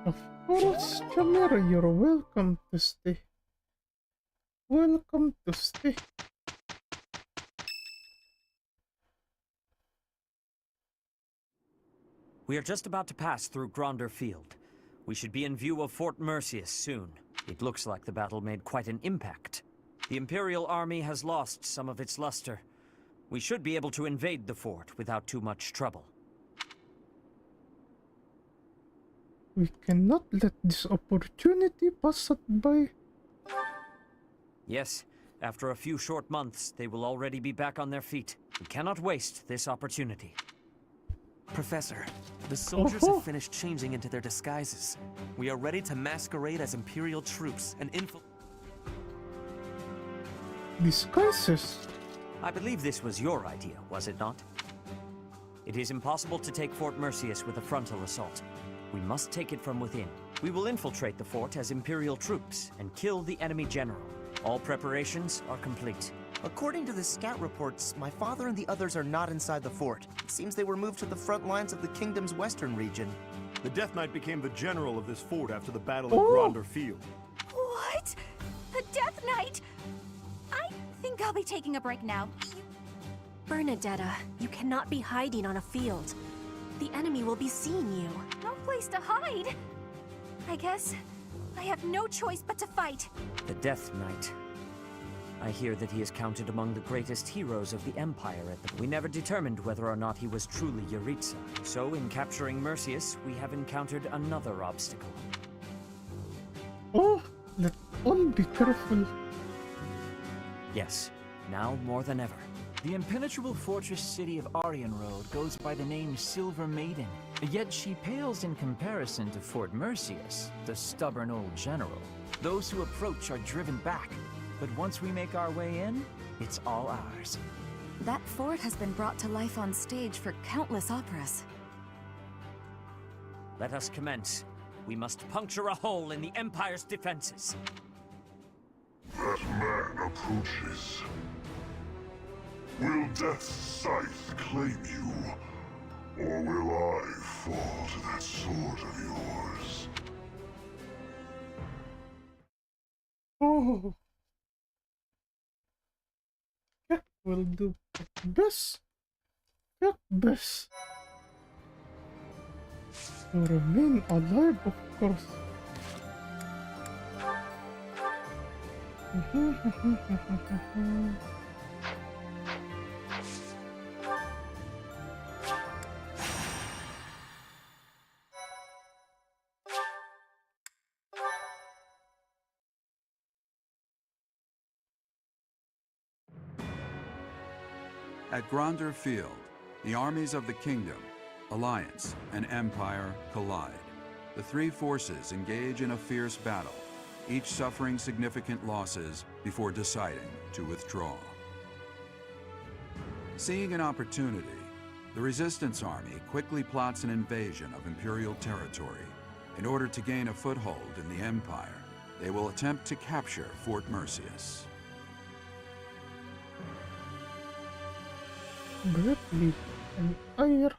A: Of course, Shamir, you're welcome to stay. Welcome to stay.
C: We are just about to pass through Gronder Field. We should be in view of Fort Mercius soon. It looks like the battle made quite an impact. The Imperial army has lost some of its luster. We should be able to invade the fort without too much trouble.
A: We cannot let this opportunity pass us by.
C: Yes, after a few short months, they will already be back on their feet. We cannot waste this opportunity.
V: Professor, the soldiers have finished changing into their disguises. We are ready to masquerade as Imperial troops and
A: Disguises?
C: I believe this was your idea, was it not? It is impossible to take Fort Mercius with a frontal assault. We must take it from within. We will infiltrate the fort as Imperial troops and kill the enemy general. All preparations are complete.
D: According to the scout reports, my father and the others are not inside the fort. It seems they were moved to the front lines of the kingdom's western region.
J: The Death Knight became the general of this fort after the battle of Gronder Field.
L: What? The Death Knight? I think I'll be taking a break now.
B: Bernadetta, you cannot be hiding on a field. The enemy will be seeing you.
L: No place to hide. I guess I have no choice but to fight.
C: The Death Knight. I hear that he is counted among the greatest heroes of the Empire at the... We never determined whether or not he was truly Yaritza. So, in capturing Mercius, we have encountered another obstacle.
A: Oh, let's all be careful.
C: Yes, now more than ever.
E: The impenetrable fortress city of Arianrode goes by the name Silver Maiden, yet she pales in comparison to Fort Mercius, the stubborn old general. Those who approach are driven back, but once we make our way in, it's all ours.
H: That fort has been brought to life on stage for countless operas.
C: Let us commence. We must puncture a hole in the Empire's defenses.
P: That man approaches. Will Death's scythe claim you? Or will I fall to that sword of yours?
A: Oh. Kek will do best. Kek best. To remain alive, of course.
Q: At Gronder Field, the armies of the Kingdom, Alliance, and Empire collide. The three forces engage in a fierce battle, each suffering significant losses before deciding to withdraw. Seeing an opportunity, the Resistance Army quickly plots an invasion of Imperial territory. In order to gain a foothold in the Empire, they will attempt to capture Fort Merceus.
A: Greatly and air.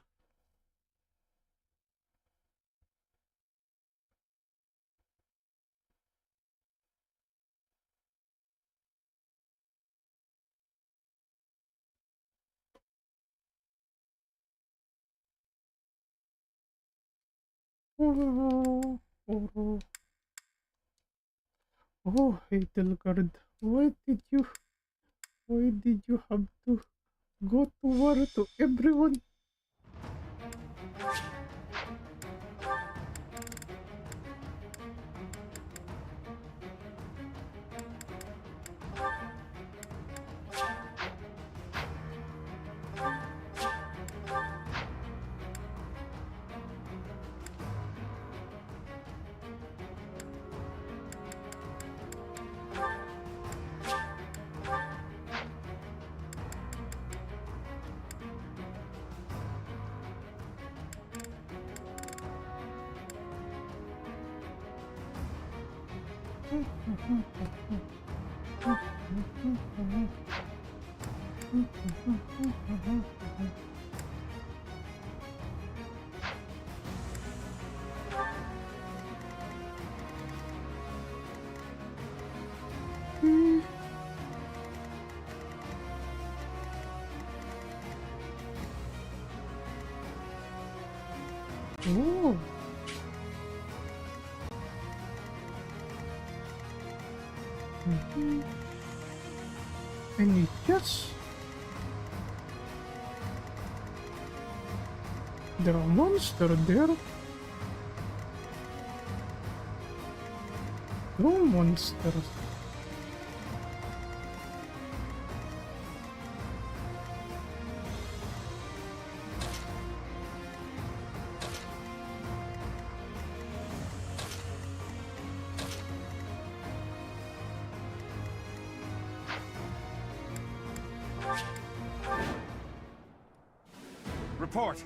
A: Oh, Edelgard, why did you have to go to war to everyone? Oh. And yes, there are monsters there. No monsters.
T: Report!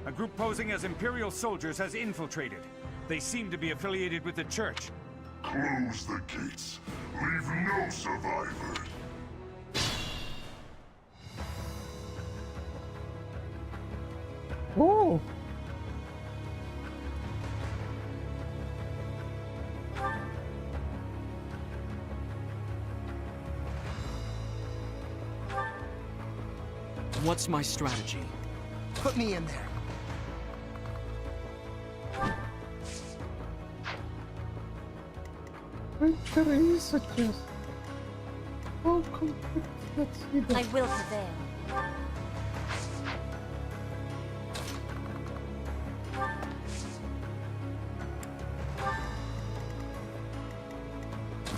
T: A group posing as Imperial soldiers has infiltrated. They seem to be affiliated with the Church.
P: Close the gates. Leave no survivor.
A: Oh.
K: What's my strategy?
D: Put me in there.
A: Wait, there is a chest. Oh, come. Let's see that.
B: I will prevail.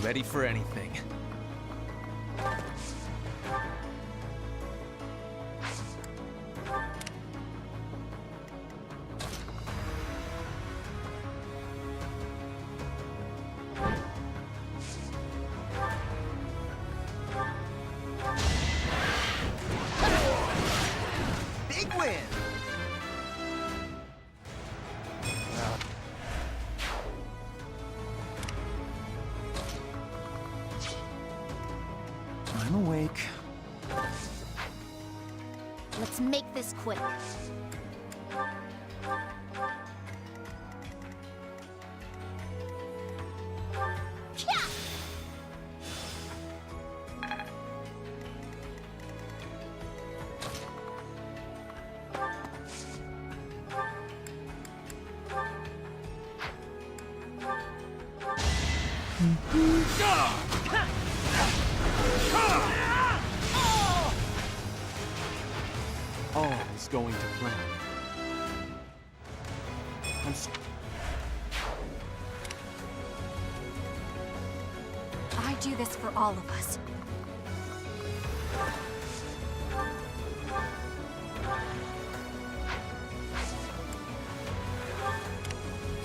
K: Ready for anything.
D: Big win!
G: Let's make this quick.
V: All is going to plan.
B: I do this for all of us.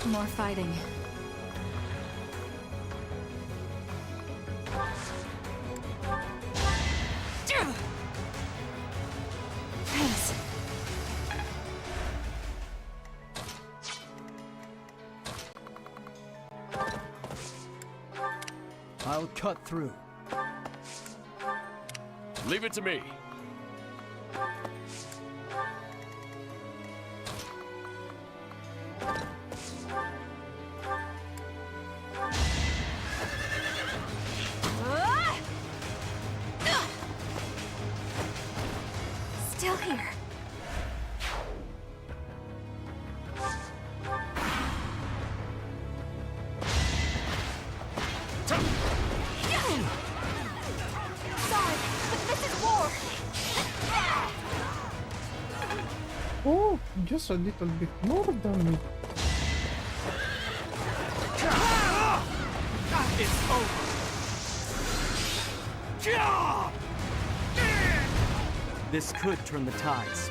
H: More fighting.
B: Thanks.
N: I'll cut through.
R: Leave it to me.
B: Still here.
L: Sorry, but this is war.
A: Oh, just a little bit more damage.
M: It's over.
V: This could turn the tides.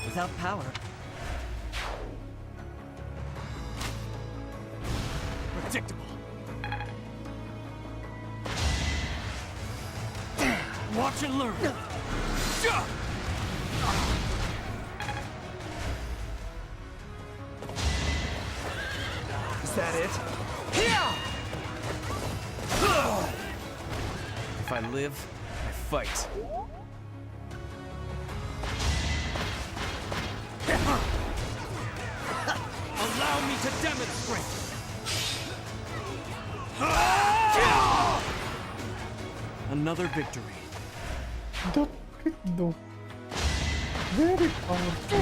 K: Without power,
M: Predictable. Watch and learn.
K: is that it?
V: If I live, I fight.
M: Allow me to demonstrate.
V: Another victory.
A: That hit though. Very powerful.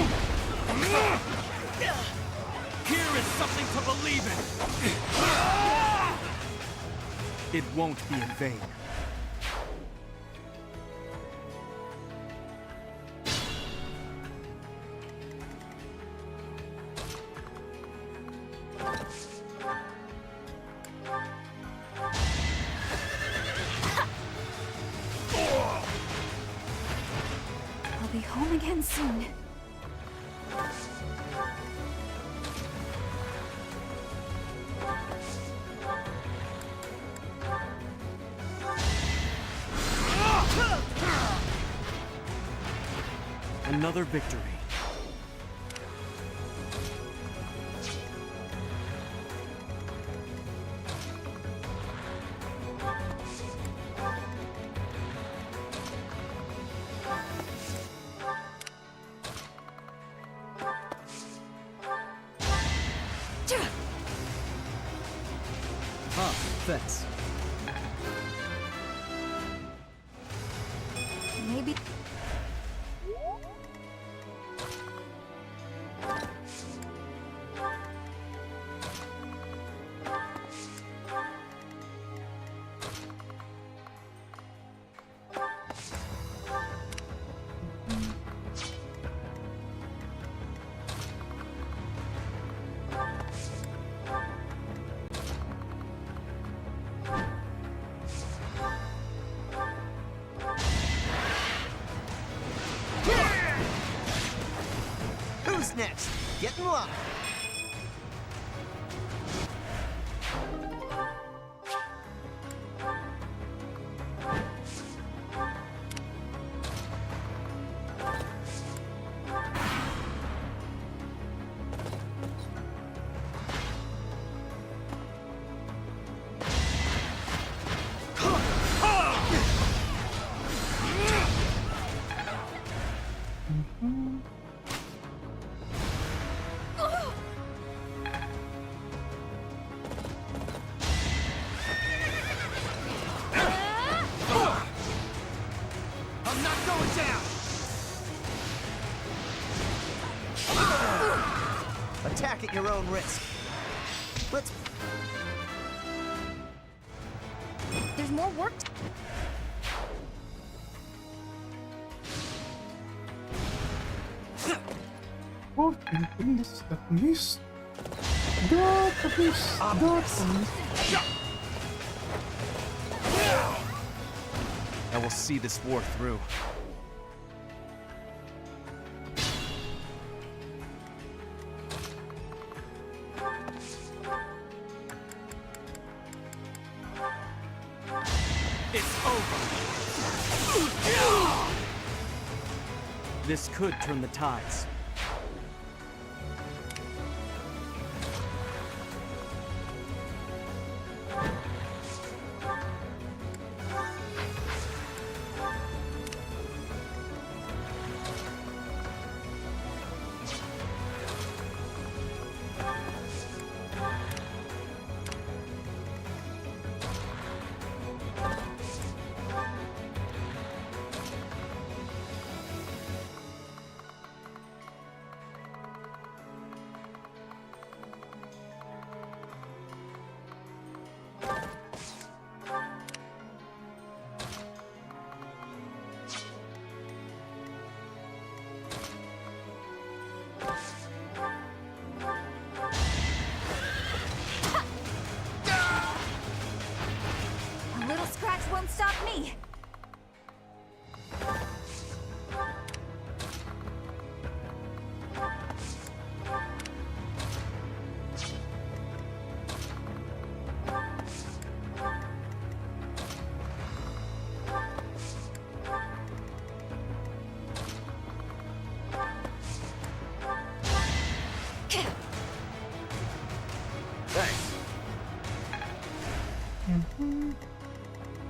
M: Here is something to believe in.
V: It won't be in vain.
H: I'll be home again soon.
V: Another victory.
N: Ah, thanks.
H: Maybe.
D: Who's next? Get in line.
M: I'm not going down!
D: Attack at your own risk. Let's...
H: There's more work
A: Oh, thank goodness, that missed. That missed. That missed.
V: I will see this war through.
M: It's over!
K: This could turn the tides.
H: A little scratch won't stop me.
R: Thanks.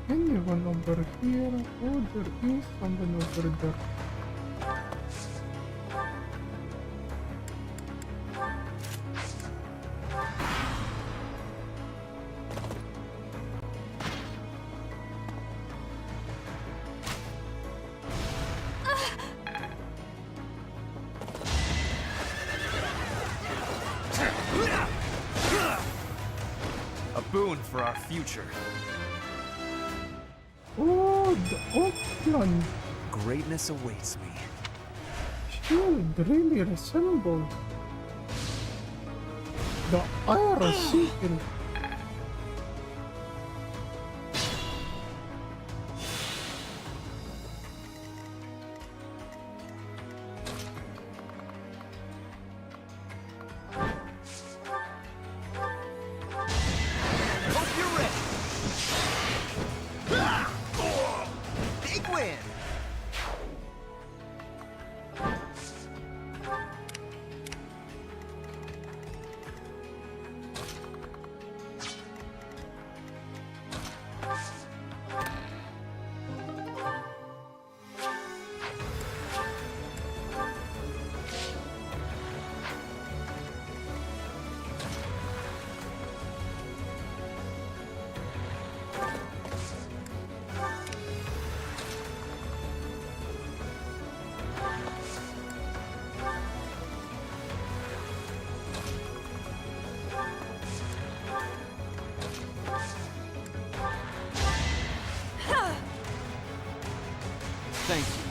A: Anyone over here? Oh, there is someone over there.
R: A boon for our future.
A: Oh, the Oakland
V: Greatness awaits me.
A: shield really resembles the Iron Sickle.
D: Hope you're ready. Big win.
V: Thank you.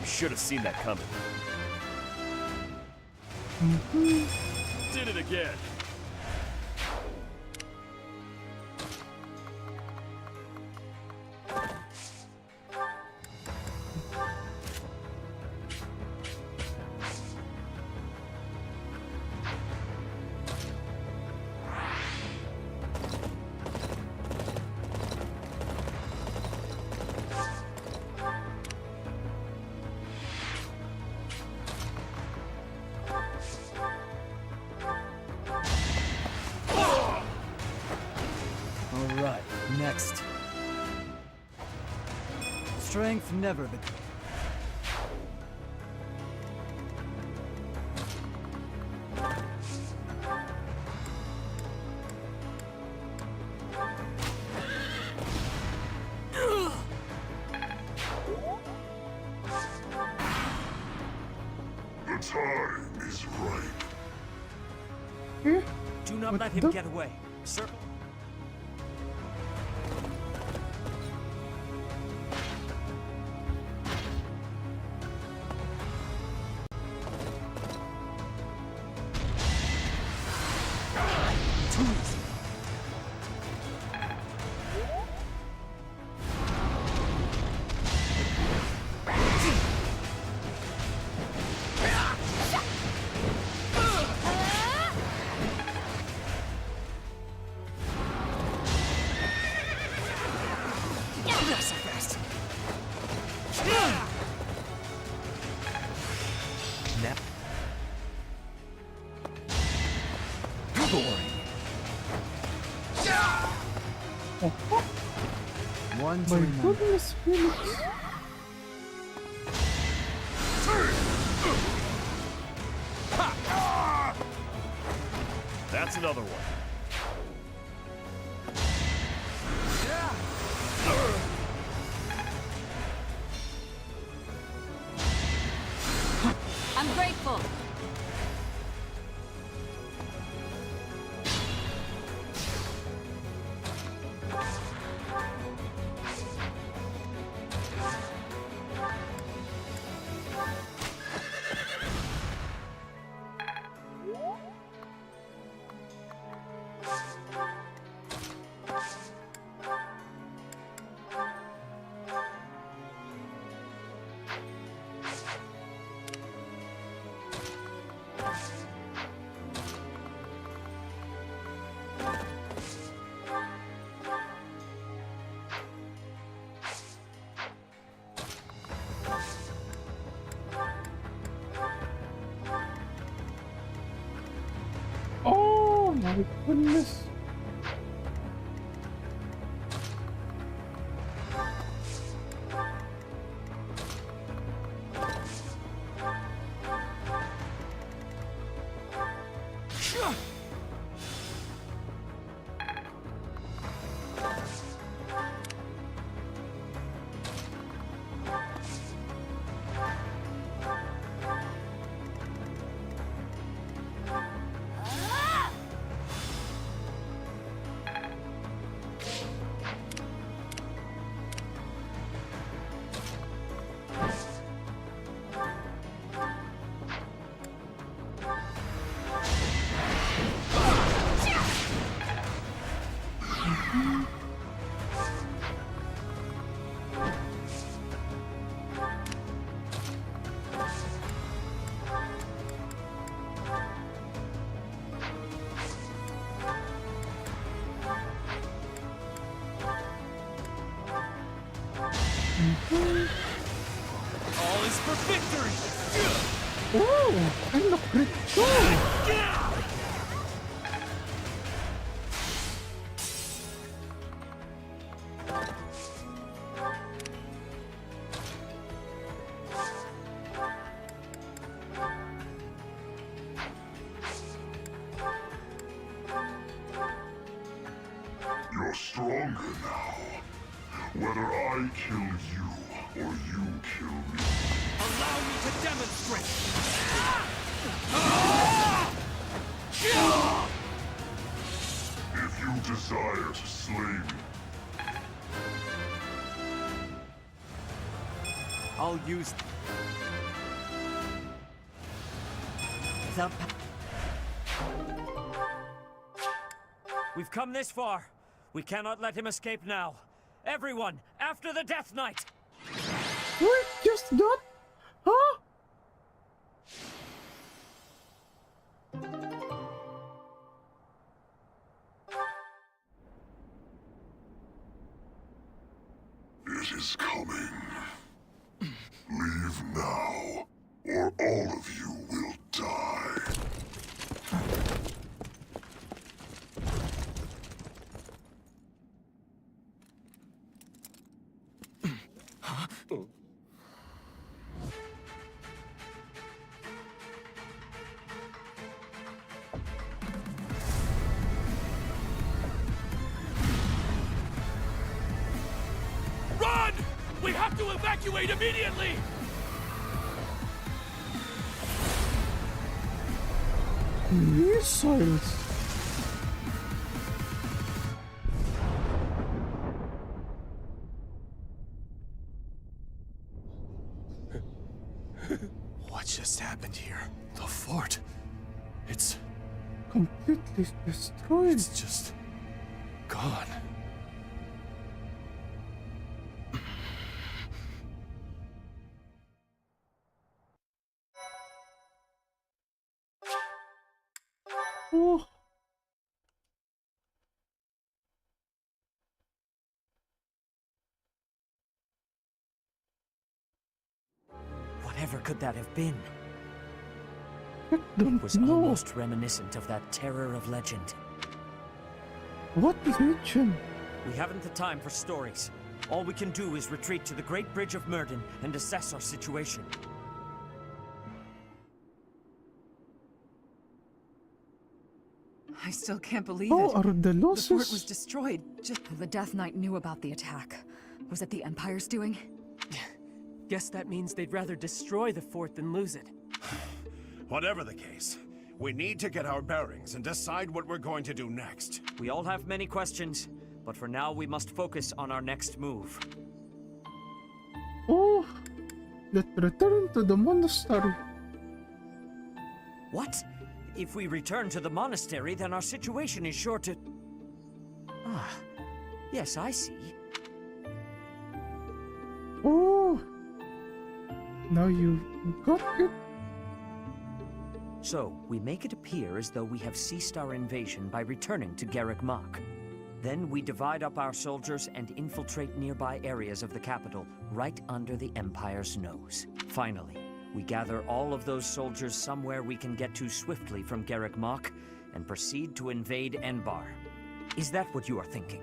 R: You should have seen that coming. Did it again.
N: strength never becomes.
P: The time is ripe.
C: Do not let him get away. Circle.
N: One to
A: My
N: remember.
A: goodness, Felix.
R: That's another one.
H: I'm grateful.
A: Oh my goodness.
R: All is for victory!
A: Oh, and the crit too.
P: You're stronger now. Whether I kill you or you kill me.
R: Allow me to demonstrate!
P: If you desire to slay me,
K: I'll use... Without...
C: We've come this far. We cannot let him escape now. Everyone, after the Death Knight!
A: What? Just that? Huh?
P: it is coming. Leave now, or all of you will die.
M: to evacuate immediately!
A: Missiles.
R: What just happened here? The fort. It's
A: completely destroyed.
R: It's just gone.
A: Oh.
C: Whatever could that have been?
A: It
C: was almost reminiscent of that terror of legend.
A: What legend?
C: We haven't the time for stories. All we can do is retreat to the Great Bridge of Myrden and assess our situation.
F: I still can't believe
A: Oh,
F: it.
A: are the losses?
F: The fort was destroyed.
H: The Death Knight knew about the attack. Was it the Empire's doing?
M: Guess that means they'd rather destroy the fort than lose it.
J: Whatever the case, we need to get our bearings and decide what we're going to do next.
C: We all have many questions, but for now we must focus on our next move.
A: Oh, let's return to the monastery.
C: What? If we return to the monastery, then our situation is sure to... Ah, yes, I see.
A: Oh, now you got it.
C: So, we make it appear as though we have ceased our invasion by returning to Garreg Mach. Then we divide up our soldiers and infiltrate nearby areas of the capital, right under the Empire's nose. Finally, we gather all of those soldiers somewhere we can get to swiftly from Garreg Mach and proceed to invade Enbar. Is that what you are thinking?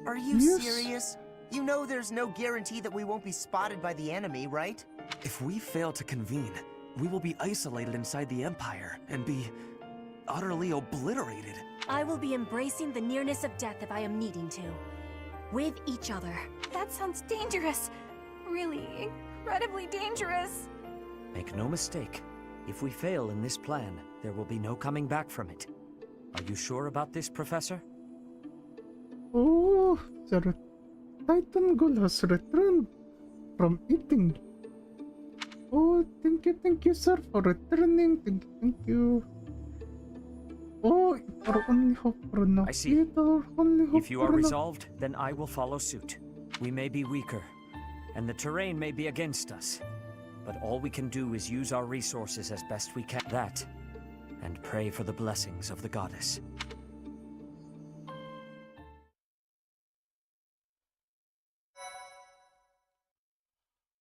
D: Are you serious? You know there's no guarantee that we won't be spotted by the enemy, right?
V: If we fail to convene, we will be isolated inside the Empire and be utterly obliterated.
B: I will be embracing the nearness of death if I am needing to. With each other.
L: That sounds dangerous. Really, incredibly dangerous.
C: Make no mistake. If we fail in this plan, there will be no coming back from it. Are you sure about this, Professor?
A: Oh, the Titan Ghoul has returned from eating. Oh, thank you, sir, for returning. Thank you. Oh, our only hope for now.
C: I see.
A: Only hope
C: If you are
A: for now.
C: resolved, then I will follow suit. We may be weaker, and the terrain may be against us, but all we can do is use our resources as best we can. That, and pray for the blessings of the goddess.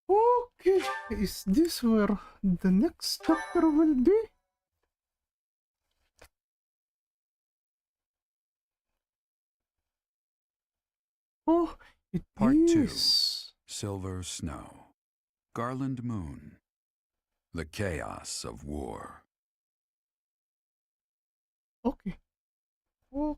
A: Okay, is this where the next chapter will be? Oh, it
Q: Part
A: is.
Q: 2. Silver Snow. Garland Moon. The Chaos of War.
A: Okay. Oh.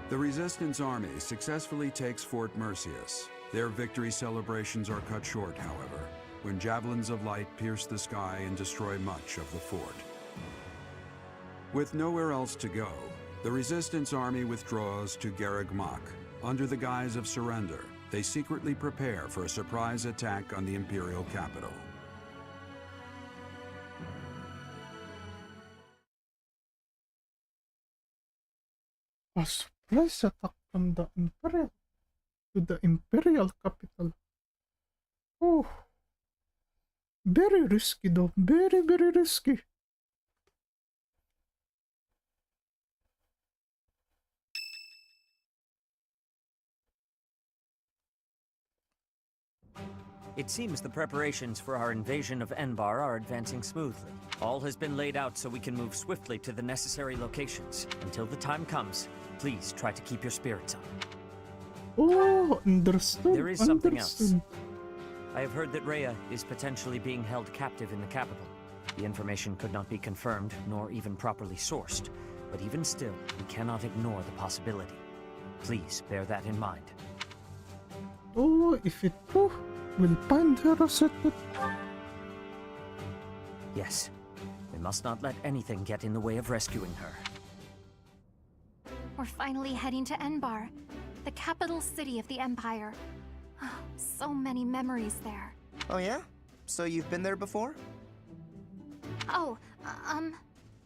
Q: The Resistance Army successfully takes Fort Mercius. Their victory celebrations are cut short, however, when javelins of light pierce the sky and destroy much of the fort. With nowhere else to go, the Resistance Army withdraws to Garreg Mach. Under the guise of surrender, they secretly prepare for a surprise attack on the Imperial capital.
A: A surprise attack from the Imperial to the Imperial capital. Oh. Very risky though. Very, very risky.
C: It seems the preparations for our invasion of Enbar are advancing smoothly. All has been laid out so we can move swiftly to the necessary locations. Until the time comes, please try to keep your spirits up.
A: Oh, understood.
C: There is something else. I have heard that Rhea is potentially being held captive in the capital. The information could not be confirmed, nor even properly sourced. But even still, we cannot ignore the possibility. Please bear that in mind.
A: Oh, if it true, we'll find her at it.
C: Yes. We must not let anything get in the way of rescuing her.
H: We're finally heading to Enbar, the capital city of the Empire. So many memories there.
D: Oh yeah? So you've been there before?
H: Oh,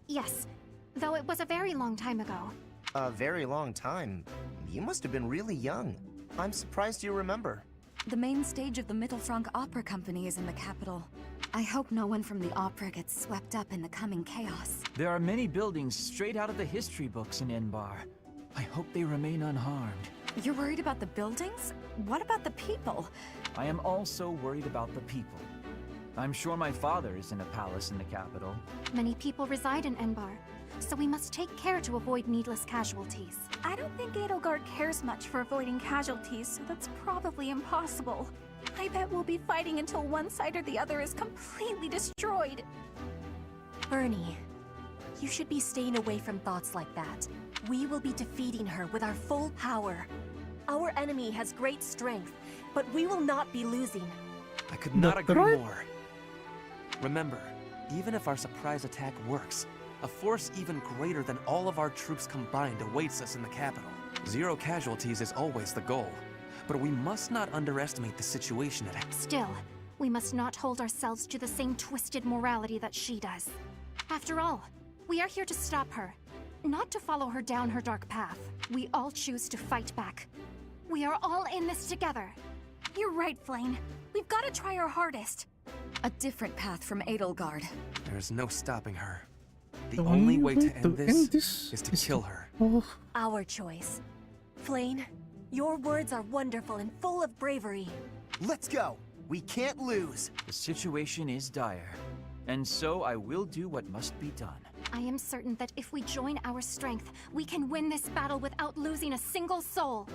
H: yes. Though it was a very long time ago.
D: A very long time. You must have been really young. I'm surprised you remember.
H: The main stage of the Mittelfrank Opera Company is in the capital. I hope no one from the opera gets swept up in the coming chaos.
I: There are many buildings straight out of the history books in Enbar. I hope they remain unharmed.
H: You're worried about the buildings? What about the people?
I: I am also worried about the people. I'm sure my father is in a palace in the capital.
H: Many people reside in Enbar, so we must take care to avoid needless casualties.
L: I don't think Edelgard cares much for avoiding casualties, so that's probably impossible. I bet we'll be fighting until one side or the other is completely destroyed.
B: Bernie, you should be staying away from thoughts like that. We will be defeating her with our full power. Our enemy has great strength, but we will not be losing.
V: I could not agree more. Remember, even if our surprise attack works, a force even greater than all of our troops combined awaits us in the capital. 0 casualties is always the goal, but we must not underestimate the situation at hand.
H: Still, we must not hold ourselves to the same twisted morality that she does. After all, we are here to stop her, not to follow her down her dark path. We all choose to fight back. We are all in this together.
L: You're right, Flame. We've got to try our hardest.
H: A different path from Edelgard.
V: There's no stopping her. The only way to end this is to kill her.
B: Our choice. Flame, your words are wonderful and full of bravery.
K: Let's go! We can't lose!
I: The situation is dire, and so I will do what must be done.
H: I am certain that if we join our strength, we can win this battle without losing a single soul.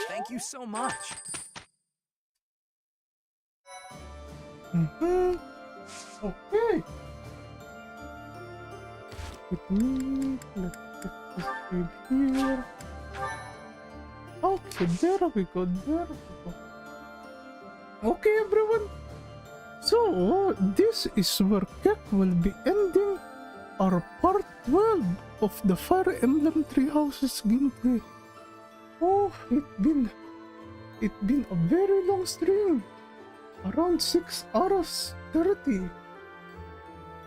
E: Thank you so much.
A: Okay. Let me take this babe here. Okay, there we go, there we go. Okay, everyone. So, this is where Kek will be ending our part 12 of the Fire Emblem Three Houses gameplay. Oh, it's been a very long stream. Around 6 hours 30.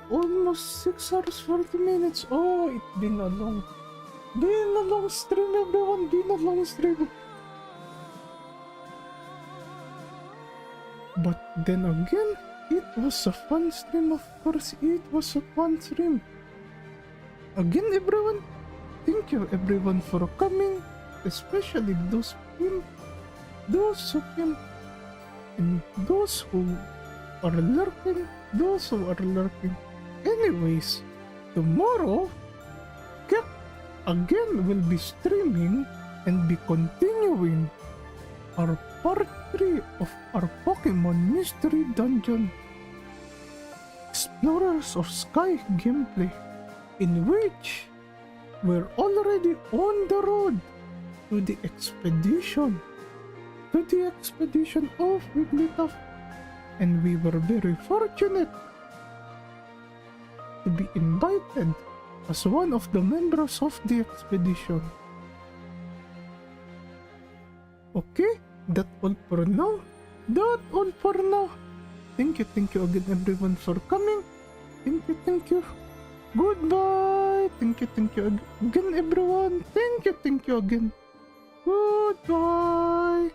A: Almost 6 hours 40 minutes. Oh, it's been a long stream, everyone. Been a long stream. But then again, it was a fun stream. Of course, it was a fun stream. Again, everyone, thank you everyone for coming. Especially those who came, and those who are lurking, Anyways, tomorrow, Kek again will be streaming and be continuing our part 3 of our Pokemon Mystery Dungeon Explorers of Sky gameplay, in which we're already on the road to the expedition of Wigglytuff, and we were very fortunate to be invited as one of the members of the expedition. Okay, that's all for now. Thank you again everyone for coming. Thank you. Goodbye. Thank you again everyone. Thank you again. Goodbye.